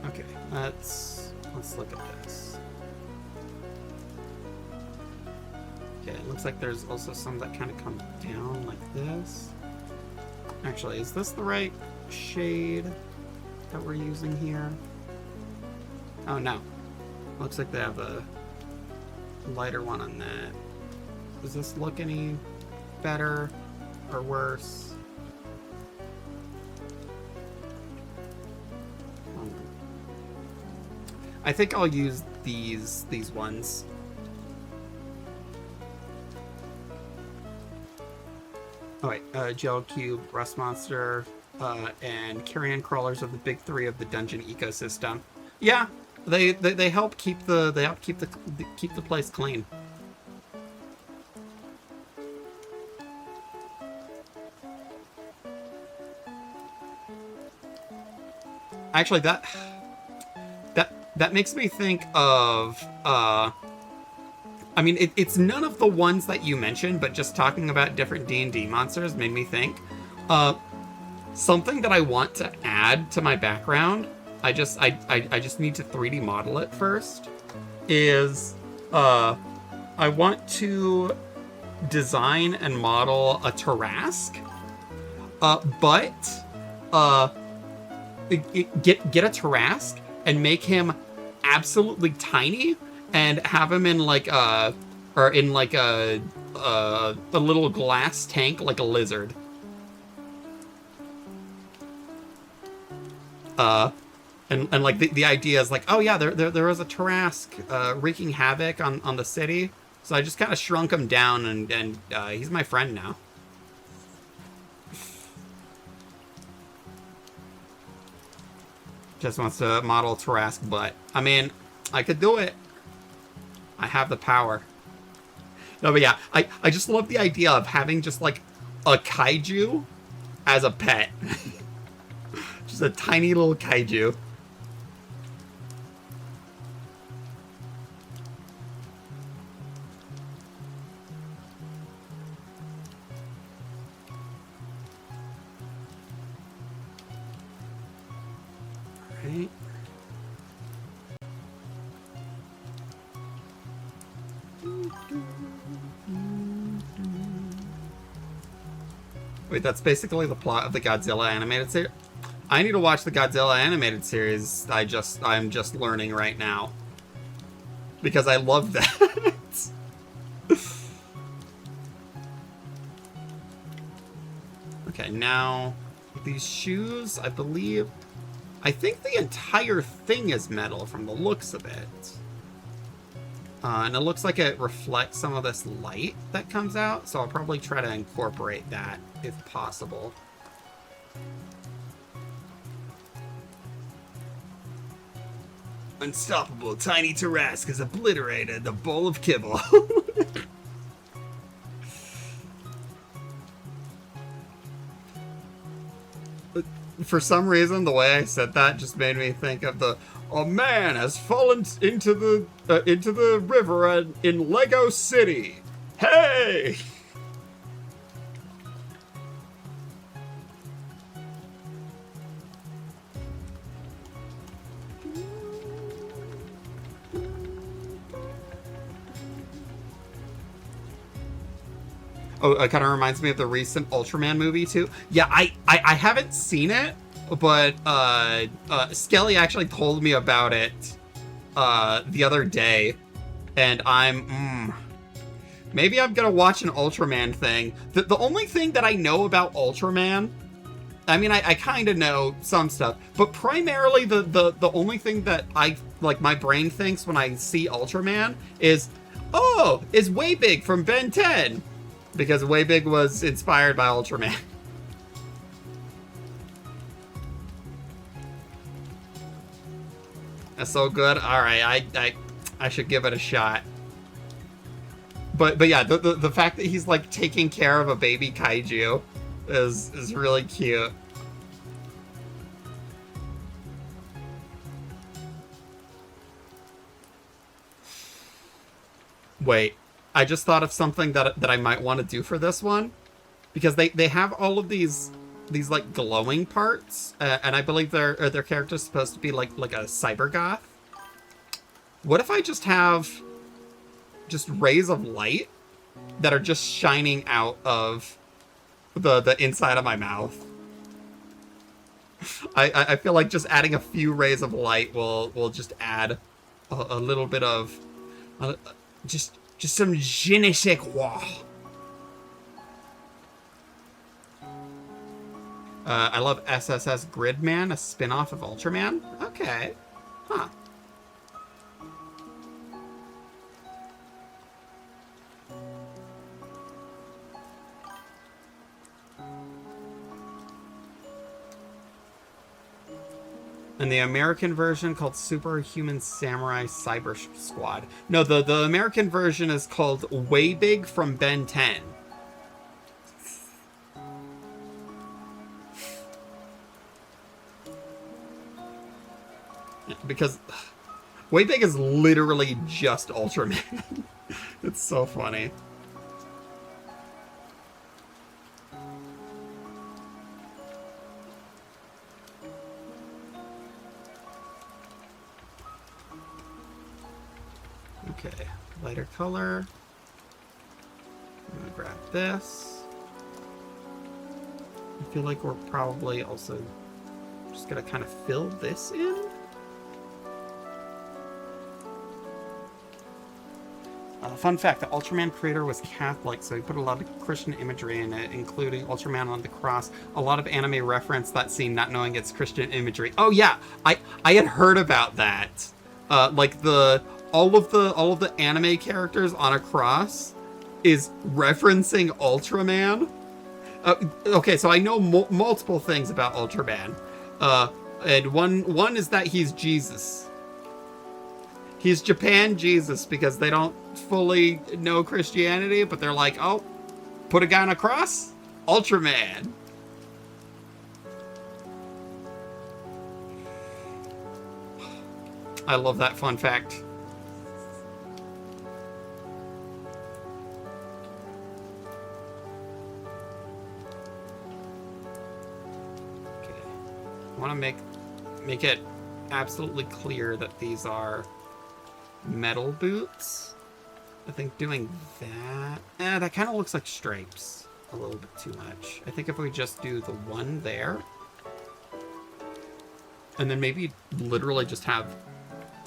Okay, let's look at this. Okay, it looks like there's also some that kind of come down like this. Actually, is this the right shade that we're using here? Oh no. Looks like they have a lighter one on that. Does this look any better or worse? I think I'll use these ones. Oh wait, Gel Cube, Rust Monster, and Carrion Crawlers are the big three of the dungeon ecosystem. Yeah, they help keep the keep the place clean. Actually, that makes me think of I mean, it's none of the ones that you mentioned, but just talking about different D&D monsters made me think something that I want to add to my background. I just need to 3D model it first. Is I want to design and model a Tarrasque, but get a Tarrasque and make him absolutely tiny and have him in like a little glass tank like a lizard. And like the idea is like, oh yeah, there was a Tarrasque wreaking havoc on the city, so I just kind of shrunk him down and he's my friend now. Just wants to model Tarrasque butt. I mean, I could do it. I have the power. No, but yeah, I just love the idea of having just like a kaiju as a pet. Just a tiny little kaiju. Right. Wait, that's basically the plot of the Godzilla animated series? I need to watch the Godzilla animated series. I'm just learning right now. Because I love that. Okay, now these shoes, I think the entire thing is metal from the looks of it. And it looks like it reflects some of this light that comes out, so I'll probably try to incorporate that if possible. Unstoppable tiny Tarrasque has obliterated the bowl of kibble. For some reason, the way I said that just made me think of a man has fallen into the river in Lego City. Hey! Oh, it kind of reminds me of the recent Ultraman movie, too. Yeah, I haven't seen it, but Skelly actually told me about it the other day, and maybe I'm gonna watch an Ultraman thing. The only thing that I know about Ultraman, I mean, I kind of know some stuff, but primarily the only thing that my brain thinks when I see Ultraman is Waybig from Ben 10. Because Waybig was inspired by Ultraman. That's so good. Alright, I should give it a shot. but yeah, the fact that he's like taking care of a baby kaiju is really cute. Wait, I just thought of something that I might want to do for this one, because they have all of these like glowing parts, and I believe their character's supposed to be like a cyber goth. What if I just have just rays of light that are just shining out of the inside of my mouth? I feel like just adding a few rays of light will just add a little bit of just some je ne sais quoi. I love SSS Gridman, a spin-off of Ultraman. Okay. Huh. And the American version called Superhuman Samurai Cyber Squad. No, the American version is called Way Big from Ben 10. Because Way Big is literally just Ultraman. It's so funny. Okay, lighter color. I'm gonna grab this. I feel like we're probably also just gonna kind of fill this in. Fun fact, the Ultraman creator was Catholic, so he put a lot of Christian imagery in it, including Ultraman on the cross. A lot of anime reference that scene, not knowing it's Christian imagery. Oh yeah, I had heard about that. Like all of the anime characters on a cross is referencing Ultraman. Okay, so I know multiple things about Ultraman. And one is that he's Jesus. He's Japan Jesus, because they don't fully know Christianity, but they're like, oh, put a guy on a cross? Ultraman. I love that fun fact. Okay. I want to make it absolutely clear that these are metal boots. I think doing that... that kind of looks like stripes a little bit too much. I think if we just do the one there, and then maybe literally just have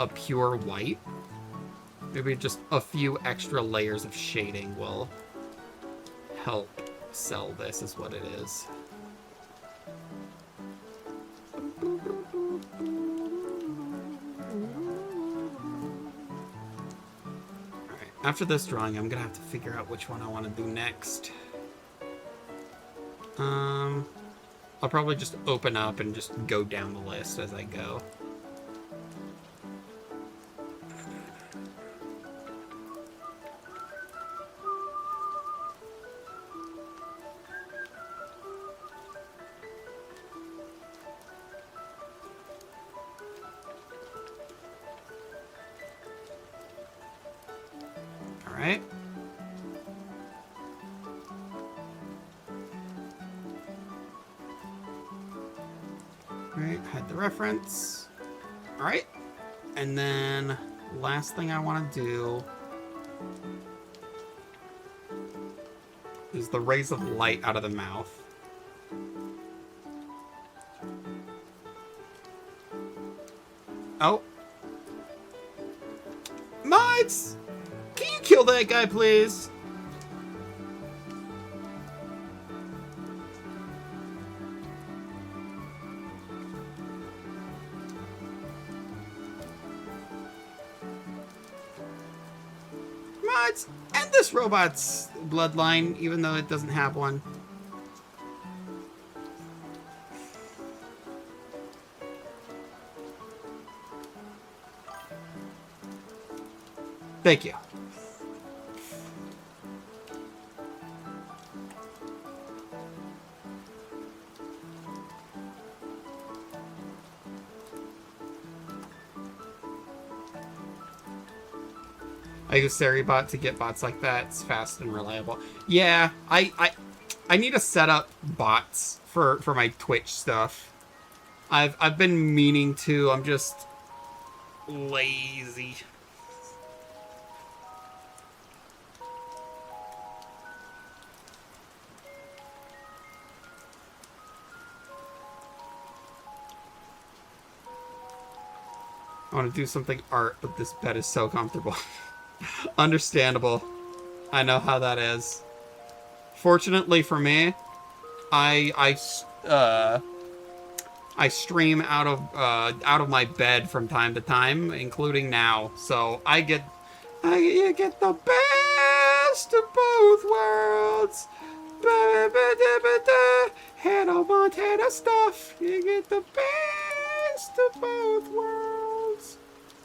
a pure white, maybe just a few extra layers of shading will help sell this, is what it is. After this drawing, I'm gonna have to figure out which one I want to do next. I'll probably just open up and just go down the list as I go. Alright. Alright, hide the reference. Alright. And then last thing I want to do is the rays of light out of the mouth. Oh. Mites! Can you kill that guy, please? Let's end this robot's bloodline, even though it doesn't have one. Thank you. I use Seribot to get bots like that. It's fast and reliable. Yeah, I need to set up bots for my Twitch stuff. I've been meaning to. I'm just lazy. I want to do something art, but this bed is so comfortable. Understandable. I know how that is. Fortunately for me, I stream out of my bed from time to time, including now. So you get the best of both worlds. Hannah Montana stuff. You get the best of both worlds.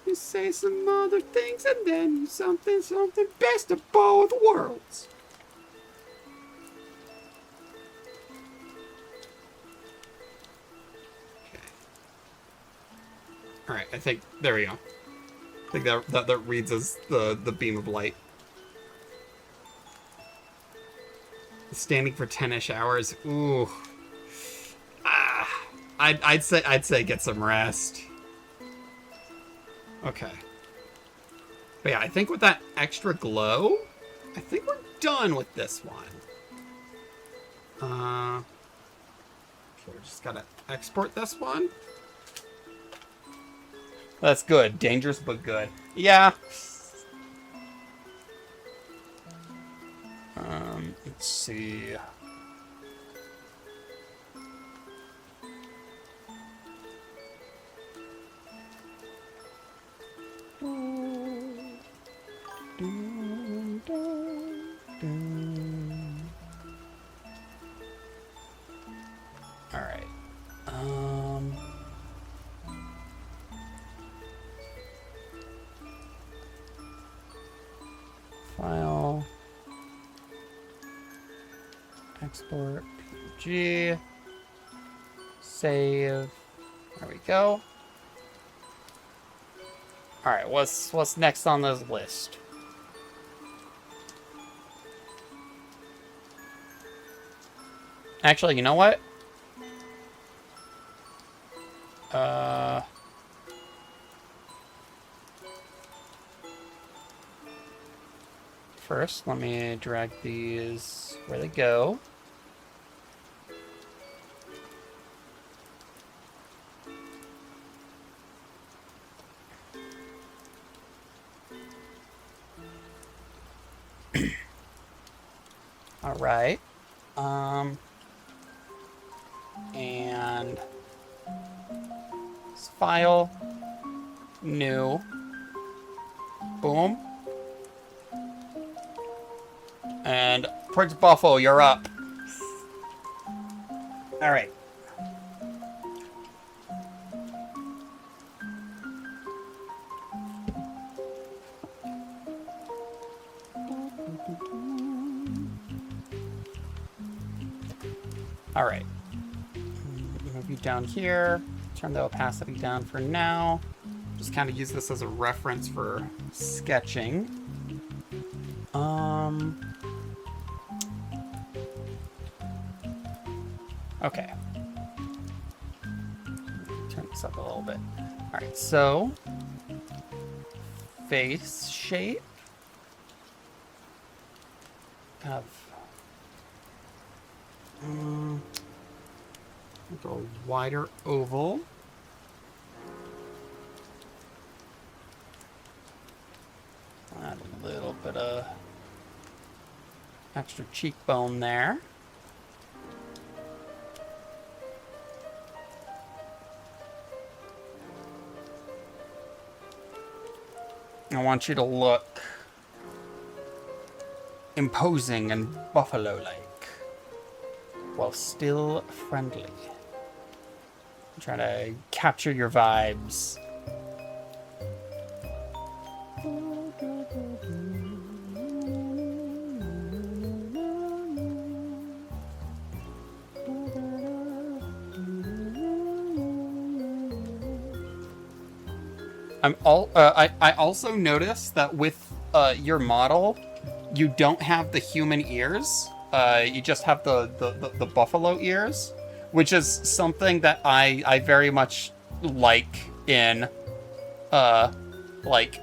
You say some other things and then you something best of both worlds. Alright, I think, there we go. I think that reads as the beam of light. Standing for 10-ish hours. Ooh. I'd say get some rest. Okay. But yeah, I think with that extra glow, I think we're done with this one. Okay, we just gotta export this one. That's good. Dangerous, but good. Yeah. Let's see. All right. File, export, PNG, save. There we go. All right, what's next on this list? Actually, you know what? First, let me drag these where they go. All right. And this file, new, boom. And Prince Buffo, you're up. All right. All right. Move you down here. Turn the opacity down for now. Just kind of use this as a reference for sketching. Okay. Turn this up a little bit. All right, so face shape. Have like a wider oval. Add a little bit of extra cheekbone there. I want you to look imposing and buffalo-like, while still friendly. I'm trying to capture your vibes. I also noticed that with your model, you don't have the human ears. You just have the buffalo ears, which is something that I very much like in like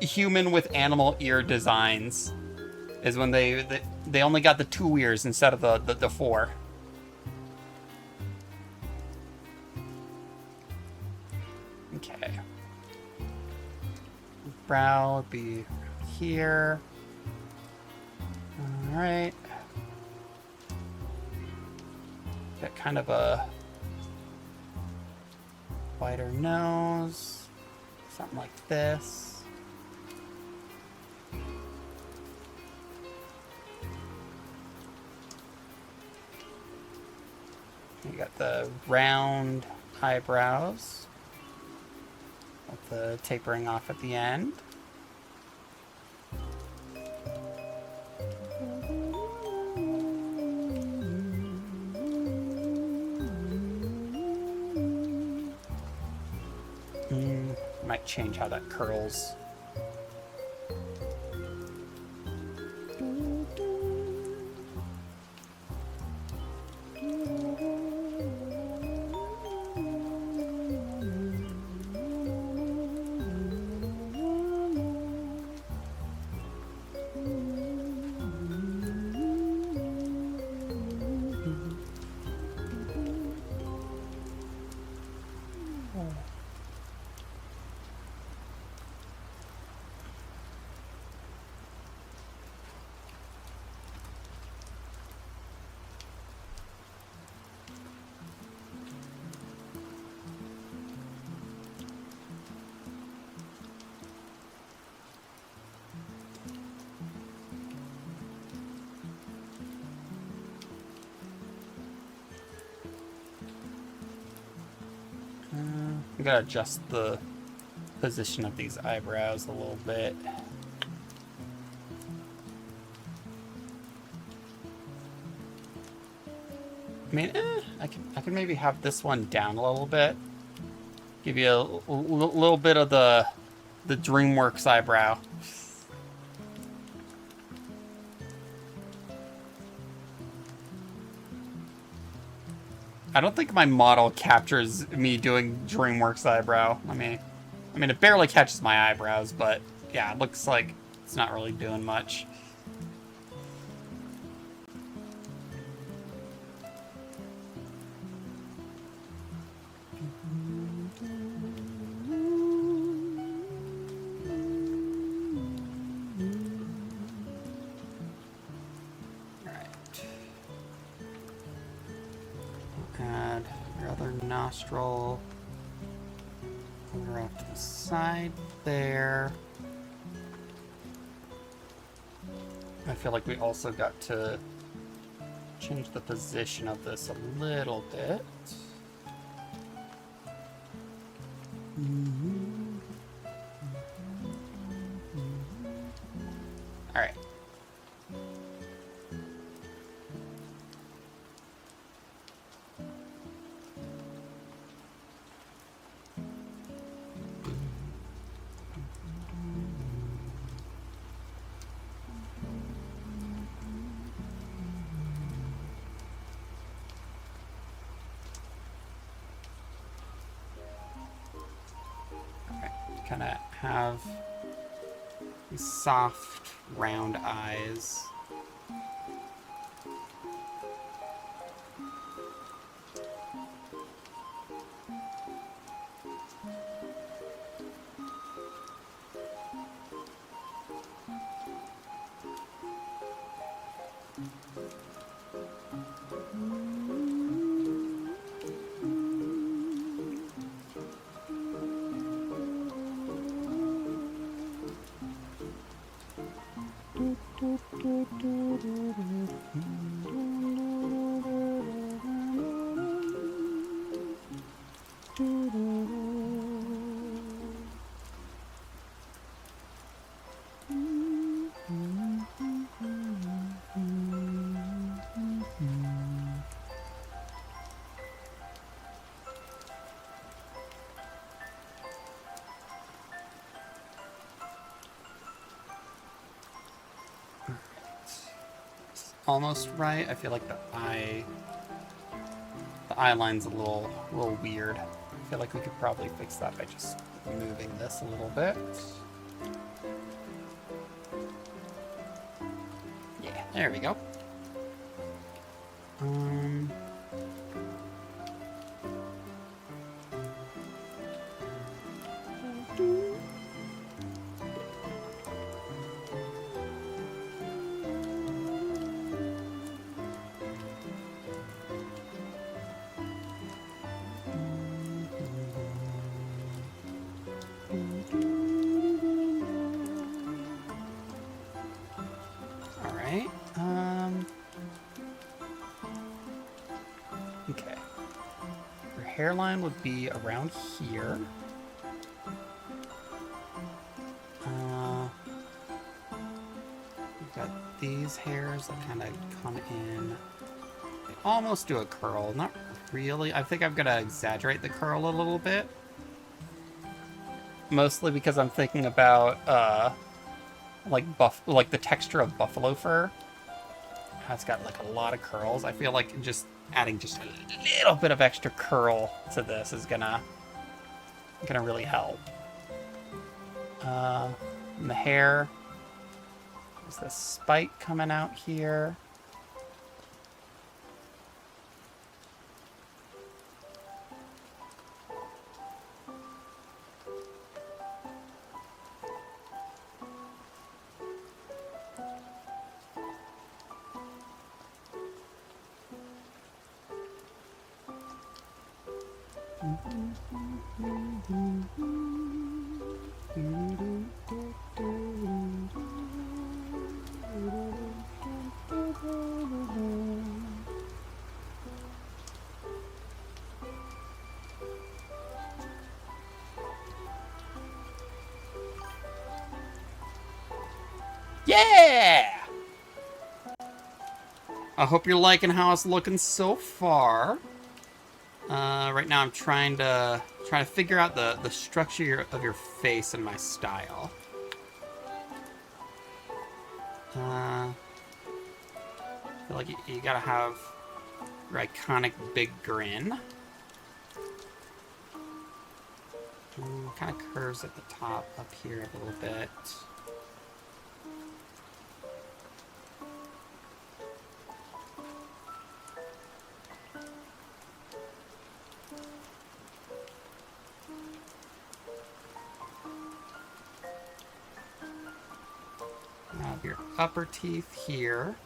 human with animal ear designs, is when they only got the 2 ears instead of the 4. Okay. Brow would be here. All right. Got kind of a wider nose, something like this. You got the round eyebrows with the tapering off at the end. Might change how that curls. I gotta adjust the position of these eyebrows a little bit. I mean, I can maybe have this one down a little bit. Give you a little bit of the DreamWorks eyebrow. I don't think my model captures me doing DreamWorks eyebrow. I mean, it barely catches my eyebrows, but yeah, it looks like it's not really doing much. Add your other nostril over off to the side there. I feel like we also got to change the position of this a little bit. All right. Kind of have these soft, round eyes. almost right. I feel like the eye line's a little weird. I feel like we could probably fix that by just moving this a little bit. Yeah, there we go. Alright, okay. Your hairline would be around here. We've got these hairs that kind of come in. They almost do a curl, not really. I think I'm gonna exaggerate the curl a little bit. Mostly because I'm thinking about, like the texture of buffalo fur. How it's got like a lot of curls. I feel like just adding just a little bit of extra curl to this is gonna really help. And the hair, there's this spike coming out here. Yeah! I hope you're liking how it's looking so far. Right now I'm trying to figure out the structure of your face and my style. I feel like you gotta have your iconic big grin. Kind of curves at the top up here a little bit. Have your upper teeth here.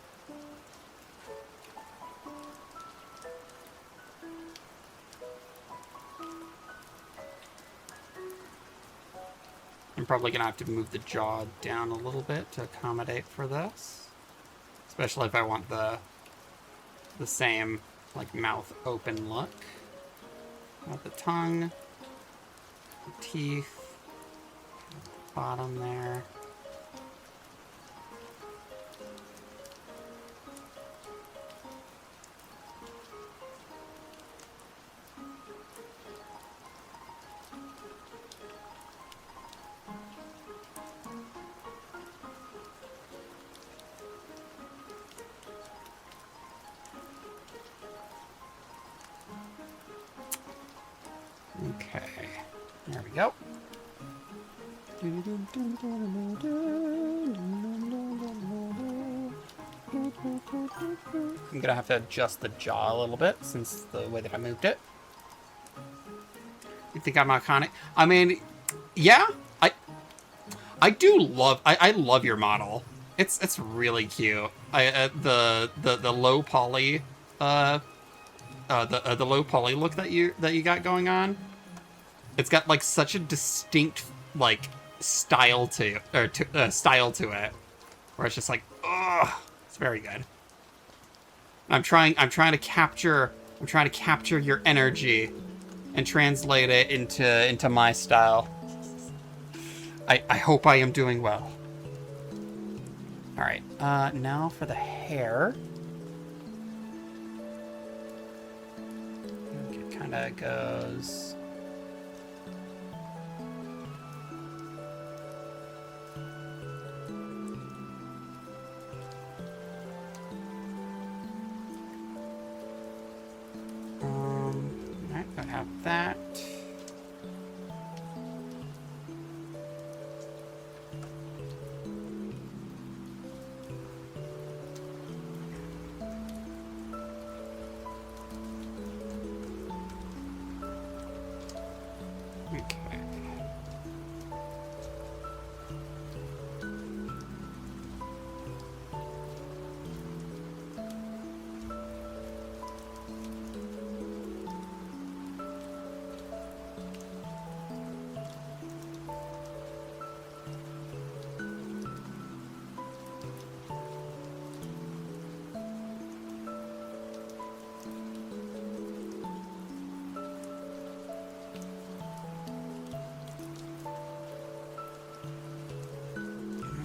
I'm probably gonna have to move the jaw down a little bit to accommodate for this, especially if I want the same like mouth open look. Got the tongue, the teeth, bottom there. Okay, there we go. I'm gonna have to adjust the jaw a little bit since the way that I moved it. You think I'm iconic? I mean, yeah, I do love I love your model. It's really cute. The low poly the low poly look that you got going on. It's got like such a distinct like style to it, where it's just like, ugh, it's very good. I'm trying to capture your energy and translate it into my style. I hope I am doing well. All right, now for the hair. It kind of goes. that. Okay.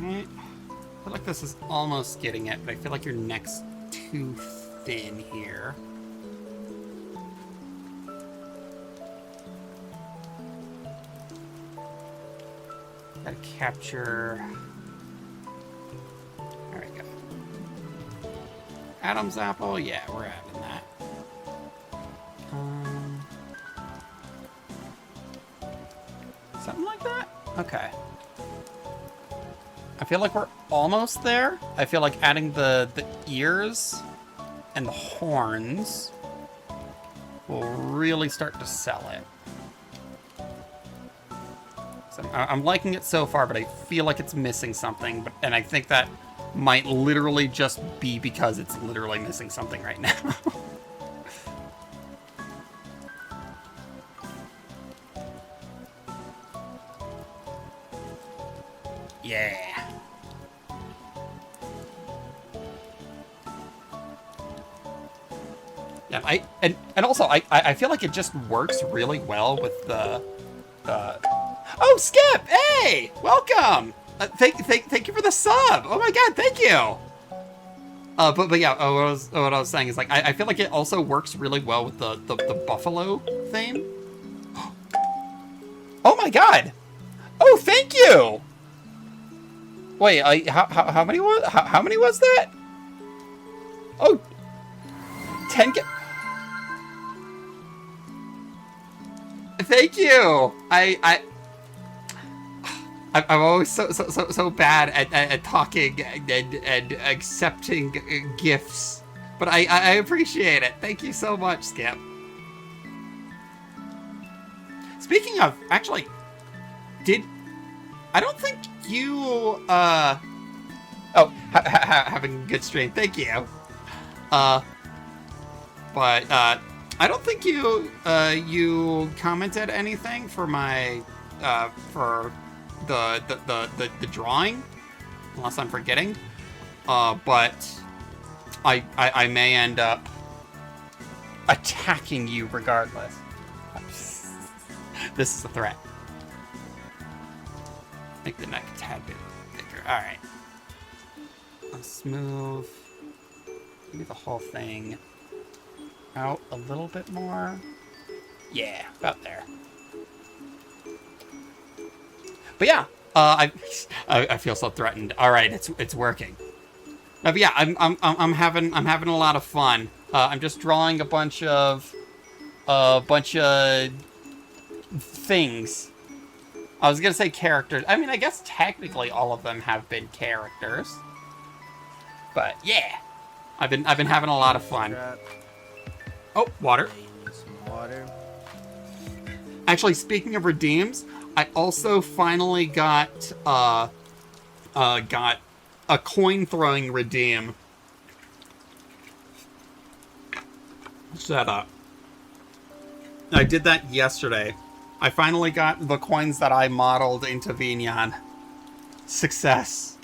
Alright. I feel like this is almost getting it, but I feel like your neck's too thin here. Gotta capture... There we go. Adam's apple? Yeah, we're having that. Something like that? Okay. I feel like we're almost there. I feel like adding the ears and the horns will really start to sell it. So I'm liking it so far, but I feel like it's missing something. And I think that might literally just be because it's literally missing something right now. Yeah. Yeah, and also I feel like it just works really well with the Oh, Skip! Hey! Welcome! Thank you for the sub! Oh my god, thank you! But yeah, what I was saying is, like, I feel like it also works really well with the buffalo theme. Oh my god! Oh, thank you! Wait, how many was that? Oh, 10. Thank you. I'm always so bad at talking and accepting gifts, but I appreciate it. Thank you so much, Skip. Speaking of, actually, I don't think you having a good stream. Thank you. But I don't think you commented anything for my for the drawing, unless I'm forgetting. But I may end up attacking you regardless. This is a threat. Make the neck a tad bit bigger. All right. Let's move maybe the whole thing out a little bit more. Yeah, about there. But yeah, I feel so threatened. All right, it's working. But yeah, I'm having a lot of fun. I'm just drawing a bunch of things. I was gonna say characters. I mean, I guess technically all of them have been characters. But yeah, I've been having a lot of fun. Oh, water. Some water. Actually, speaking of redeems, I also finally got a coin throwing redeem set up. I did that yesterday. I finally got the coins that I modeled into Vignan. Success.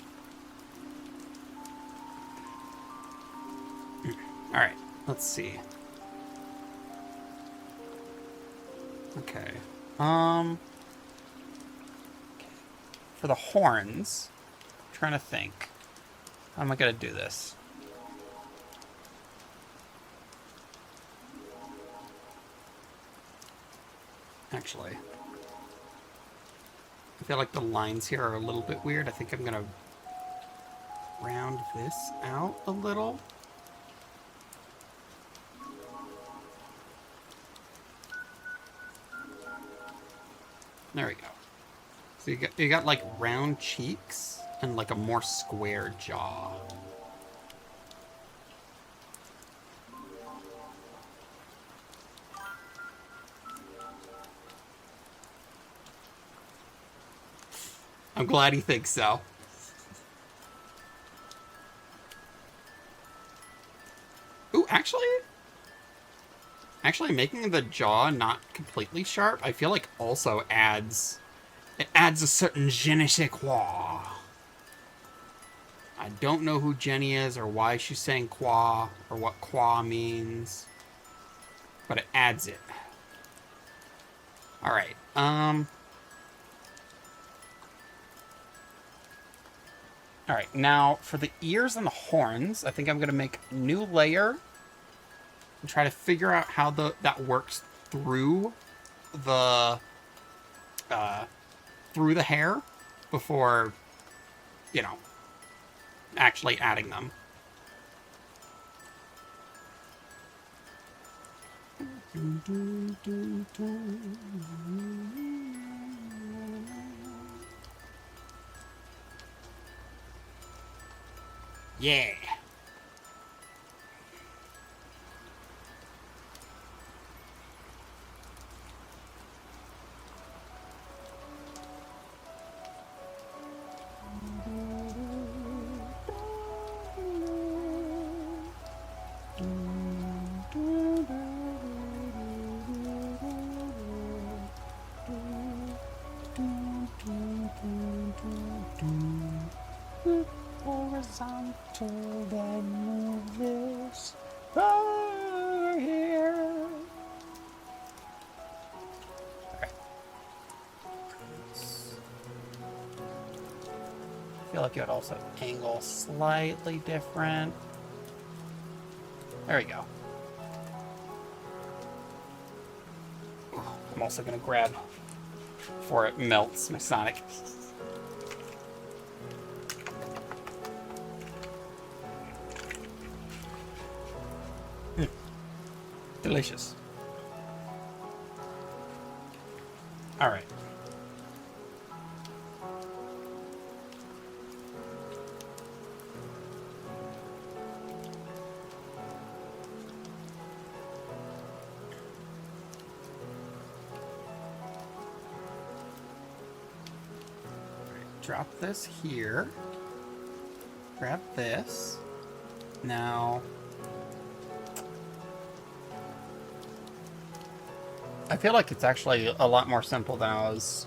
Alright, let's see. Okay. For the horns, I'm trying to think. How am I gonna do this? Actually, I feel like the lines here are a little bit weird. I think I'm gonna round this out a little. There we go. So you got like round cheeks and like a more square jaw. I'm glad he thinks so. Ooh, actually making the jaw not completely sharp, I feel like also adds a certain je ne sais quoi. I don't know who Jenny is or why she's saying qua or what qua means, but it adds it. All right. All right, now for the ears and the horns, I think I'm gonna make a new layer and try to figure out how that works through the hair before, you know, actually adding them. Yeah. Horizontal, then move this over here. Okay. I feel like it would also angle slightly different. There we go. I'm also gonna grab before it melts my Sonic. Delicious. All right. Drop this here. Grab this. Now, I feel like it's actually a lot more simple than I was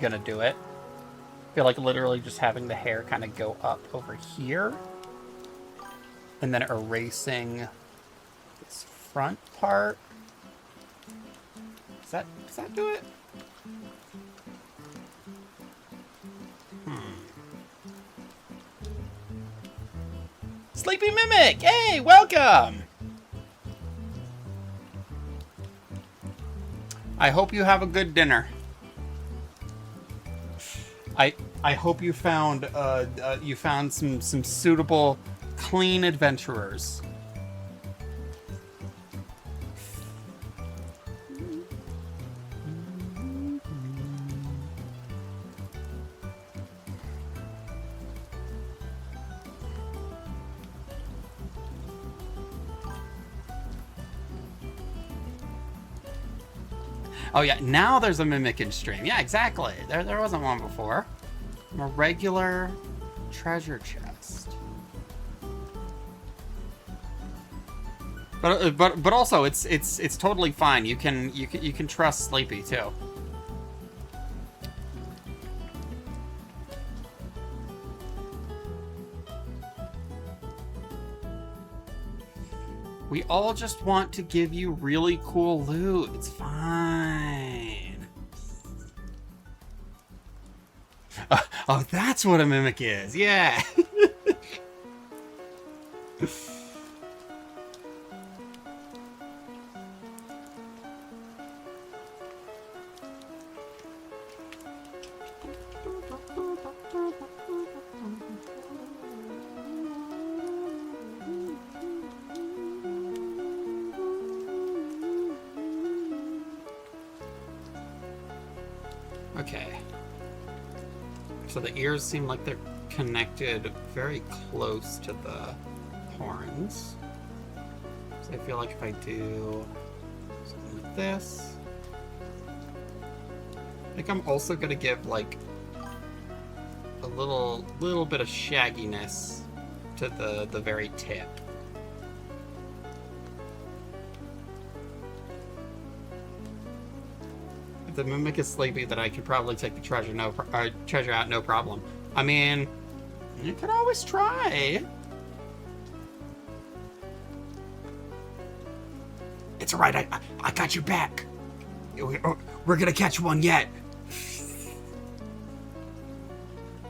gonna do it. I feel like literally just having the hair kind of go up over here and then erasing this front part. Does that do it? Sleepy Mimic! Hey, welcome! I hope you have a good dinner. I hope you found some suitable, clean adventurers. Oh yeah, now there's a Mimic in stream. Yeah, exactly. There wasn't one before. A regular treasure chest. But also it's totally fine. You can trust Sleepy too. We all just want to give you really cool loot. It's fine. Oh, that's what a Mimic is. Yeah. Okay. So the ears seem like they're connected very close to the horns. So I feel like if I do something like this, I think I'm also gonna give like a little bit of shagginess to the very tip. If the mimic is sleepy, then I could probably take the treasure out, no problem. I mean, you could always try. It's alright, I got your back. We're gonna catch one yet.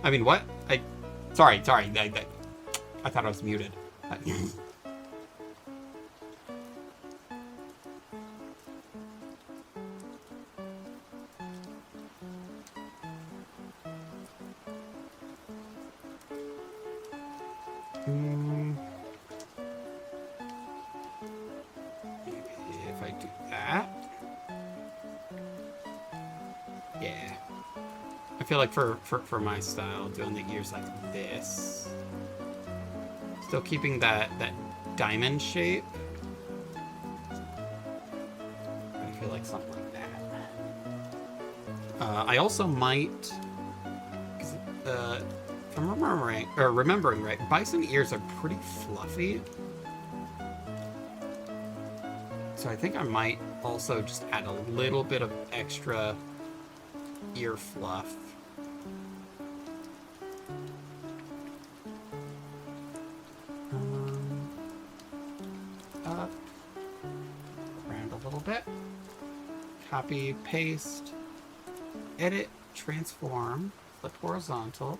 I mean, what? Sorry. I thought I was muted. Maybe if I do that. Yeah. I feel like for my style, doing the ears like this, still keeping that diamond shape. I feel like something like that. I also might, if I'm remembering right, bison ears are pretty fluffy. So I think I might also just add a little bit of extra ear fluff. Up, around a little bit. Copy, paste, edit, transform, flip horizontal.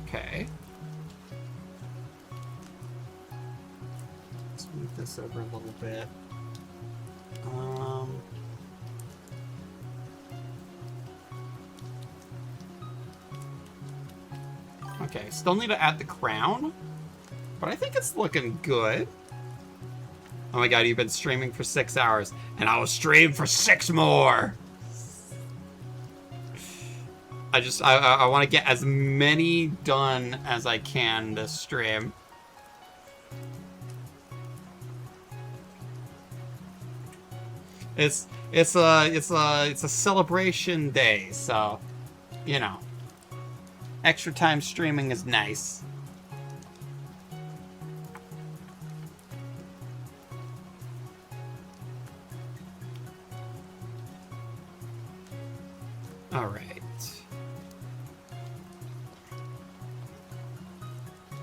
Okay. Let's move this over a little bit. Okay, still need to add the crown, but I think it's looking good. Oh my god, you've been streaming for 6 hours, and I will stream for 6 more! I want to get as many done as I can this stream. It's a celebration day, so you know, extra time streaming is nice. All right.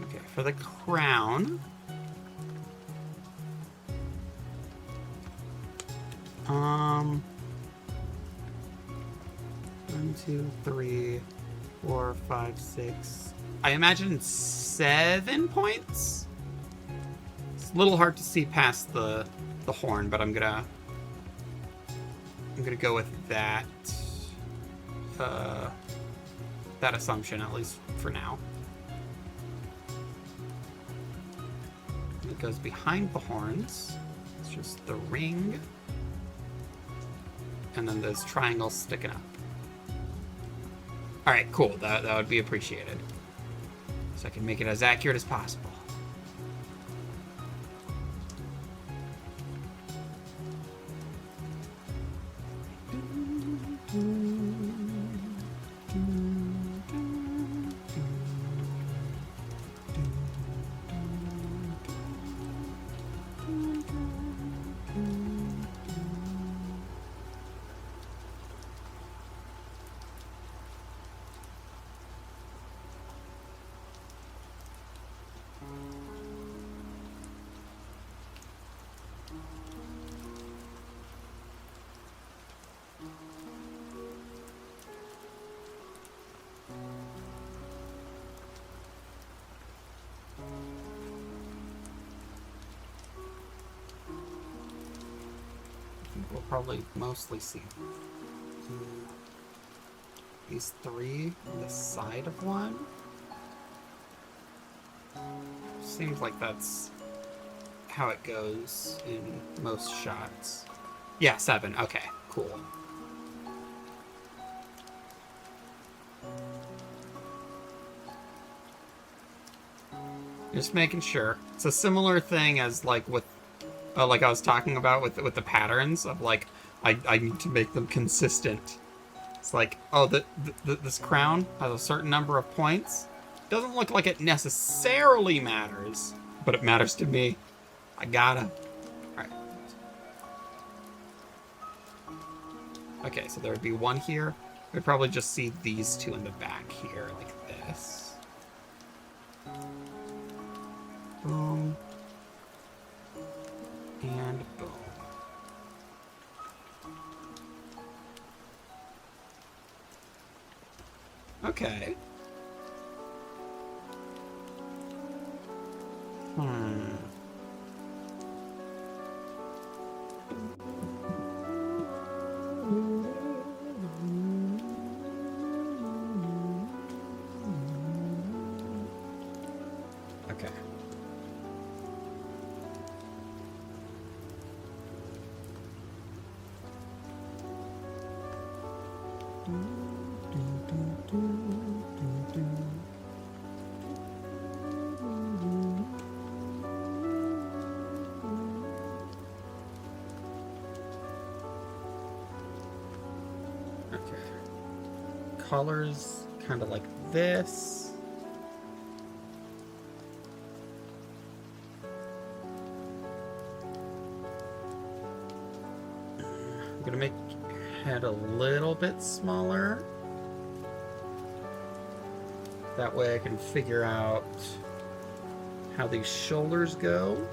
Okay, for the crown. 1, 2, 3, 4, 5, 6. I imagine 7 points. It's a little hard to see past the horn, but I'm gonna go with that that assumption, at least for now. It goes behind the horns. It's just the ring. And then those triangles sticking up. Alright, cool. That would be appreciated. So I can make it as accurate as possible. probably mostly see these three on the side of one. Seems like that's how it goes in most shots. Yeah, 7. Okay, cool. Just making sure. It's a similar thing as like with, like I was talking about with the patterns of like, I need to make them consistent. It's like, oh, this crown has a certain number of points. Doesn't look like it necessarily matters, but it matters to me. I gotta. Alright. Okay, so there would be one here. We'd probably just see these two in the back here, like this. Boom. And boom. Okay. Okay. Colors kind of like this. I'm gonna make your head a little bit smaller. That way I can figure out how these shoulders go.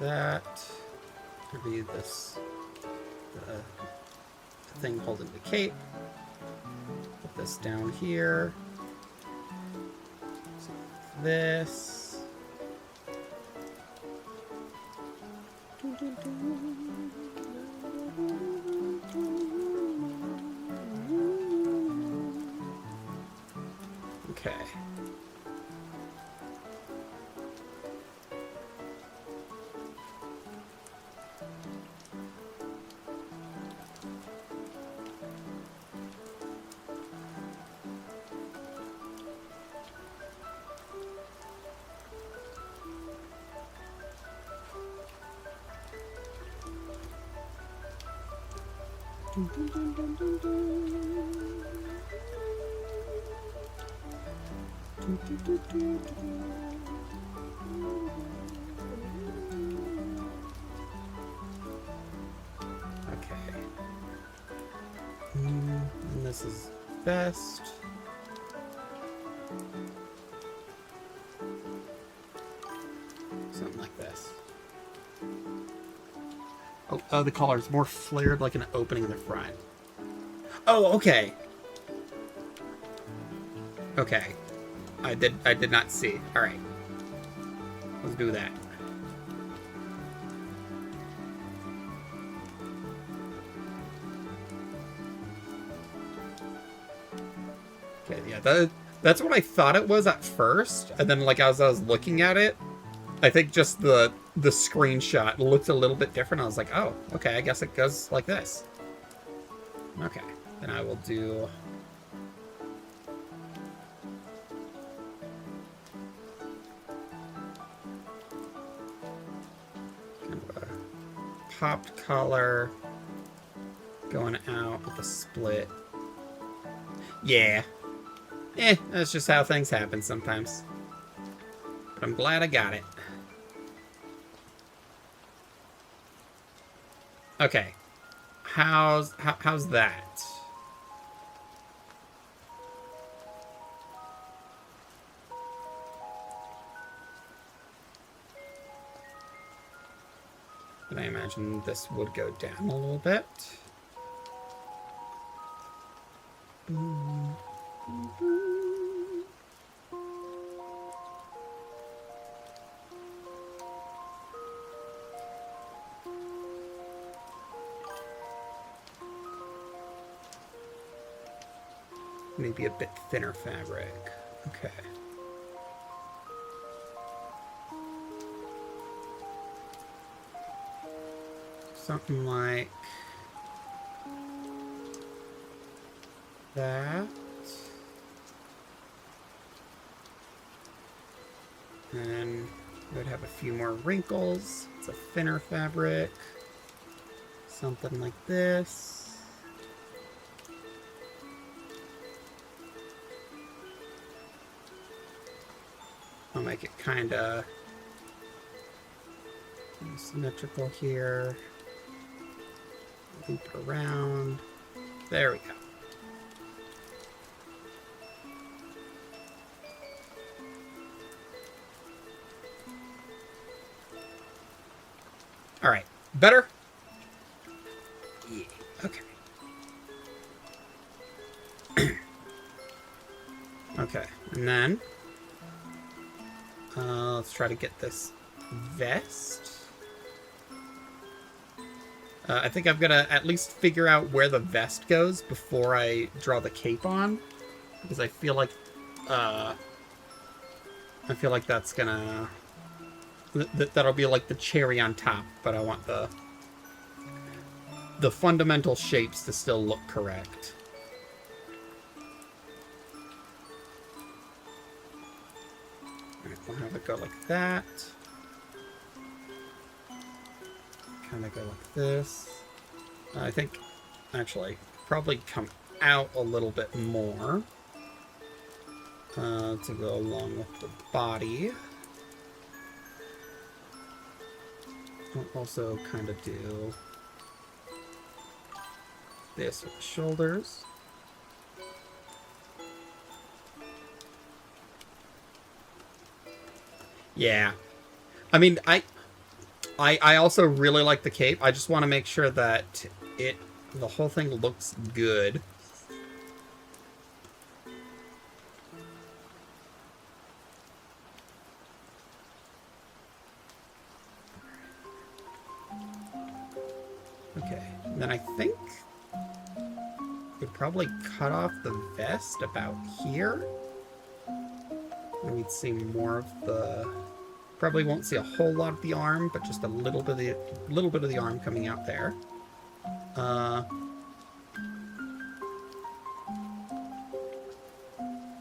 That could be this the thing holding the cape. Put this down here. So this. Okay. Okay. And this is best. Something like this. Oh, the collar is more flared, like an opening in the front. Oh, okay. Okay. I did not see. All right. Let's do that. Okay, yeah, that's what I thought it was at first, and then like as I was looking at it, I think just the screenshot looked a little bit different. I was like, oh, okay, I guess it goes like this. Okay, then I will do. Kind of a popped collar going out with a split. Yeah. That's just how things happen sometimes. But I'm glad I got it. Okay. How's that? And I imagine this would go down a little bit. Maybe a bit thinner fabric. Okay. Something like that. And it would have a few more wrinkles. It's a thinner fabric. Something like this. I'll make it kind of symmetrical here. Loop it around. There we go. All right. Better? Yeah. Okay. Okay. And then let's try to get this vest. I think I'm gonna at least figure out where the vest goes before I draw the cape on, because I feel like that's gonna that'll be like the cherry on top. But I want the fundamental shapes to still look correct. Alright, we'll have it go like that. Kind of go like this. I think, actually, probably come out a little bit more to go along with the body. I'll also kind of do this with the shoulders. Yeah. I mean, I also really like the cape. I just want to make sure that the whole thing looks good. Okay, and then I think we'd probably cut off the vest about here. And we'd see more of the... Probably won't see a whole lot of the arm, but just a little bit of the arm coming out there.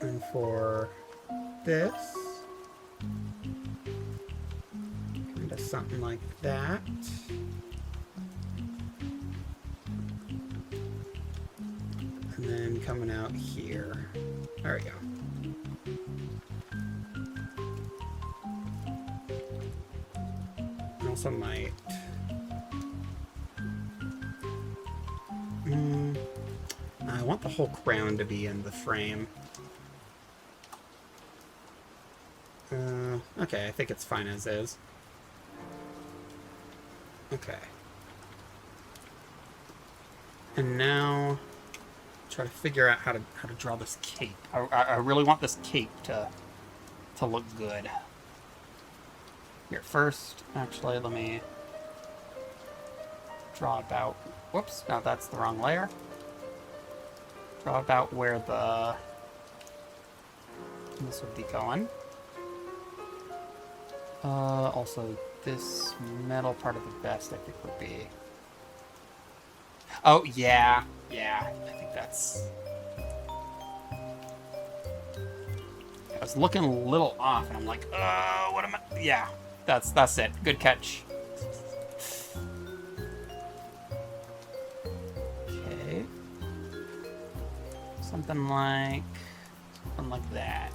And for this, kind of something like that. And then coming out here. There we go. Also might I want the whole crown to be in the frame. Okay, I think it's fine as is. Okay. And now try to figure out how to draw this cape. I really want this cape to look good. Here, first, actually, let me draw about... Whoops, no, that's the wrong layer. Draw about where this would be going. Also, this metal part of the vest, I think, would be... Oh, yeah. Yeah, I think that's... I was looking a little off, and I'm like, what am I... Yeah. That's it. Good catch. Okay. Something like that.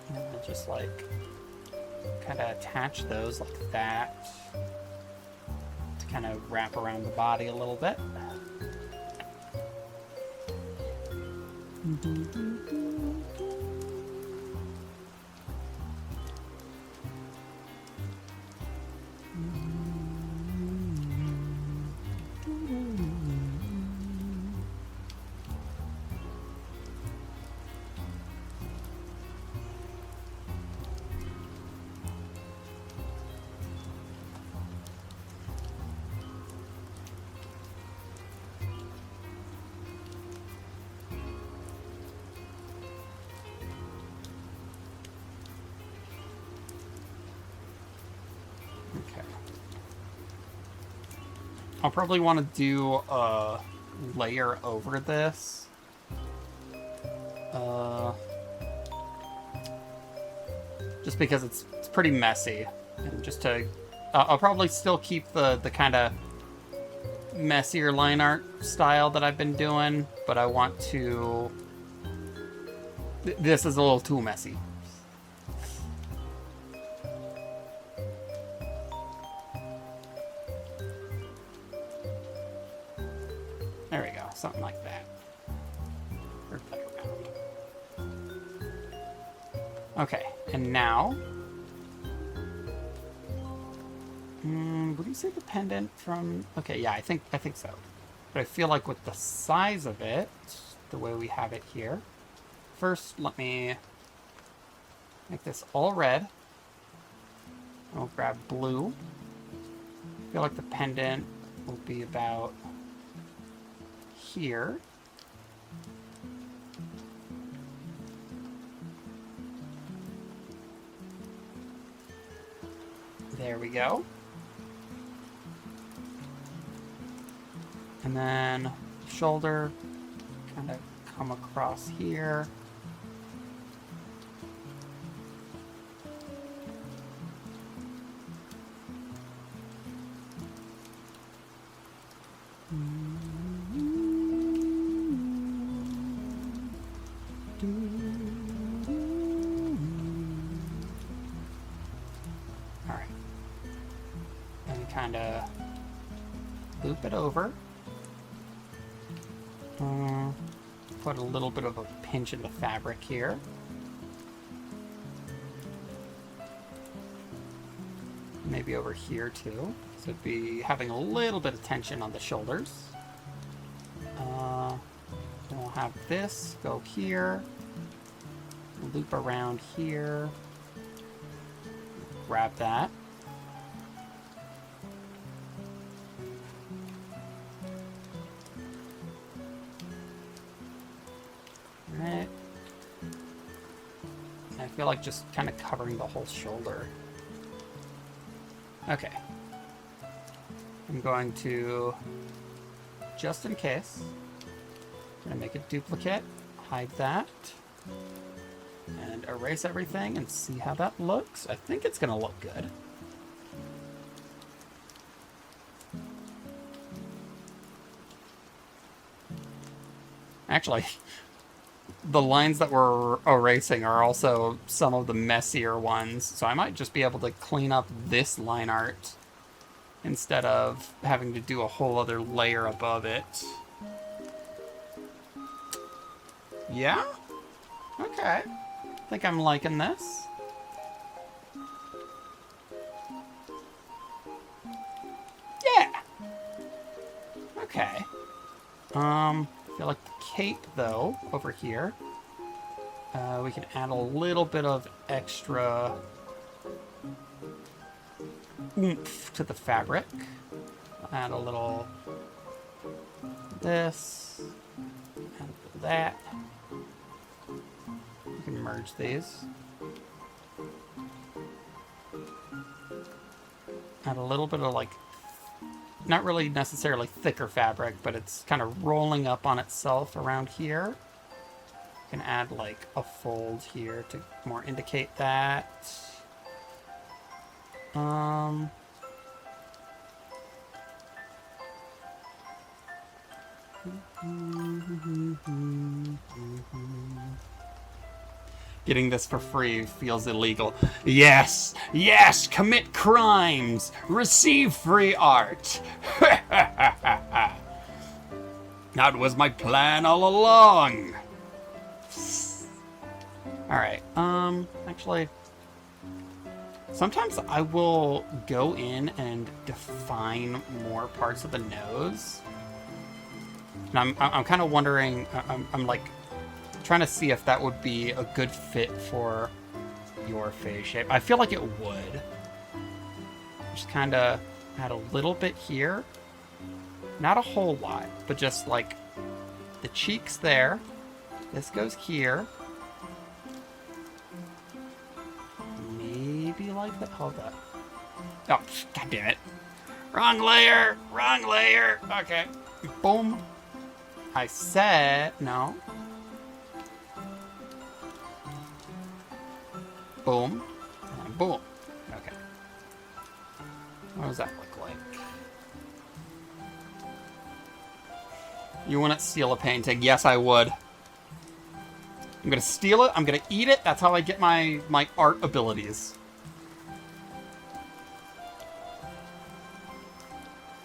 And then just like kind of attach those like that to kind of wrap around the body a little bit. I'll probably want to do a layer over this. Just because it's pretty messy. And just to... I'll probably still keep the kind of messier line art style that I've been doing, but I want to... This is a little too messy. There we go, something like that. Or play around. Okay, and now... would you say the pendant from... Okay, yeah, I think so. But I feel like with the size of it, the way we have it here... First, let me make this all red. I'll grab blue. I feel like the pendant will be about here. There we go. And then shoulder kind of come across here. Alright. And kind of loop it over. Put a little bit of a pinch in the fabric here. Maybe over here too. So it'd be having a little bit of tension on the shoulders. We'll have this go here. Loop around here. Grab that. Alright. I feel like just kind of covering the whole shoulder. Okay. I'm going to, just in case, I'm going to make a duplicate, hide that, and erase everything and see how that looks. I think it's going to look good. Actually, the lines that we're erasing are also some of the messier ones, so I might just be able to clean up this line art instead of having to do a whole other layer above it. Yeah? Okay. I think I'm liking this. Yeah! Okay. I feel like the cape, though, over here, we can add a little bit of extra oomph to the fabric. I'll add a little this, add a bit of that. You can merge these. Add a little bit of, like, not really necessarily thicker fabric, but it's kind of rolling up on itself around here. You can add like a fold here to more indicate that. Getting this for free feels illegal. Yes! Yes! Commit crimes! Receive free art! That was my plan all along! Alright, actually... Sometimes I will go in and define more parts of the nose. And I'm kind of wondering... I'm like... trying to see if that would be a good fit for your face shape. I feel like it would. Just kind of add a little bit here. Not a whole lot, but just like the cheeks there. This goes here. Maybe like that. Hold up. Oh, god damn it. Wrong layer! Wrong layer! Okay. Boom. I said... No. Boom. And boom. Okay. What does that look like? You want to steal a painting? Yes, I would. I'm gonna steal it. I'm gonna eat it. That's how I get my art abilities.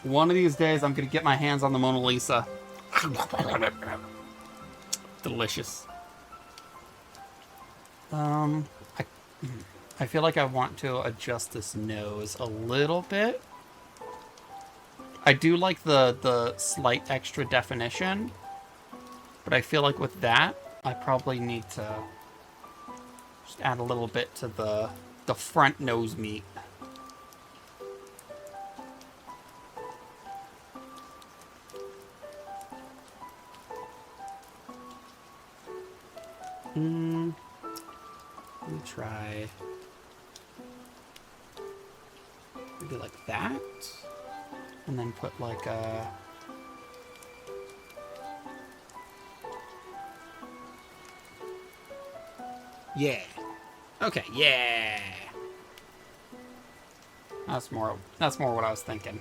One of these days, I'm gonna get my hands on the Mona Lisa. Delicious. I feel like I want to adjust this nose a little bit. I do like the slight extra definition, but I feel like with that, I probably need to just add a little bit to the front nose meat. Let me try maybe like that, and then put like a yeah. Okay, yeah. That's more what I was thinking.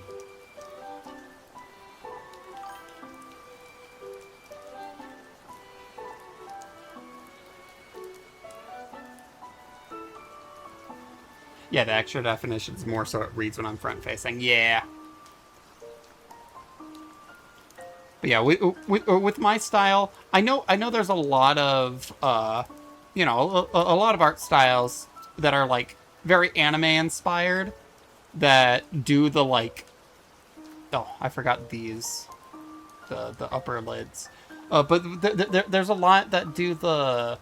Yeah, the extra definition is more so it reads when I'm front facing. Yeah. But yeah, with my style, I know there's a lot of you know, a lot of art styles that are like very anime inspired that do the like, oh, I forgot these, the upper lids. But there's a lot that do the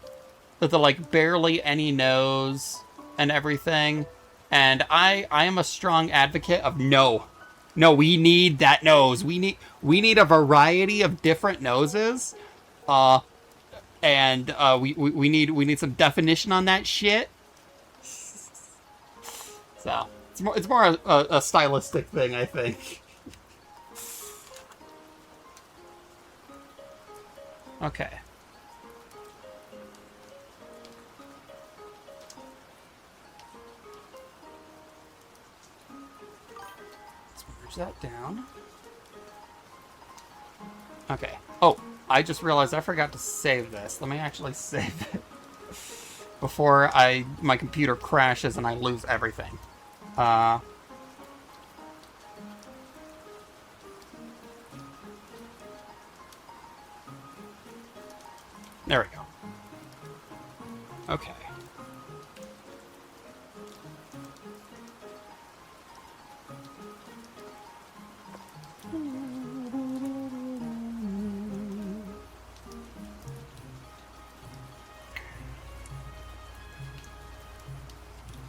like barely any nose and everything. And I am a strong advocate of no, we need that nose. We need a variety of different noses. And we need some definition on that shit. So it's more a stylistic thing, I think. Okay. Let's merge that down. Okay. Oh, I just realized I forgot to save this. Let me actually save it before my computer crashes and I lose everything. There we go. Okay.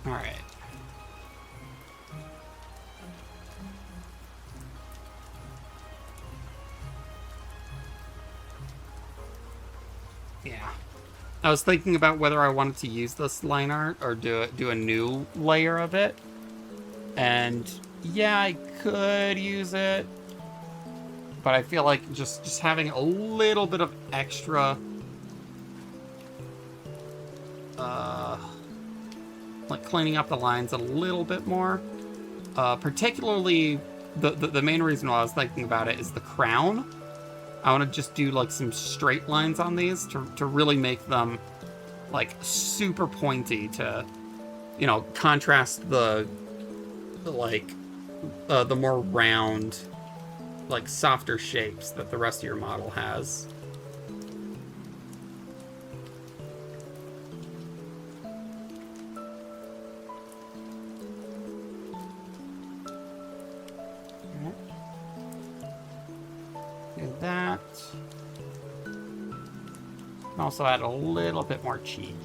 All right. Yeah. I was thinking about whether I wanted to use this line art or do a new layer of it. And yeah, I could use it, but I feel like just having a little bit of extra like cleaning up the lines a little bit more. Particularly the main reason why I was thinking about it is the crown. I want to just do like some straight lines on these to really make them like super pointy to, you know, contrast the more round, like softer shapes that the rest of your model has. Do that. And also add a little bit more cheek.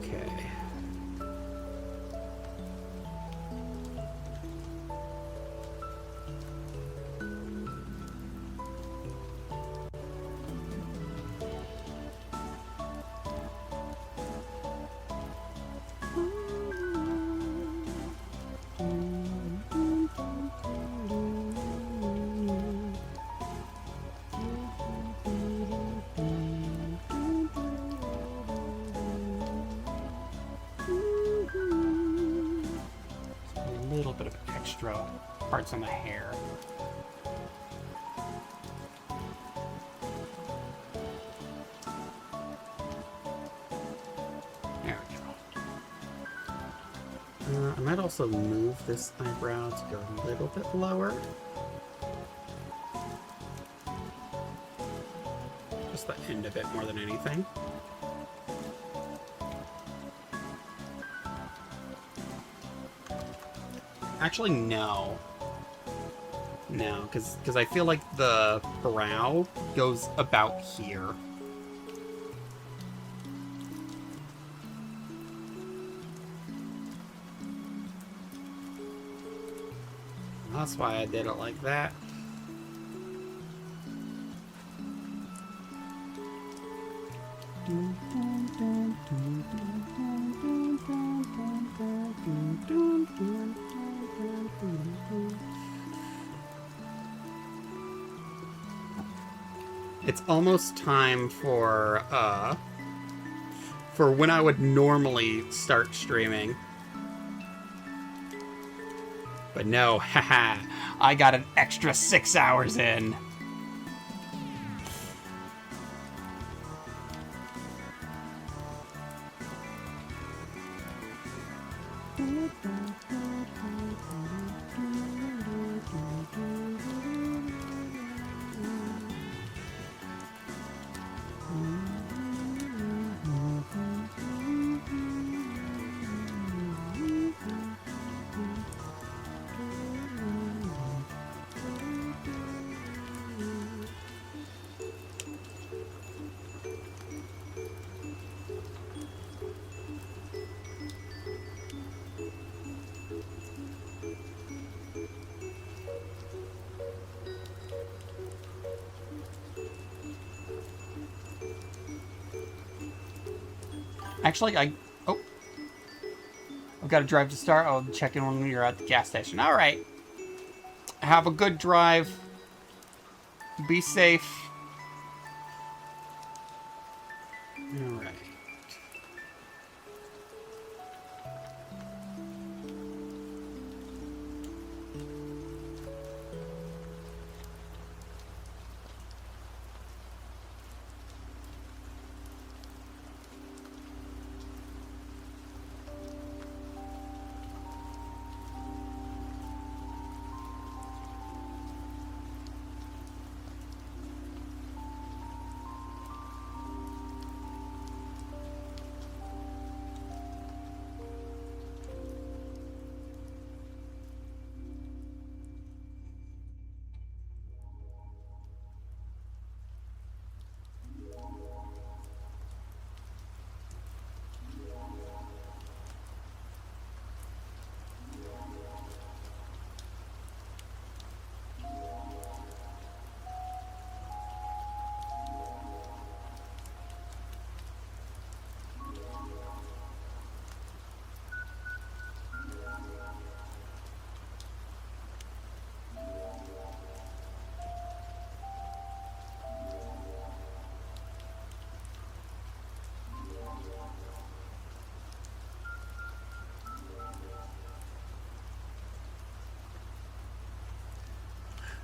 Okay. A little bit of extra parts on the hair. There we go. I might also move this eyebrow to go a little bit lower. Just the end of it more than anything. Actually, no. No, because I feel like the brow goes about here. That's why I did it like that. It's almost time for when I would normally start streaming. But no, haha, I got an extra 6 hours in. Actually, I've got to drive to start. I'll check in when you're at the gas station. All right. Have a good drive. Be safe. All right.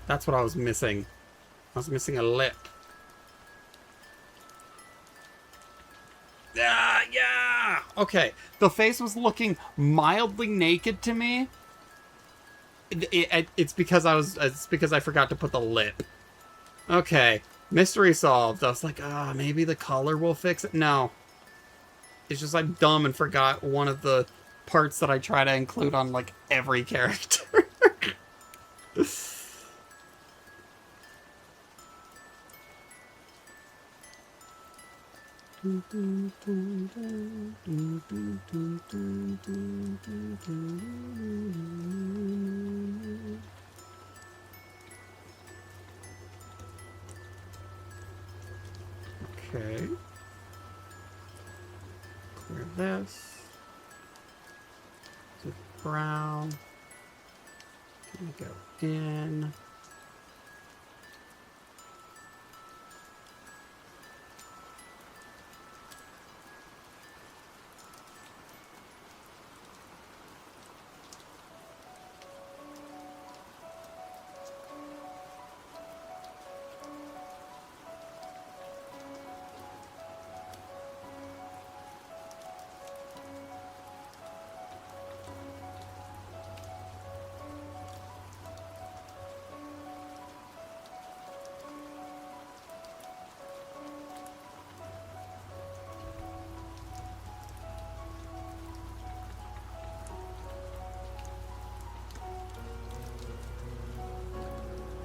That's what I was missing. I was missing a lip. Yeah! Okay, the face was looking mildly naked to me. It's because I forgot to put the lip. Okay, mystery solved. I was like, maybe the color will fix it. No. It's just I'm dumb and forgot one of the parts that I try to include on, like, every character. Okay. Clear this. To brown. Gonna go in.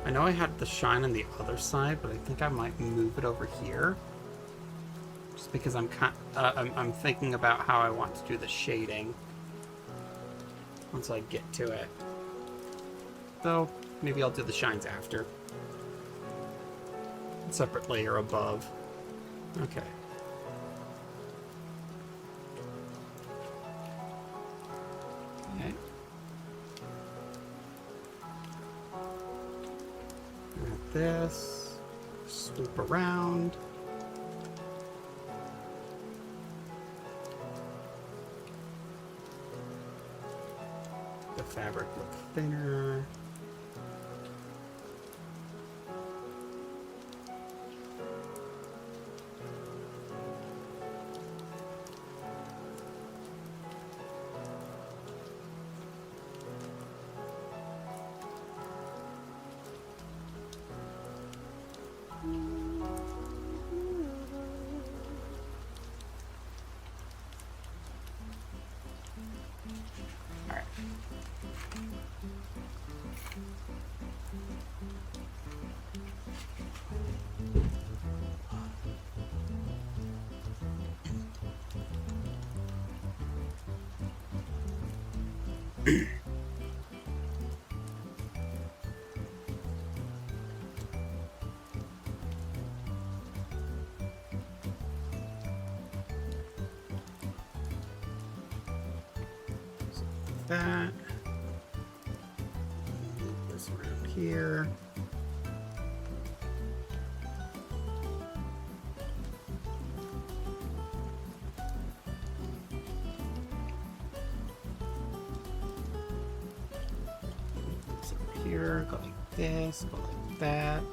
I know I had the shine on the other side, but I think I might move it over here. Just because I'm thinking about how I want to do the shading once I get to it. So maybe I'll do the shines after. A separate layer above. Okay. Okay. This, swoop around. The fabric look thinner. That. Move this around here. Move this over here. Go like this. Go like that.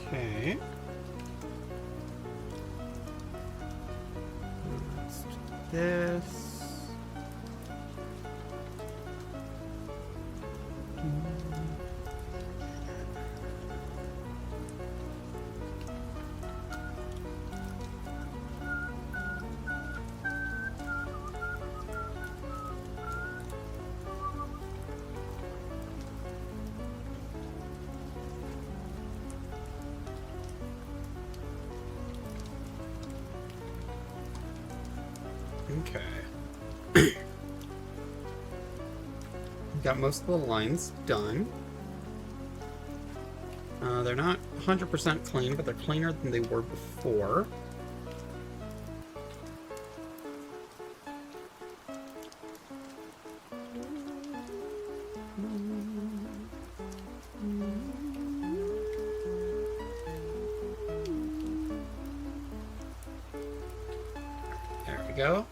Okay. Let's do this. Okay. Got most of the lines done. They're not 100% clean, but they're cleaner than they were before. go.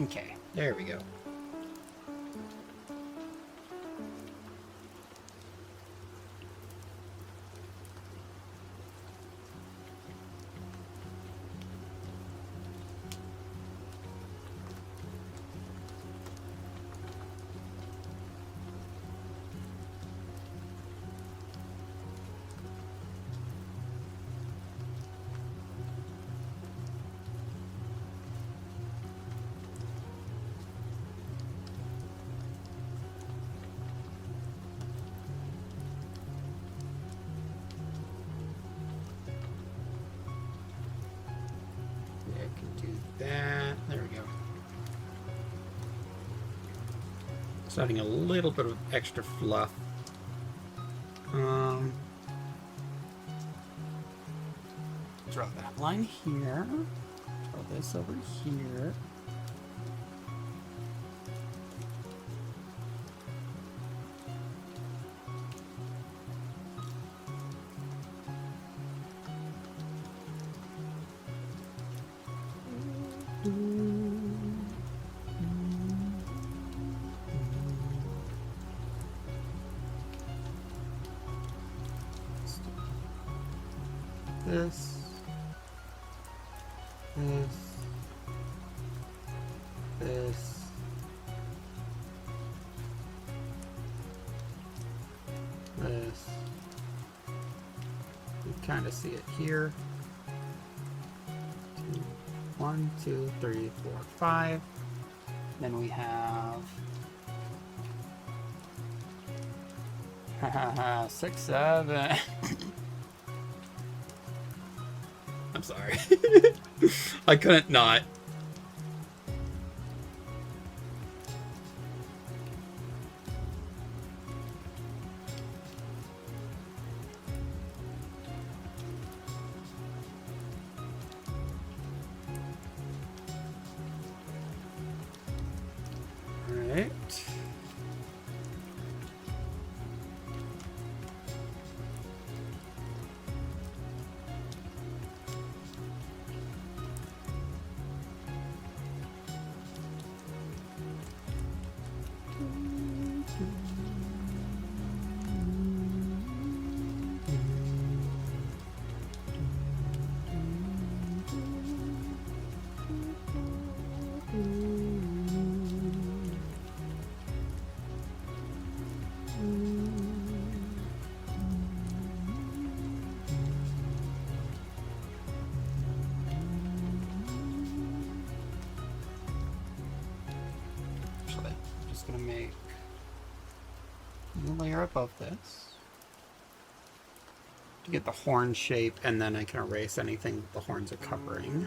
Okay, there we go. Yeah, I can do that. There we go. Just adding a little bit of extra fluff. Draw that line here. Draw this over here. This, this, this. You kind of see it here. 1, 2, 3, 4, 5. Then we have 6, 7. I'm sorry. I couldn't not. All right. Actually, I'm just gonna make a layer above this to get the horn shape, and then I can erase anything the horns are covering.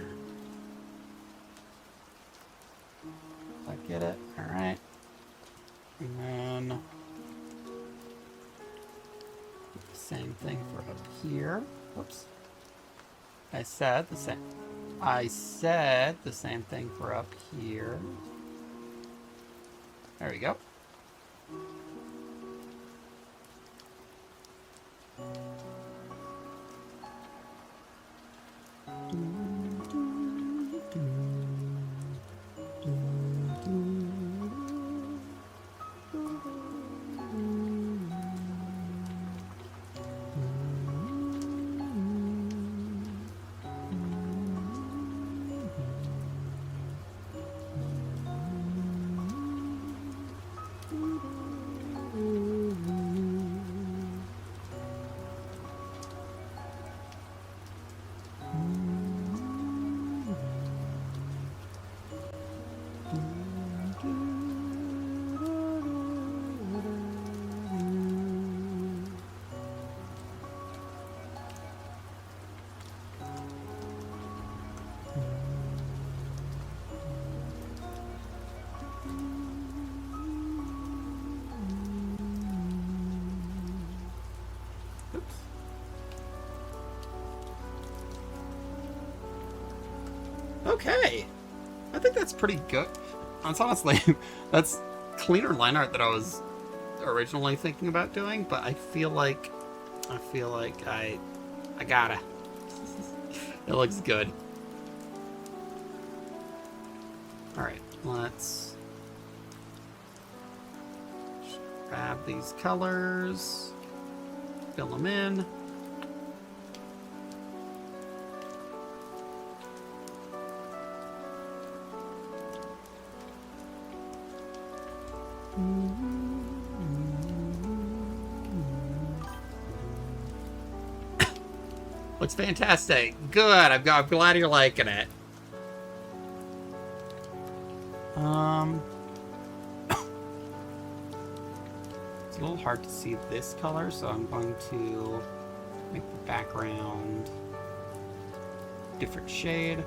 I get it. All right, and then same thing for up here. Whoops. I said the same thing for up here. There we go. Okay. I think that's pretty good. That's honestly, that's cleaner line art than I was originally thinking about doing, but I feel like I gotta. It looks good. Alright, let's just grab these colors, fill them in. Looks fantastic. Good. I'm glad you're liking it. It's a little hard to see this color, so I'm going to make the background different shade.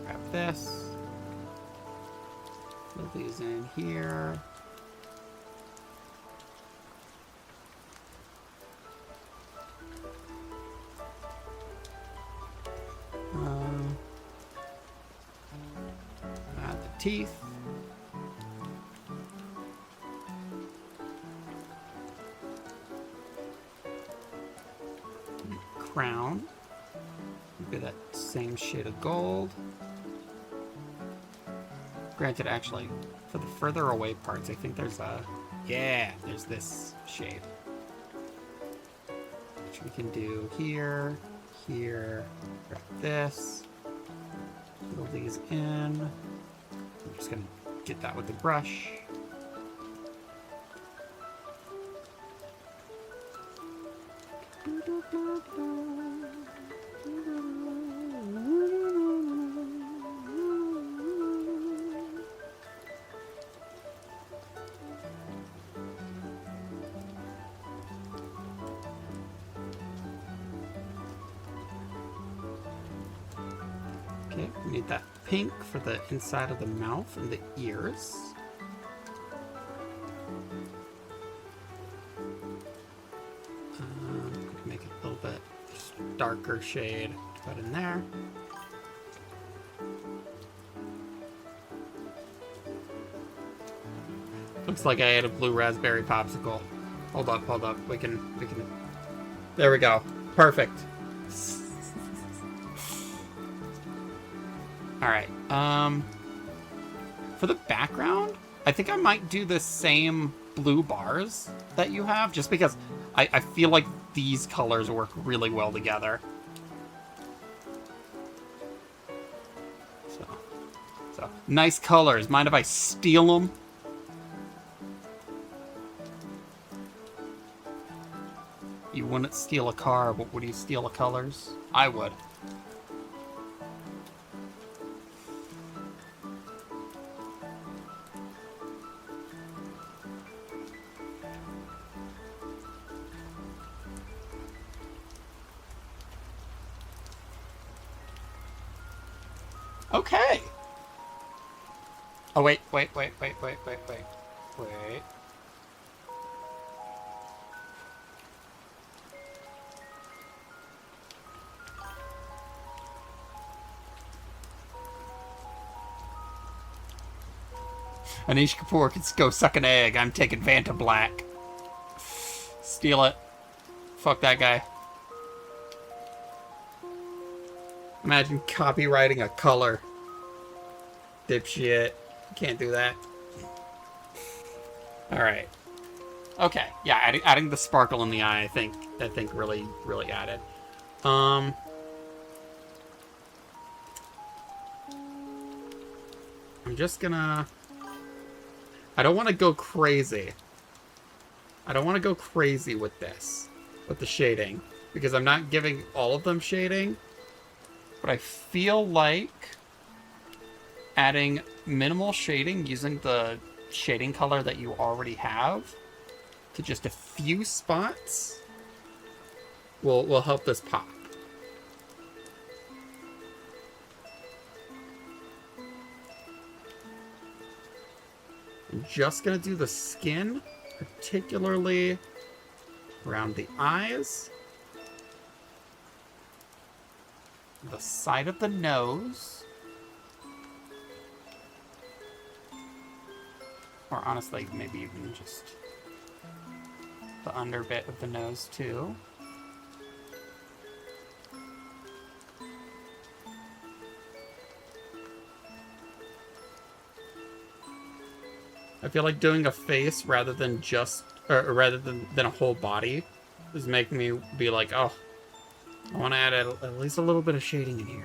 Grab this. Fill these in here. Add the teeth. Crown. Maybe that same shade of gold. Granted, actually, for the further away parts, I think there's a... Yeah, there's this shade. Which we can do here, here, grab this. Fill these in. I'm just gonna get that with the brush. Okay, we need that pink for the inside of the mouth and the ears. Make it a little bit darker shade to put in there. Looks like I had a blue raspberry popsicle. Hold up. We can. There we go. Perfect. Alright, for the background, I think I might do the same blue bars that you have, just because I feel like these colors work really well together. So nice colors. Mind if I steal them? You wouldn't steal a car, but would you steal the colors? I would. Okay. Oh, wait. Anish Kapoor can go suck an egg. I'm taking Vanta Black. Steal it. Fuck that guy. Imagine copywriting a color. Dipshit. Can't do that. Alright. Okay. Yeah, adding the sparkle in the eye, I think really added. I'm just gonna... I don't want to go crazy. I don't want to go crazy with this. With the shading. Because I'm not giving all of them shading. But I feel like adding minimal shading using the shading color that you already have to just a few spots will help this pop. I'm just gonna do the skin, particularly around the eyes. the side of the nose. Or honestly, maybe even just the under bit of the nose too. I feel like doing a face rather than just, or rather than a whole body is making me be like, oh, I want to add at least a little bit of shading in here.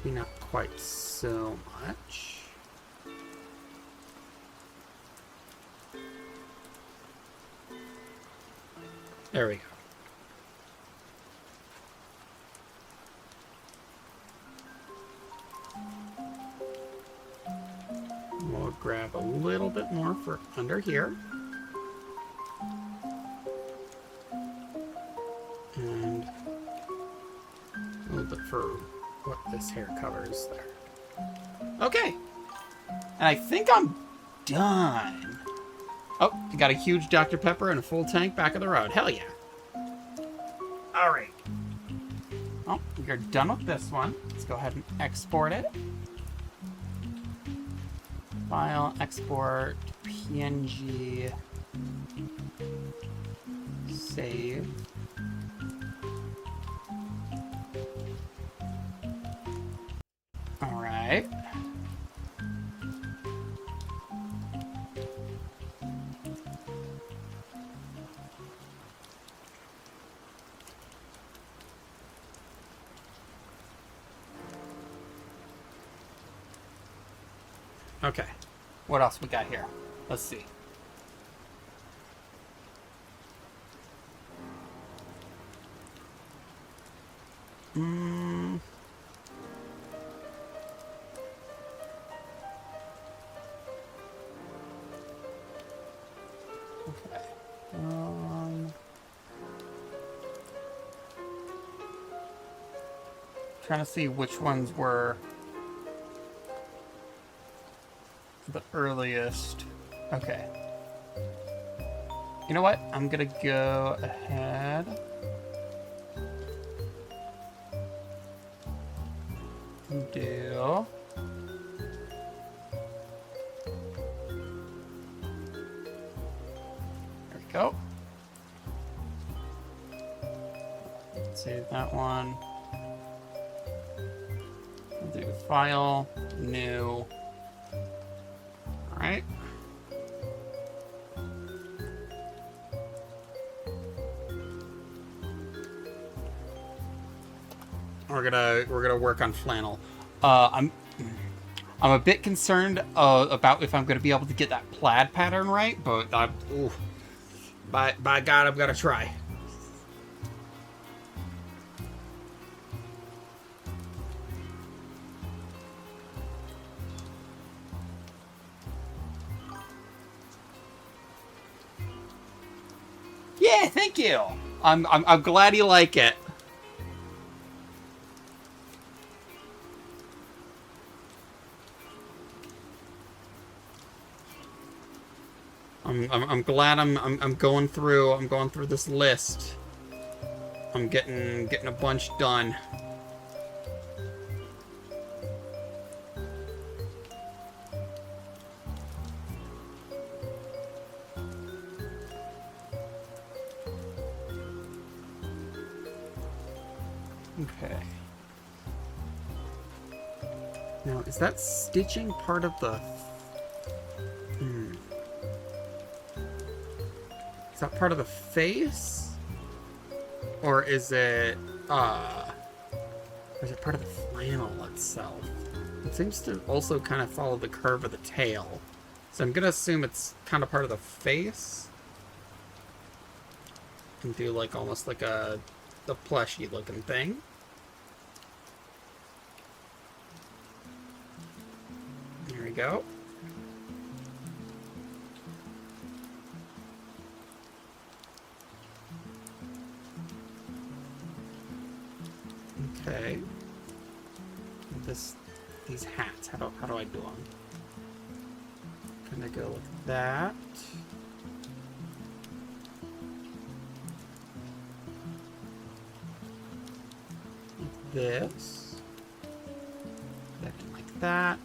Maybe not quite so much. There we go. We'll grab a little bit more for under here. And a little bit for what this hair covers there. Okay. And I think I'm done. Oh, you got a huge Dr. Pepper and a full tank back of the road. Hell yeah. All right. Oh, you're done with this one. Let's go ahead and export it. File, export, PNG, save. All right. Okay, what else we got here? Let's see. Okay. Trying to see which ones were the earliest. Okay. You know what? I'm gonna go ahead and do there we go. Save that one. We'll do file, new. Alright. We're gonna work on flannel. I'm a bit concerned about if I'm gonna be able to get that plaid pattern right, but by God, I'm gonna try. Yeah, thank you. I'm glad you like it. I'm glad I'm going through this list. I'm getting a bunch done. Okay. Now, is that stitching part of the... Is that part of the face? Or is it part of the flannel itself? It seems to also kind of follow the curve of the tail. So I'm gonna assume it's kind of part of the face. And do like almost like the plushy looking thing. There we go. Okay. These hats, how do I do them? Gonna go with that. Like this. Second like that.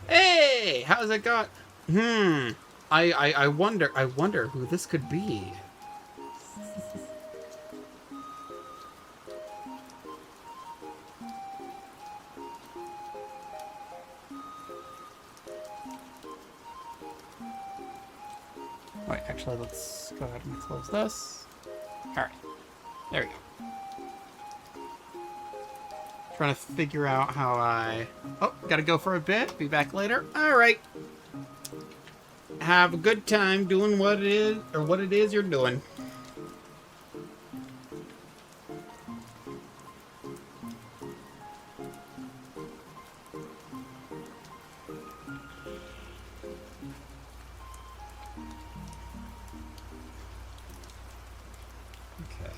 Hey, how's it going? I wonder who this could be. Wait, actually, let's go ahead and close this. All right, there we go. Trying to figure out how I... Oh, gotta go for a bit. Be back later. All right. Have a good time doing what it is you're doing. Okay.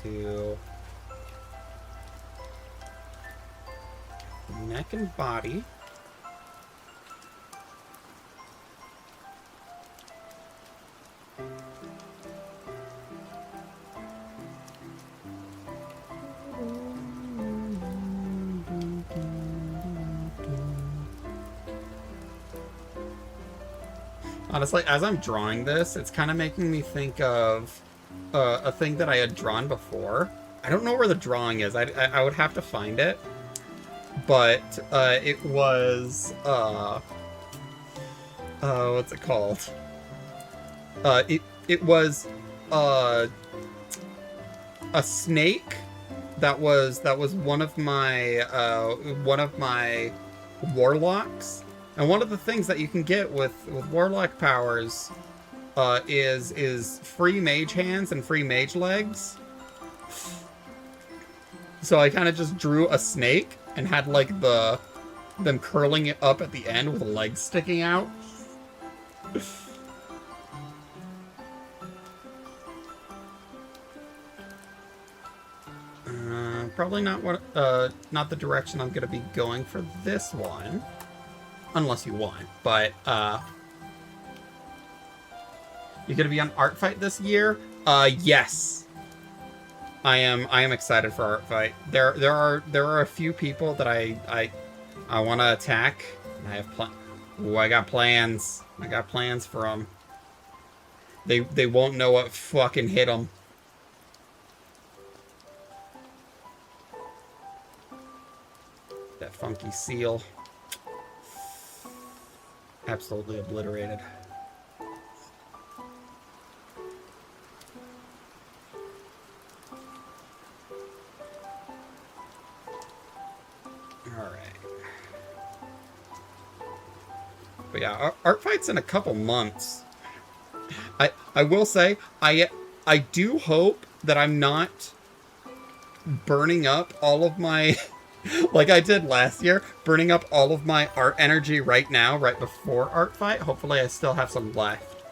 To neck and body. Honestly, as I'm drawing this, it's kind of making me think of a thing that I had drawn before. I don't know where the drawing is. I would have to find it. But it was what's it called? It was a snake that was one of my warlocks. And one of the things that you can get with warlock powers is free mage hands and free mage legs. So I kind of just drew a snake and had like them curling it up at the end with legs sticking out. Probably not not the direction I'm gonna be going for this one, unless you want. But you gonna be on Art Fight this year? Yes. I am excited for Art Fight. There are a few people that I want to attack. I have I got plans. I got plans for them. They won't know what fucking hit them. That funky seal. Absolutely obliterated. Alright. But yeah, art fight's in a couple months. I will say, I do hope that I'm not burning up all of my, like I did last year, burning up all of my art energy right now, right before art fight. Hopefully I still have some left.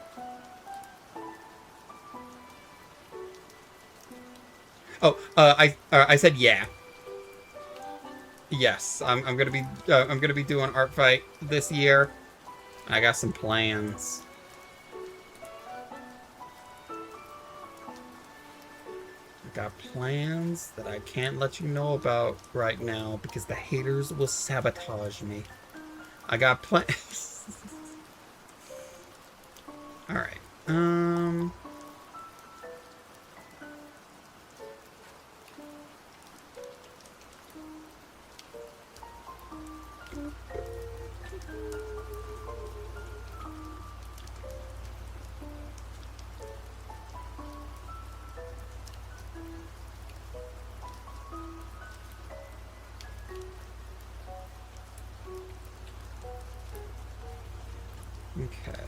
Oh, I said yeah. Yes, I'm gonna be doing art fight this year. I got some plans. I got plans that I can't let you know about right now because the haters will sabotage me. I got plans. All right. Okay.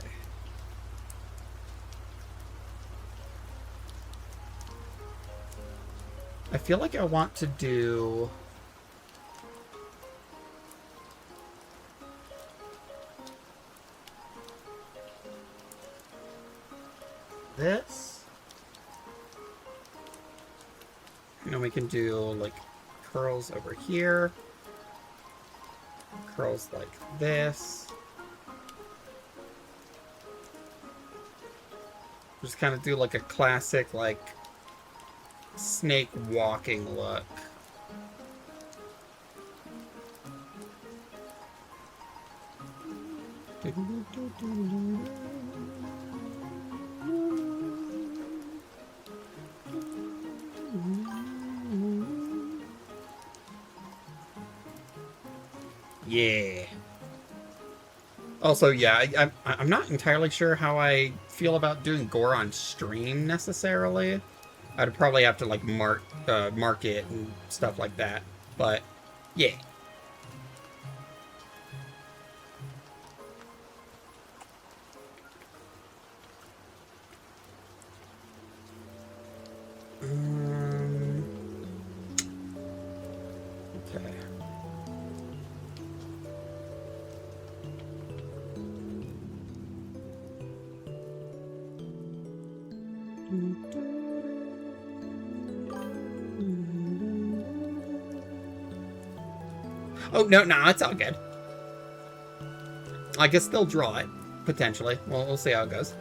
I feel like I want to do this. And then we can do like curls over here. Curls like this. Just kind of do like a classic like snake walking look. Yeah. Also, yeah, I'm not entirely sure how I feel about doing gore on stream necessarily. I'd probably have to like mark it and stuff like that. But yeah. Okay. Oh, no, it's all good. I can still draw it, potentially. Well, we'll see how it goes.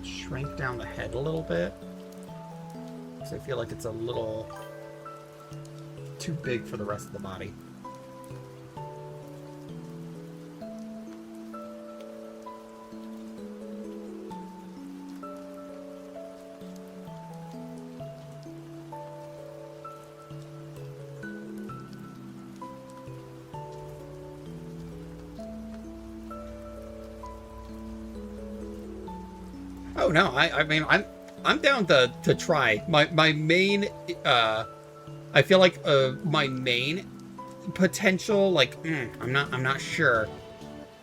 Shrink down the head a little bit because I feel like it's a little too big for the rest of the body. Oh no, I mean I'm down to try. My main I feel like my main potential like I'm not sure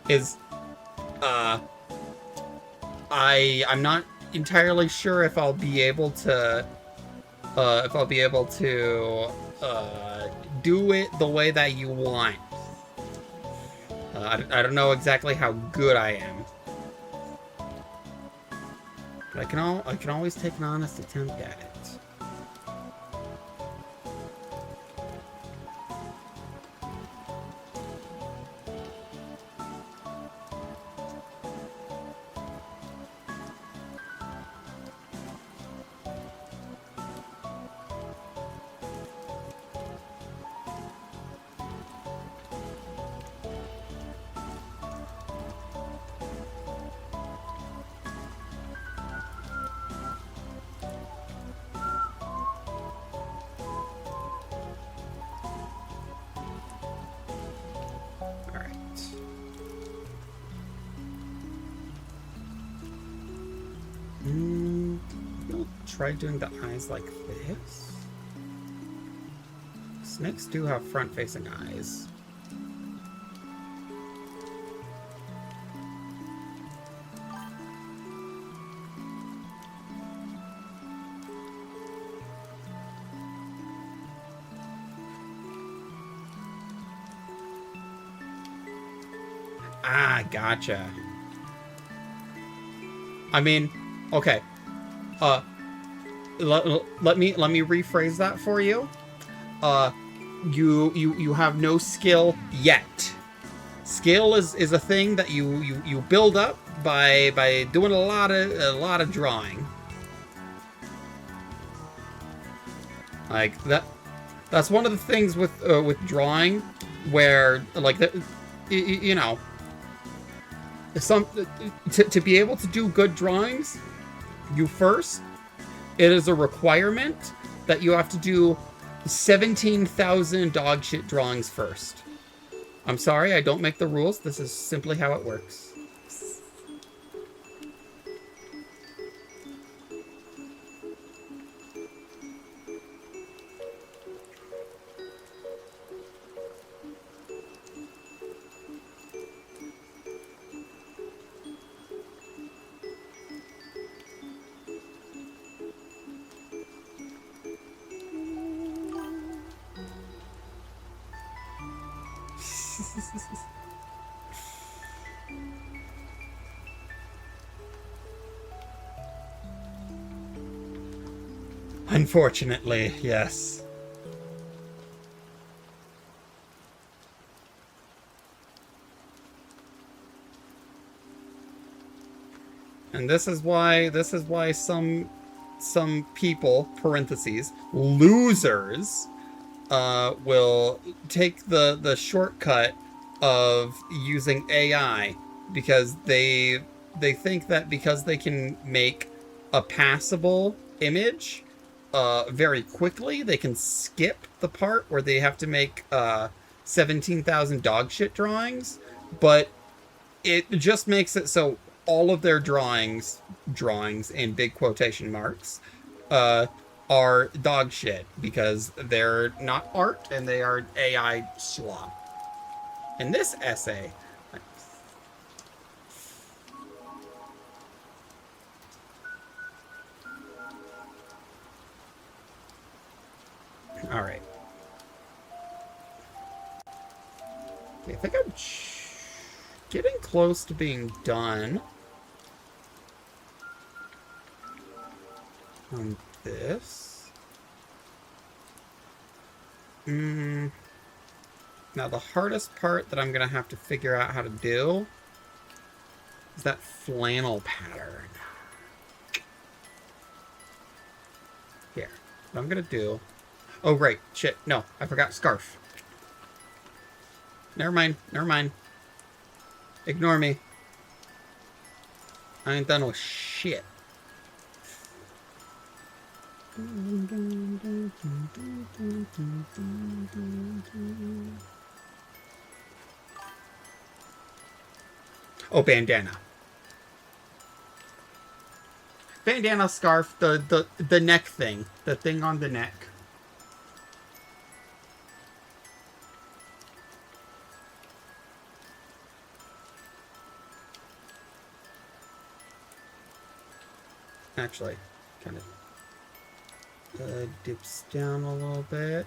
is I'm not entirely sure if I'll be able to do it the way that you want. I don't know exactly how good I am. But I can always take an honest attempt at it. try doing the eyes like this? Snakes do have front-facing eyes. Ah, gotcha. I mean, okay. Let me rephrase that for you. You have no skill yet. Skill is a thing that you build up by doing a lot of drawing. Like that's one of the things with drawing where like you know, to be able to do good drawings, it is a requirement that you have to do 17,000 dog shit drawings first. I'm sorry, I don't make the rules. This is simply how it works. Unfortunately, yes. And this is why some people, parentheses, losers, will take the shortcut of using AI because they think that because they can make a passable image very quickly, they can skip the part where they have to make 17,000 dog shit drawings, but it just makes it so all of their drawings in big quotation marks, are dog shit because they're not art and they are AI slop. In this essay, all right. I think I'm getting close to being done on this. Now the hardest part that I'm gonna have to figure out how to do is that flannel pattern. Here, what I'm gonna do. Oh right, shit, no, I forgot scarf. Never mind. Ignore me. I ain't done with shit. Oh, bandana. Bandana, scarf, the neck thing. The thing on the neck. Actually, kind of dips down a little bit.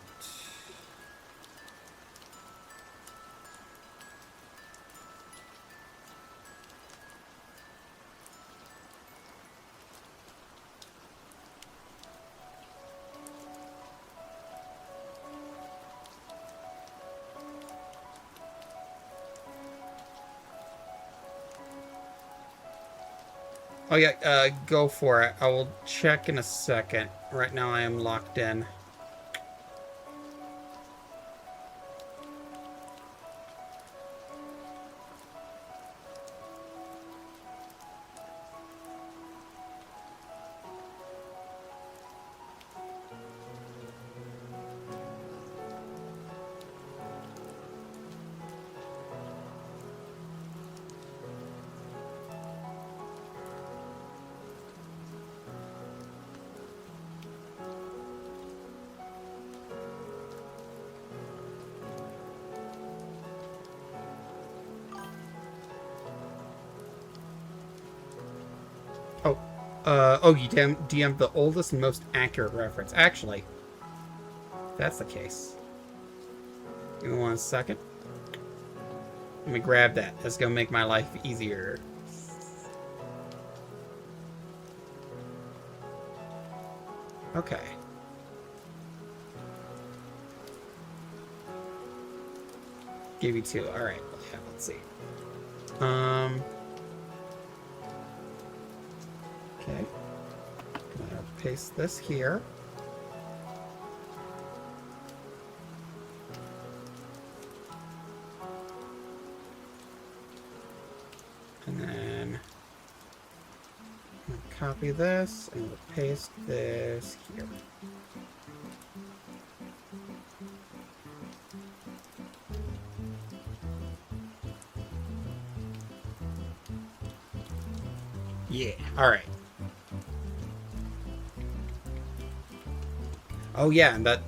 Oh yeah, go for it. I will check in a second. Right now I am locked in. You DM'd the oldest and most accurate reference. Actually, that's the case. Give me 1 second. Let me grab that. That's gonna make my life easier. Okay. Give you 2. Alright. Yeah, let's see. Okay. Gonna paste this here. And then copy this and we'll paste this here. Yeah, all right. Oh yeah, and that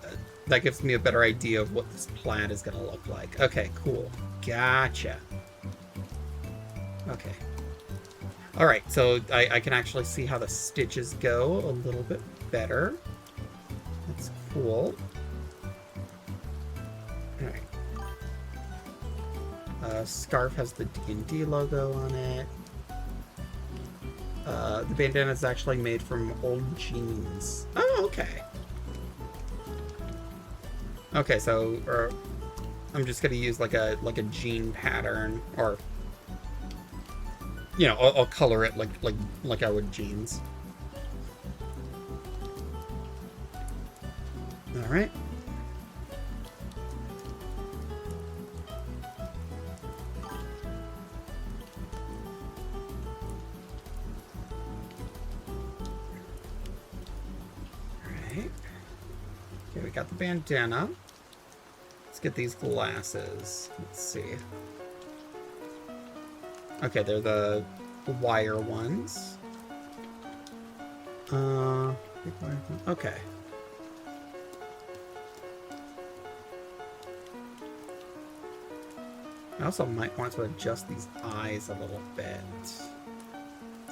gives me a better idea of what this plaid is gonna look like. Okay, cool. Gotcha. Okay. Alright, so I can actually see how the stitches go a little bit better. That's cool. Alright. Scarf has the D&D logo on it. The bandana is actually made from old jeans. Oh, okay. Okay, so I'm just gonna use like a jean pattern, or you know, I'll color it like I would jeans. All right. Okay, we got the bandana. Let's get these glasses. Let's see. Okay, they're the wire ones. Okay. I also might want to adjust these eyes a little bit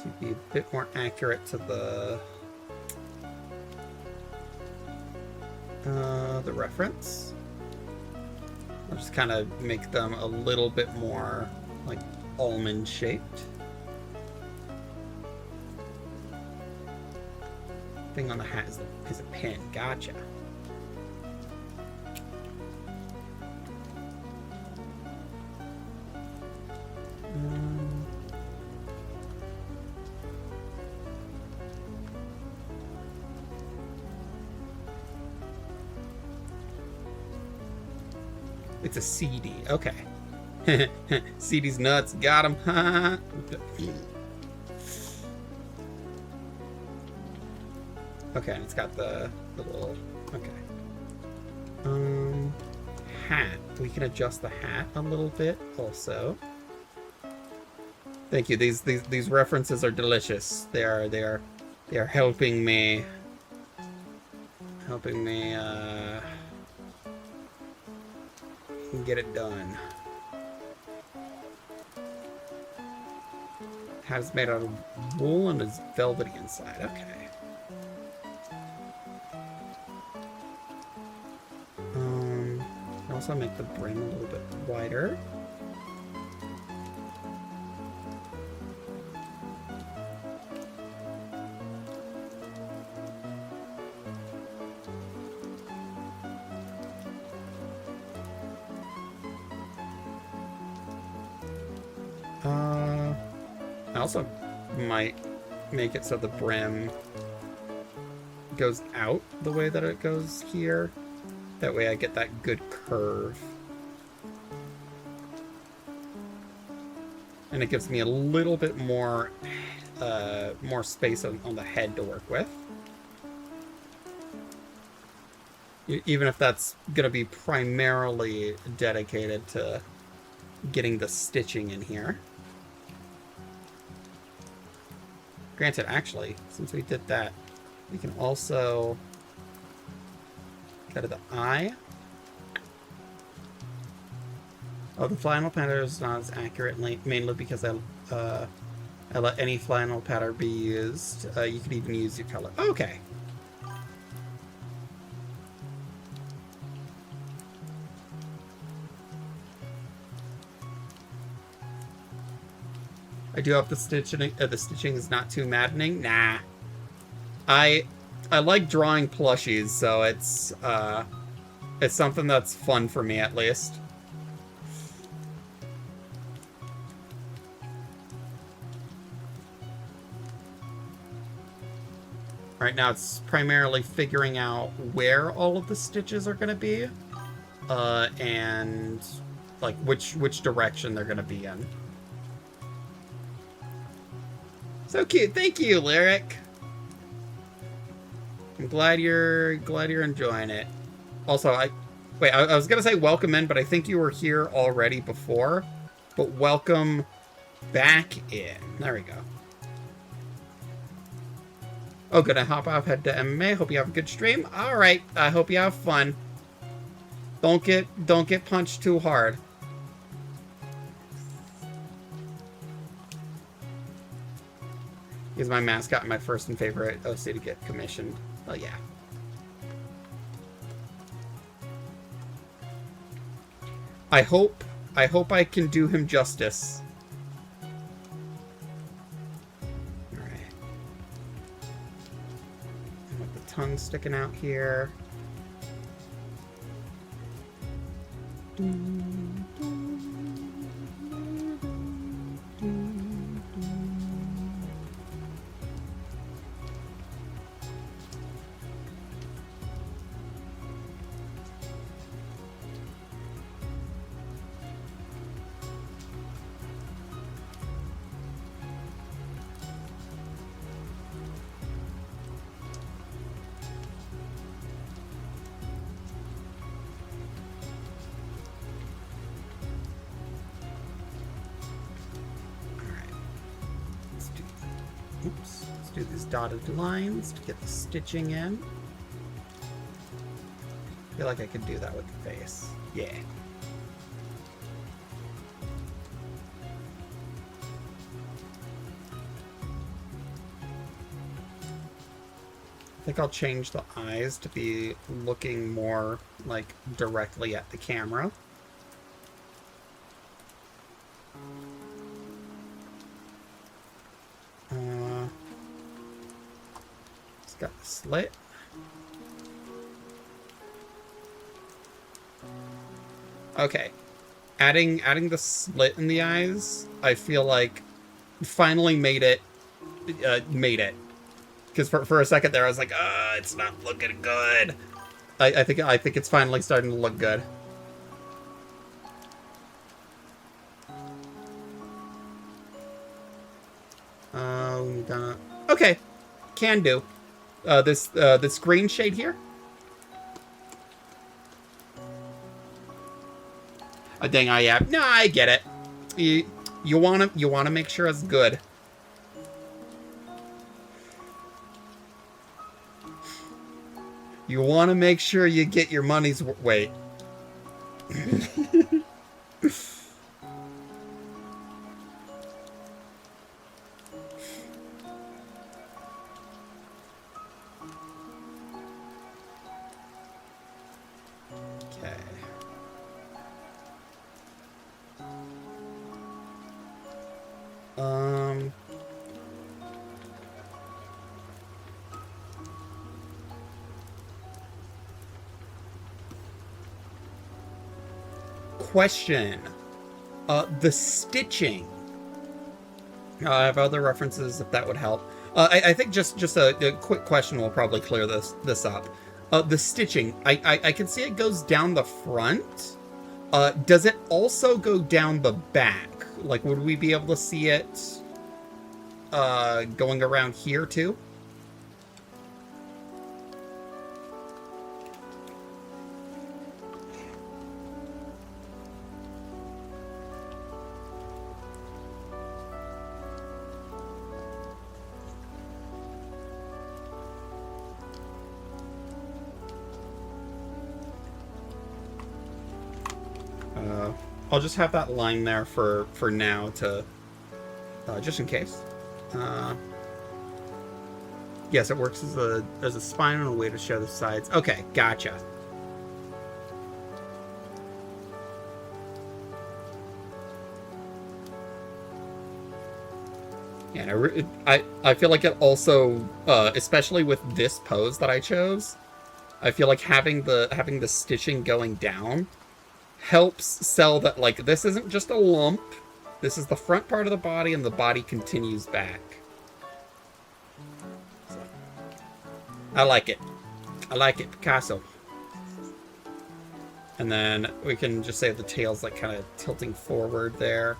to be a bit more accurate to the reference. I'll just kind of make them a little bit more like almond shaped. Thing on the hat is a pin. Gotcha. It's a CD. Okay. CD's nuts. Got him. Okay, and it's got the little... Okay. Hat. We can adjust the hat a little bit also. Thank you. These references are delicious. They are helping me get it done. Hat is made out of wool and is velvety inside. Okay. Also make the brim a little bit wider. I also might make it so the brim goes out the way that it goes here. That way I get that good curve. And it gives me a little bit more more space on the head to work with. Even if that's gonna be primarily dedicated to getting the stitching in here. Granted, actually, since we did that, we can also go to the eye. Oh, the final pattern is not as accurate, mainly because I Let any flannel pattern be used. You could even use your color. Okay. I do hope the stitching is not too maddening. Nah. I like drawing plushies, so it's something that's fun for me at least. Right now it's primarily figuring out where all of the stitches are going to be, and like which direction they're going to be in. So cute. Thank you, Lyric. I'm glad you're enjoying it. Also, I was gonna say welcome in, but I think you were here already before. But welcome back in. There we go. Oh, gonna hop off, head to MMA. Hope you have a good stream. All right. I hope you have fun. Don't get punched too hard. He's my mascot and my first and favorite OC to get commissioned. Oh, yeah. I hope I can do him justice. Alright. With the tongue sticking out here. Let's do these dotted lines to get the stitching in. I feel like I could do that with the face. Yeah. I think I'll change the eyes to be looking more like directly at the camera. Got the slit. Okay. Adding the slit in the eyes, I feel like finally made it. Because for a second there I was like, it's not looking good. I think it's finally starting to look good. Okay. Can do. This green shade here. Dang, no, I get it. You wanna make sure it's good. You wanna make sure you get your money's wait. Question. The stitching. I have other references if that would help. I think just a quick question will probably clear this up. The stitching. I can see it goes down the front. Does it also go down the back? Like, would we be able to see it going around here too? I'll just have that line there for now to, just in case. Yes, it works as a spine and a way to show the sides. Okay, gotcha. Yeah, and I feel like it also, especially with this pose that I chose, I feel like having the stitching going down helps sell that, like, this isn't just a lump. This is the front part of the body, and the body continues back. So, I like it. I like it, Picasso. And then we can just say the tail's like kind of tilting forward there.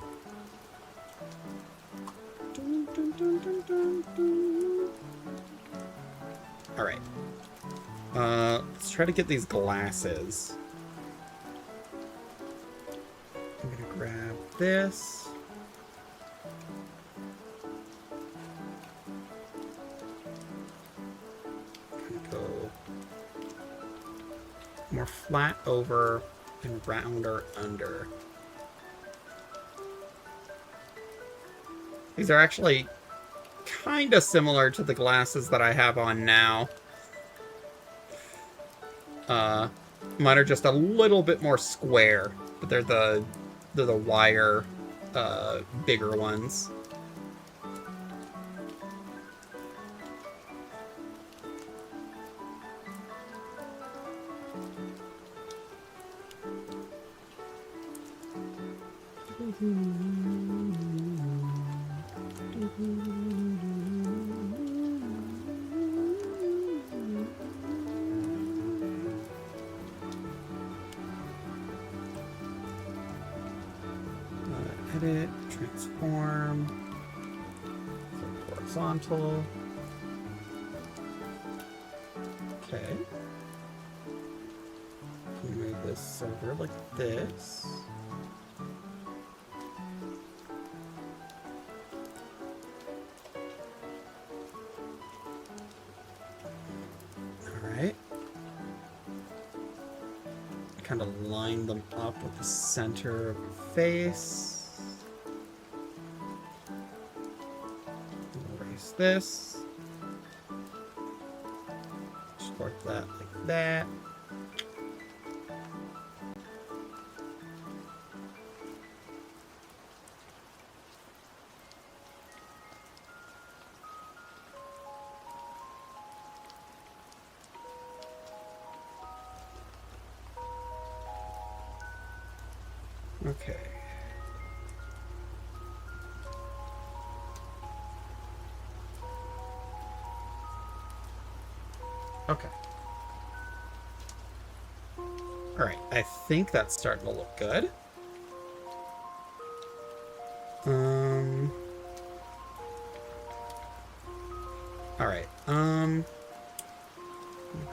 Alright. Let's try to get these glasses. I'm gonna grab this. Go more flat over and rounder under. These are actually kind of similar to the glasses that I have on now. Mine are just a little bit more square, but they're the wire, bigger ones. Edit, transform, horizontal. Okay. Move this over like this. Alright. Kind of line them up with the center of your face. Erase this. Start that like that. Okay. Okay. Alright, I think that's starting to look good. Alright, let me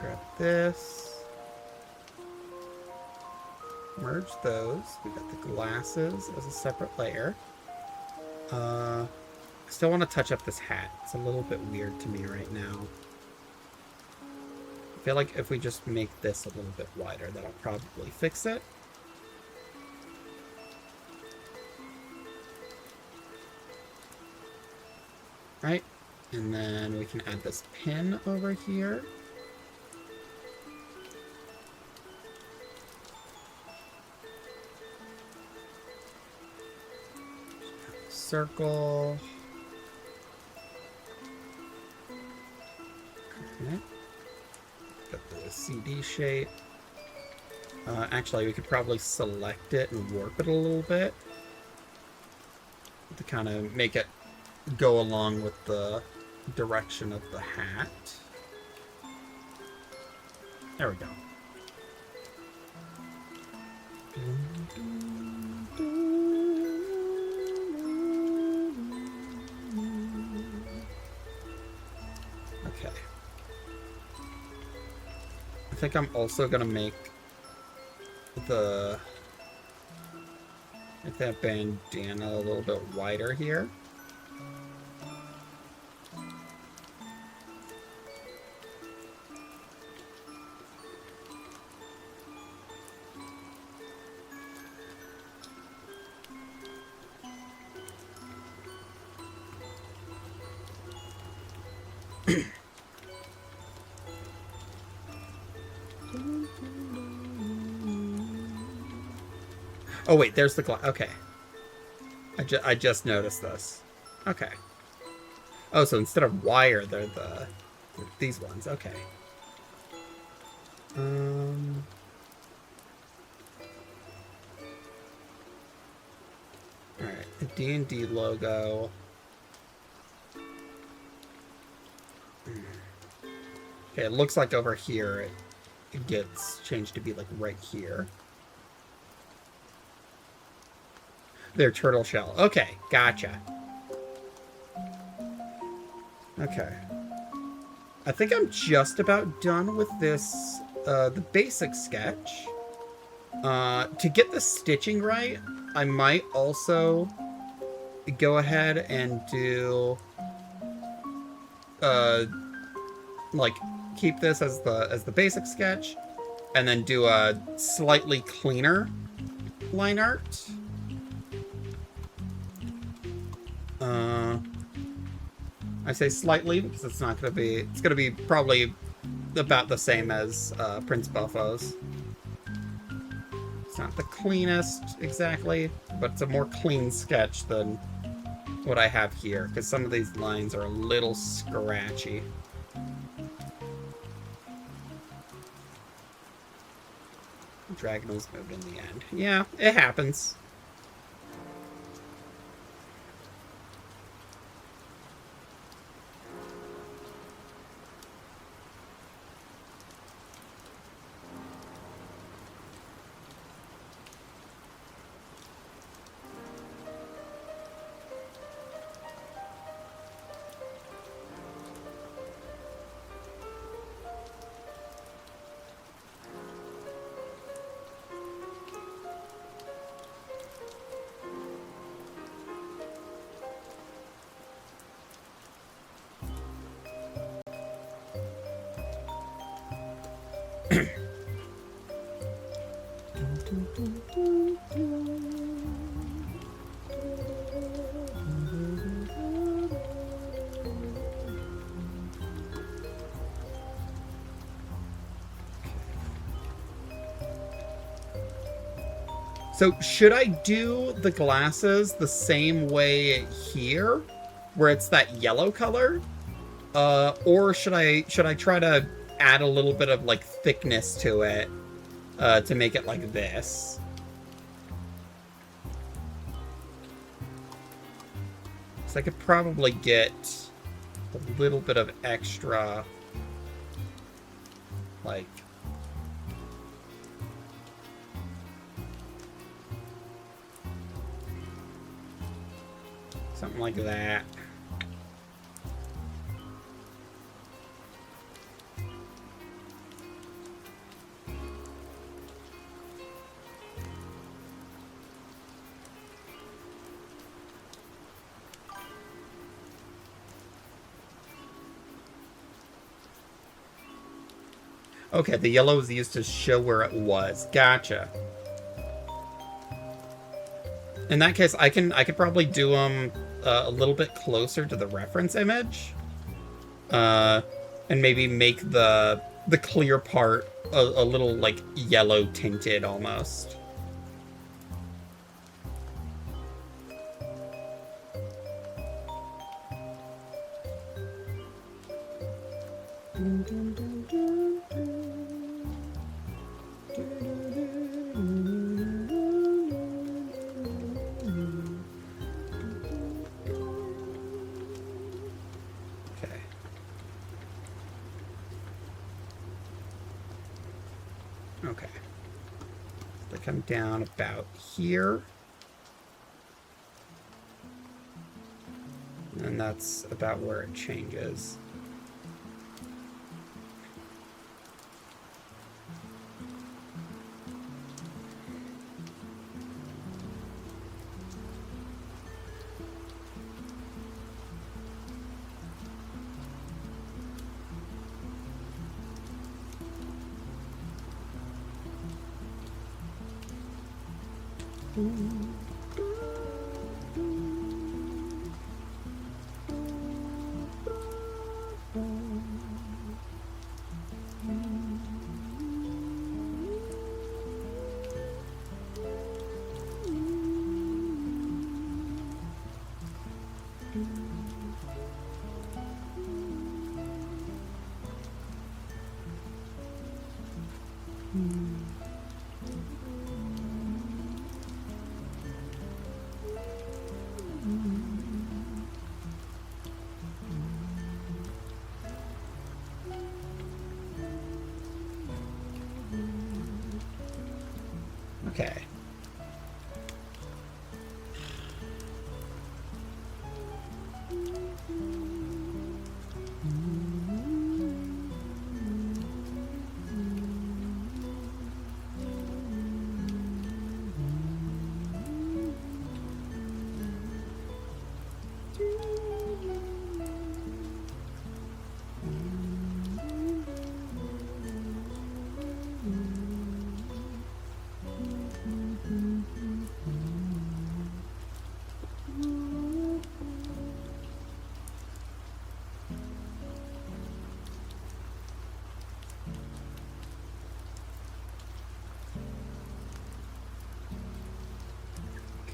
grab this. Merge those. We got the glasses as a separate layer. I still want to touch up this hat. It's a little bit weird to me right now. I feel like if we just make this a little bit wider, that'll probably fix it. Right? And then we can add this pin over here. Circle. Okay. Got the CD shape. Actually, we could probably select it and warp it a little bit to kind of make it go along with the direction of the hat. There we go. Okay. I think I'm also gonna make that bandana a little bit wider here. Oh wait, there's the glass. Okay. I just noticed this. Okay. Oh, so instead of wire, they're these ones. Okay. All right, the D&D logo. Okay, it looks like over here it gets changed to be like right here. Their turtle shell. Okay, gotcha. Okay. I think I'm just about done with this, the basic sketch. To get the stitching right, I might also go ahead and do, like, keep this as the basic sketch, and then do a slightly cleaner line art. I say slightly because it's not going to be... It's going to be probably about the same as Prince Buffo's. It's not the cleanest exactly, but it's a more clean sketch than what I have here, because some of these lines are a little scratchy. Dragon was moved in the end. Yeah, it happens. So should I do the glasses the same way here, where it's that yellow color? Or should I try to add a little bit of like thickness to it to make it like this? So I could probably get a little bit of extra, like, something like that. Okay, the yellow was used to show where it was. Gotcha. In that case, I could probably do them a little bit closer to the reference image, and maybe make the clear part a little like yellow tinted almost. Okay. So they come down about here. And that's about where it changes. Okay.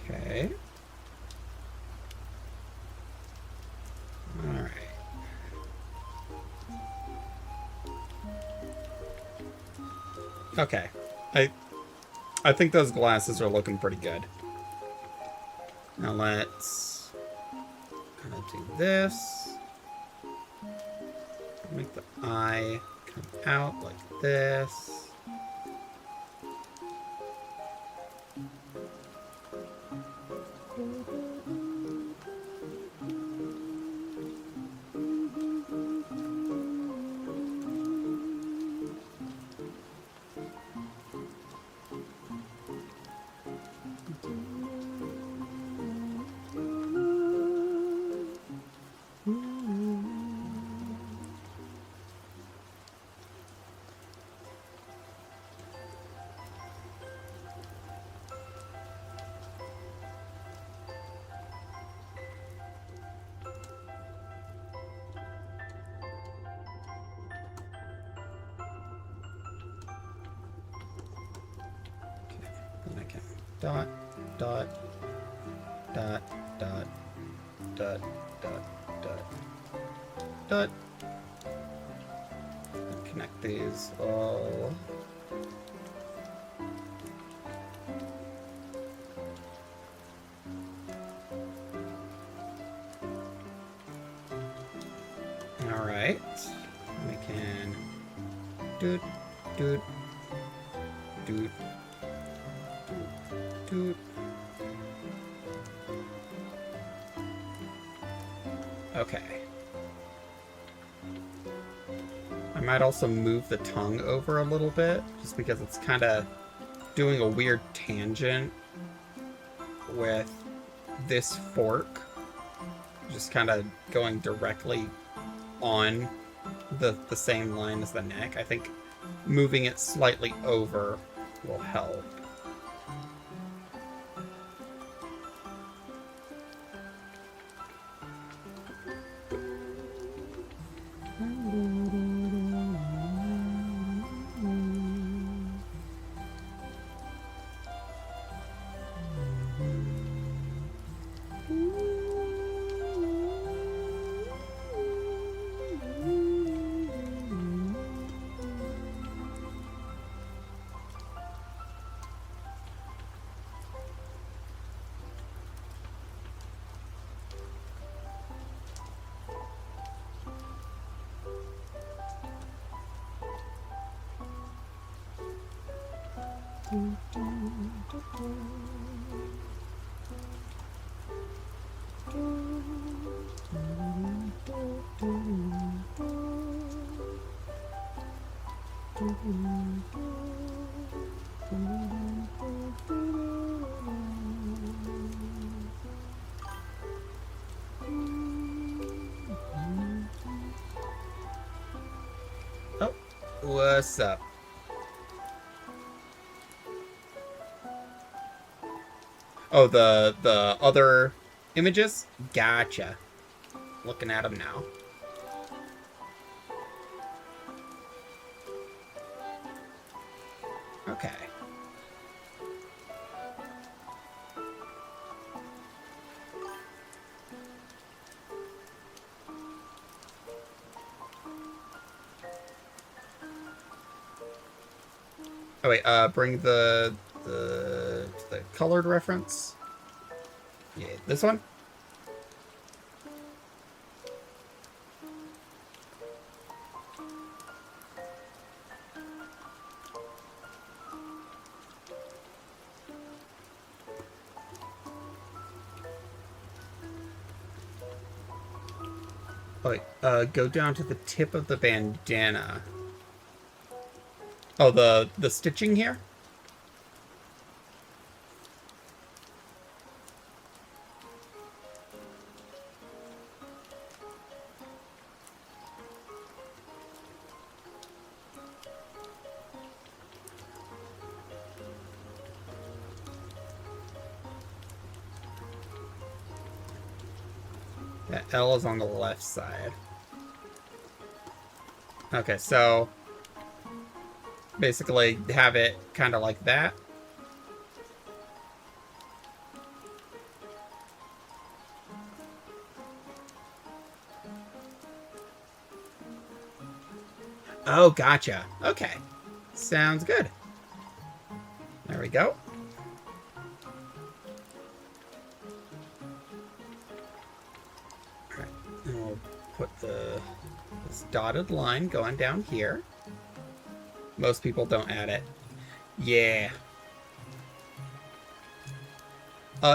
Okay. All right. Okay. I think those glasses are looking pretty good. Now let's kind of do this. Make the eye come out like this. Then I can dot, dot, dot, dot, dot, dot, dot, dot. And connect these all. All right. We can doot, doot, doot. Doot. Okay. I might also move the tongue over a little bit, just because it's kind of doing a weird tangent with this fork, just kind of going directly on the same line as the neck. I think moving it slightly over will help. Oh, what's up? Oh, the other images? Gotcha. Looking at them now. Okay. Oh wait, bring the colored reference. Yeah, this one. Oh wait, go down to the tip of the bandana. Oh, the stitching here? That L is on the left side. Okay, so basically have it kind of like that. Oh, gotcha. Okay. Sounds good. There we go. Alright, and we'll put this dotted line going down here. Most people don't add it. Yeah.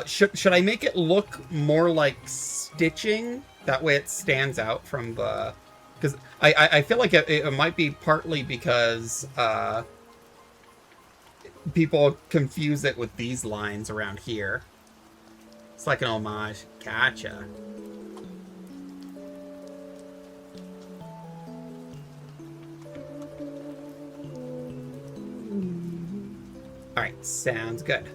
Should I make it look more like stitching? That way it stands out from the... Because I feel like it might be partly because people confuse it with these lines around here. It's like an homage. Gotcha. Alright, sounds good.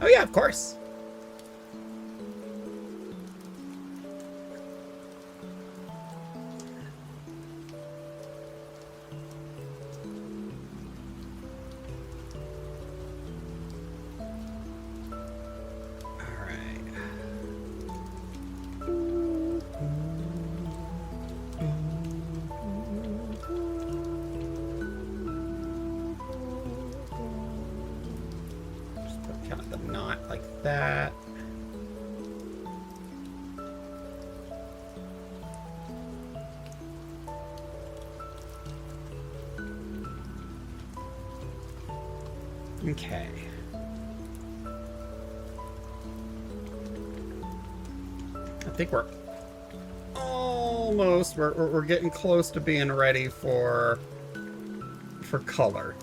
Oh yeah, of course. Kind of the knot like that. Okay. I think we're almost, we're getting close to being ready for color.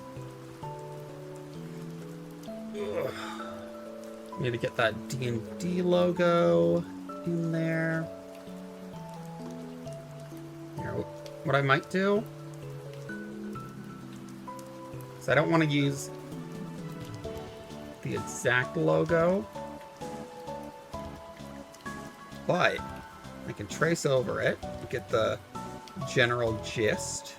Ugh. Need to get that D&D logo in there. Here, what I might do is I don't want to use the exact logo, but I can trace over it, get the general gist.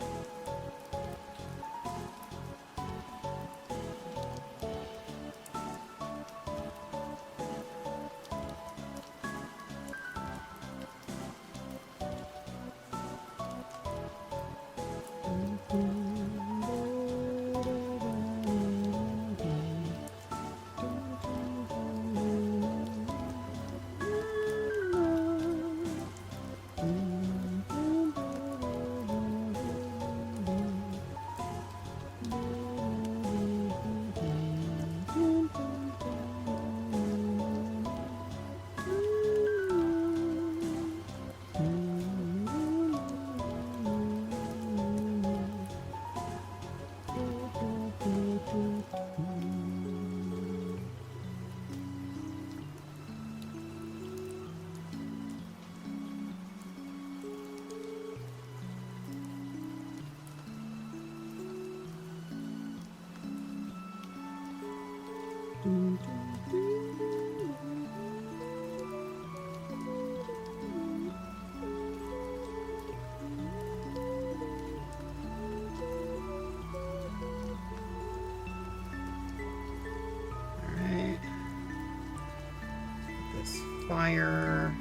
fire.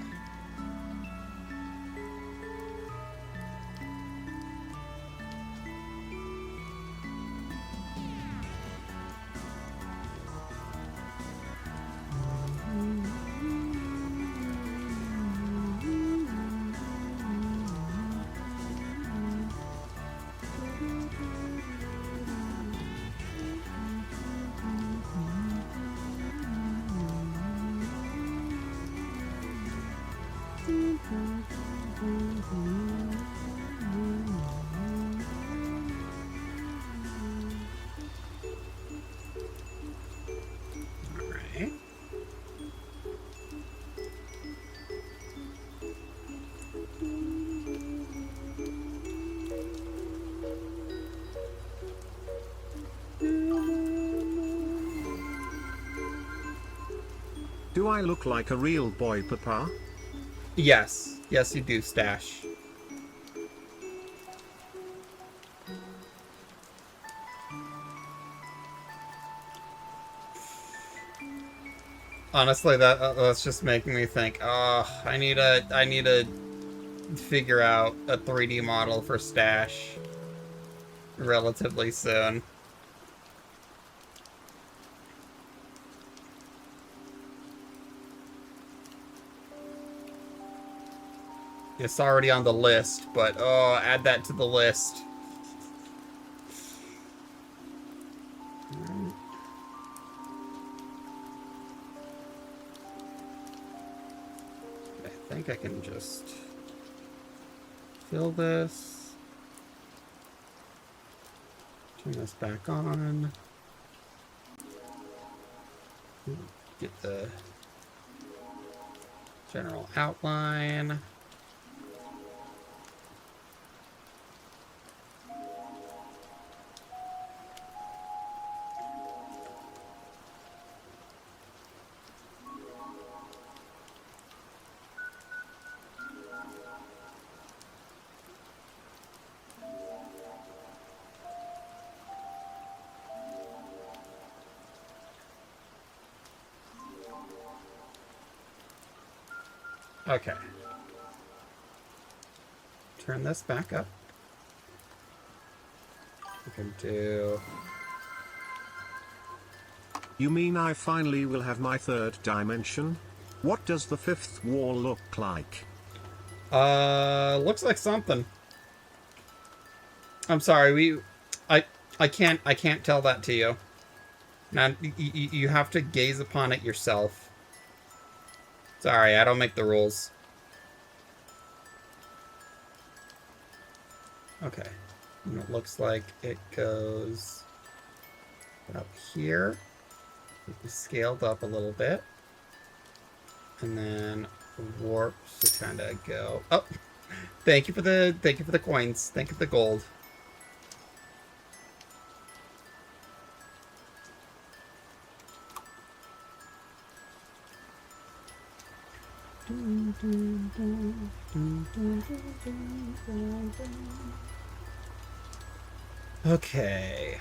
Alright. Do I look like a real boy, Papa? Yes. Yes, you do, Stash. Honestly, that's just making me think. Oh, I need to figure out a 3D model for Stash relatively soon. It's already on the list, but oh, add that to the list. I think I can just fill this. Turn this back on. Get the general outline. Okay. Turn this back up. We can do... You mean I finally will have my third dimension? What does the fifth wall look like? Looks like something. I'm sorry, I can't tell that to you. Now, you have to gaze upon it yourself. Sorry, I don't make the rules. Okay. And it looks like it goes up here. It scaled up a little bit. And then warps to kind of go. Oh, thank you for the coins. Thank you for the gold. Okay.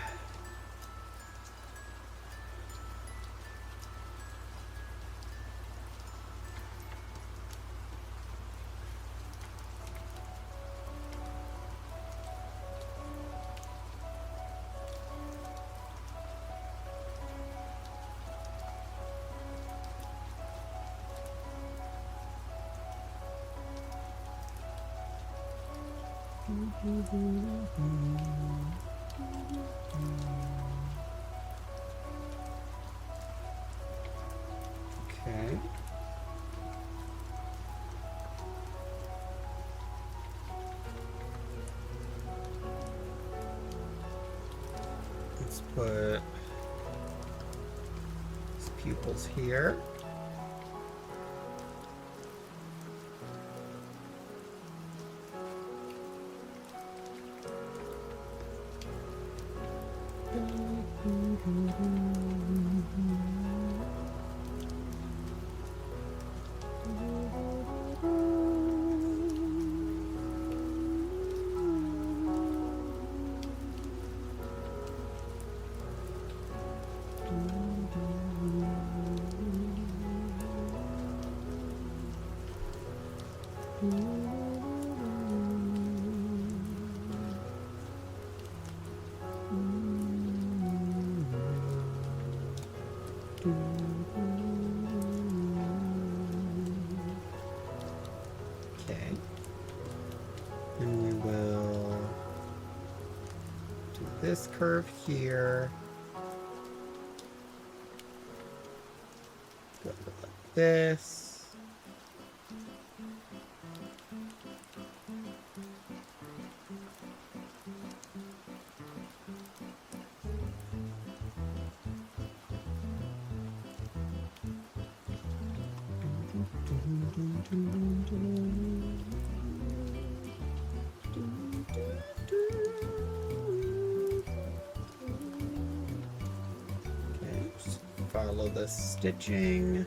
Okay. Let's put his pupils here. Okay. And we will do this curve here. Go like this. Okay, just follow the stitching.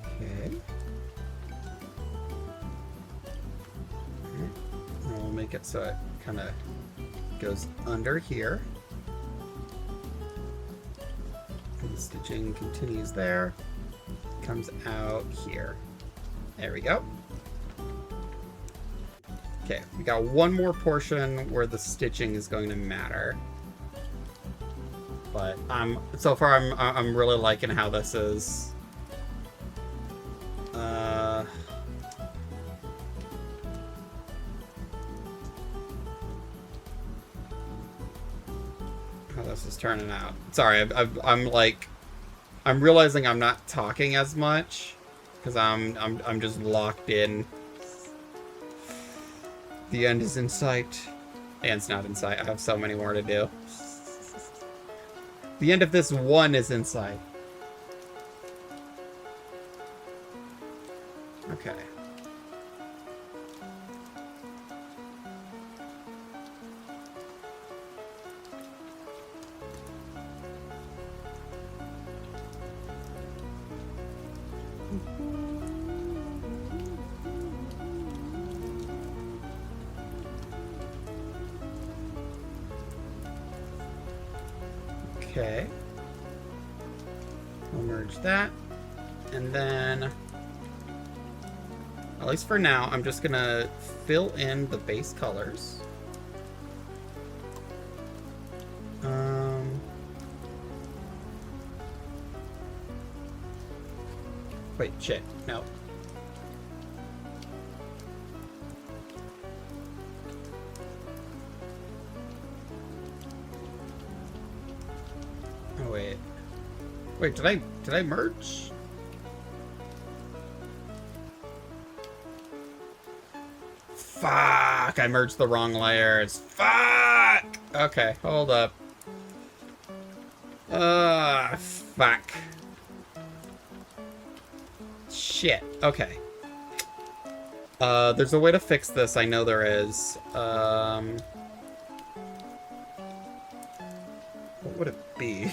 Okay. Alright, and we'll make it so it kind of goes under here. And the stitching continues there. Comes out here. There we go. Okay, we got one more portion where the stitching is going to matter. But so far I'm really liking how this is. How this is turning out. Sorry, I'm realizing I'm not talking as much because I'm just locked in. The end is in sight. And it's not in sight. I have so many more to do. The end of this one is in sight. Okay. Okay. We'll merge that. And then, at least for now, I'm just gonna fill in the base colors. Wait, shit, no. Oh, wait. Wait, did I merge? Fuck, I merged the wrong layers. Fuck! Okay, hold up. Fuck. Shit, okay. There's a way to fix this, I know there is. What would it be?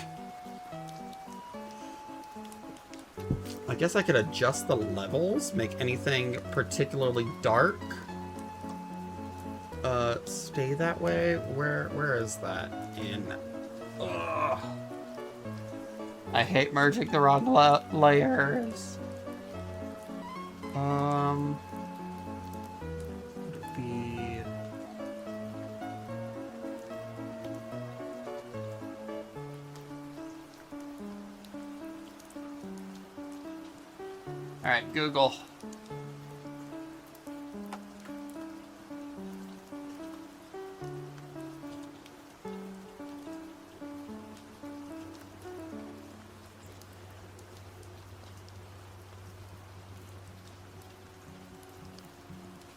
I guess I could adjust the levels, make anything particularly dark. Stay that way? Where is that in? Ugh. I hate merging the wrong layers. Would it be... Alright, Google.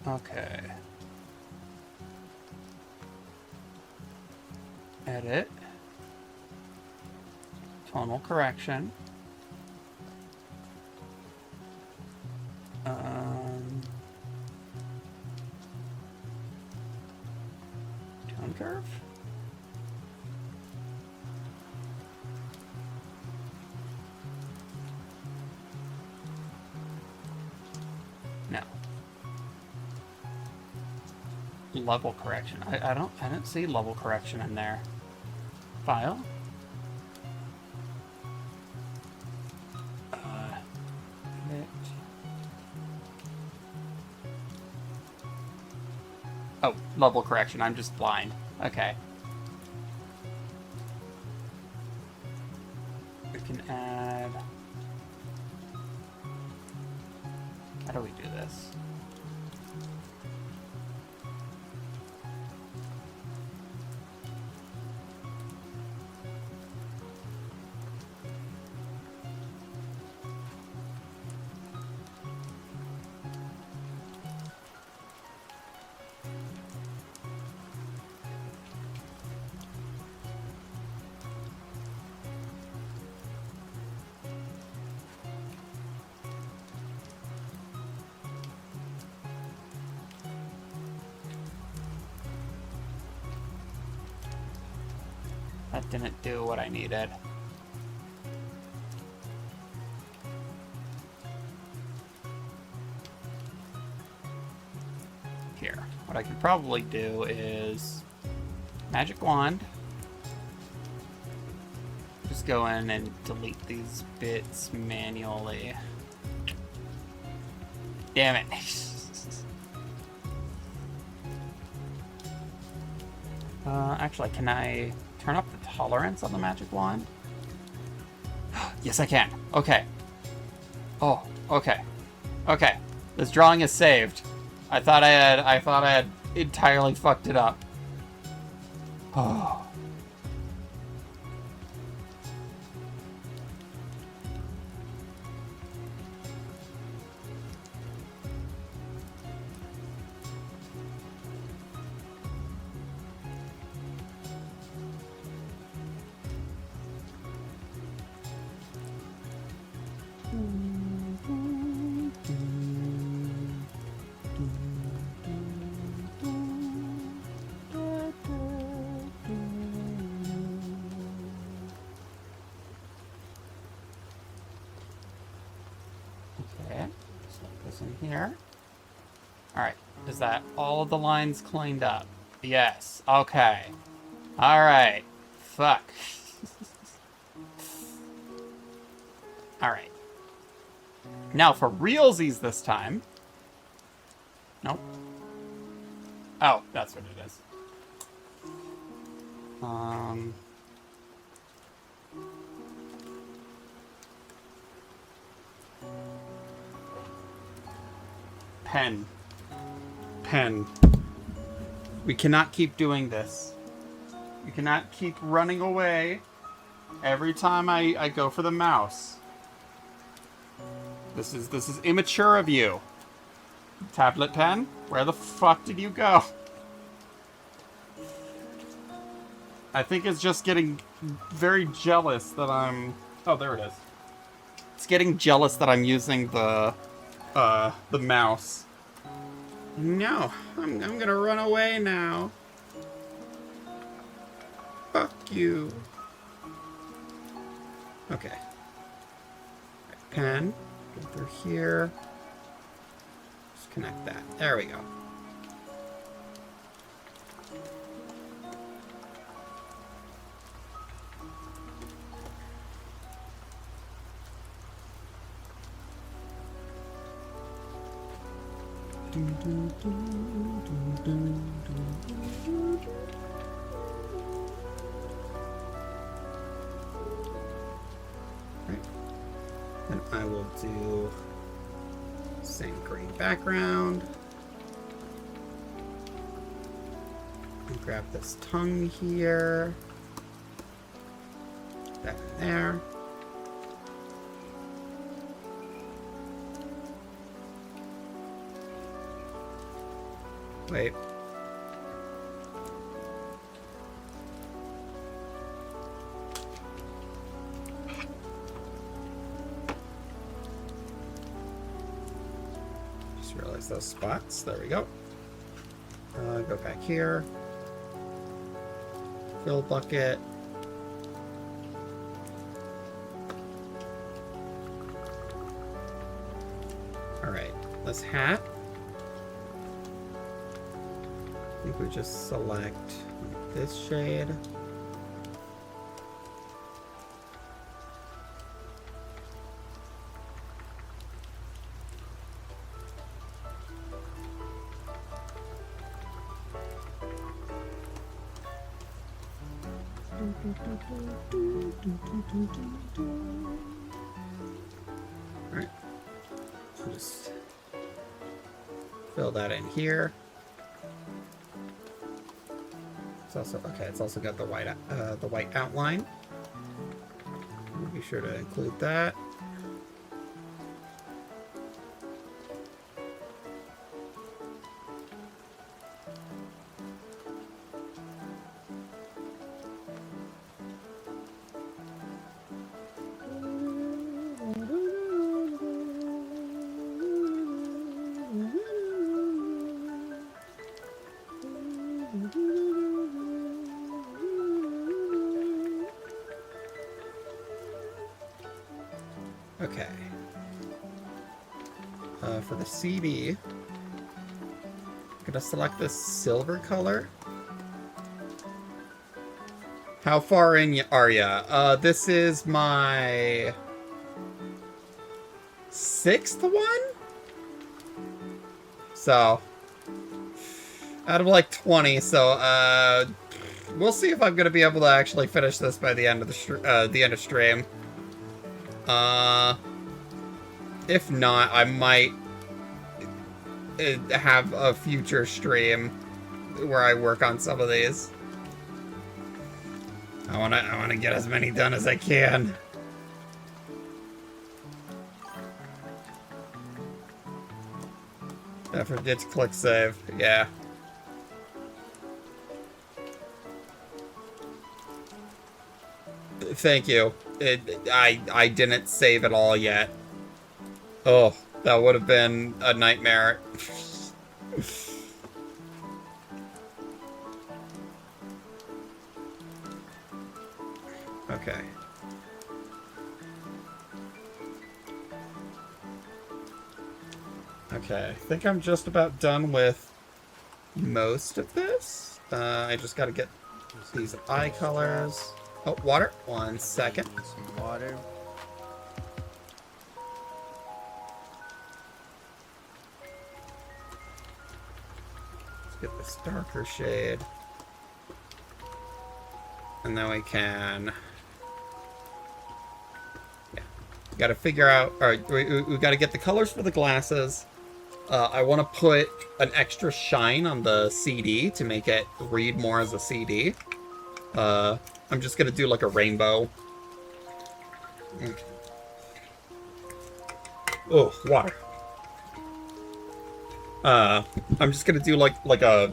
Okay. Edit. Tonal correction. Tone curve? No. Level correction. I don't see level correction in there. File. Edit. Oh, level correction. I'm just blind. Okay. We can add... How do we do this? That didn't do what I needed. Here. What I could probably do is magic wand. Just go in and delete these bits manually. Damn it. Actually, can I turn up the tolerance on the magic wand? Yes, I can. Okay. Oh, okay. Okay. This drawing is saved. I thought I had entirely fucked it up. Oh. Okay, slip this in here. Alright, is that all of the lines cleaned up? Yes, okay. Alright, fuck. Alright. Now for realsies this time. Nope. Oh, that's what it is. Pen. Pen. We cannot keep doing this. We cannot keep running away every time I go for the mouse. This is immature of you. Tablet pen? Where the fuck did you go? I think it's just getting very jealous that I'm... Oh, there it is. It's getting jealous that I'm using the mouse. No, I'm gonna run away now. Fuck you. Okay. Pen. Go through here. Just connect that. There we go. Right. Then I will do same green background. And grab this tongue here. That in there. Wait. Just realized those spots. There we go. Go back here. Fill bucket. Alright, this hat. I think we just select this shade. Alright. Just fill that in here. It's also okay. It's also got the white outline. Be sure to include that. Okay. For the CD, I'm gonna select this silver color. How far in are ya? This is my 6th one? So, out of like 20, so, we'll see if I'm gonna be able to actually finish this by the end of the end of stream. If not, I might have a future stream where I work on some of these. I wanna get as many done as I can. Don't forget to click save. Yeah. Thank you. I didn't save it all yet. Oh, that would have been a nightmare. Okay. Okay, I think I'm just about done with most of this. I just gotta get these eye colors. Oh, water. 1 second. Some water. Let's get this darker shade. And then we can... Yeah. Gotta figure out... Alright, we gotta get the colors for the glasses. I want to put an extra shine on the CD to make it read more as a CD. I'm just gonna do like a rainbow. Okay. Oh, water. I'm just gonna do like a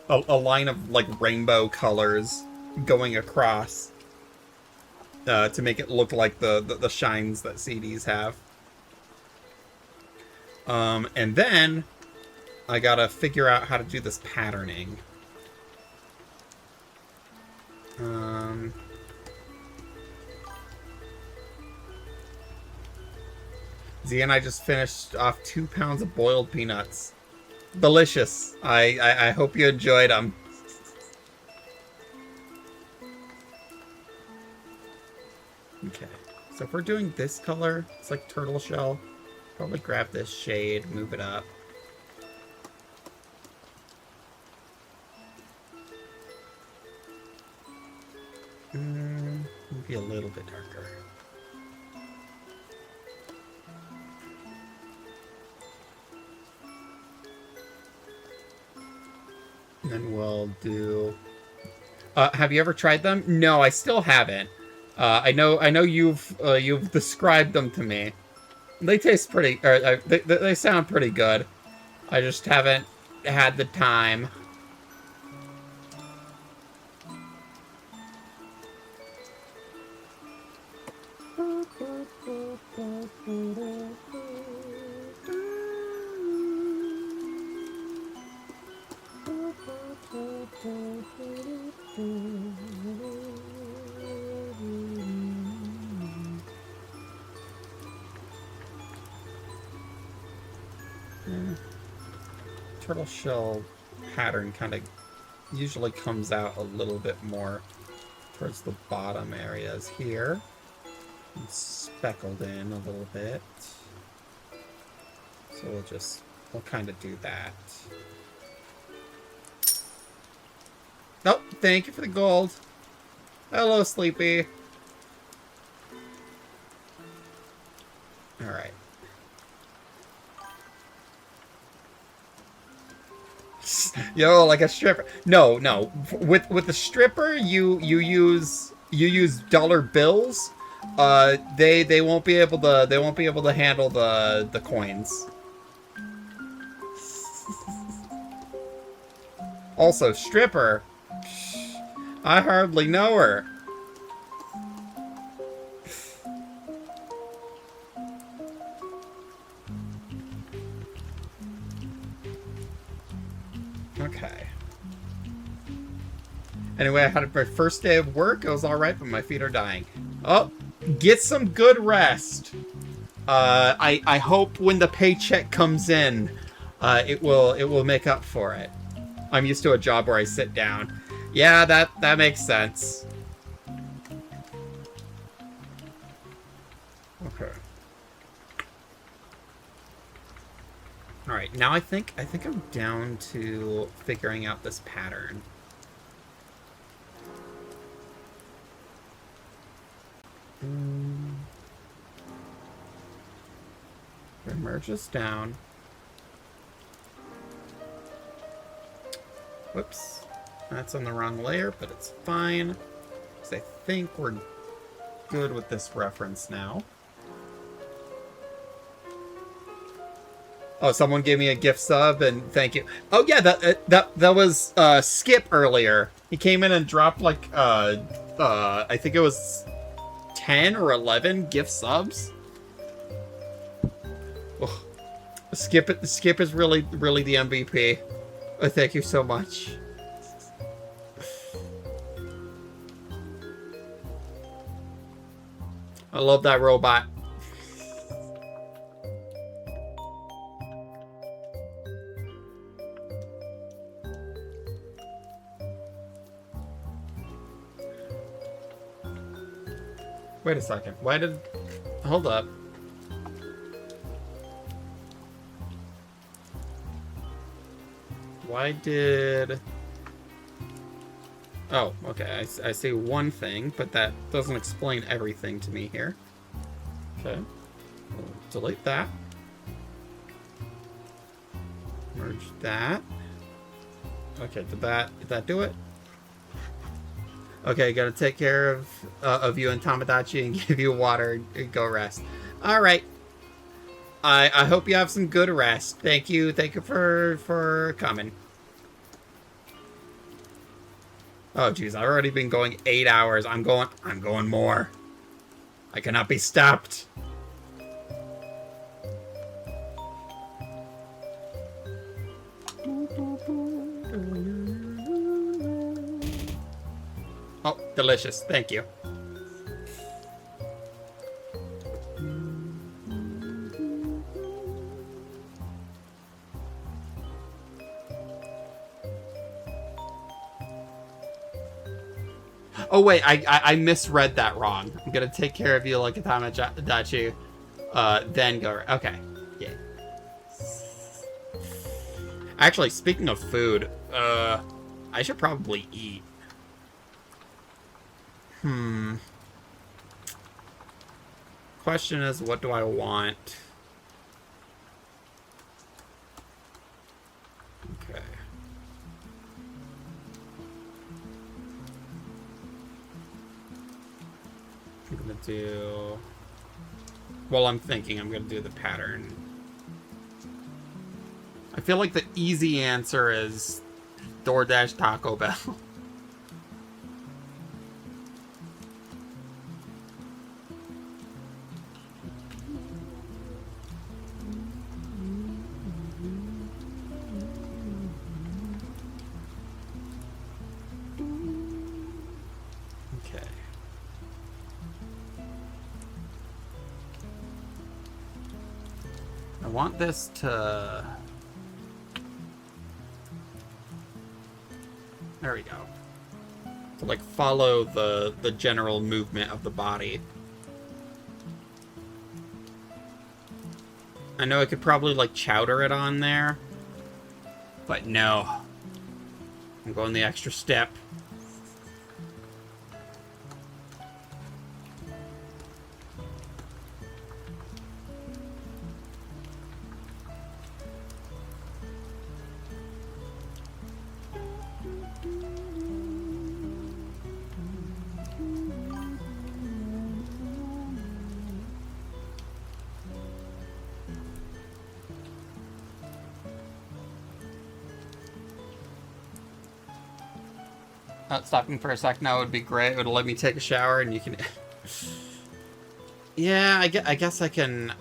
line of like rainbow colors going across to make it look like the shines that CDs have. And then I gotta figure out how to do this patterning. Z and I just finished off 2 pounds of boiled peanuts. Delicious. I hope you enjoyed them. Okay, so if we're doing this color, it's like turtle shell. Probably grab this shade, move it up. Maybe a little bit darker. And then we'll do... have you ever tried them? No, I still haven't. I know you've described them to me. They taste pretty, or they sound pretty good. I just haven't had the time. Turtle shell pattern kind of usually comes out a little bit more towards the bottom areas here. And speckled in a little bit. So we'll kind of do that. Oh, thank you for the gold. Hello, Sleepy. Alright. Yo, like a stripper. No, no. With the stripper, you use dollar bills. They won't be able to handle the coins. Also, stripper. I hardly know her. Okay. Anyway, I had my first day of work. It was alright, but my feet are dying. Oh, get some good rest. I hope when the paycheck comes in, it will make up for it. I'm used to a job where I sit down. Yeah, that makes sense. Okay. All right, now I think I'm down to figuring out this pattern. Merge this down. Whoops. That's on the wrong layer, but it's fine. Because I think we're good with this reference now. Oh, someone gave me a gift sub, and thank you. Oh yeah, that was Skip earlier. He came in and dropped like I think it was 10 or 11 gift subs. Oh, Skip is really the MVP. Oh, thank you so much. I love that robot. Wait a second. Why did... Hold up. Why did... Oh, okay. I see one thing, but that doesn't explain everything to me here. Okay. We'll delete that. Merge that. Okay, did that do it? Okay, gotta take care of you and Tamagotchi and give you water and go rest. Alright. I hope you have some good rest. Thank you for coming. Oh jeez, I've already been going 8 hours. I'm going more. I cannot be stopped. Oh, delicious. Thank you. Oh wait, I misread that wrong. I'm gonna take care of you like a Tamagotchi, then go. Okay, yeah. Actually, speaking of food, I should probably eat. Question is, what do I want? Okay. I'm gonna do... Well, I'm thinking I'm gonna do the pattern. I feel like the easy answer is DoorDash Taco Bell. I want this to... There we go. To like follow the general movement of the body. I know I could probably like chowder it on there, but no. I'm going the extra step. Stopping for a second now would be great. It would let me take a shower, and you can. Yeah, I guess I can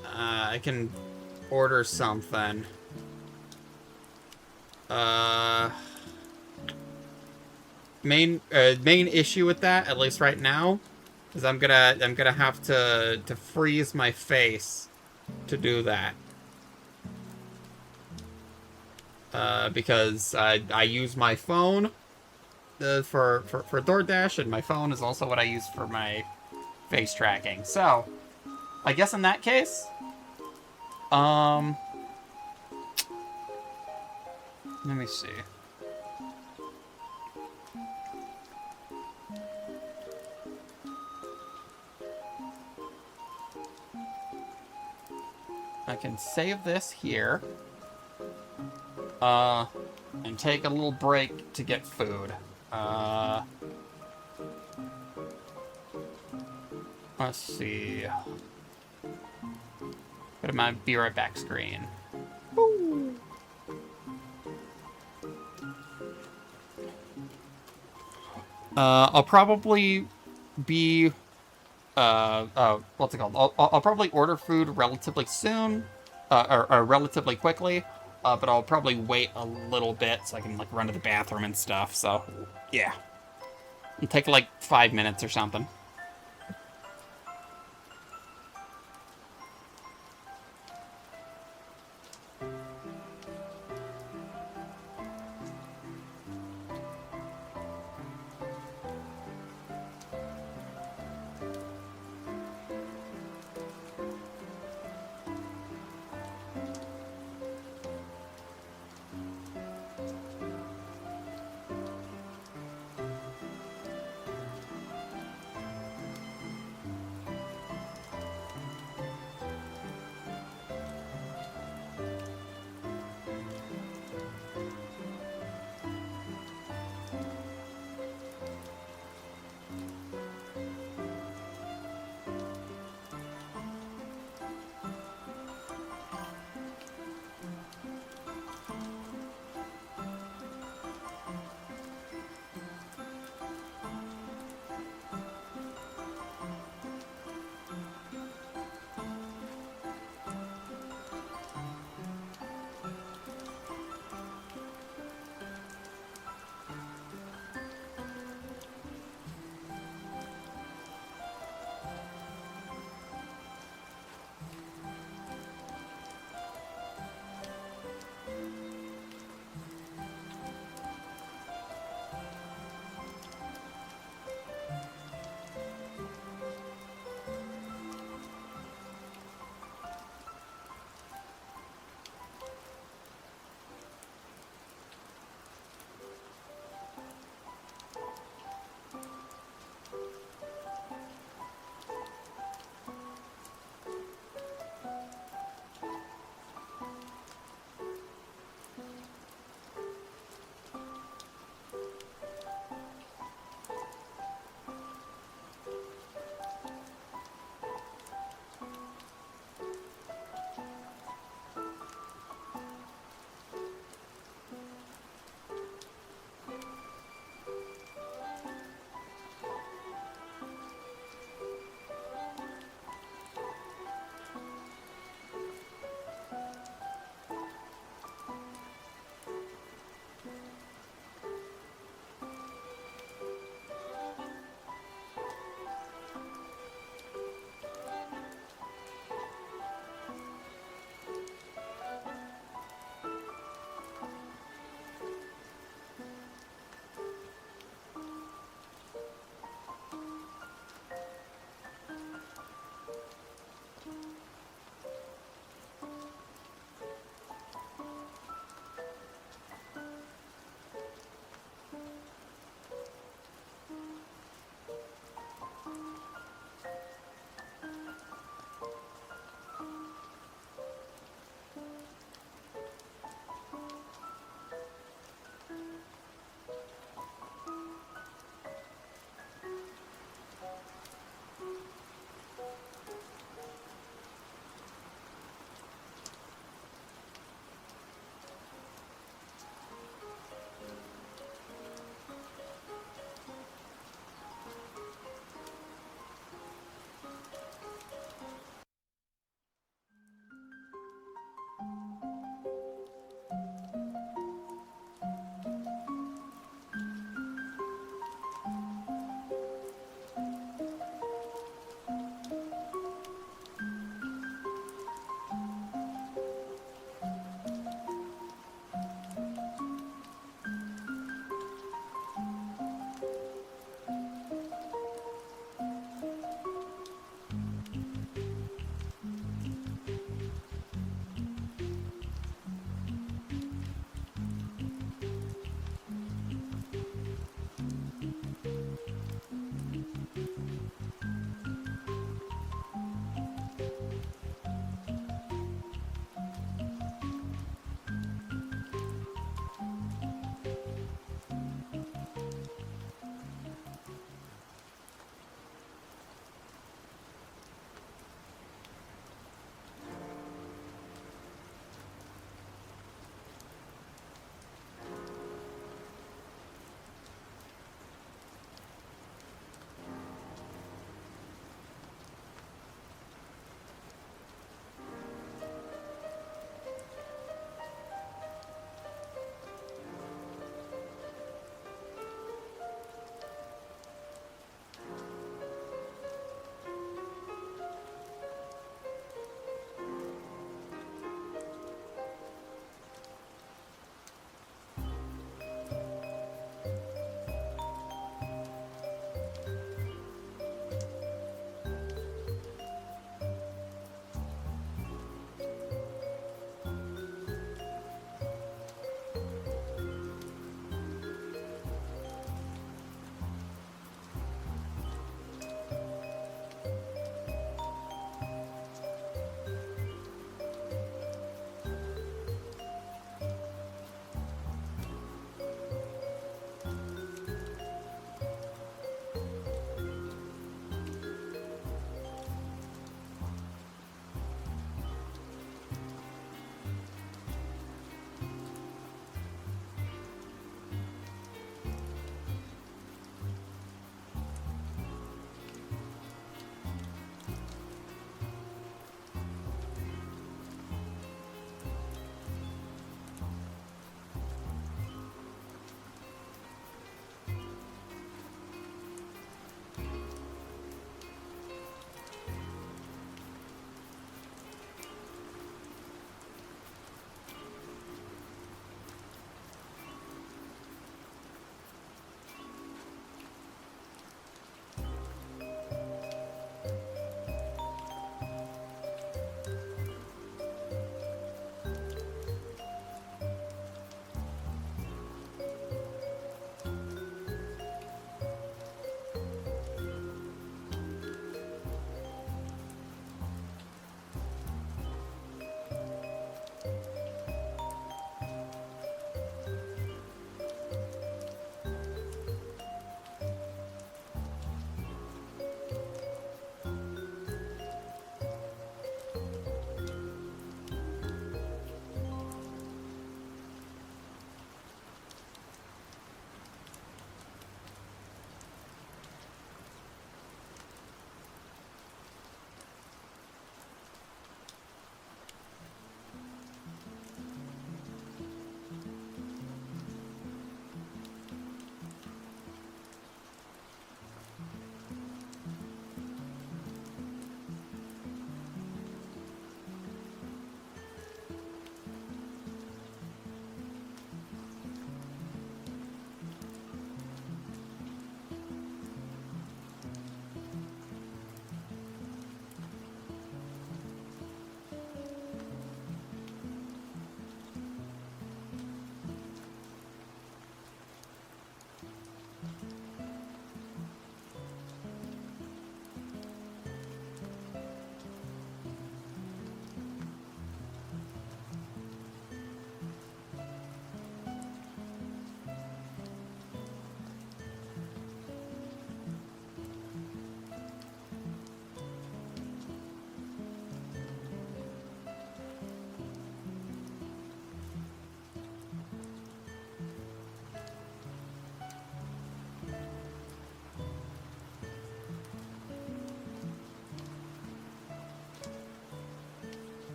order something. Main issue with that, at least right now, is I'm gonna have to freeze my face to do that. Because I use my phone for DoorDash, and my phone is also what I use for my face tracking. So, I guess in that case, let me see. I can save this here. And take a little break to get food. Let's see. Go to my be right back screen. I'll probably be what's it called? I'll probably order food relatively soon, or relatively quickly, but I'll probably wait a little bit so I can like run to the bathroom and stuff. So, yeah, it'll take like 5 minutes or something.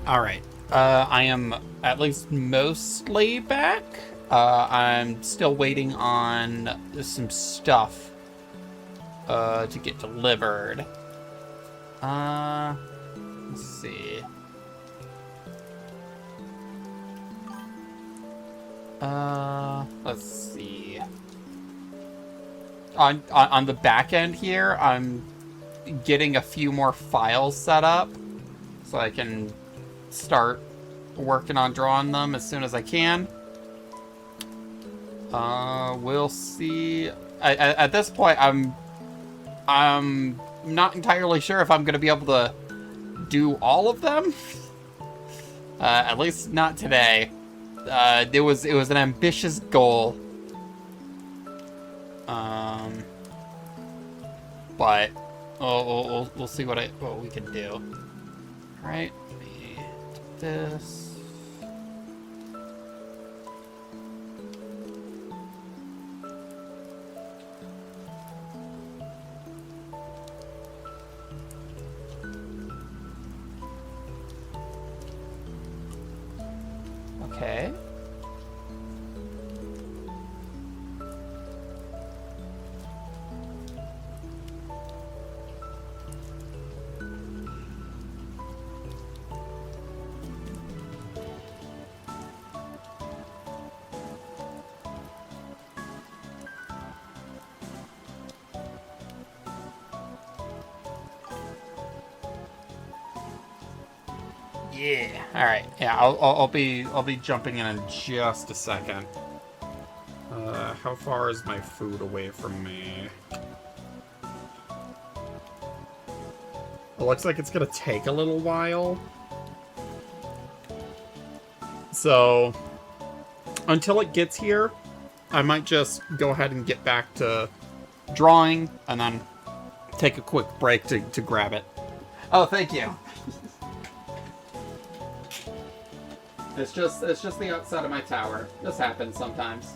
Alright. I am at least mostly back. I'm still waiting on some stuff to get delivered. Let's see. Let's see. On the back end here, I'm getting a few more files set up so I can start working on drawing them as soon as I can. We'll see. At this point, I'm not entirely sure if I'm going to be able to do all of them. At least not today. It was an ambitious goal. But we'll see what we can do. All right, let me do this. Okay. Yeah. All right. Yeah. I'll be jumping in just a second. How far is my food away from me? It looks like it's gonna take a little while. So until it gets here, I might just go ahead and get back to drawing and then take a quick break to grab it. Oh, thank you. It's just the outside of my tower. This happens sometimes.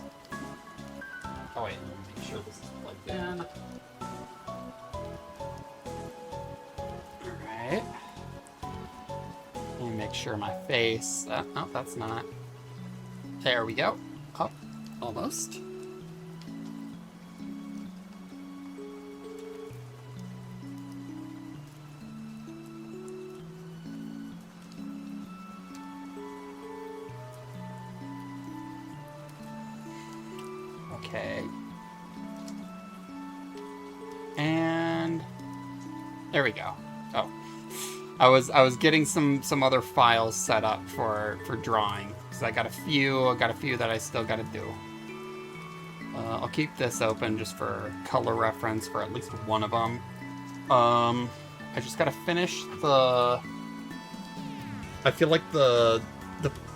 Oh wait, let me make sure this is plugged in. Alright. Let me make sure my face... oh, that's not... There we go. Oh, almost. Okay. And there we go. Oh, I was getting some other files set up for drawing because I got a few that I still got to do. I'll keep this open just for color reference for at least one of them. I just got to finish the. I feel like the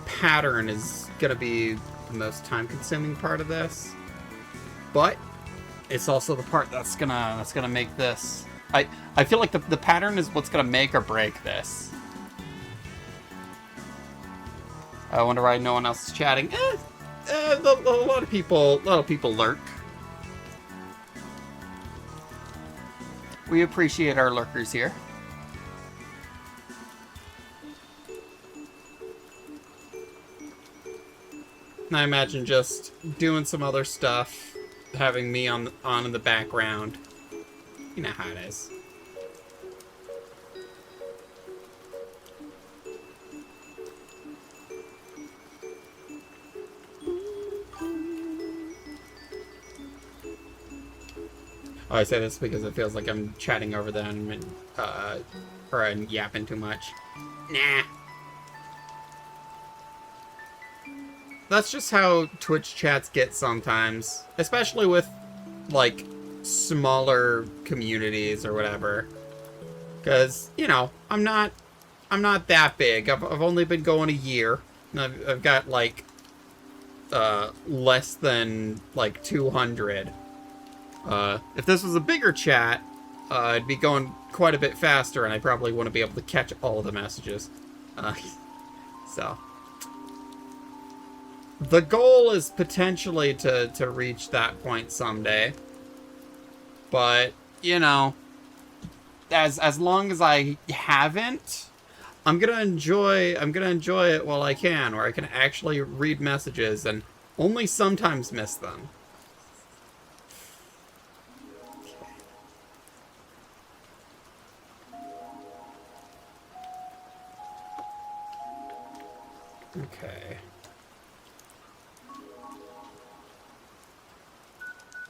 pattern is gonna be the most time-consuming part of this. But it's also the part that's gonna make this. I feel like the pattern is what's gonna make or break this. I wonder why no one else is chatting. A lot of people lurk. We appreciate our lurkers here. And I imagine just doing some other stuff, having me on in the background. You know how it is. Oh, I say this because it feels like I'm chatting over them and or I'm yapping too much. Nah. That's just how Twitch chats get sometimes, especially with like smaller communities or whatever. Because, you know, I'm not that big. I've only been going a year. And I've got like less than like 200. If this was a bigger chat, it'd be going quite a bit faster, and I probably wouldn't be able to catch all of the messages. So the goal is potentially to reach that point someday. But, you know, as long as I haven't, I'm gonna enjoy it while I can, where I can actually read messages and only sometimes miss them. Okay.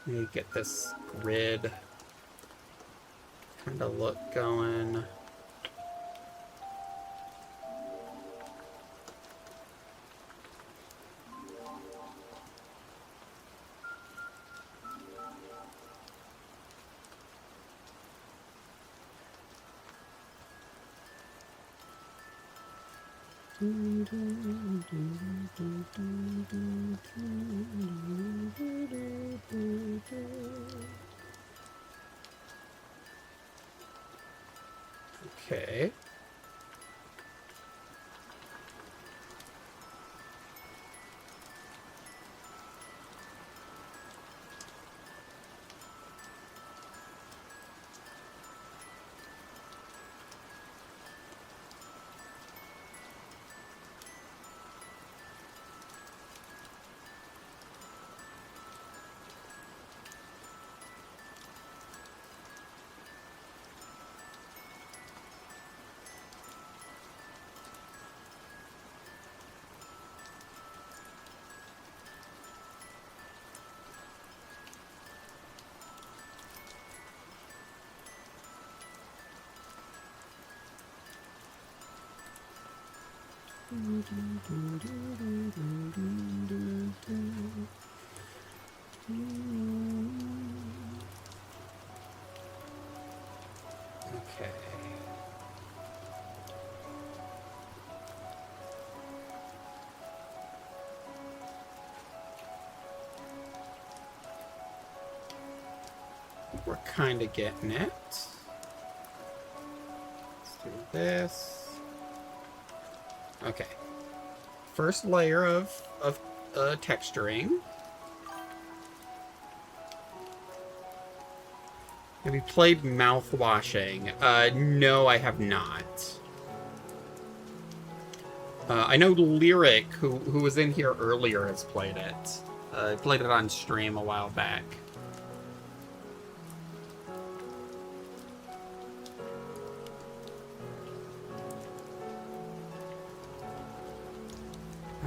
Let me get this grid kind of look going. Okay. Okay. We're kind of getting it. Let's do this. Okay. First layer of texturing. Have you played mouth washing? No, I have not. I know Lyric, who was in here earlier, has played it. I played it on stream a while back.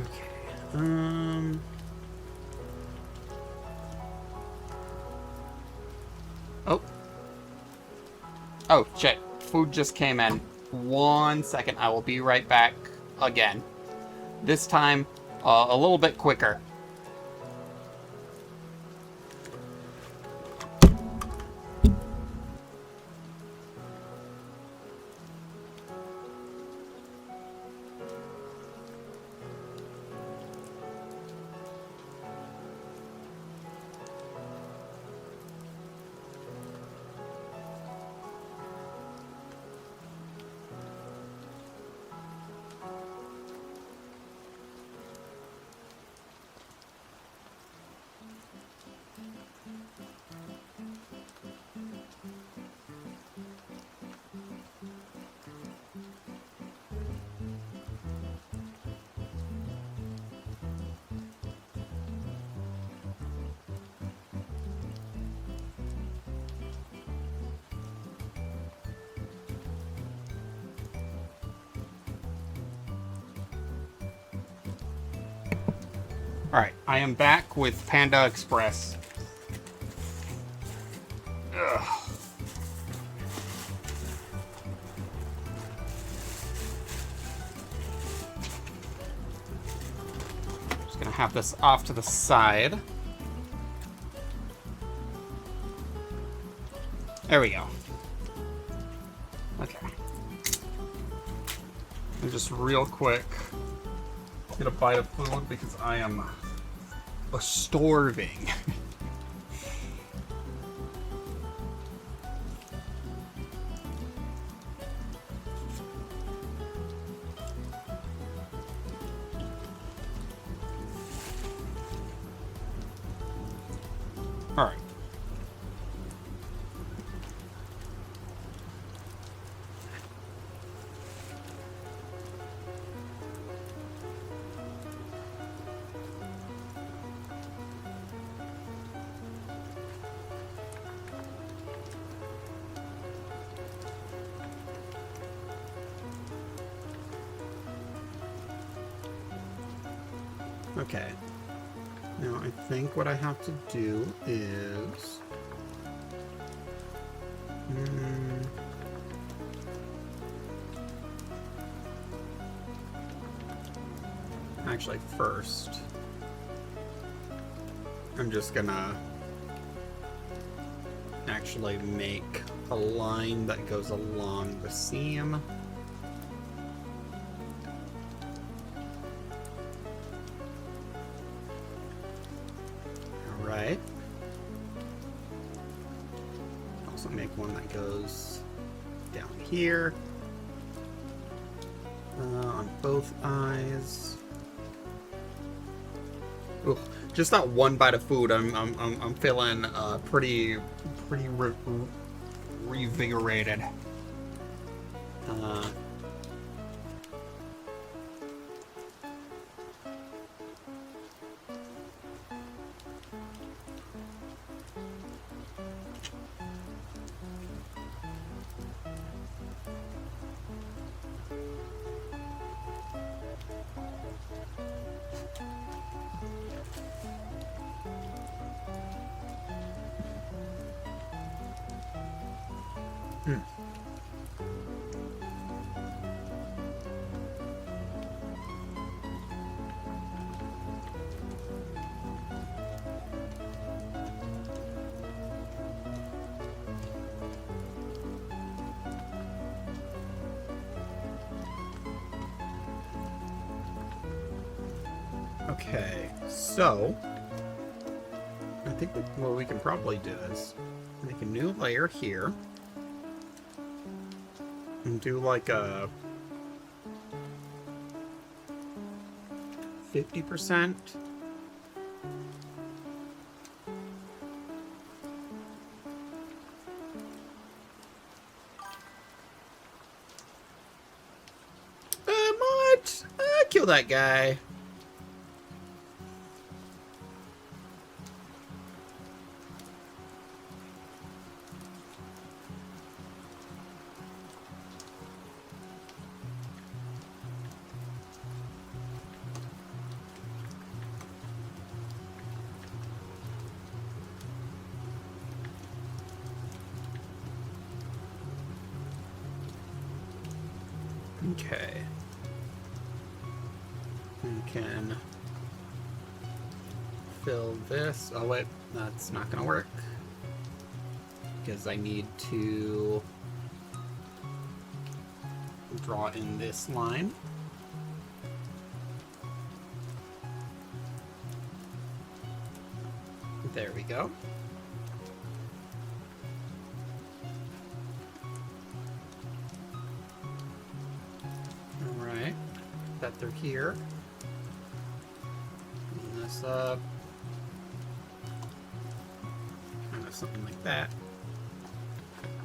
Okay. Oh. Oh, shit. Food just came in. 1 second. I will be right back again. This time, a little bit quicker. Alright, I am back with Panda Express. Ugh. Just gonna have this off to the side. There we go. Okay. And just real quick, get a bite of food because I am starving. All right. Okay. Now I think what I have to do is... Actually, first, I'm just gonna actually make a line that goes along the seam. Alright. Also make one that goes down here. On both eyes. Ooh, just that one bite of food, I'm feeling pretty revigorated. Okay, so I think what we can probably do is make a new layer here and do like a 50%. What? Kill that guy. Okay. We can fill this. Oh wait, that's not gonna work. Because I need to draw in this line. There we go. Alright, that through here. Clean this up. Kind of something like that.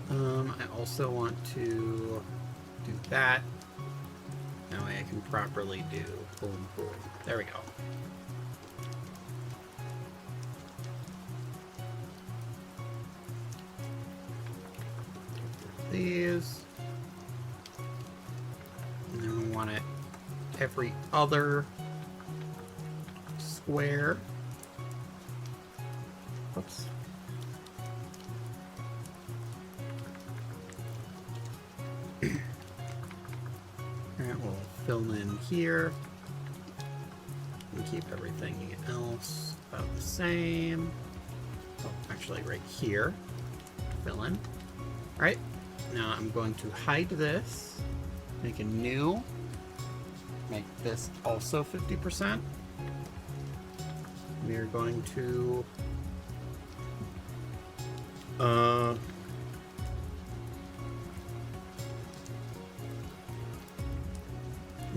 I also want to do that. That way I can properly do boom, boom. There we go. These. And then we want it every other square. Oops. Alright, we'll fill in here. And keep everything else about the same. Oh, actually right here. Fill in. Alright. Now I'm going to hide this, make a new, make this also 50%. We are going to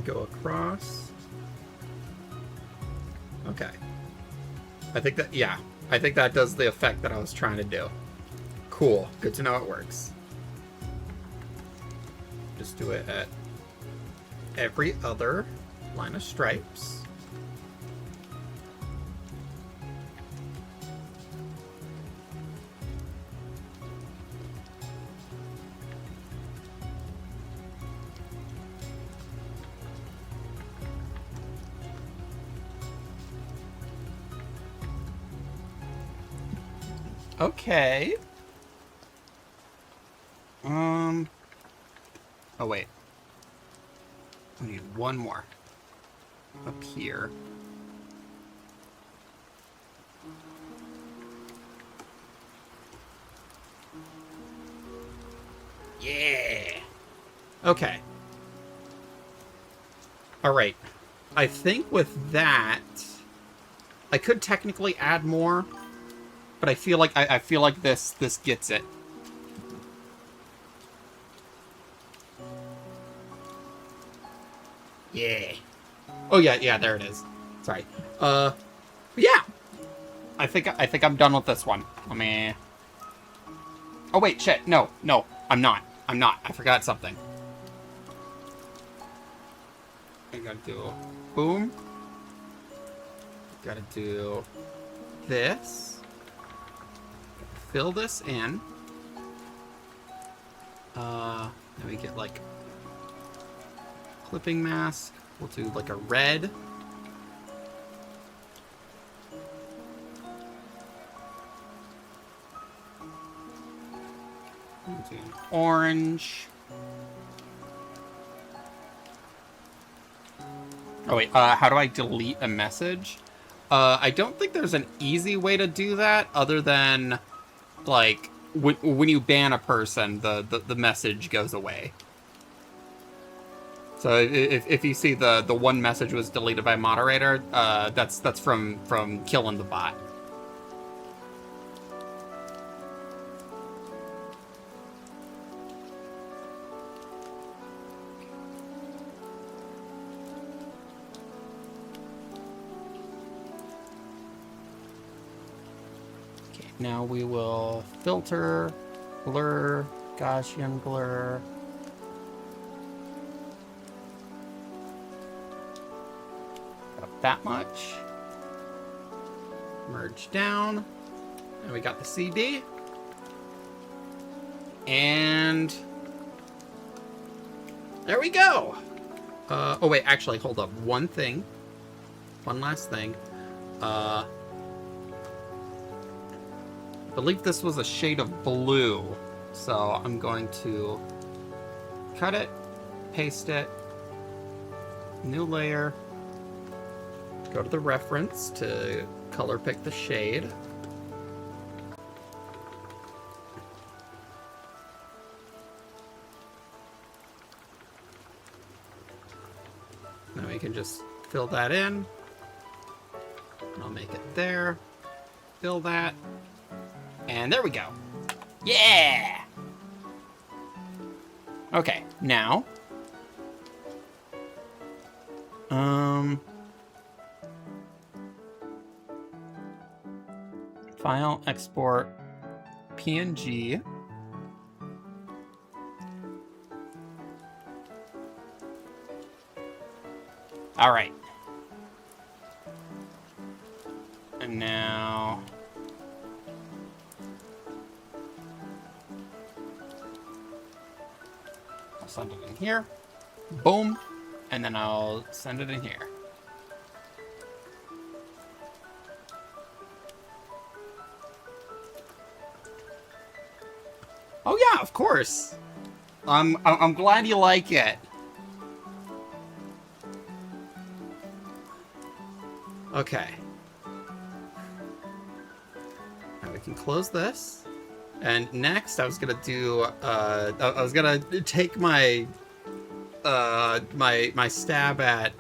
go across. Okay. I think that, yeah, I think that does the effect that I was trying to do. Cool. Good to know it works. Just do it at every other line of stripes. Okay. Oh, wait. We need one more. Up here. Yeah. Okay. All right. I think with that, I could technically add more, but I feel like I feel like this gets it. Yeah. Oh yeah, there it is. Sorry. Yeah. I think I'm done with this one. Let me. Oh wait, shit. No, I'm not. I forgot something. I gotta do boom. Gotta do this. Fill this in. Then we get like clipping mask. We'll do like a red. We'll do an orange. Oh wait, how do I delete a message? I don't think there's an easy way to do that other than, like, when you ban a person, the message goes away. So if you see the one message was deleted by moderator, that's from killing the bot. Now we will filter, blur, Gaussian blur. About that much. Merge down. And we got the CD. And there we go. Oh wait, actually, hold up. One last thing. I believe this was a shade of blue, so I'm going to cut it, paste it, new layer, go to the reference to color pick the shade. Then we can just fill that in. I'll make it there, fill that. And there we go. Yeah! Okay, now. File, export, PNG. All right. And now. Send it in here. Boom. And then I'll send it in here. Oh yeah, of course. I'm glad you like it. Okay. Now we can close this. And next, I was gonna do. I was gonna take my my stab at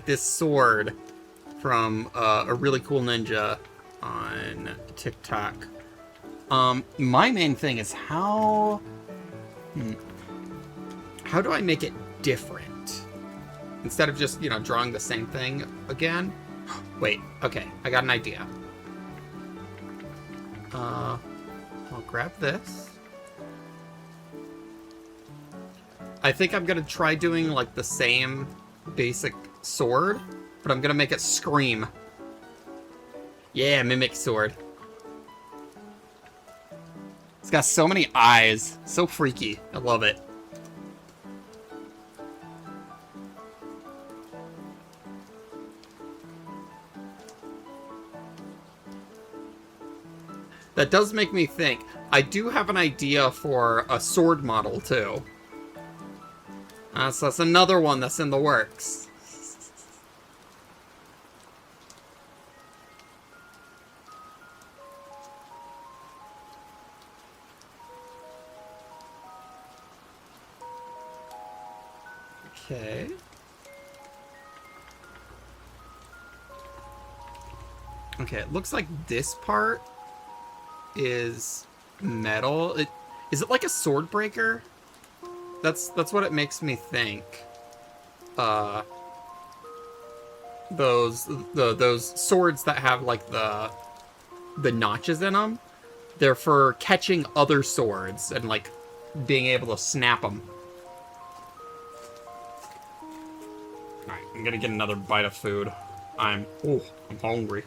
this sword from a really cool ninja on TikTok. My main thing is how do I make it different instead of just drawing the same thing again? Wait, okay, I got an idea. I'll grab this. I think I'm gonna try doing like the same basic sword, but I'm gonna make it scream. Yeah, mimic sword. It's got so many eyes. So freaky. I love it. That does make me think. I do have an idea for a sword model, too. So that's another one that's in the works. Okay. Okay, it looks like this part is metal. Is it like a sword breaker? That's what it makes me think. Those swords that have like the notches in them, they're for catching other swords and like being able to snap them. All right, I'm gonna get another bite of food. I'm hungry.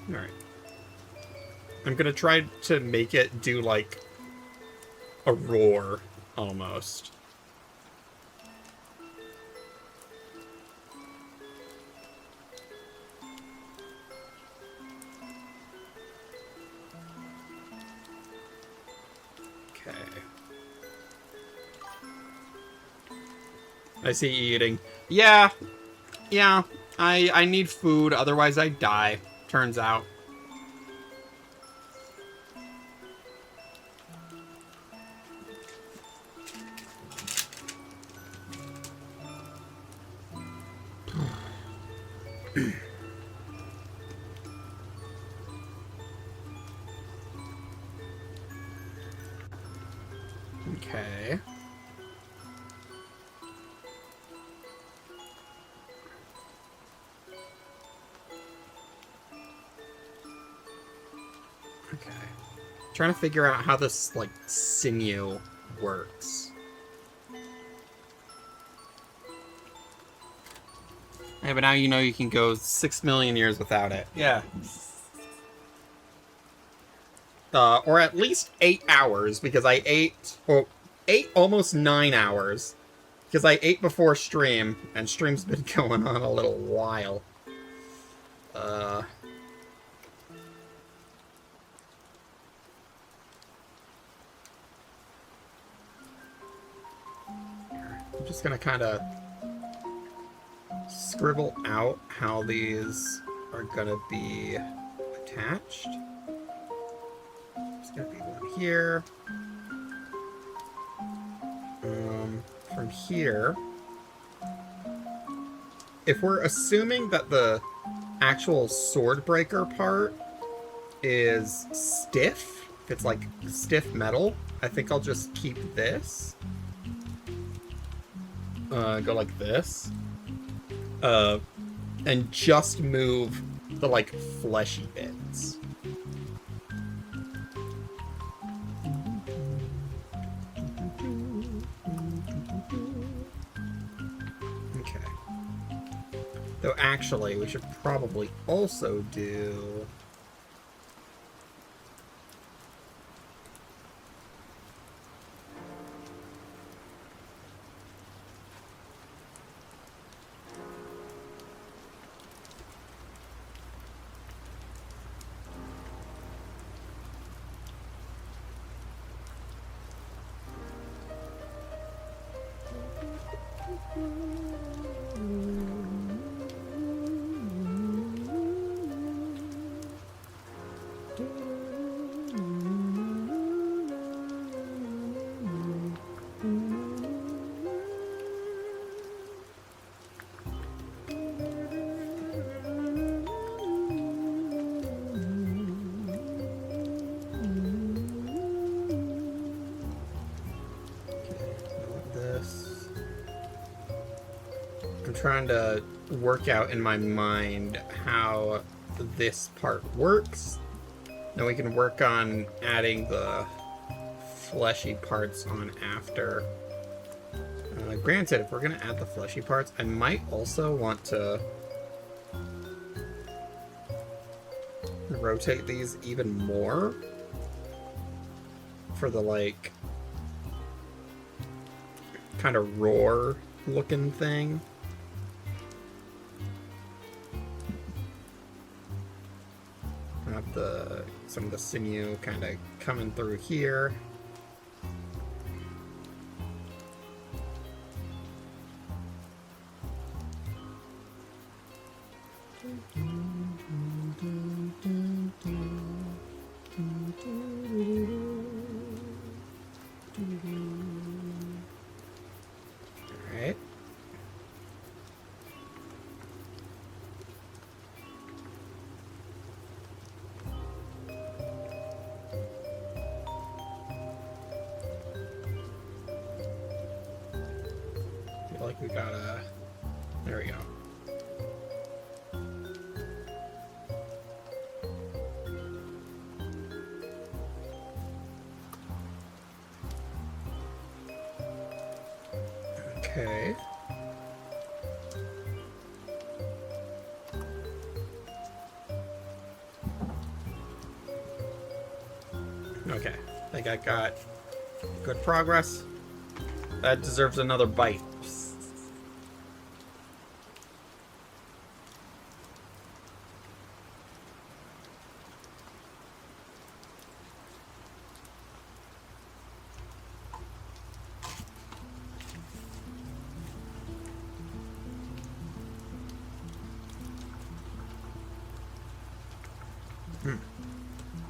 Alright. I'm gonna try to make it do, like, a roar, almost. Okay. I see you eating. Yeah. I need food, otherwise I die. Turns out. Okay. Okay. Trying to figure out how this, like, sinew works. Yeah, but now you know you can go 6 million years without it. Yeah. Or at least 8 hours, because I ate... Well, 8, almost 9 hours. Because I ate before stream, and stream's been going on a little while. I'm just gonna kind of scribble out how these are gonna be attached. There's gonna be one here. From here, if we're assuming that the actual sword breaker part is stiff, if it's like stiff metal, I think I'll just keep this. Go like this. And just move the, like, fleshy bits. Okay. Though actually, we should probably also do... I'm trying to work out in my mind how this part works. Then we can work on adding the fleshy parts on after. Granted, if we're going to add the fleshy parts, I might also want to rotate these even more for the, like, kind of roar looking thing. Have some of the sinew kind of coming through here. Alright. Feel like we gotta... There we go. Okay. Okay. I think I got good progress. That deserves another bite.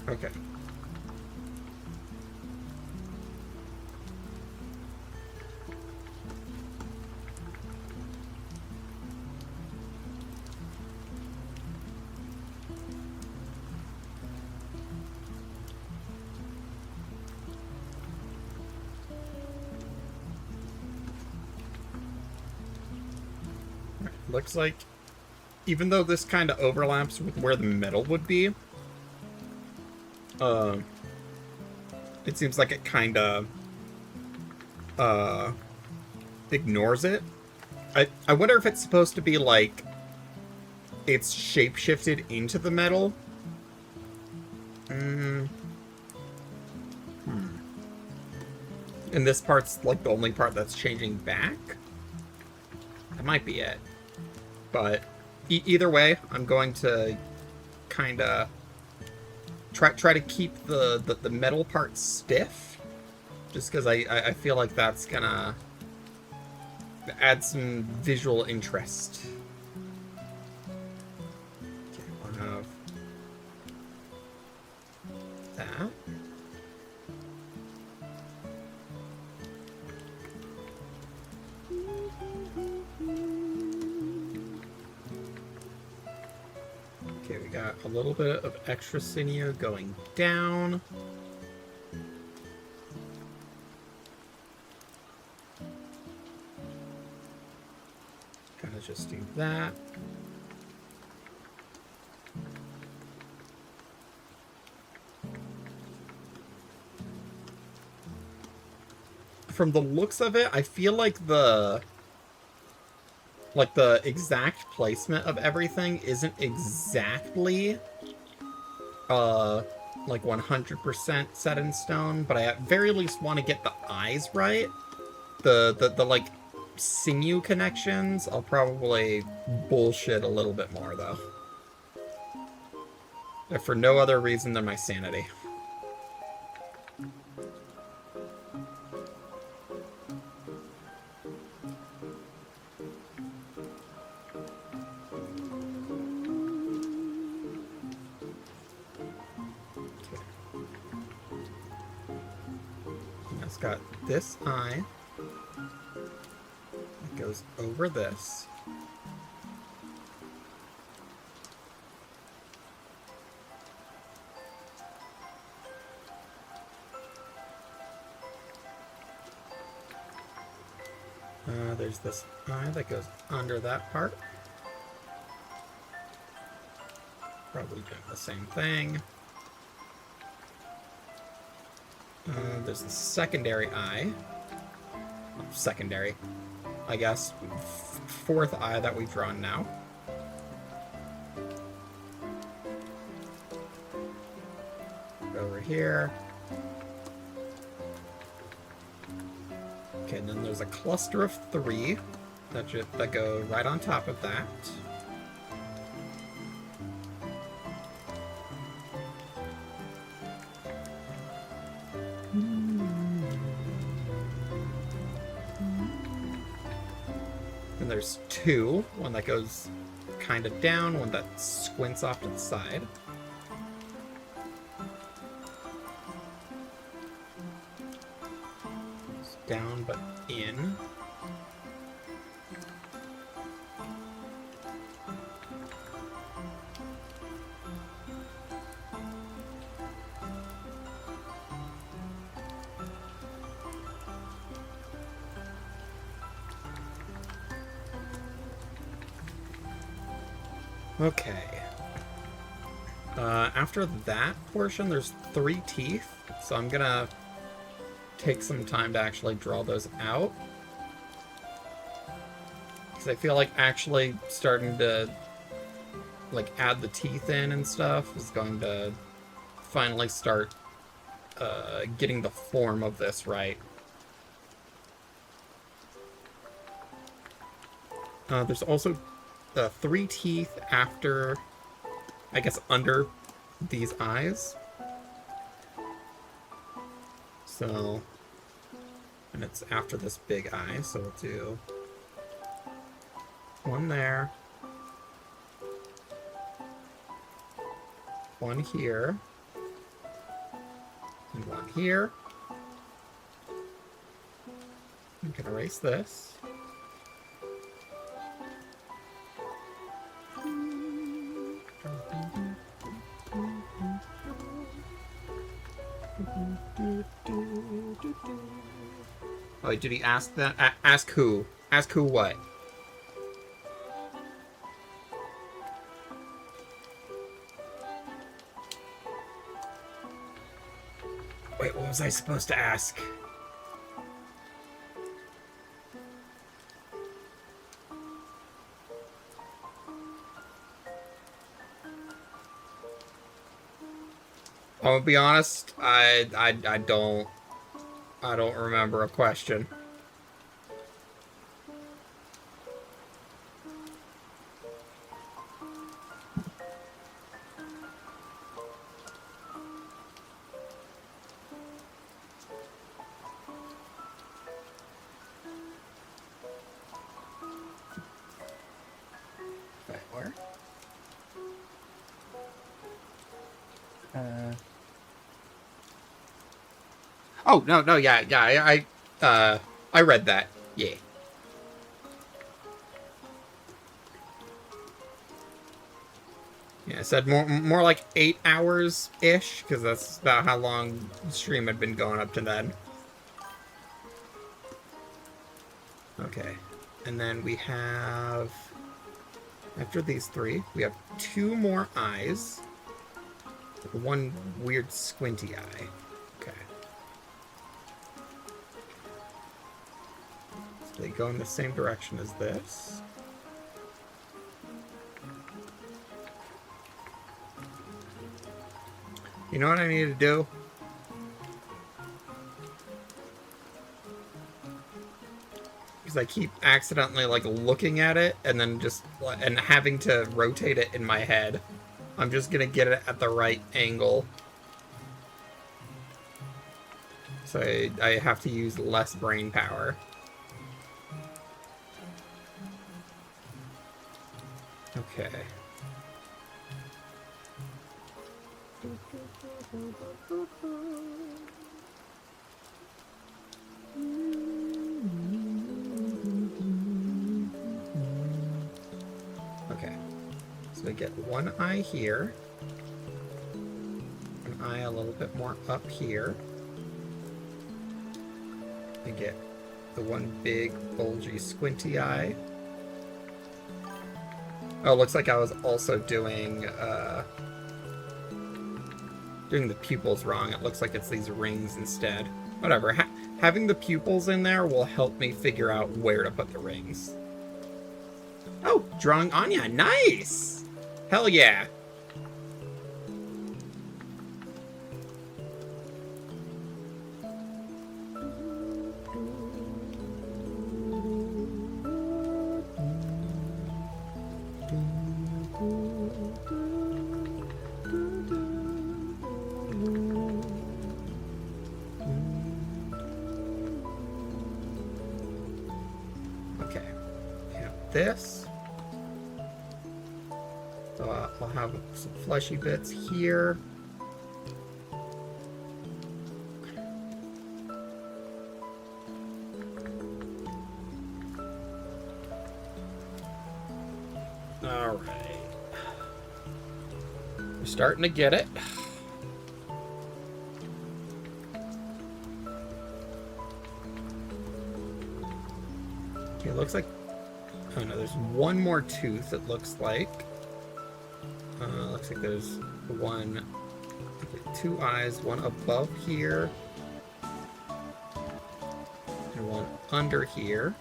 Okay. Looks like, even though this kind of overlaps with where the metal would be, it seems like it kind of ignores it. I wonder if it's supposed to be like it's shape-shifted into the metal. And this part's like the only part that's changing back. That might be it. But either way, I'm going to kind of try to keep the metal part stiff, just because I feel like that's gonna add some visual interest. Okay, we'll have that. Okay, we got a little bit of extra sinew going down. Kind of just do that. From the looks of it, I feel like the exact placement of everything isn't exactly like 100% set in stone, but I at very least want to get the eyes right. The like sinew connections, I'll probably bullshit a little bit more though. If for no other reason than my sanity. It's got this eye. It goes over this. There's this eye that goes under that part. Probably doing the same thing. There's the secondary eye. Secondary, I guess. Fourth eye that we've drawn now. Over here. Okay, and then there's a cluster of 3 that go right on top of that. And there's 2, one that goes kind of down, one that squints off to the side. It's down but in. Okay. After that portion, there's 3 teeth, so I'm gonna take some time to actually draw those out. Because I feel like actually starting to, like, add the teeth in and stuff is going to finally start getting the form of this right. There's also 3 teeth after, I guess, under these eyes. So, and it's after this big eye, so we'll do 1 there, 1 here, and 1 here. I'm gonna erase this. Oh, wait, did he ask that? Ask who? Ask who what? Wait, what was I supposed to ask? I'll be honest, I don't remember a question. Wait, where? Oh, no, yeah, I read that. Yeah. Yeah, I said more like 8 hours-ish, because that's about how long the stream had been going up to then. Okay. And then we have, after these 3, we have 2 more eyes. 1 weird squinty eye. Okay. So they go in the same direction as this. You know what I need to do? Because I keep accidentally, like, looking at it and then just, and having to rotate it in my head. I'm just gonna get it at the right angle. So I have to use less brain power. Okay. Okay. So we get 1 eye here. 1 eye a little bit more up here. We get the one big, bulgy, squinty eye. Oh, looks like I was also doing the pupils wrong. It looks like it's these rings instead. Whatever. Having the pupils in there will help me figure out where to put the rings. Oh, drawing Anya. Nice! Hell yeah. Okay. Yeah, this. So I'll have some fleshy bits here. All right. We're starting to get it. Okay, it looks like... Oh no, there's one more tooth, it looks like. Looks like there's one... two eyes, one above here. And one under here.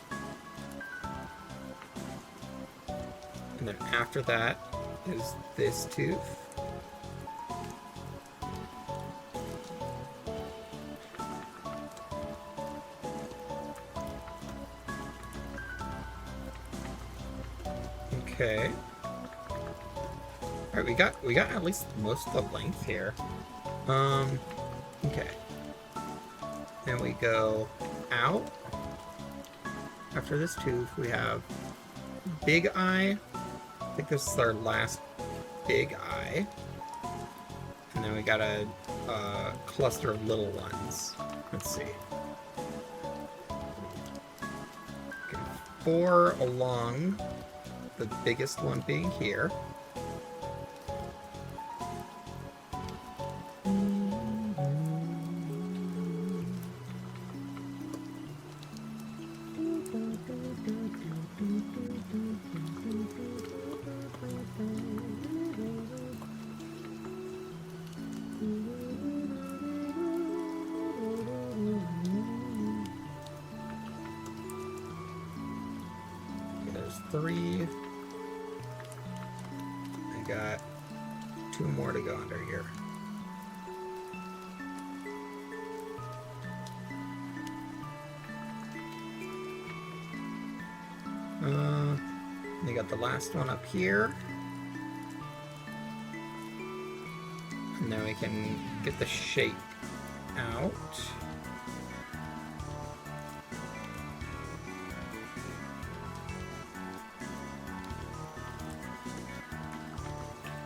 And then after that is this tooth. Okay. Alright, we got at least most of the length here. Okay. Then we go out. After this tooth, we have big eye. I think this is our last big eye. And then we got a cluster of little ones. Let's see. Okay, 4 along, the biggest one being here. There's 3. I got 2 more to go under here. You got the last one up here. And then we can get the shape out.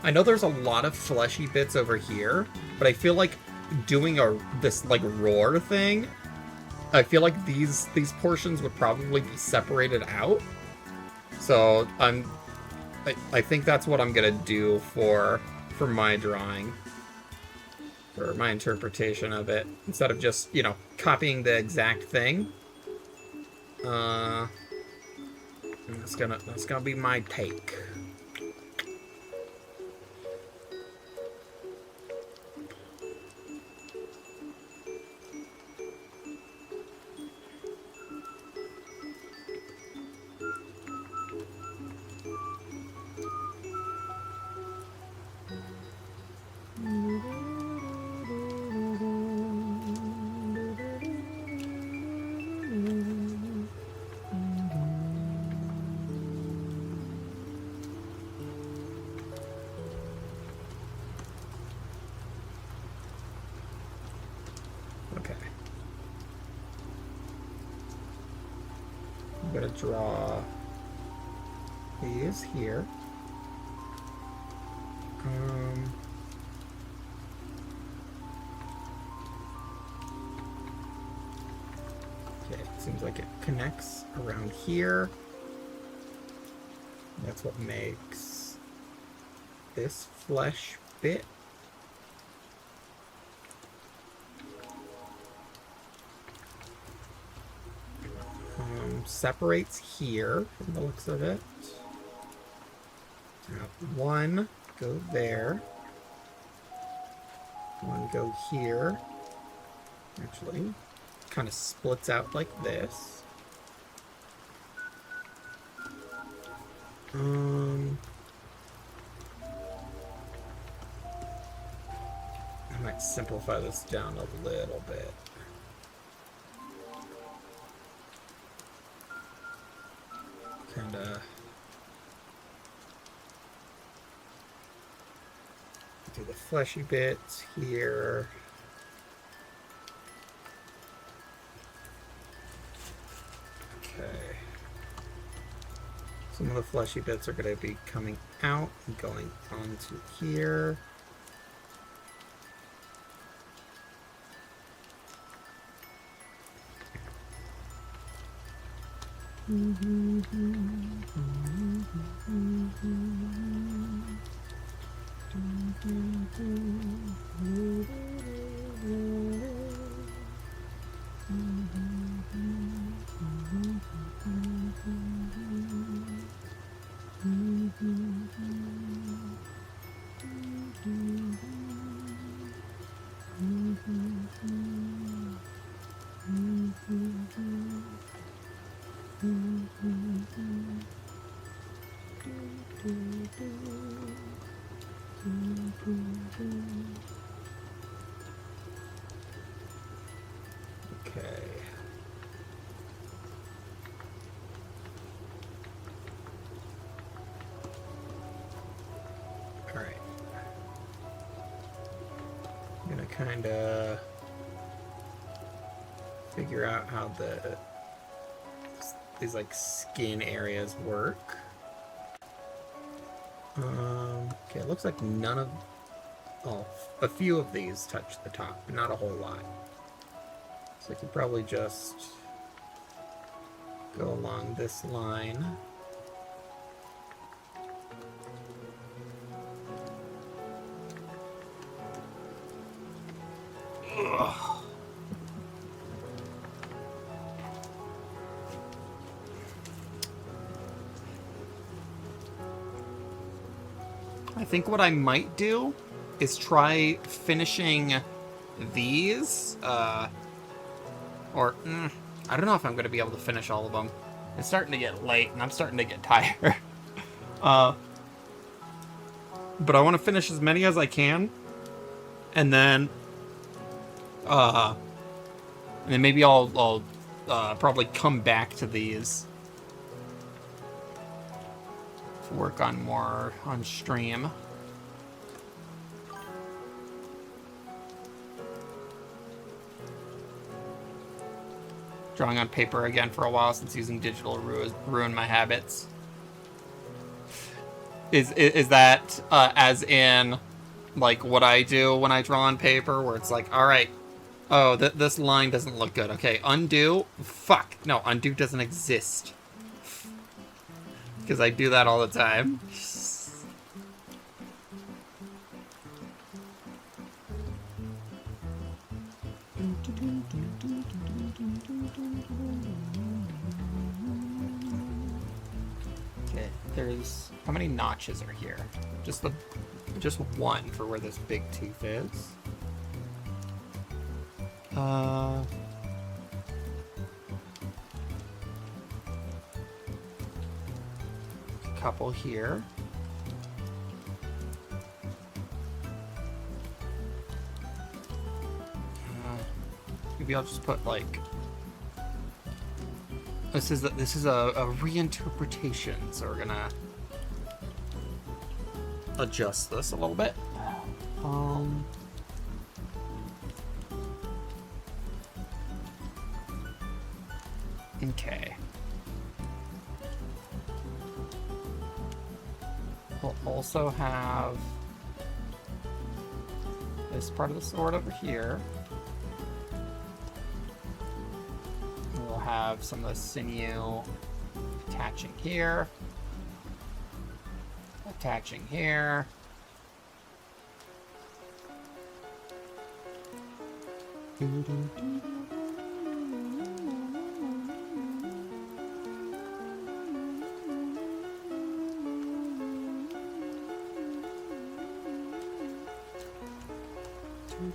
I know there's a lot of fleshy bits over here, but I feel like doing this like roar thing, I feel like these portions would probably be separated out. So I think that's what I'm gonna do for my drawing, for my interpretation of it, instead of just, you know, copying the exact thing. That's gonna be my take. Okay. I'm gonna draw these here. Okay, it seems like it connects around here. That's what makes this flesh bit. separates here from the looks of it. One go there. One go here. Actually, kind of splits out like this. I might simplify this down a little bit. Kinda do the fleshy bits here. Okay. Some of the fleshy bits are going to be coming out and going onto here. Okay. All right. I'm gonna kind of figure out how these like skin areas work. Okay, it looks like none of, oh, a few of these touch the top, but not a whole lot. So I could probably just go along this line. Ugh. I think what I might do is try finishing these, I don't know if I'm going to be able to finish all of them. It's starting to get late, and I'm starting to get tired. But I want to finish as many as I can, and then maybe I'll probably come back to these. Work on more on stream. Drawing on paper again for a while since using digital ruined my habits. Is that as in like what I do when I draw on paper, where it's like, all right, oh, this line doesn't look good. Okay, undo. Fuck, no, undo doesn't exist. Because I do that all the time. Okay, there's, how many notches are here? Just one for where this big tooth is. Couple here. Maybe I'll just put like, this is a reinterpretation, so we're gonna adjust this a little bit. Okay. We'll also have this part of the sword over here. We'll have some of the sinew attaching here. Attaching here. Okay.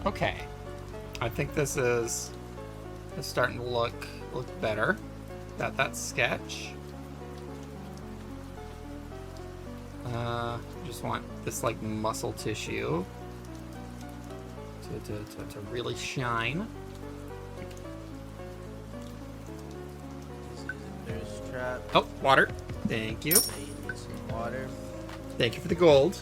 Okay. I think this is starting to look better. Got that sketch. Just want this like muscle tissue to really shine. This is a thirst trap. Oh, water. Thank you. I need some water. Thank you for the gold.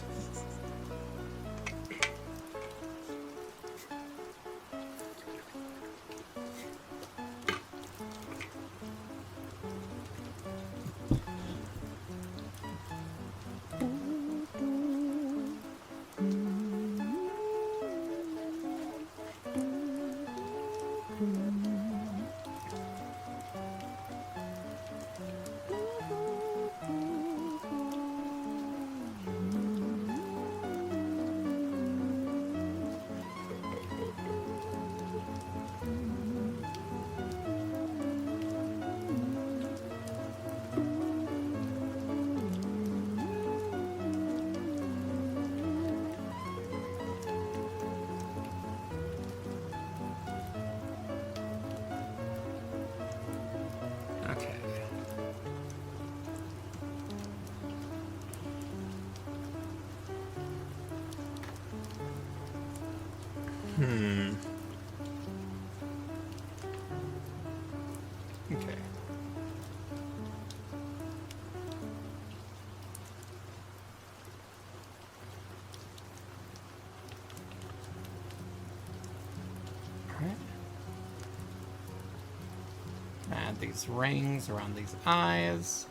Okay. Okay. Alright. Add these rings around these eyes.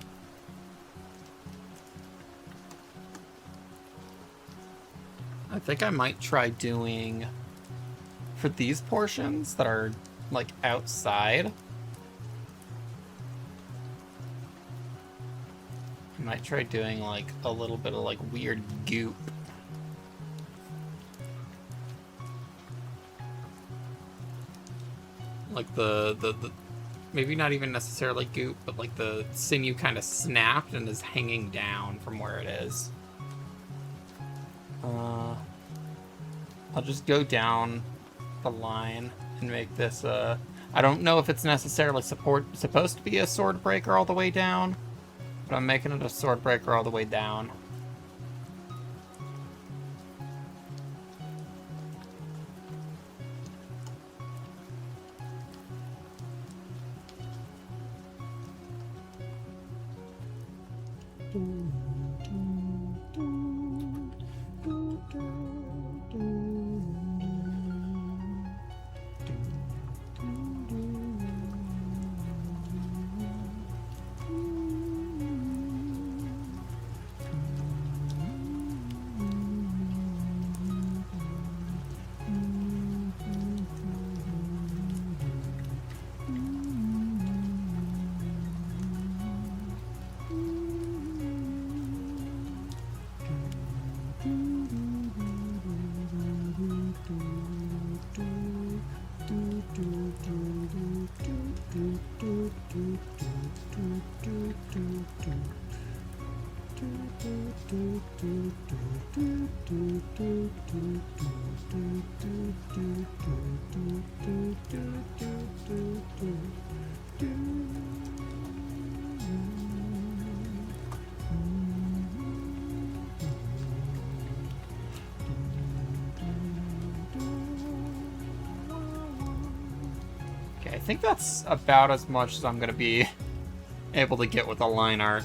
I think I might try doing for these portions that are like outside. I might try doing like a little bit of like weird goop. Like the maybe not even necessarily goop, but like the sinew kind of snapped and is hanging down from where it is. I'll just go down the line and make this I don't know if it's necessarily supposed to be a sword breaker all the way down, but I'm making it a sword breaker all the way down. Okay, I think that's about as much as I'm gonna be able to get with the line art.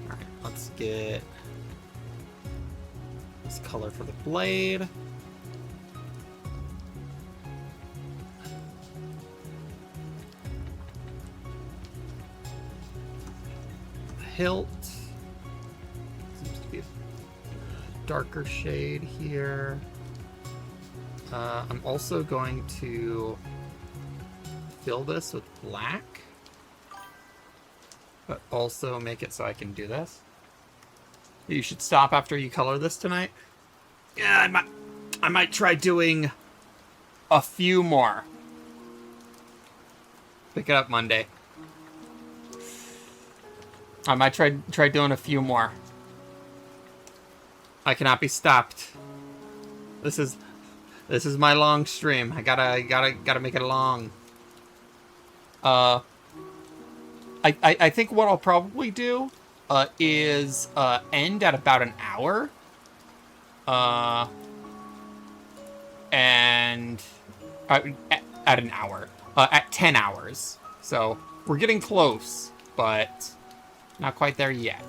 Alright, let's get this color for the blade. The hilt. Seems to be darker shade here. I'm also going to fill this with black, but also make it so I can do this. You should stop after you color this tonight. Yeah, I might try doing a few more. Pick it up Monday. I might try doing a few more. I cannot be stopped. This is my long stream. I gotta make it long. I think what I'll probably do is end at about an hour. And at an hour. At 10 hours. So we're getting close, but not quite there yet.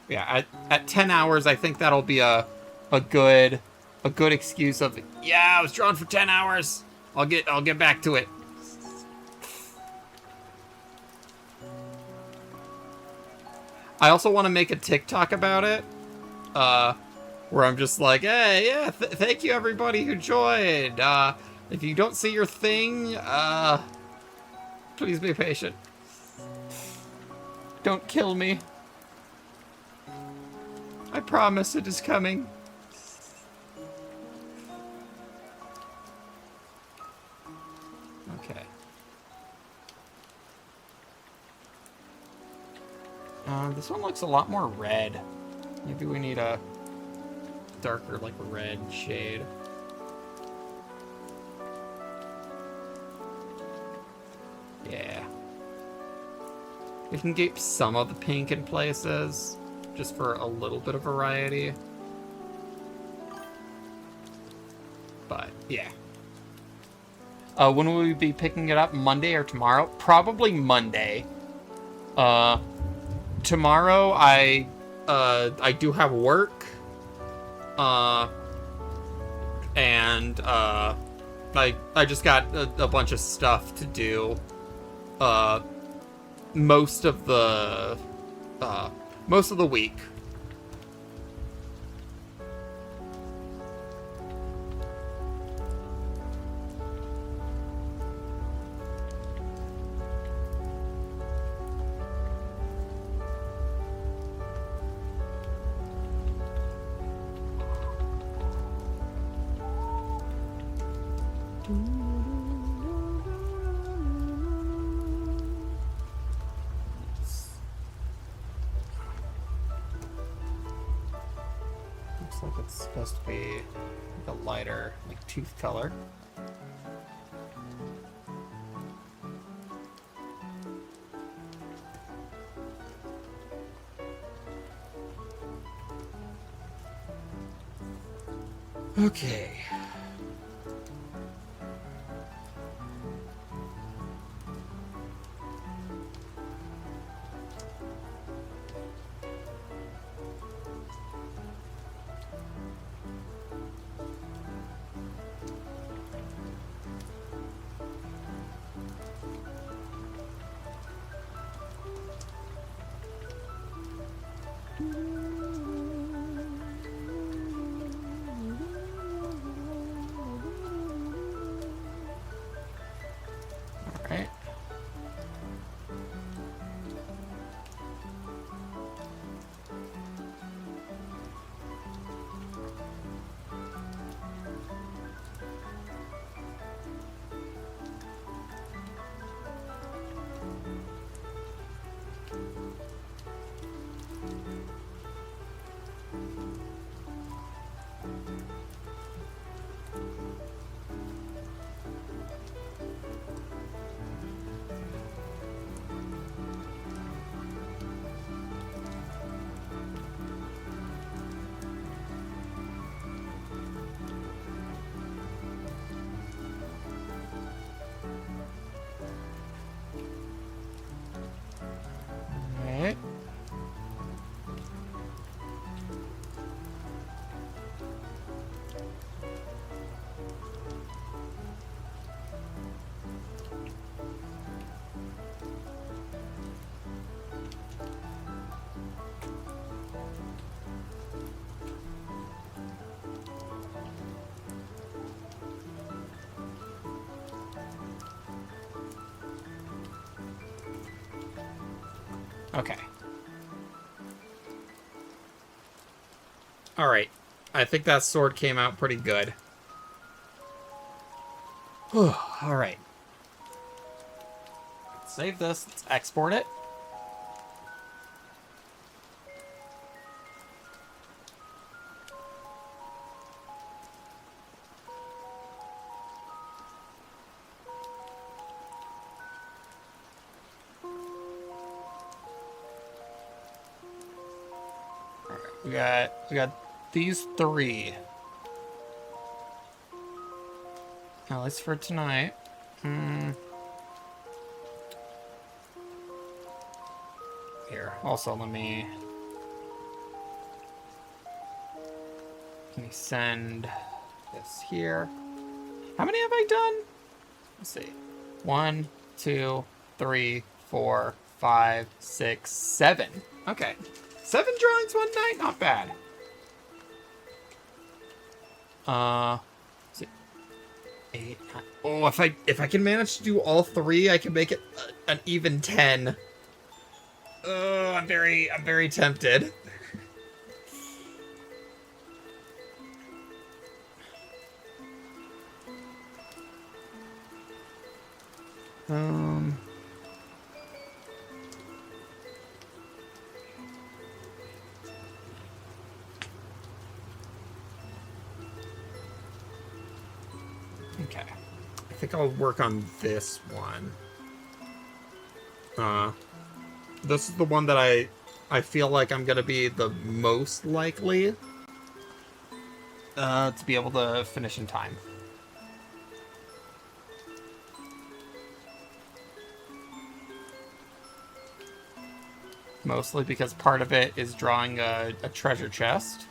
Yeah, at 10 hours, I think that'll be a good excuse of, yeah, I was drawn for 10 hours. I'll get back to it. I also want to make a TikTok about it, where I'm just like, hey, yeah, thank you everybody who joined. If you don't see your thing, please be patient. Don't kill me. I promise it is coming. Okay. This one looks a lot more red. Maybe we need a darker, like, red shade. Yeah. We can get some of the pink in places, just for a little bit of variety. But, yeah. When will we be picking it up? Monday or tomorrow? Probably Monday. Tomorrow I do have work. And I just got a bunch of stuff to do. Most of the week. Looks like it's supposed to be like a lighter, like tooth color. Okay. Okay. Alright. I think that sword came out pretty good. Alright. Save this. Let's export it. We got these 3. At least for tonight. Here, also let me send this here. How many have I done? Let's see. 1, 2, 3, 4, 5, 6, 7. Okay. 7 drawings one night? Not bad. Is it 8, 9? Oh, if I can manage to do all 3, I can make it an even 10. Oh, I'm very tempted. Okay. I think I'll work on this one. This is the one that I feel like I'm gonna be the most likely to be able to finish in time. Mostly because part of it is drawing a treasure chest,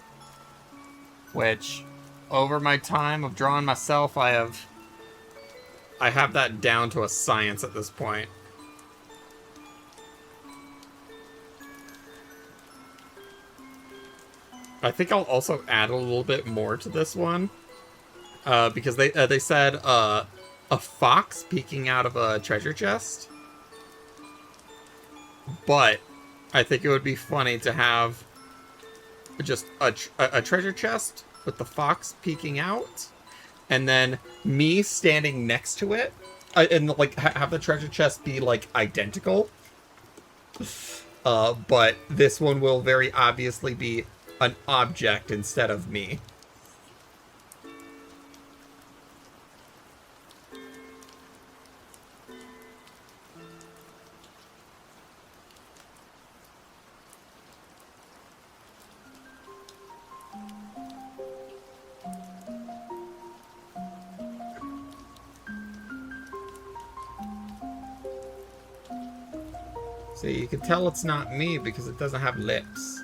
which over my time of drawing myself, I have that down to a science at this point. I think I'll also add a little bit more to this one, because they said a fox peeking out of a treasure chest, but I think it would be funny to have just a treasure chest with the fox peeking out, and then me standing next to it, and like have the treasure chest be like identical. But this one will very obviously be an object instead of me. See, you can tell it's not me because it doesn't have lips.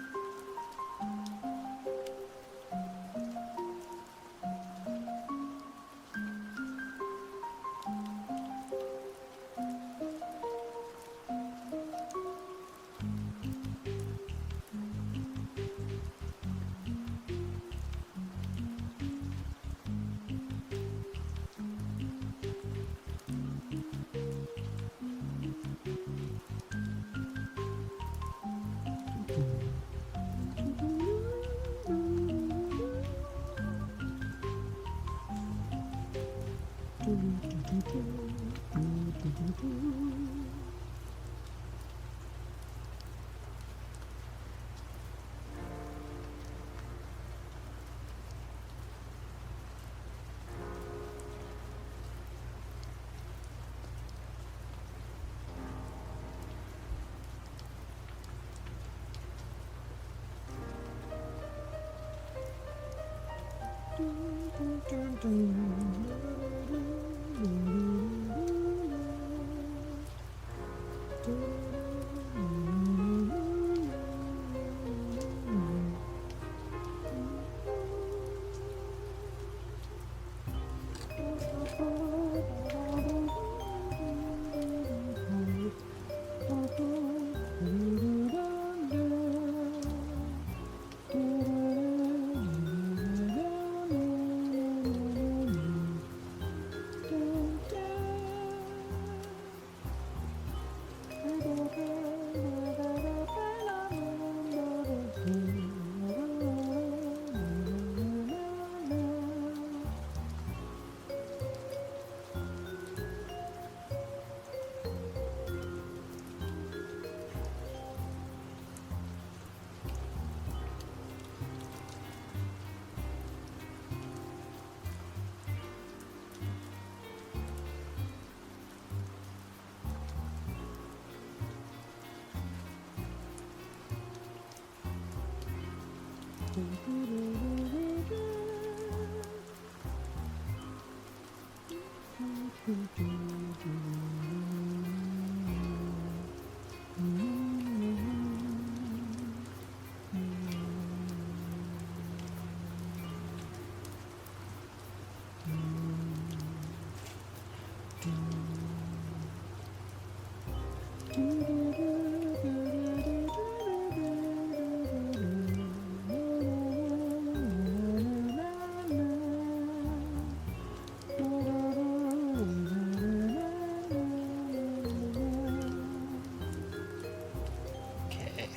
Okay.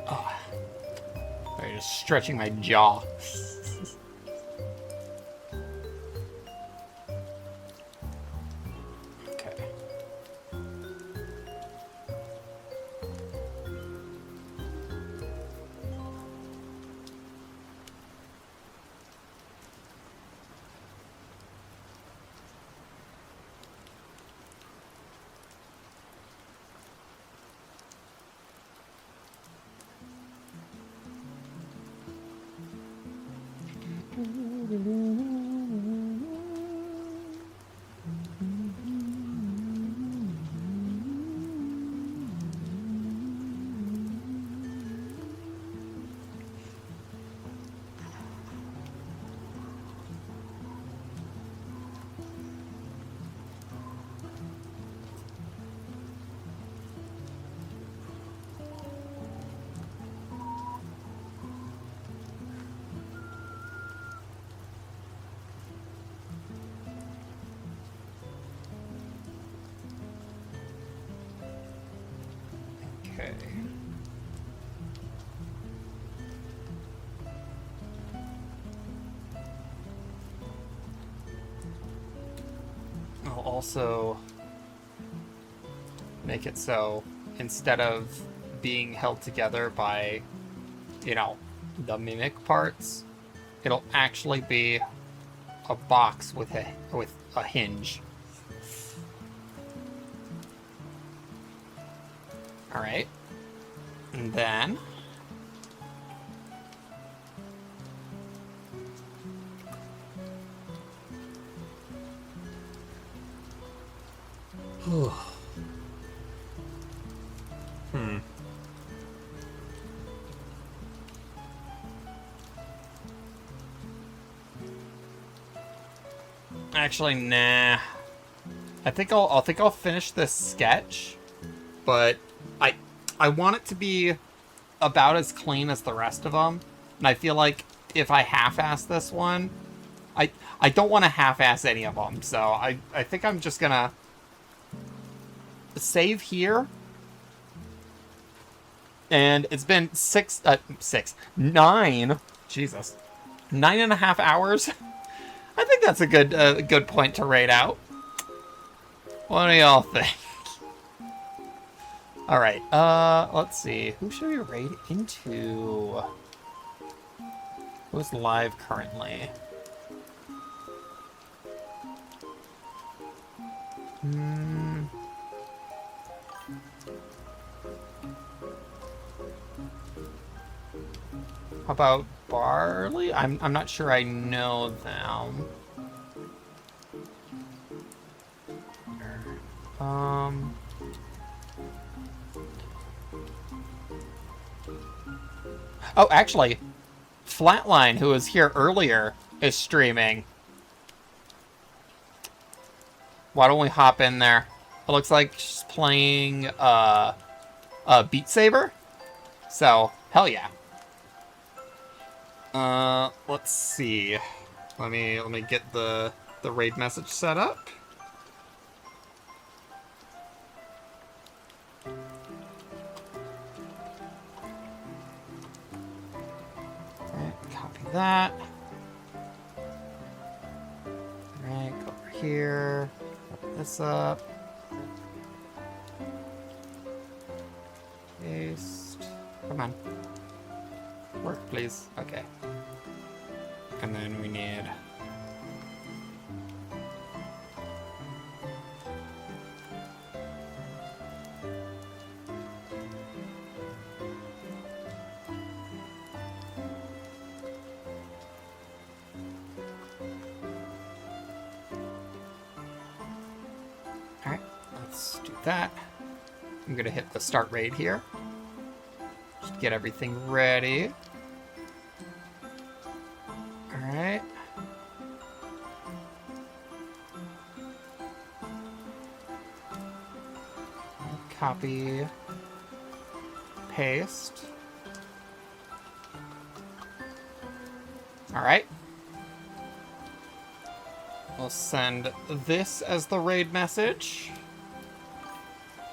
Oh. I'm just stretching my jaw. Okay. Okay. I'll also make it so instead of being held together by, you know, the mimic parts, it'll actually be a box with a hinge. All right, and then Actually, nah. I think I'll finish this sketch, but I want it to be about as clean as the rest of them, and I feel like if I half-ass this one, I don't want to half-ass any of them, so I think I'm just gonna save here. And it's been 9, Jesus, 9.5 hours. I think that's a good point to rate out. What do y'all think? All right, let's see. Who should we raid into? Who's live currently? How about Barley? I'm not sure I know them. Oh, actually, Flatline, who was here earlier, is streaming. Why don't we hop in there? It looks like she's playing Beat Saber. So, hell yeah. Let's see. Let me get the raid message set up. Alright, copy that. Alright, go over here. Open this up. Paste. Come on. Work, please. Okay. And then we need... let's do that. I'm gonna hit the start raid here. Just get everything ready. Alright. Copy. Paste. Alright. We'll send this as the raid message.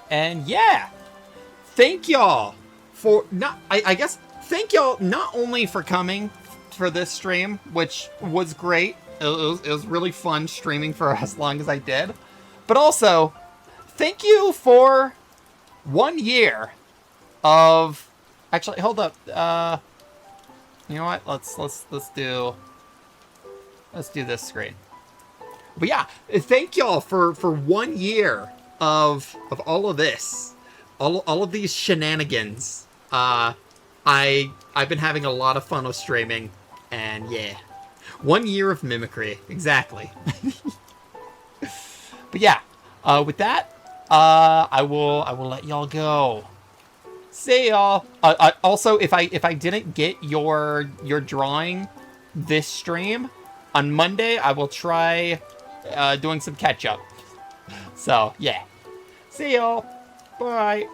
And yeah! Thank y'all for I guess thank y'all not only for coming for this stream, which was great. It was really fun streaming for as long as I did. But also, thank you for 1 year of actually hold up. You know what? Let's do this screen. But yeah, thank y'all for 1 year of all of this. All of these shenanigans. I've been having a lot of fun with streaming, and yeah. 1 year of mimicry, exactly. But yeah, with that, I will let y'all go. See y'all. Also, if I didn't get your drawing this stream on Monday, I will try doing some catch up. So yeah, see y'all. Bye.